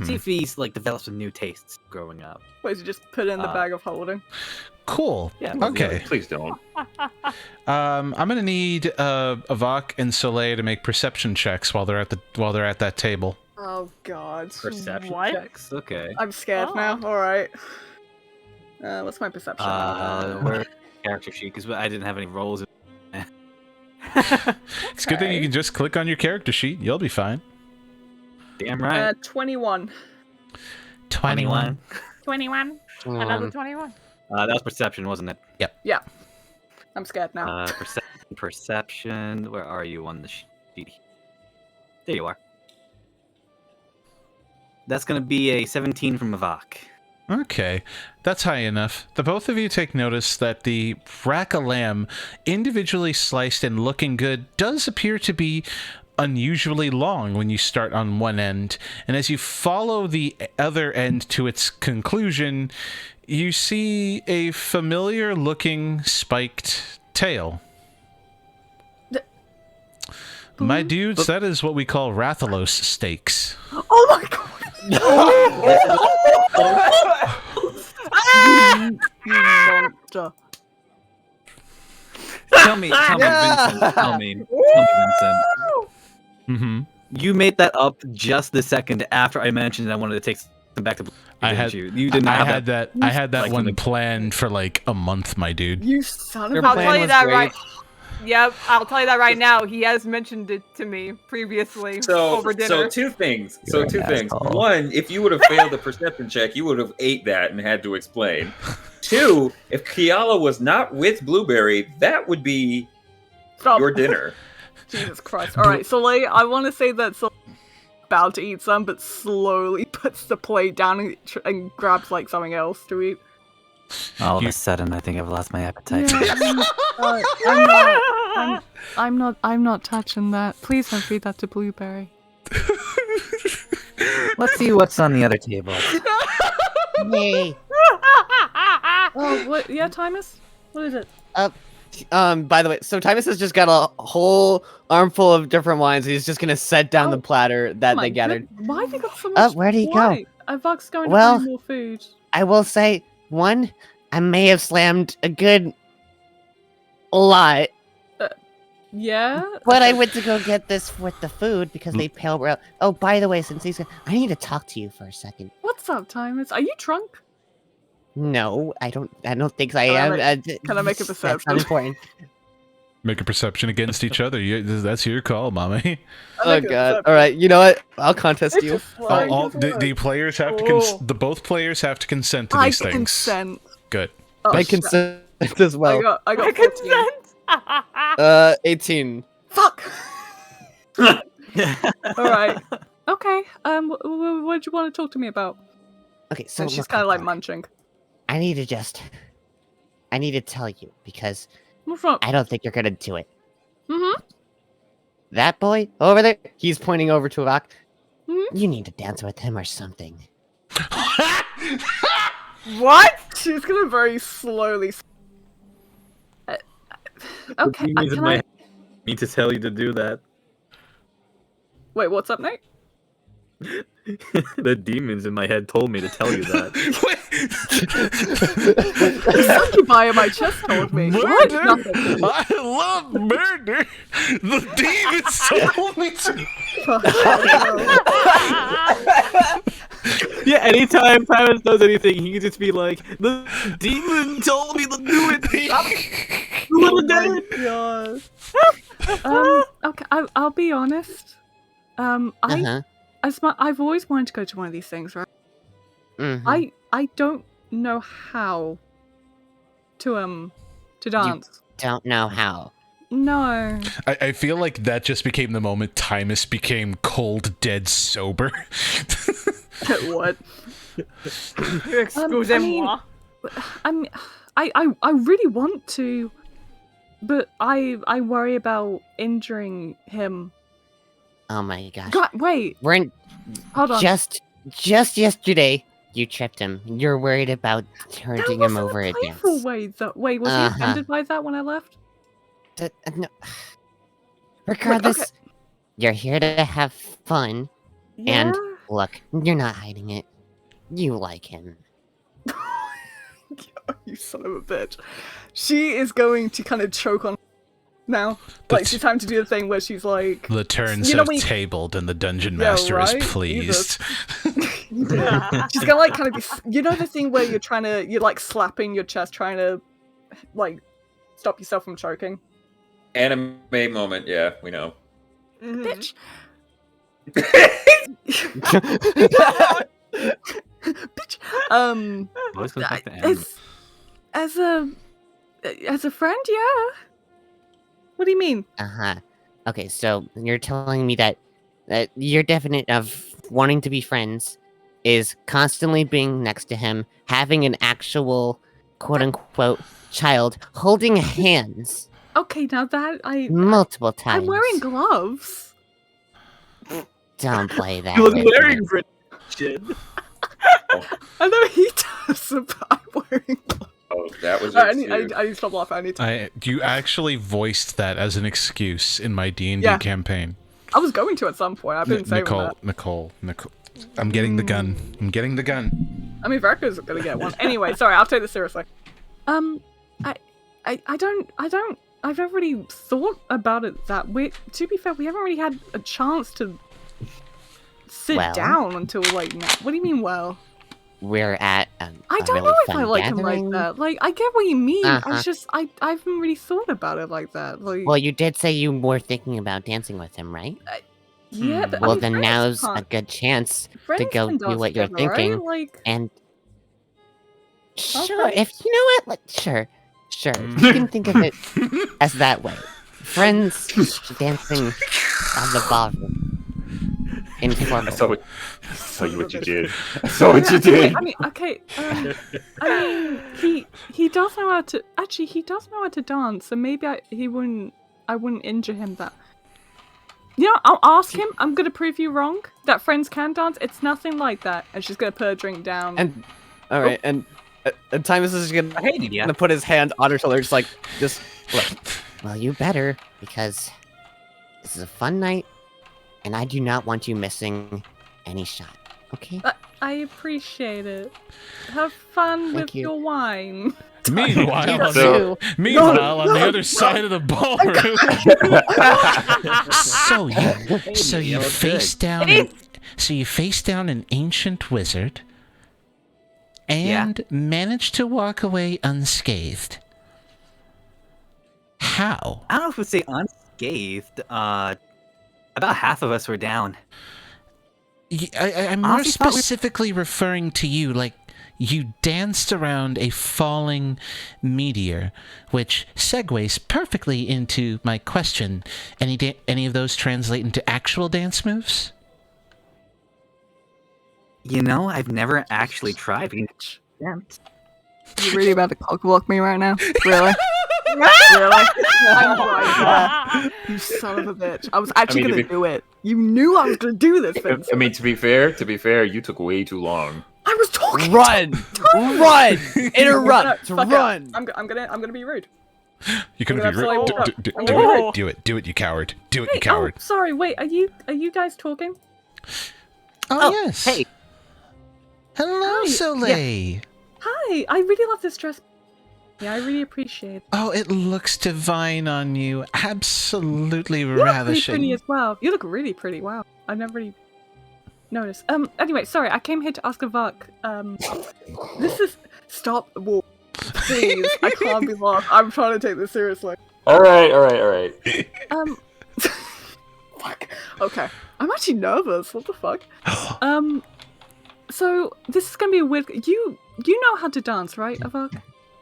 S9: see if he's like develops some new tastes growing up.
S5: Wait, so just put it in the bag of holding.
S2: Cool.
S9: Yeah.
S2: Okay.
S4: Please don't.
S2: I'm gonna need Avok and Soleil to make perception checks while they're at that table.
S5: Oh god.
S9: Perception
S3: What?
S9: checks. Okay.
S5: I'm scared now. Alright. What's my perception?
S9: Where character sheet? Because I didn't have any rolls.
S2: It's a good thing you can just click on your character sheet. You'll be fine.
S9: Damn right.
S5: 21.
S7: 21.
S3: 21. Another 21.
S9: That was perception, wasn't it?
S5: Yeah. I'm scared now.
S9: Perception. Where are you on the sheet? There you are. That's gonna be a 17 from Avok.
S2: Okay, that's high enough. The both of you take notice that the rack of lamb, individually sliced and looking good, does appear to be unusually long when you start on one end, and as you follow the other end to its conclusion, you see a familiar looking spiked tail. My dudes, that is what we call Rathalos steaks.
S5: Oh my god! Monster.
S9: Tell me, Vincent. Tell me, Vincent.
S2: Mm-hmm.
S9: You made that up just the second after I mentioned I wanted to take them back to.
S2: I had
S9: you did not
S2: I
S9: have
S2: had I had that
S9: like,
S2: one
S9: like-
S2: planned for like a month, my dude.
S5: You son of
S6: Your
S5: a...
S3: I'll
S6: plan
S3: tell you
S6: was
S3: that
S6: great.
S3: right. Yep, I'll tell you that right now. He has mentioned it to me previously over dinner.
S4: So two things. One, if you would have failed the perception check, you would have ate that and had to explain. Two, if Kiala was not with Blueberry, that would be
S5: Stop.
S4: your dinner.
S5: Jesus Christ. Alright, Soleil, I want to say that Soleil's about to eat some, but slowly puts the plate down and grabs like something else to eat.
S9: All of a sudden, I think I've lost my appetite.
S5: I'm not touching that. Please don't feed that to Blueberry.
S9: Let's see what's on the other table.
S8: Yay.
S5: Oh, what? Yeah, Timus? What is it?
S6: By the way, so Timus has just got a whole armful of different wines. He's just gonna set down the platter that they gathered.
S5: Why have you got so much?
S8: Where'd he go?
S5: Why? Vox going to
S8: Well-
S5: find more food.
S8: I will say, one, I may have slammed a good lot,
S5: Yeah?
S8: but I went to go get this with the food because they pale were out. Oh, by the way, since he's I need to talk to you for a second.
S5: What's up, Timus? Are you drunk?
S8: No, I don't think I
S5: Can I
S8: am.
S5: make- can I make a
S8: That's
S5: perception?
S8: not important.
S2: Make a perception against each other. That's your call, mommy.
S6: Oh god. All right. You know what? I'll contest you.
S2: The players have to. Both players have to consent to these things.
S5: Consent.
S2: Good.
S5: Oh,
S6: I consent as well.
S5: I got 14.
S6: 18.
S5: Fuck. All right. Okay. What do you want to talk to me about?
S8: Okay, so
S5: And she's
S8: look,
S5: kind of like
S8: Hawk,
S5: munching.
S8: I need to tell you because
S5: What's wrong?
S8: I don't think you're gonna do it.
S5: Mm-hmm.
S8: That boy over there,
S6: He's pointing over to Avak.
S8: you need to dance with him or something.
S5: What? She's gonna very slowly. Okay.
S9: Demons in
S5: Can
S9: my
S5: I...
S9: head need to tell you to do that.
S5: Wait, what's up, Nate?
S9: The demons in my head told me to tell you that.
S5: The succubi in my chest told me. What? Nothing.
S2: I love murder. The demons told me to.
S9: Yeah, anytime Tyler does anything, he can just be like, the demon told me to do it.
S5: Okay, I'll be honest. I've always wanted to go to one of these things, right?
S8: Mhm.
S5: I don't know how to dance.
S8: Don't know how.
S5: No.
S2: I feel like that just became the moment Timus became cold, dead, sober.
S5: What?
S3: Excusez-moi.
S5: I really want to, but I worry about injuring him.
S8: Oh my gosh.
S5: God, wait. Hold on.
S8: Just yesterday, you tripped him. You're worried about hurting him over a dance.
S5: Wait, was he offended by that when I left?
S8: No. Regardless,
S5: okay.
S8: You're here to have fun.
S5: Yeah?
S8: And look, you're not hiding it. You like him.
S5: You son of a bitch. She is going to kind of choke on now. Like, she's having to do the thing where she's like...
S2: The turns have tabled and the dungeon master is pleased.
S5: Yeah. She's gonna like kind of be... You know the thing where you're like slapping your chest trying to like stop yourself from choking?
S4: Anime moment, yeah, we know.
S5: Bitch. Bitch.
S9: Always comes back to anime.
S5: As a friend, yeah. What do you mean?
S8: Okay, so you're telling me that your definite of wanting to be friends is constantly being next to him, having an actual quote-unquote child, holding hands.
S5: Okay, now that
S8: multiple times.
S5: I'm wearing gloves.
S8: Don't play that.
S9: He was
S8: with
S9: wearing
S8: me.
S9: protection.
S5: I know he does, but I'm wearing gloves.
S4: Oh, that was
S5: I need to stop laughing. I need to.
S2: You actually voiced that as an excuse in my D&D campaign.
S5: I was going to at some point. I've been saying that.
S2: Nicole. I'm getting the gun. I'm getting the gun.
S5: I mean, Verka's gonna get one. Anyway, sorry. I'll take this seriously. I've never really thought about it that way. To be fair, we haven't really had a chance to sit down until like now. What do you mean, well?
S8: We're at
S5: I don't know if I like him like that. Like, I get what you mean. I haven't really thought about it like that. Like,
S8: well, you did say you were thinking about dancing with him, right?
S5: Yeah. But,
S8: well, then now's a good chance to go do what you're thinking.
S5: Right? Like,
S8: and sure, if you know what, sure. You can think of it as that way. Friends dancing on the ballroom. Informal.
S4: I saw what you did. I saw what you did.
S5: I mean, okay. I mean, he does know how to. Actually, he does know how to dance, so maybe I wouldn't injure him that. You know, I'll ask him. I'm gonna prove you wrong. That friends can dance. It's nothing like that. And she's gonna put her drink down.
S6: And all right, and Timus is gonna put his hand on her shoulder, just look.
S8: Well, you better, because this is a fun night, and I do not want you missing any shot. Okay?
S5: I appreciate it. Have fun with your wine.
S2: Meanwhile, on the other side of the ballroom.
S7: So you face down an ancient wizard and manage to walk away unscathed. How?
S9: I don't know if we'd say unscathed. About half of us were down.
S7: I'm more
S9: Honestly, thought we-
S7: specifically referring to you, like, you danced around a falling meteor, which segues perfectly into my question. Any of those translate into actual dance moves?
S9: You know, I've never actually tried being danced.
S5: You really about to cockblock me right now? Really? Really? I'm right there. You son of a bitch. I was actually gonna do it. You knew I was gonna do this, Vince.
S4: I mean, to be fair, you took way too long.
S5: I was talking.
S6: Run! Run! Interrupt!
S5: No, fuck
S6: Run!
S5: it. I'm gonna be rude.
S2: You're gonna
S5: I'm
S2: be
S5: gonna
S2: rude.
S5: absolutely
S2: Do
S5: interrupt.
S2: it, you coward. Do it,
S5: Hey,
S2: you coward.
S5: oh, sorry. Wait, are you guys talking?
S7: Oh, yes.
S9: Hey,
S7: Hello,
S5: Hi.
S7: Soleil.
S5: Hi. I really love this dress. Yeah, I really appreciate it.
S2: Oh, it looks divine on you. Absolutely
S5: You look pretty
S2: ravishing.
S5: pretty as well. You look really pretty. Wow. I've never really noticed. Anyway, sorry. I came here to ask a Vark. This is stop. Whoa. Please. I can't be lost. I'm trying to take this seriously.
S4: All right.
S5: Fuck. Okay. I'm actually nervous. What the fuck? So this is gonna be a weird. You know how to dance, right, Avok?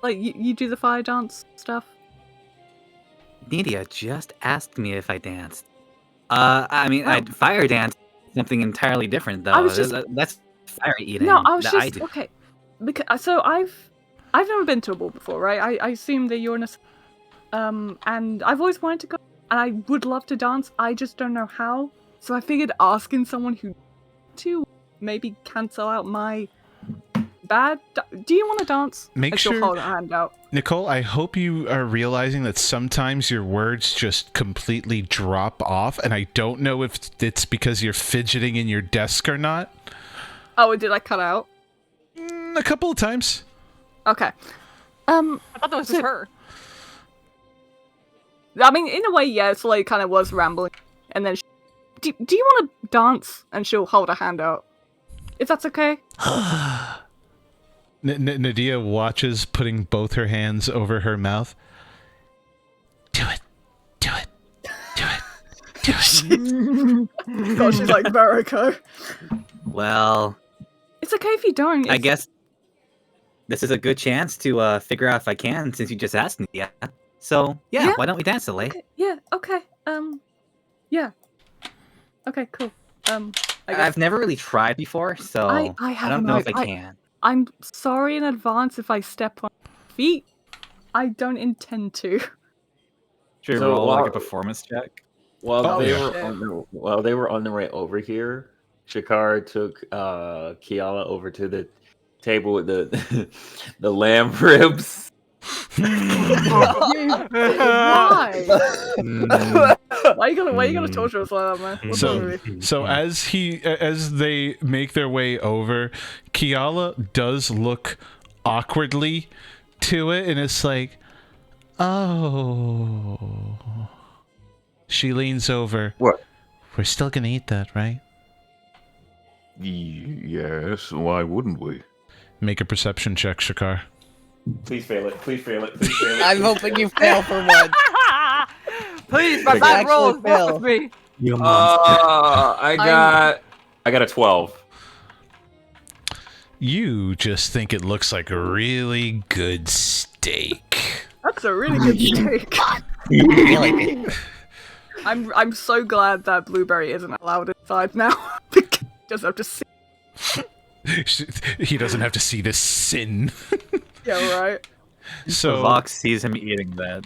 S5: Like you do the fire dance stuff.
S9: Nadia just asked me if I danced. I mean,
S5: Oh.
S9: I'd fire dance something entirely different though.
S5: I was just-
S9: That's fire eating.
S5: No, I was
S9: that
S5: just
S9: do.
S5: okay. Because so I've never been to a ball before, right? I assume that you're in a and I've always wanted to go, and I would love to dance. I just don't know how. So I figured asking someone who to maybe cancel out my bad. Do you want to dance?
S2: Make
S5: And she'll
S2: sure-
S5: hold her hand out.
S2: Nicole, I hope you are realizing that sometimes your words just completely drop off, and I don't know if it's because you're fidgeting in your desk or not.
S5: Oh, did I cut out?
S2: A couple of times.
S5: Okay.
S3: I thought that was just
S5: So-
S3: her.
S5: I mean, in a way, yeah, it's like kind of was rambling, and then do you want to dance? And she'll hold her hand out. If that's okay.
S2: Nadia watches, putting both her hands over her mouth.
S7: Do it. Do it. Do it. Do it.
S5: God, she's like Veriko.
S9: Well,
S5: It's okay if you don't.
S9: I
S5: It's-
S9: guess this is a good chance to figure out if I can, since you just asked me. Yeah. So
S5: Yeah.
S9: why don't we dance, Soleil?
S5: Okay, yeah. Okay. Yeah. Okay. Cool. I guess
S9: I've never really tried before, so
S5: I
S9: I
S5: have
S9: don't
S5: no
S9: know if I
S5: idea.
S9: can.
S5: I'm sorry in advance if I step on feet. I don't intend to.
S9: Should we
S4: So
S9: roll
S4: while-
S9: like a performance check?
S4: While
S2: Oh,
S4: they
S2: yeah.
S4: were on the way over here, Shakar took Kiala over to the table with the the lamb ribs.
S5: Why? Why you gonna torture us like that, man? What's wrong with you?
S2: So as they make their way over, Kiala does look awkwardly to it, and it's like, oh. She leans over.
S1: What?
S7: We're still gonna eat that, right?
S1: Yes, why wouldn't we?
S2: Make a perception check, Shakar.
S4: Please fail it. Please fail it. Please fail it.
S6: I'm hoping you fail for once.
S3: Please, my
S6: Like,
S3: bad rolls.
S6: actually
S3: Walk
S6: fail.
S3: with me.
S9: You monster.
S4: I got a 12.
S2: You just think it looks like a really good steak.
S5: That's a really good steak.
S8: I feel like it.
S5: I'm so glad that blueberry isn't allowed inside now. Because he doesn't have to see.
S2: He doesn't have to see this sin.
S5: Yeah, right.
S2: So,
S9: Vox sees him eating that.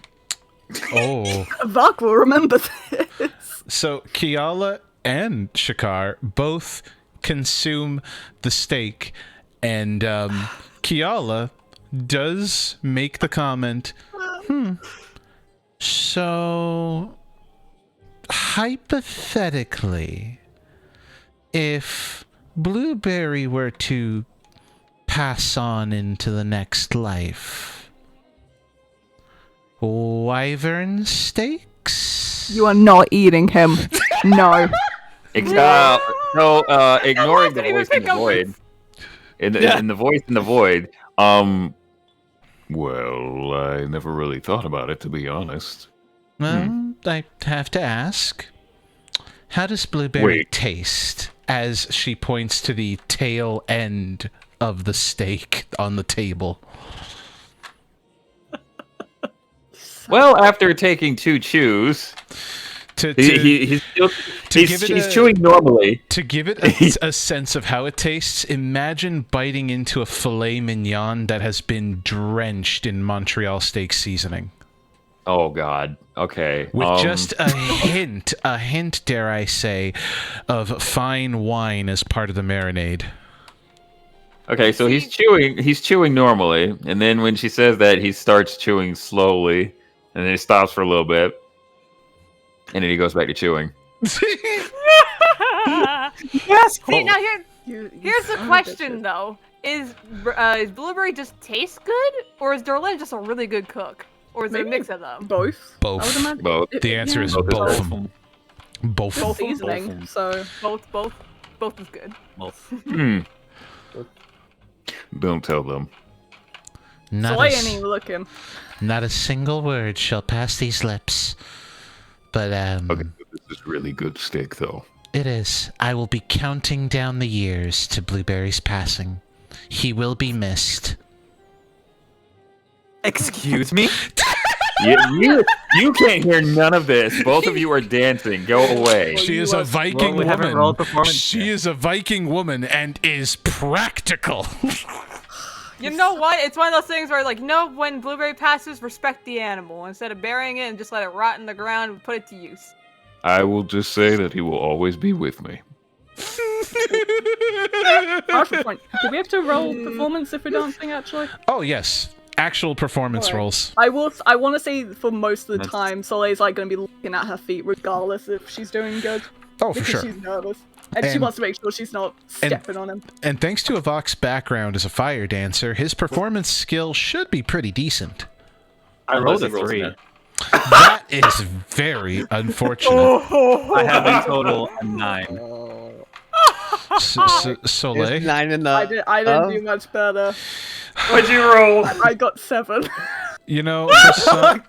S2: oh.
S5: Vark will remember this.
S2: So Kiala and Shakar both consume the steak, and Kiala does make the comment, so hypothetically, if Blueberry were to pass on into the next life, wyvern steaks?
S5: You are not eating him. No.
S4: No, ignoring the
S3: didn't even
S4: voice in
S3: pick
S4: the
S3: up
S4: void. In the voice in the void.
S1: Well, I never really thought about it, to be honest.
S2: Well, I have to ask. How does blueberry taste? As she points to the tail end of the steak on the table.
S4: Well, after taking 2 chews, he's chewing normally.
S2: To give it a sense of how it tastes, imagine biting into a filet mignon that has been drenched in Montreal steak seasoning.
S4: Oh God. Okay.
S2: With just a hint, dare I say, of fine wine as part of the marinade.
S4: Okay, so he's chewing normally, and then when she says that, he starts chewing slowly, and then he stops for a little bit, and then he goes back to chewing.
S3: Yes. See, now here's the question though: Is blueberry just taste good, or is Darlene just a really good cook? Or is it a mix of them?
S5: Both.
S2: Both. The answer is both of them. Both.
S5: Both seasoning. So
S3: both is good.
S9: Both.
S1: Don't tell them.
S5: Not looking.
S7: Not a single word shall pass these lips. But
S1: Okay, this is really good steak, though.
S7: It is. I will be counting down the years to Blueberry's passing. He will be missed.
S9: Excuse me?
S4: You can't hear none of this. Both of you are dancing. Go away.
S2: She is a Viking woman. She is a Viking woman and is practical.
S3: You know what? It's one of those things where, like, when blueberry passes, respect the animal. Instead of burying it and just let it rot in the ground and put it to use.
S1: I will just say that he will always be with me.
S5: Powerful point. Do we have to roll performance if we're dancing, actually?
S2: Oh, yes. Actual performance rolls.
S5: I want to say for most of the time, Soleil's like going to be looking at her feet regardless if she's doing good.
S2: Oh, for sure.
S5: She's nervous. And she wants to make sure she's not stepping on him.
S2: And thanks to Avok's background as a fire dancer, his performance skill should be pretty decent.
S9: I rolled a 3.
S2: That is very unfortunate.
S9: I have in total a 9.
S2: Soleil?
S6: 9 and
S5: I didn't do much better.
S4: What'd you roll?
S5: I got 7.
S2: You know, for some,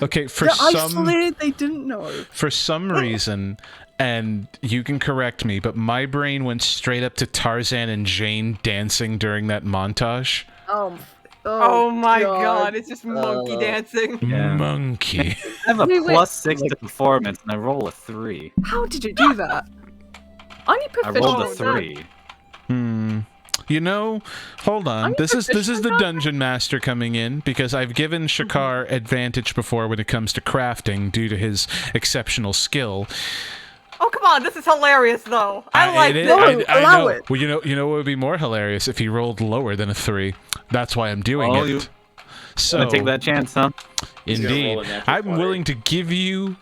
S2: okay, for
S5: I
S2: some,
S5: swear they didn't know.
S2: For some reason, and you can correct me, but my brain went straight up to Tarzan and Jane dancing during that montage.
S3: Oh my god, it's just monkey dancing.
S9: Yeah.
S2: Monkey.
S9: I have a +6 to performance, and I roll a 3.
S5: How did you do that? Aren't you
S9: I
S5: proficient?
S9: rolled a 3.
S2: You know, hold on. This is the dungeon master coming in because I've given Shakar advantage before when it comes to crafting due to his exceptional skill.
S3: Oh come on, this is hilarious though. I like this.
S5: Allow it.
S2: Well, you know what would be more hilarious if he rolled lower than a 3. That's why I'm doing it. So
S9: take that chance, huh?
S2: Indeed, I'm willing to give you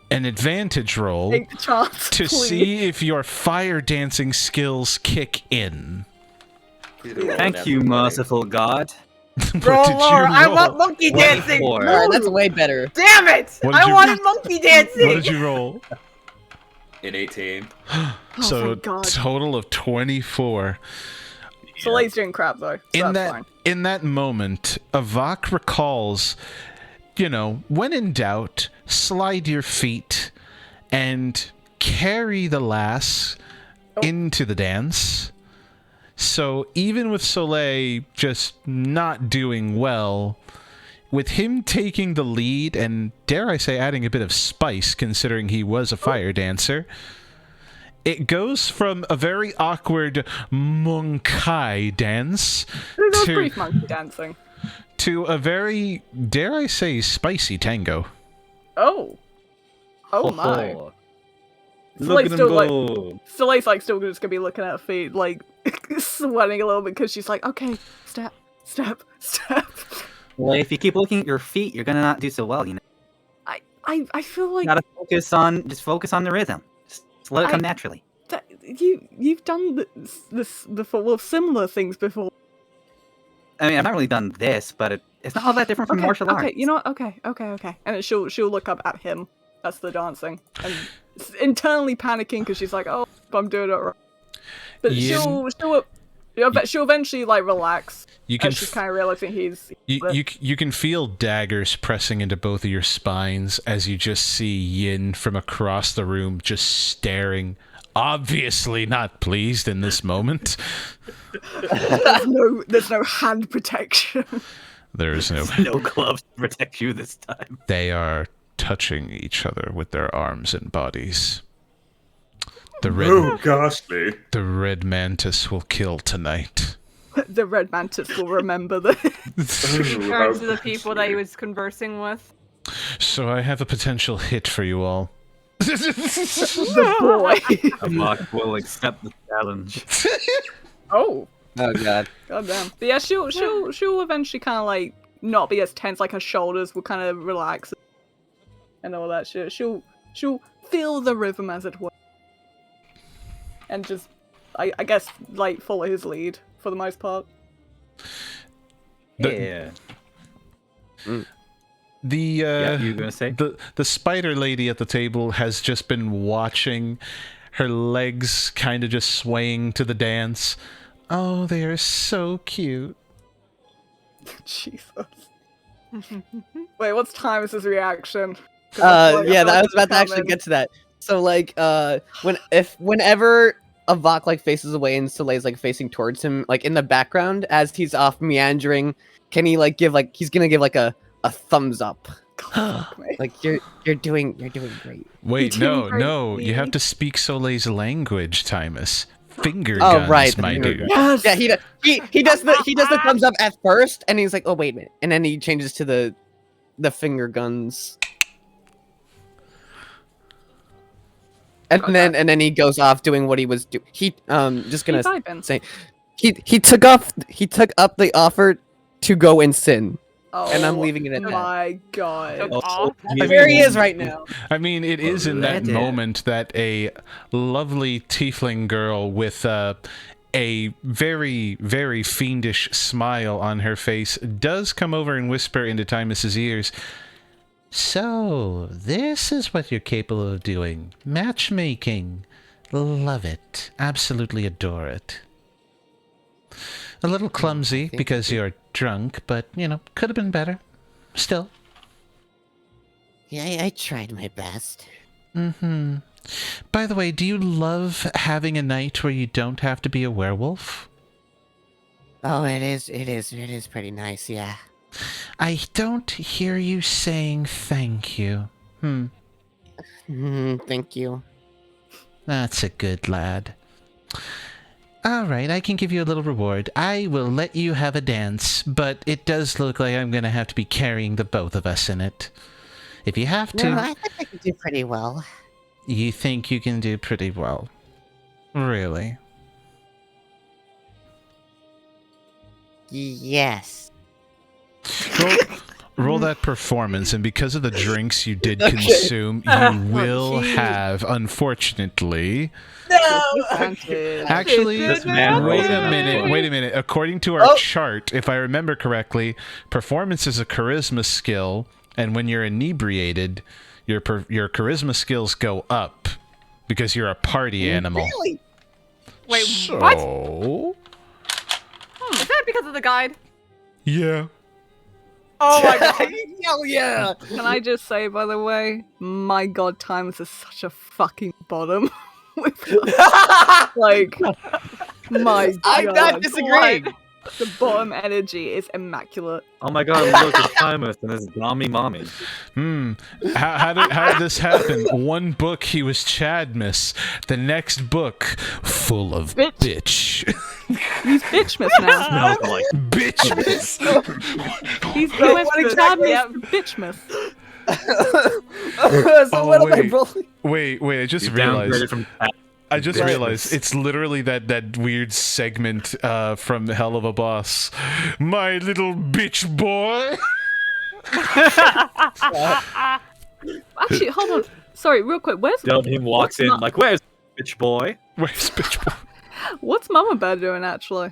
S2: an advantage roll to see if your fire dancing skills kick in.
S9: Thank you, merciful God.
S3: Roll lower. I want monkey dancing.
S6: That's way better.
S3: Damn it! I wanted monkey dancing.
S2: What did you roll?
S4: An 18.
S2: So total of 24.
S5: Soleil's doing crap though. So
S2: in that moment, Avok recalls, when in doubt, slide your feet and carry the lass into the dance. So even with Soleil just not doing well, with him taking the lead and, dare I say, adding a bit of spice considering he was a fire dancer, it goes from a very awkward monkey dance
S5: brief monkey dancing
S2: to a very, dare I say, spicy tango.
S5: Oh my.
S9: Look at him go.
S5: Soleil's like still just gonna be looking at her feet, like sweating a little bit because she's like, okay, step.
S9: Well, if you keep looking at your feet, you're gonna not do so well,
S5: I feel like
S9: you gotta focus on the rhythm. Just let it come naturally.
S5: You've done this before, well, similar things before.
S9: I mean, I've not really done this, but it's not all that different from martial arts.
S5: Okay, you know what? Okay. And then she'll look up at him. That's the dancing, and internally panicking because she's like, "Oh, I'm doing it right." But She'll eventually like relax.
S2: You can
S5: she's kind of realizing he's.
S2: you can feel daggers pressing into both of your spines as you just see Yin from across the room just staring, obviously not pleased in this moment.
S5: There's no hand protection.
S2: There is no
S9: gloves to protect you this time.
S2: They are touching each other with their arms and bodies. The red mantis will kill tonight.
S5: The red mantis will remember this.
S3: Turns to the people that he was conversing with.
S2: So I have a potential hit for you all.
S5: The boy.
S9: Mark will accept the challenge.
S5: Oh
S6: god.
S5: God damn. But yeah, she'll eventually kind of like not be as tense. Like her shoulders will kind of relax and all that shit. She'll feel the rhythm as it were, and just I guess like follow his lead for the most part.
S9: Yeah.
S2: You were
S9: gonna say?
S2: The spider lady at the table has just been watching, her legs kind of just swaying to the dance. Oh, they are so cute.
S5: Jesus. Wait, what's Timus's reaction?
S6: I was about to actually get to that. So like whenever Avok like faces away and Soleil's like facing towards him, like in the background as he's off meandering, can he like he's gonna give like a thumbs up. Like you're doing great.
S2: Wait,
S5: You're doing
S2: no,
S5: great,
S2: you have
S5: Lee.
S2: to speak Soleil's language, Timus. Finger guns,
S6: Right,
S2: my dude.
S5: Yes.
S6: Yeah, he does the thumbs up at first, and he's like, oh wait a minute, and then he changes to the finger guns. And then he goes off doing what he was doing. He just gonna say he took up the offer to go and sin.
S5: Oh,
S6: and I'm leaving it at that.
S5: My God.
S6: Where he is right now.
S2: I mean, it is in that moment that a lovely tiefling girl with a very, very fiendish smile on her face does come over and whisper into Timus's ears, "So, this is what you're capable of doing. Matchmaking. Love it. Absolutely adore it. A little clumsy because you're drunk, but, could have been better. Still."
S8: Yeah, I tried my best.
S2: Mm-hmm. By the way, do you love having a night where you don't have to be a werewolf?
S8: Oh, it is pretty nice, yeah.
S2: I don't hear you saying thank you.
S8: Thank you.
S2: That's a good lad. Alright, I can give you a little reward. I will let you have a dance, but it does look like I'm gonna have to be carrying the both of us in it. If you have to...
S8: No, I think I can do pretty well.
S2: You think you can do pretty well? Really?
S8: Yes.
S2: Roll that performance, and because of the drinks you did consume, you will have, unfortunately...
S5: No!
S2: Actually, wait a minute. According to our chart, if I remember correctly, performance is a charisma skill, and when you're inebriated, your charisma skills go up because you're a party animal.
S6: Really?
S3: Wait,
S2: So...
S3: what? Is that because of the guide?
S2: Yeah.
S3: Oh my God.
S6: Hell yeah!
S5: Can I just say, by the way, my God, Timus is such a fucking bottom. Like, my God.
S6: I'm not disagreeing.
S5: The bottom energy is immaculate.
S9: Oh my god, look, it's Timus and his Dami mommy.
S2: How did this happen? One book he was Chadmus. The next book, full of bitch.
S5: He's bitchmas now.
S9: Smells like
S2: Bitchmas.
S5: He's going
S3: What
S5: from
S3: exactly?
S5: Chadmus to bitchmas.
S6: So what am I rolling?
S2: Wait, I just
S9: you
S2: realized.
S9: downgraded from
S2: I just realized it's literally that weird segment from Hell of a Boss. My little bitch boy.
S5: Actually, hold on. Sorry, real quick. Where's
S9: Delvin walks in like, where's bitch boy?
S2: Where's bitch boy?
S5: what's Mama Bear doing actually?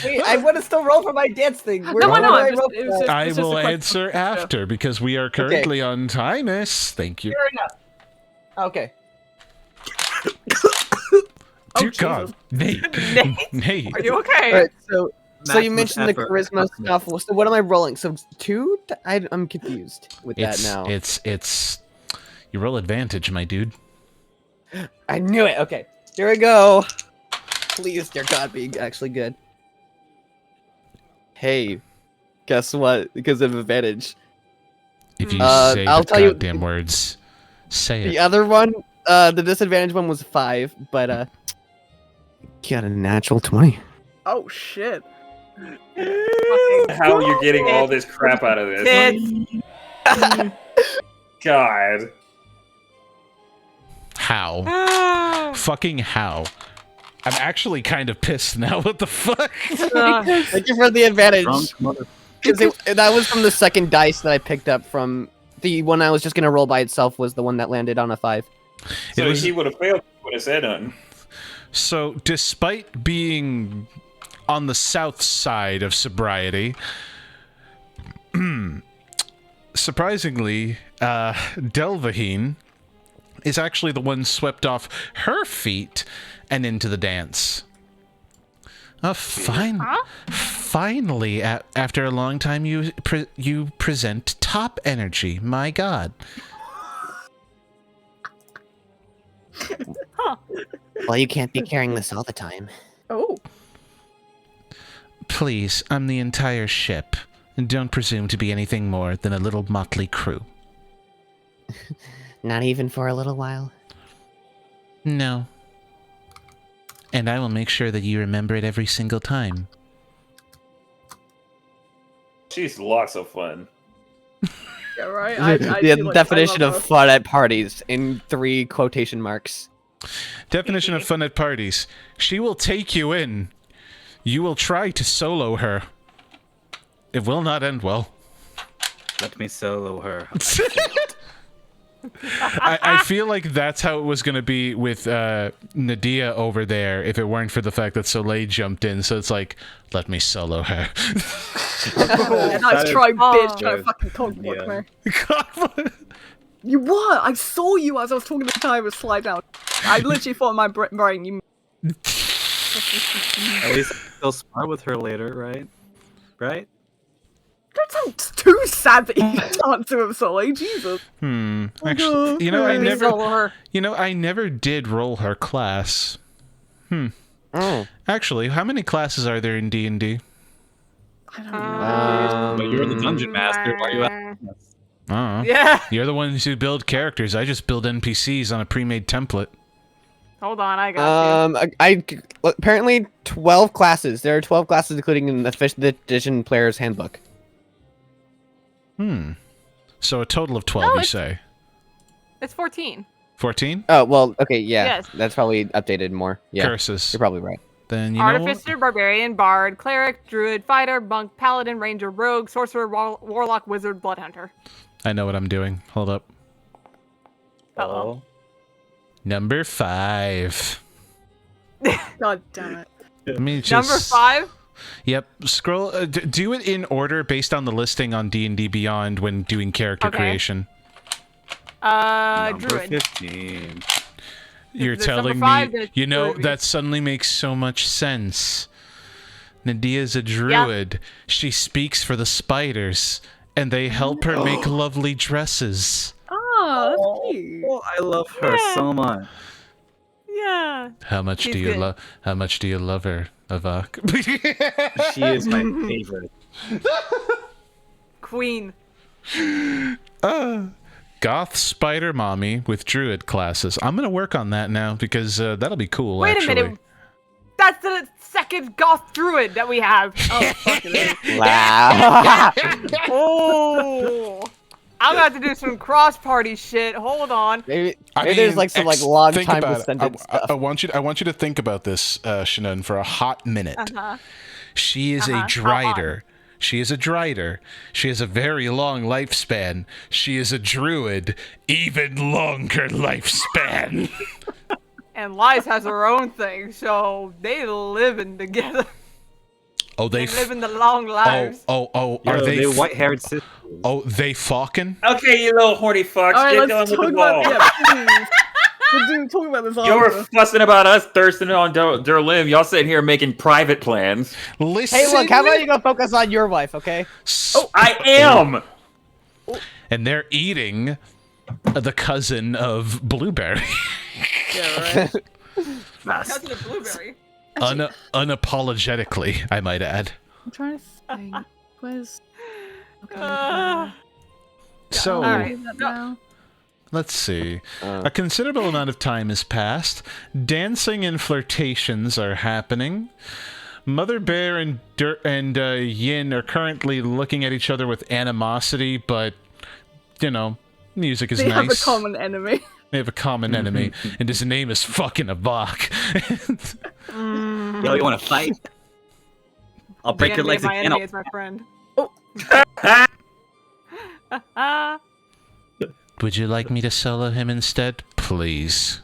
S6: Wait, I want to still roll for my dance thing.
S5: No, I know. It was
S2: I
S5: just a
S2: will
S5: question.
S2: answer after because we are currently on Timus. Thank you.
S6: Fair enough. Okay.
S2: Dear God, Nate. Nate.
S3: Are you okay?
S6: Alright, so you
S9: Maximum
S6: mentioned the
S9: effort.
S6: charisma stuff. So what am I rolling? So 2? I'm confused with that
S2: It's
S6: now.
S2: it's you roll advantage, my dude.
S6: I knew it. Okay, here we go. Please, dear God, be actually good. Hey, guess what? Because of advantage.
S2: If you
S6: Uh,
S2: say
S6: I'll
S2: the
S6: tell you-
S2: goddamn words, say
S6: The
S2: it.
S6: other one, the disadvantage one was 5, but got a natural 20.
S5: Oh shit.
S4: How you're getting all this crap out of this?
S3: Tits.
S4: God.
S2: How? Fucking how? I'm actually kind of pissed now. What the fuck?
S6: Thank you for the advantage. That was from the second dice that I picked up from the one I was just gonna roll by itself was the one that landed on a 5.
S4: So
S2: It was-
S4: he would have failed. Would have said nothing.
S2: So, despite being on the south side of sobriety, surprisingly, Delvaheen is actually the one swept off her feet and into the dance. Finally, after a long time, you present top energy. My God.
S8: Well, you can't be carrying this all the time.
S5: Oh.
S2: Please, I'm the entire ship, and don't presume to be anything more than a little motley crew.
S8: Not even for a little while.
S2: No. And I will make sure that you remember it every single time.
S4: She's lots of fun.
S5: Yeah, right. I
S6: The
S5: feel like
S6: definition
S5: I
S6: of
S5: love
S6: fun at parties in 3 quotation marks.
S2: Definition of fun at parties. She will take you in. You will try to solo her. It will not end well.
S9: Let me solo her.
S2: I feel like that's how it was going to be with Nadia over there if it weren't for the fact that Soleil jumped in. So it's like, let me solo her.
S5: Yeah, nice try, bitch. Try to fucking cockblock me.
S2: God,
S5: You what? I saw you as I was talking to the guy with slide down. I literally thought in my brain you.
S9: At least I'll spar with her later, right? Right?
S5: Don't sound too savvy. Answer him, Sully. Jesus.
S2: Actually, you know, I
S3: Please
S2: never,
S3: solo her.
S2: I never did roll her class.
S6: Oh.
S2: Actually, how many classes are there in D&D?
S5: I don't know.
S9: But you're the dungeon master. Why are you asking us?
S3: Yeah.
S2: You're the ones who build characters. I just build NPCs on a pre-made template.
S3: Hold on, I got you.
S6: I apparently 12 classes. There are 12 classes, including in the 5th edition player's handbook.
S2: So a total of 12,
S3: No,
S2: you
S3: it's-
S2: say?
S3: It's 14.
S2: 14?
S6: Oh well, okay, yeah,
S3: Yes.
S6: that's probably updated more. Yeah,
S2: Curses.
S6: you're probably right.
S2: Then you know what?
S3: Artificer, Barbarian, Bard, Cleric, Druid, Fighter, Monk, Paladin, Ranger, Rogue, Sorcerer, Warlock, Wizard, Bloodhunter.
S2: I know what I'm doing. Hold up.
S3: Uh-oh.
S2: Number 5.
S5: God damn it.
S2: Let me just...
S3: Number 5?
S2: Yep. Scroll. Do it in order based on the listing on D&D Beyond when doing character
S3: Okay.
S2: creation.
S9: Number
S3: Druid.
S9: 15.
S2: You're
S3: If it's number
S2: telling
S3: five,
S2: me,
S3: then it's
S2: you know,
S3: Druid.
S2: that suddenly makes so much sense. Nadia's a druid. She speaks for the spiders, and they help her make lovely dresses.
S5: Oh, that's cute.
S9: Oh, I love her so much.
S3: Yeah.
S2: How much
S3: She's
S2: do you
S3: good.
S2: love? How much do you love her, Avak?
S9: She is my favorite.
S3: Queen.
S2: Goth spider mommy with druid classes. I'm gonna work on that now because that'll be cool.
S3: Wait
S2: actually.
S3: a minute. That's the second goth druid that we have. Oh, fuck it is.
S6: Wow.
S3: Oh. I'm gonna have to do some cross-party shit. Hold on.
S6: maybe
S2: I
S6: there's
S2: mean,
S6: like some like long
S2: think
S6: time
S2: about
S6: with
S2: it.
S6: sentence stuff.
S2: I want you to think about this, Shannon, for a hot minute.
S3: Uh-huh.
S2: She is a
S3: How
S2: drider. She is a drider. She has a very long lifespan. She is a druid, even longer lifespan.
S3: And Lies has her own thing, so they living together.
S2: Oh,
S3: They living the long lives.
S2: Are
S9: Yo,
S2: they?
S9: they white-haired sisters.
S2: Oh, they fucking?
S4: Okay, you little horny fucks,
S5: Alright,
S4: get
S5: let's
S4: going with
S5: talk
S4: the ball.
S5: about. Yeah, please. We're talking about this
S4: You were
S5: after.
S4: fussing about us thirsting on Durlim. Y'all sitting here making private plans.
S2: Listen.
S6: Hey, look, how about you go focus on your wife, okay?
S4: I am.
S2: And they're eating the cousin of Blueberry.
S3: Yeah, right.
S9: Best.
S3: Cousin of Blueberry.
S2: Unapologetically, I might add.
S5: I'm trying to think. Where's... Okay.
S2: So,
S3: Alright.
S5: Now.
S2: let's see. A considerable amount of time has passed. Dancing and flirtations are happening. Mother Bear and Yin are currently looking at each other with animosity, but, you know, music is
S5: They
S2: nice.
S5: have a common enemy.
S2: They have a common enemy, and his name is fucking Avok.
S9: Yo, you want to fight? I'll break your legs
S3: My
S9: again.
S3: enemy is my friend.
S2: Would you like me to solo him instead? Please.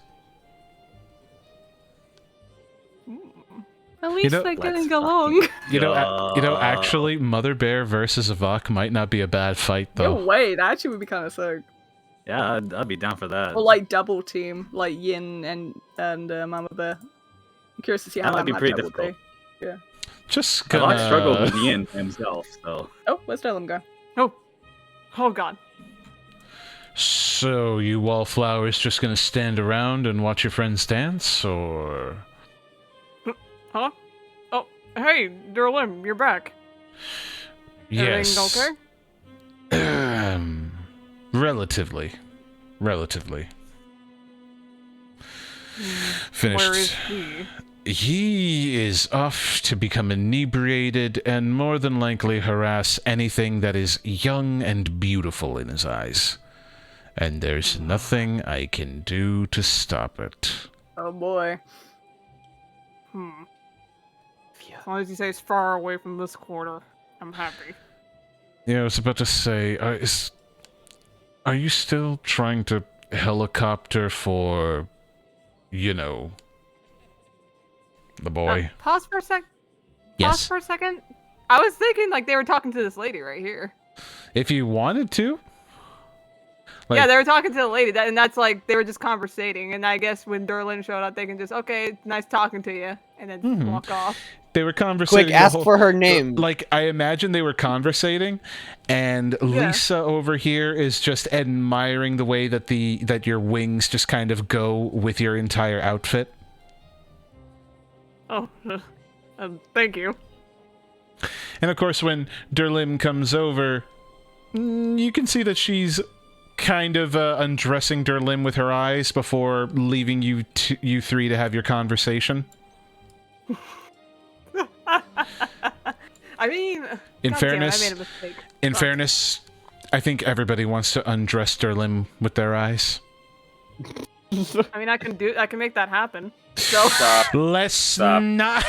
S5: At least
S2: know-
S5: they're getting
S9: Let's
S5: along.
S2: You know, actually, Mother Bear versus Avok might not be a bad fight,
S5: No
S2: though.
S5: way, that actually would be kind of sick.
S9: Yeah, I'd be down for that.
S5: Or like double team, like Yin and Mama Bear. I'm curious to see how
S9: That might be
S5: matchup
S9: pretty
S5: would be.
S9: difficult.
S2: Just
S9: Avok
S2: gonna...
S9: struggled with Yin himself, so.
S5: Oh, where's Dylan go?
S3: Oh god.
S2: So, you wallflowers just gonna stand around and watch your friends dance, or...?
S3: Huh? Oh, hey, Durlim, you're back.
S2: Yes.
S3: Everything okay?
S2: Relatively. Finished.
S3: Where is he?
S2: He is off to become inebriated and more than likely harass anything that is young and beautiful in his eyes. And there's nothing I can do to stop it.
S5: Oh boy.
S3: As long as he stays far away from this quarter, I'm happy.
S2: Yeah, I was about to say, are you still trying to helicopter for, you know, the boy?
S3: Pause for a sec. Pause
S2: Yes.
S3: for a second. I was thinking like they were talking to this lady right here.
S2: If you wanted to. Like,
S3: Yeah, they were talking to the lady, and that's like they were just conversating. And I guess when Durlin showed up, they can just okay, nice talking to you, and then walk off.
S2: they were conversating.
S6: Quick,
S2: the
S6: ask
S2: whole-
S6: for her name.
S2: Like, I imagine they were conversating, and Lisa over here is just admiring the way that that your wings just kind of go with your entire outfit.
S3: Oh, thank you.
S2: And of course, when Durlim comes over, you can see that she's kind of undressing Durlim with her eyes before leaving you three to have your conversation.
S3: I mean,
S2: In
S3: God damn it,
S2: fairness,
S3: I made a mistake.
S2: in
S3: Fuck.
S2: fairness, I think everybody wants to undress Durlim with their eyes.
S3: I mean, I can make that happen. So,
S2: Let's not.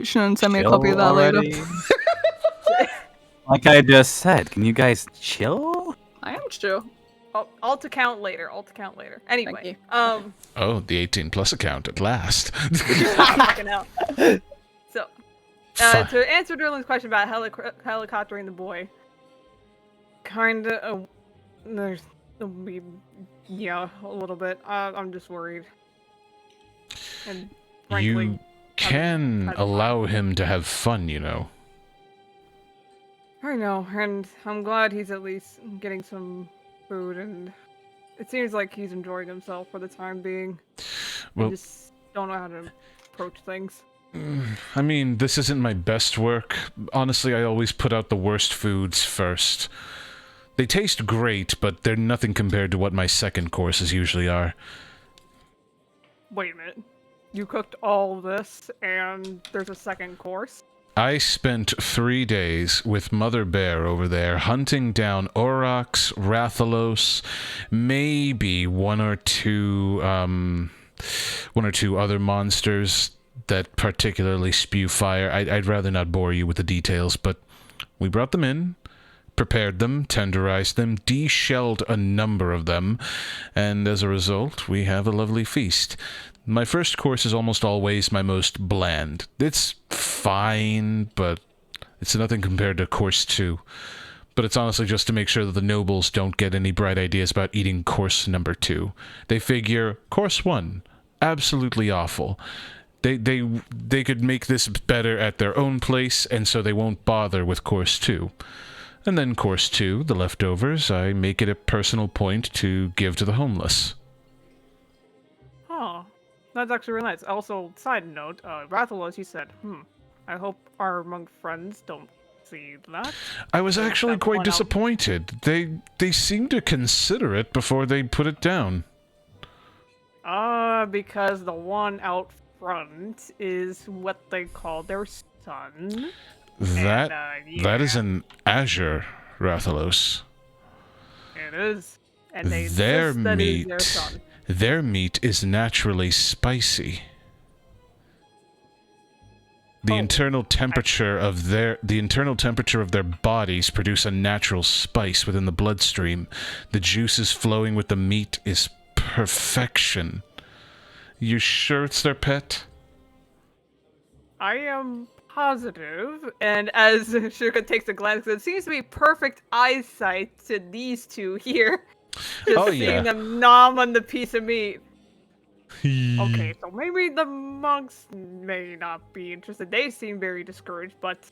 S5: Shouldn't send me a copy of that later.
S9: Like I just said, can you guys chill?
S5: I am chill.
S3: I'll to count later. Anyway,
S2: Oh, the 18 plus account at last.
S3: fucking hell. So,
S2: Fuck.
S3: to answer Durlin's question about helicoptering the boy, kinda, there's, yeah, a little bit. I'm just worried. And frankly,
S2: You can allow him to have fun, you know.
S3: I know, and I'm glad he's at least getting some food, and it seems like he's enjoying himself for the time being.
S2: Well-
S3: I just don't know how to approach things.
S2: I mean, this isn't my best work. Honestly, I always put out the worst foods first. They taste great, but they're nothing compared to what my second courses usually are.
S3: Wait a minute. You cooked all this, and there's a second course?
S2: I spent 3 days with Mother Bear over there hunting down Aurochs, Rathalos, maybe one or two other monsters that particularly spew fire. I'd rather not bore you with the details, but we brought them in, prepared them, tenderized them, de-shelled a number of them, and as a result, we have a lovely feast. My first course is almost always my most bland. It's fine, but it's nothing compared to course 2. but it's honestly just to make sure that the nobles don't get any bright ideas about eating course number 2. They figure, course 1, absolutely awful. They could make this better at their own place, and so they won't bother with course 2. And then course 2, the leftovers, I make it a personal point to give to the homeless.
S3: Oh, that's actually really nice. Also, side note, Rathalos, he said, I hope our monk friends don't see that.
S2: I was actually quite disappointed. They seemed to consider it before they put it down.
S3: Because the one out front is what they call their son.
S2: That is an Azure, Rathalos.
S3: It is. And they
S2: their
S3: insist that it is
S2: meat,
S3: their son.
S2: their meat is naturally spicy. The internal temperature of their bodies produce a natural spice within the bloodstream. The juices flowing with the meat is perfection. You sure it's their pet?
S3: I am positive, and as Shuka takes a glance, it seems to be perfect eyesight to these two here. Just seeing them nom on the piece of meat. Okay, so maybe the monks may not be interested. They seem very discouraged, but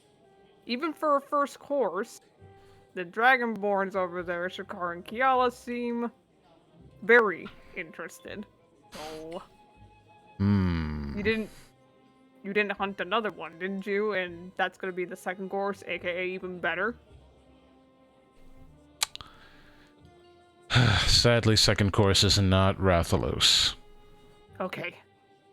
S3: even for a first course, the Dragonborns over there, Shakar and Kiala, seem very interested. So, you didn't hunt another one, didn't you? And that's gonna be the second course, aka even better.
S2: Sadly, second course is not Rathalos.
S3: Okay.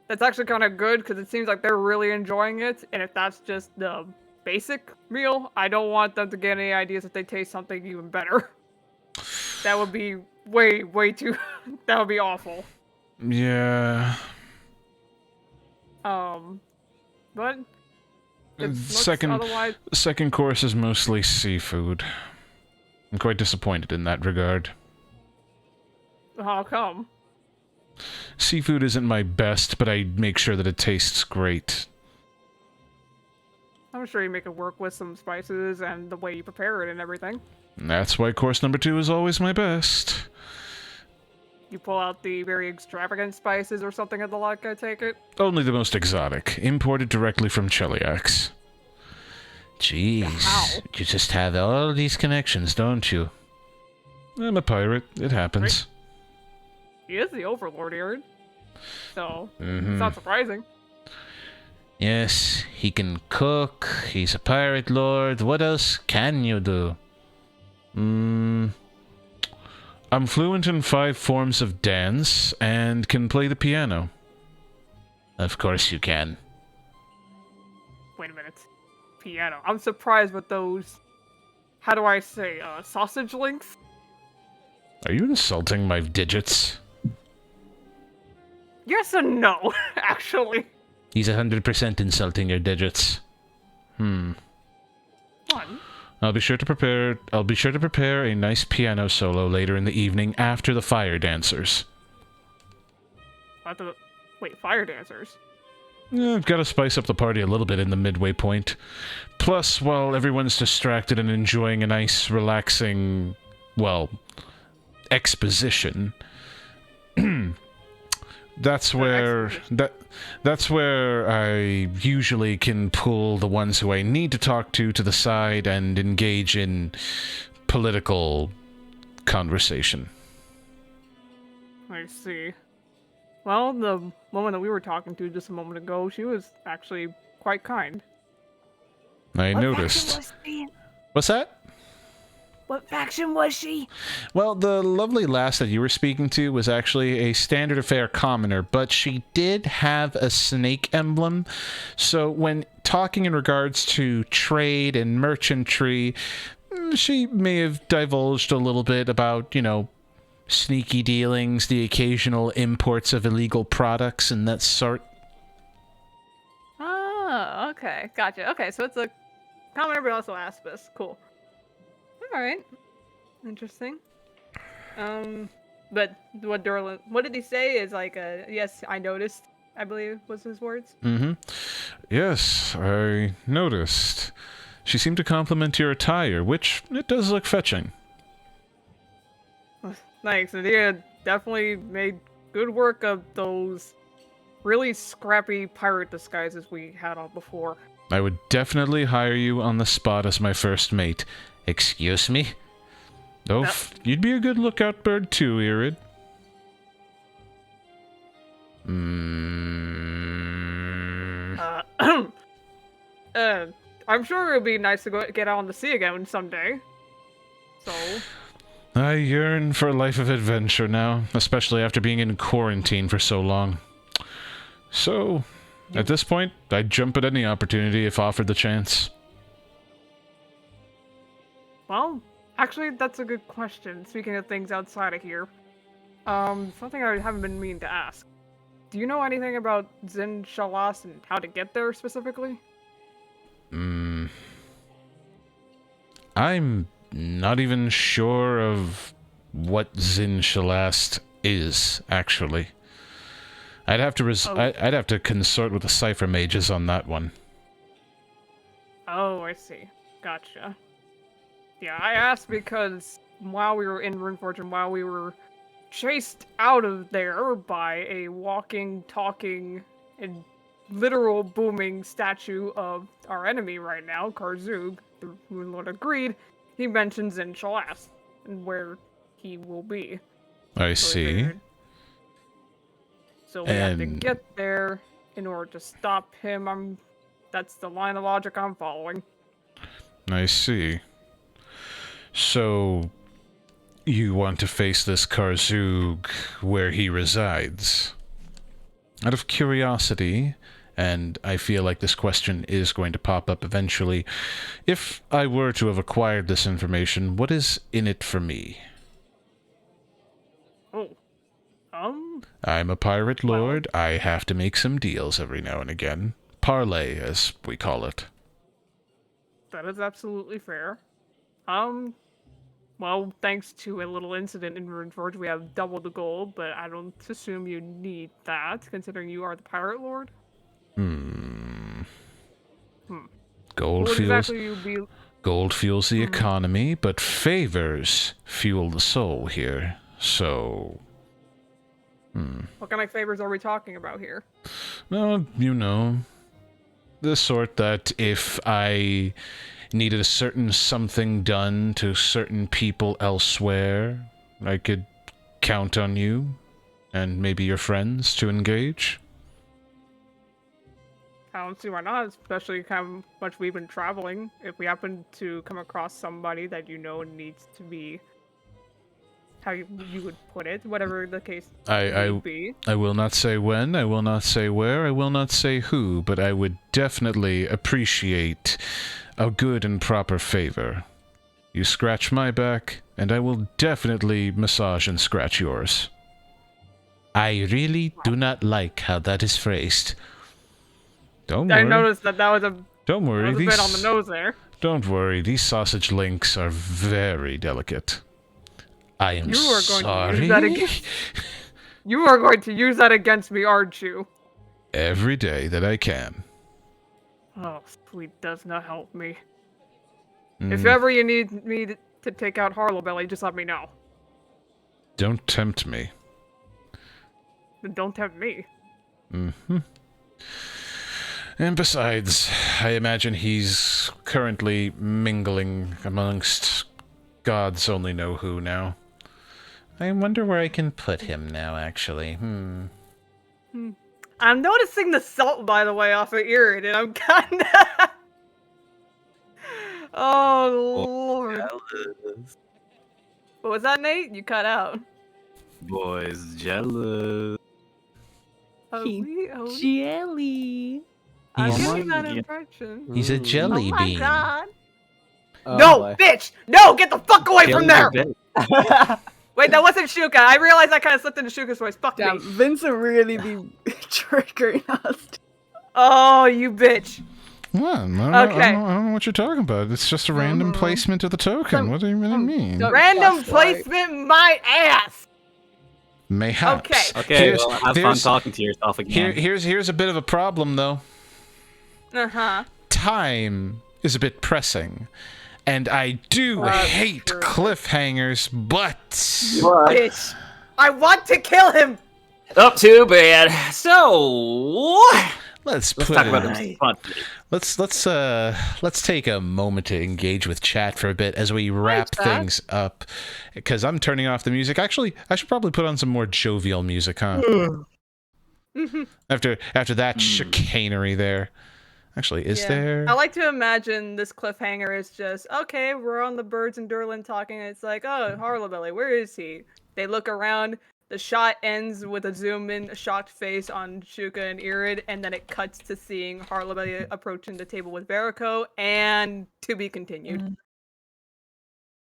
S3: That's actually kind of good, because it seems like they're really enjoying it, and if that's just the basic meal, I don't want them to get any ideas if they taste something even better. That would be way too... that would be awful.
S2: Yeah.
S3: But...
S2: Second course is mostly seafood. I'm quite disappointed in that regard.
S3: How come?
S2: Seafood isn't my best, but I make sure that it tastes great.
S3: I'm sure you make it work with some spices and the way you prepare it and everything.
S2: That's why course number 2 is always my best.
S3: You pull out the very extravagant spices or something of the like, I take it?
S2: Only the most exotic, imported directly from Cheliax. Jeez, you just have all these connections, don't you? I'm a pirate, it happens.
S3: He is the overlord, Aaron. So, it's not surprising.
S7: Yes, he can cook, he's a pirate lord. What else can you do?
S2: I'm fluent in 5 forms of dance, and can play the piano.
S7: Of course you can.
S3: Wait a minute. Piano. I'm surprised with those... How do I say? Sausage links?
S2: Are you insulting my digits?
S3: Yes and no, actually.
S7: He's 100% insulting your digits.
S3: One.
S2: I'll be sure to prepare a nice piano solo later in the evening after the fire dancers.
S3: Wait, fire dancers?
S2: Yeah, I've got to spice up the party a little bit in the midway point. Plus, while everyone's distracted and enjoying a nice, relaxing, well, exposition, that's where I usually can pull the ones who I need to talk to the side and engage in political conversation.
S3: I see. Well, the woman that we were talking to just a moment ago, she was actually quite kind.
S2: I noticed. What's that?
S5: What faction was she?
S2: Well, the lovely lass that you were speaking to was actually a standard affair commoner, but she did have a snake emblem. So when talking in regards to trade and merchantry, she may have divulged a little bit about, you know, sneaky dealings, the occasional imports of illegal products and that sort.
S3: Oh, okay. Gotcha. Okay, so it's a commoner, but also aspis. Cool. Alright. Interesting. But what did he say is like yes, I noticed, I believe was his words.
S2: Yes, I noticed. She seemed to compliment your attire, which it does look fetching.
S3: Thanks. Nadia definitely made good work of those really scrappy pirate disguises we had on before.
S2: I would definitely hire you on the spot as my first mate. Excuse me? Oh, you'd be a good lookout bird too, Irid.
S3: I'm sure it would be nice to get out on the sea again someday. So...
S2: I yearn for a life of adventure now, especially after being in quarantine for so long. So, at this point, I'd jump at any opportunity if offered the chance.
S3: Well, actually, that's a good question. Speaking of things outside of here, something I haven't been meaning to ask. Do you know anything about Zin Shalas and how to get there specifically?
S2: I'm not even sure of what Zin Shalast is, actually. I'd have to consort with the cipher mages on that one.
S3: Oh, I see. Gotcha. Yeah, I asked because while we were in Runeforge and while we were chased out of there by a walking, talking, and literal booming statue of our enemy right now, Karzug, the Rune Lord of Greed, he mentions in Shalas and where he will be.
S2: I see.
S3: So we have to get there in order to stop him. That's the line of logic I'm following.
S2: I see. So, you want to face this Karzug where he resides? Out of curiosity, and I feel like this question is going to pop up eventually, if I were to have acquired this information, what is in it for me? I'm a pirate lord. I have to make some deals every now and again. Parlay, as we call it.
S3: That is absolutely fair. Well, thanks to a little incident in Runeforge, we have double the gold, but I don't assume you need that, considering you are the pirate lord. Gold
S2: fuels the economy, but favors fuel the soul here. So,
S3: what kind of favors are we talking about here?
S2: well, you know, the sort that if I needed a certain something done to certain people elsewhere, I could count on you and maybe your friends to engage.
S3: I don't see why not, especially how much we've been traveling. If we happen to come across somebody that you know needs to be, how you would put it, whatever the case may be.
S2: I will not say when, I will not say where, I will not say who, but I would definitely appreciate a good and proper favor. You scratch my back, and I will definitely massage and scratch yours. I really do not like how that is phrased. Don't worry.
S3: I noticed that was a
S2: Don't worry.
S3: That was a bit on the nose there.
S2: Don't worry. These sausage links are very delicate. I am sorry.
S3: You are going to use that against me, aren't you?
S2: Every day that I can.
S3: Oh, sweet does not help me. If ever you need me to take out Harlow Belly, just let me know.
S2: Don't tempt me.
S3: Then don't tempt me.
S2: And besides, I imagine he's currently mingling amongst gods only know who now. I wonder where I can put him now, actually.
S3: I'm noticing the salt, by the way, off of Irid, and I'm kinda... Oh, Lord.
S11: Jealous.
S3: What was that, Nate? You cut out.
S11: Boys jealous.
S5: Jelly.
S3: I'm
S11: He's-
S3: getting that impression.
S7: He's a jelly
S3: Oh my
S7: bean.
S3: god.
S6: Oh,
S3: No,
S6: boy.
S3: bitch! No, get the fuck away from there!
S11: Jealous.
S3: Wait, that wasn't Shuka. I realized I kind of slipped into Shuka's voice. Fuck
S5: Damn,
S3: me.
S5: Vincent really be triggering us.
S3: Oh, you bitch.
S2: What? I don't know what you're talking about. It's just a random placement of the token. What do you really mean?
S5: don't-
S3: Random
S5: That's why.
S3: placement my ass!
S2: Mayhaps.
S11: Okay, well, have fun talking to yourself again.
S2: Here's a bit of a problem, though.
S3: Uh-huh.
S2: Time is a bit pressing. And I do hate
S3: true.
S2: cliffhangers, but...
S3: Bitch. I want to kill him.
S4: Oh, too bad. So
S2: Let's
S4: talk about them fun.
S2: let's take a moment to engage with chat for a bit as we wrap things up. Because I'm turning off the music. Actually, I should probably put on some more jovial music, huh? after that chicanery there. Actually, is there?
S3: I like to imagine this cliffhanger is just, okay, we're on the birds in Durlin talking, and it's like, oh, Harlebelly, where is he? They look around, the shot ends with a zoom in, a shocked face on Shuka and Irid, and then it cuts to seeing Harlebelly approaching the table with Verico, and to be continued.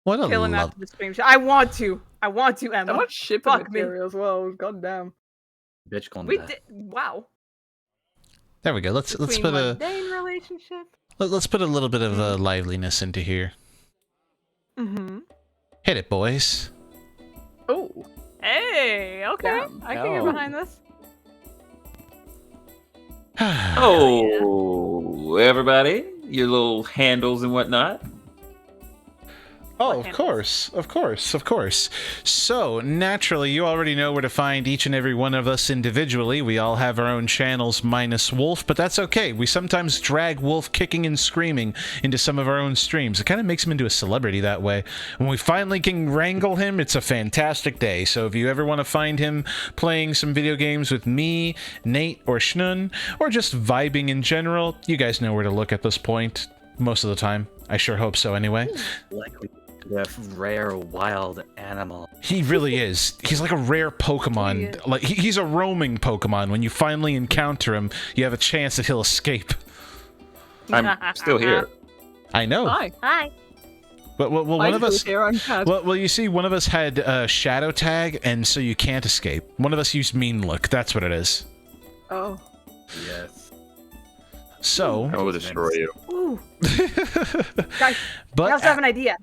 S2: What a
S3: Kill him
S2: love.
S3: after the stream shot. I want to, Emma.
S5: How much shipping
S3: Fuck me.
S5: material as well? God damn.
S9: Bitch gone
S3: We
S9: bad.
S3: did, wow.
S2: There we go. Let's
S3: Between
S2: put a
S3: mundane relationship.
S2: let's put a little bit of liveliness into here.
S3: Mm-hmm.
S2: Hit it, boys.
S5: Oh.
S3: Hey, okay.
S5: Damn.
S3: I can get behind this.
S4: Oh, everybody, your little handles and whatnot.
S2: Oh, of course. So, naturally, you already know where to find each and every one of us individually. We all have our own channels minus Wolf, but that's okay. We sometimes drag Wolf kicking and screaming into some of our own streams. It kind of makes him into a celebrity that way. When we finally can wrangle him, it's a fantastic day. So if you ever want to find him playing some video games with me, Nate, or Schnun, or just vibing in general, you guys know where to look at this point. Most of the time. I sure hope so anyway.
S9: Like a rare wild animal.
S2: He really is. He's like a rare Pokemon. Like he's a roaming Pokemon. When you finally encounter him, you have a chance that he'll escape.
S4: I'm still here.
S2: I know.
S3: Hi.
S2: But well, one of us.
S5: Here, I'm sad.
S2: Well, you see, one of us had Shadow Tag, and so you can't escape. One of us used Mean Look. That's what it is.
S5: Oh.
S9: Yes.
S2: So.
S1: I will destroy you.
S3: Ooh. Guys,
S2: But
S3: I also have an idea.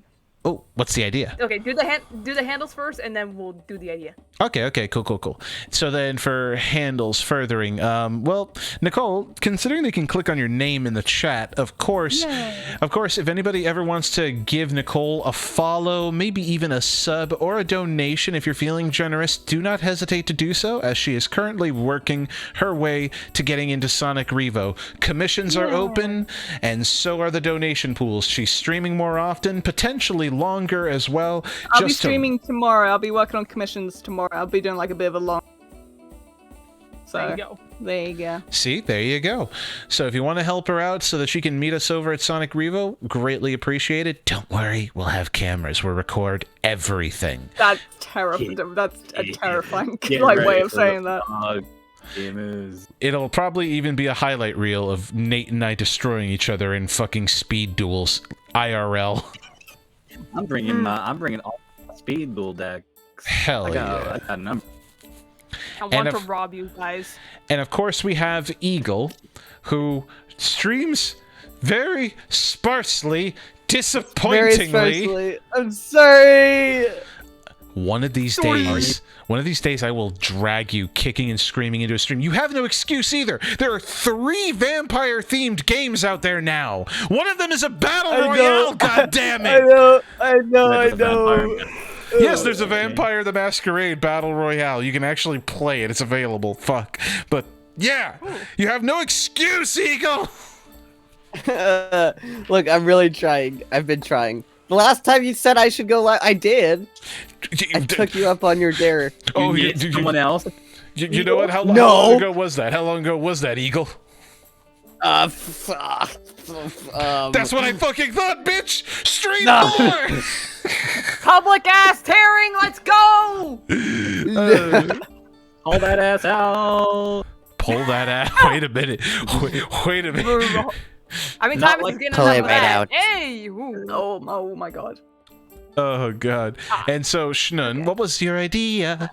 S2: oh, what's the idea?
S3: Okay, do the handles first, and then we'll do the idea.
S2: Okay, cool. So then for handles furthering, well, Nicole, considering they can click on your name in the chat, of course, if anybody ever wants to give Nicole a follow, maybe even a sub or a donation, if you're feeling generous, do not hesitate to do so, as she is currently working her way to getting into Sonic Revo. Commissions are open, and so are the donation pools. She's streaming more often, potentially longer as well.
S5: I'll be streaming tomorrow. I'll be working on commissions tomorrow. I'll be doing like a bit of a long. So
S3: There you go.
S5: there you go.
S2: See, there you go. So if you want to help her out so that she can meet us over at Sonic Revo, greatly appreciated. Don't worry, we'll have cameras. We'll record everything.
S5: That's terrifying. That's a terrifying
S9: Get
S5: like
S9: ready
S5: way of
S9: for the
S5: saying that.
S9: gamers.
S2: It'll probably even be a highlight reel of Nate and I destroying each other in fucking speed duels, IRL.
S9: I'm bringing all speed duel decks.
S2: Hell
S9: I
S2: yeah.
S9: got a number.
S3: I
S2: And
S3: want to
S2: if-
S3: rob you guys.
S2: And of course we have Eagle, who streams very sparsely,
S5: Very
S2: disappointingly.
S5: especially. I'm sorry.
S2: One of these days, I will drag you kicking and screaming into a stream. You have no excuse either. There are 3 vampire-themed games out there now. One of them is a battle royale. God damn it!
S5: I know.
S2: Yes, there's a Vampire the Masquerade battle royale. You can actually play it. It's available. Fuck. But yeah, you have no excuse, Eagle.
S6: Look, I'm really trying. I've been trying. The last time you said I should go live, I did. I took you up on your dare.
S2: Oh,
S9: You need someone else?
S2: You know what? How
S6: No.
S2: long ago was that? How long ago was that, Eagle?
S6: That's
S2: That's what I fucking thought, bitch! Stream
S6: No.
S2: more!
S3: Public ass tearing. Let's go.
S9: All that ass out.
S2: Pull that ass. Wait a minute. Wait a minute.
S3: I mean,
S9: Not
S3: Thomas
S9: like
S3: is getting
S8: pull
S3: enough
S8: it
S3: of
S8: right
S3: that.
S8: out.
S3: Hey. Ooh.
S5: Oh my god.
S2: Oh, God. And so, Schnun, what was your idea?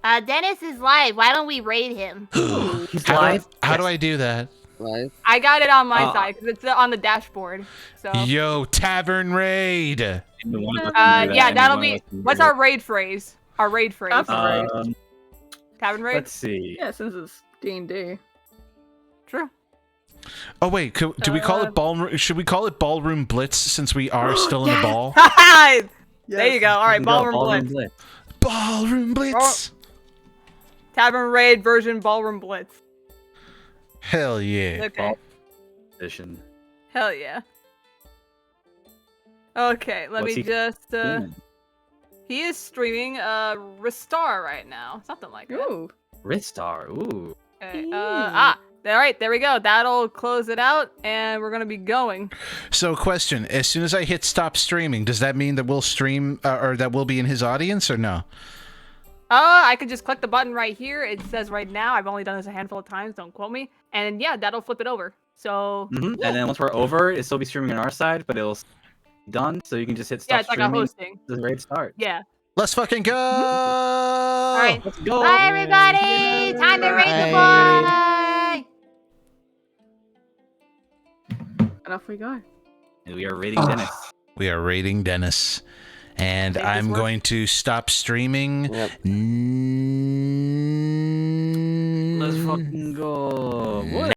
S12: Dennis is live. Why don't we raid him?
S9: He's
S2: How
S9: live.
S2: do I do that?
S6: live.
S3: I got it on my side because it's on the dashboard. So.
S2: Yo, Tavern Raid!
S3: Yeah, that'll be. What's our raid phrase? Our raid phrase. Tavern raid.
S9: Let's see.
S5: Yeah, since it's D&D.
S3: True.
S2: Oh wait, do we call it ballroom? Should we call it ballroom blitz since we are still in the ball?
S3: There you go. All right, ballroom blitz.
S2: Ballroom blitz.
S3: Tavern raid version ballroom blitz.
S2: Hell yeah.
S3: Okay.
S9: Edition.
S3: Hell yeah. Okay, let
S9: What's
S3: me
S9: he
S3: just.
S9: streaming?
S3: He is streaming Ristar right now. Something like that.
S5: Ooh.
S9: Ristar. Ooh.
S3: Okay. All right, there we go. That'll close it out, and we're gonna be going.
S2: So, question: as soon as I hit stop streaming, does that mean that we'll stream or that we'll be in his audience, or no?
S3: I could just click the button right here. It says right now. I've only done this a handful of times. Don't quote me. And yeah, that'll flip it over. So.
S9: And then once we're over, it'll still be streaming on our side, but it'll be done. So you can just hit stop
S3: it's like
S9: streaming.
S3: a hosting.
S9: The raid start.
S3: Yeah.
S2: Let's fucking go!
S3: All right.
S9: Let's go.
S12: Bye, everybody. Time to raid the boy.
S5: And off we go.
S9: And we are raiding Dennis.
S2: We are raiding Dennis. And I'm going to stop streaming.
S6: Yep.
S9: Let's fucking go.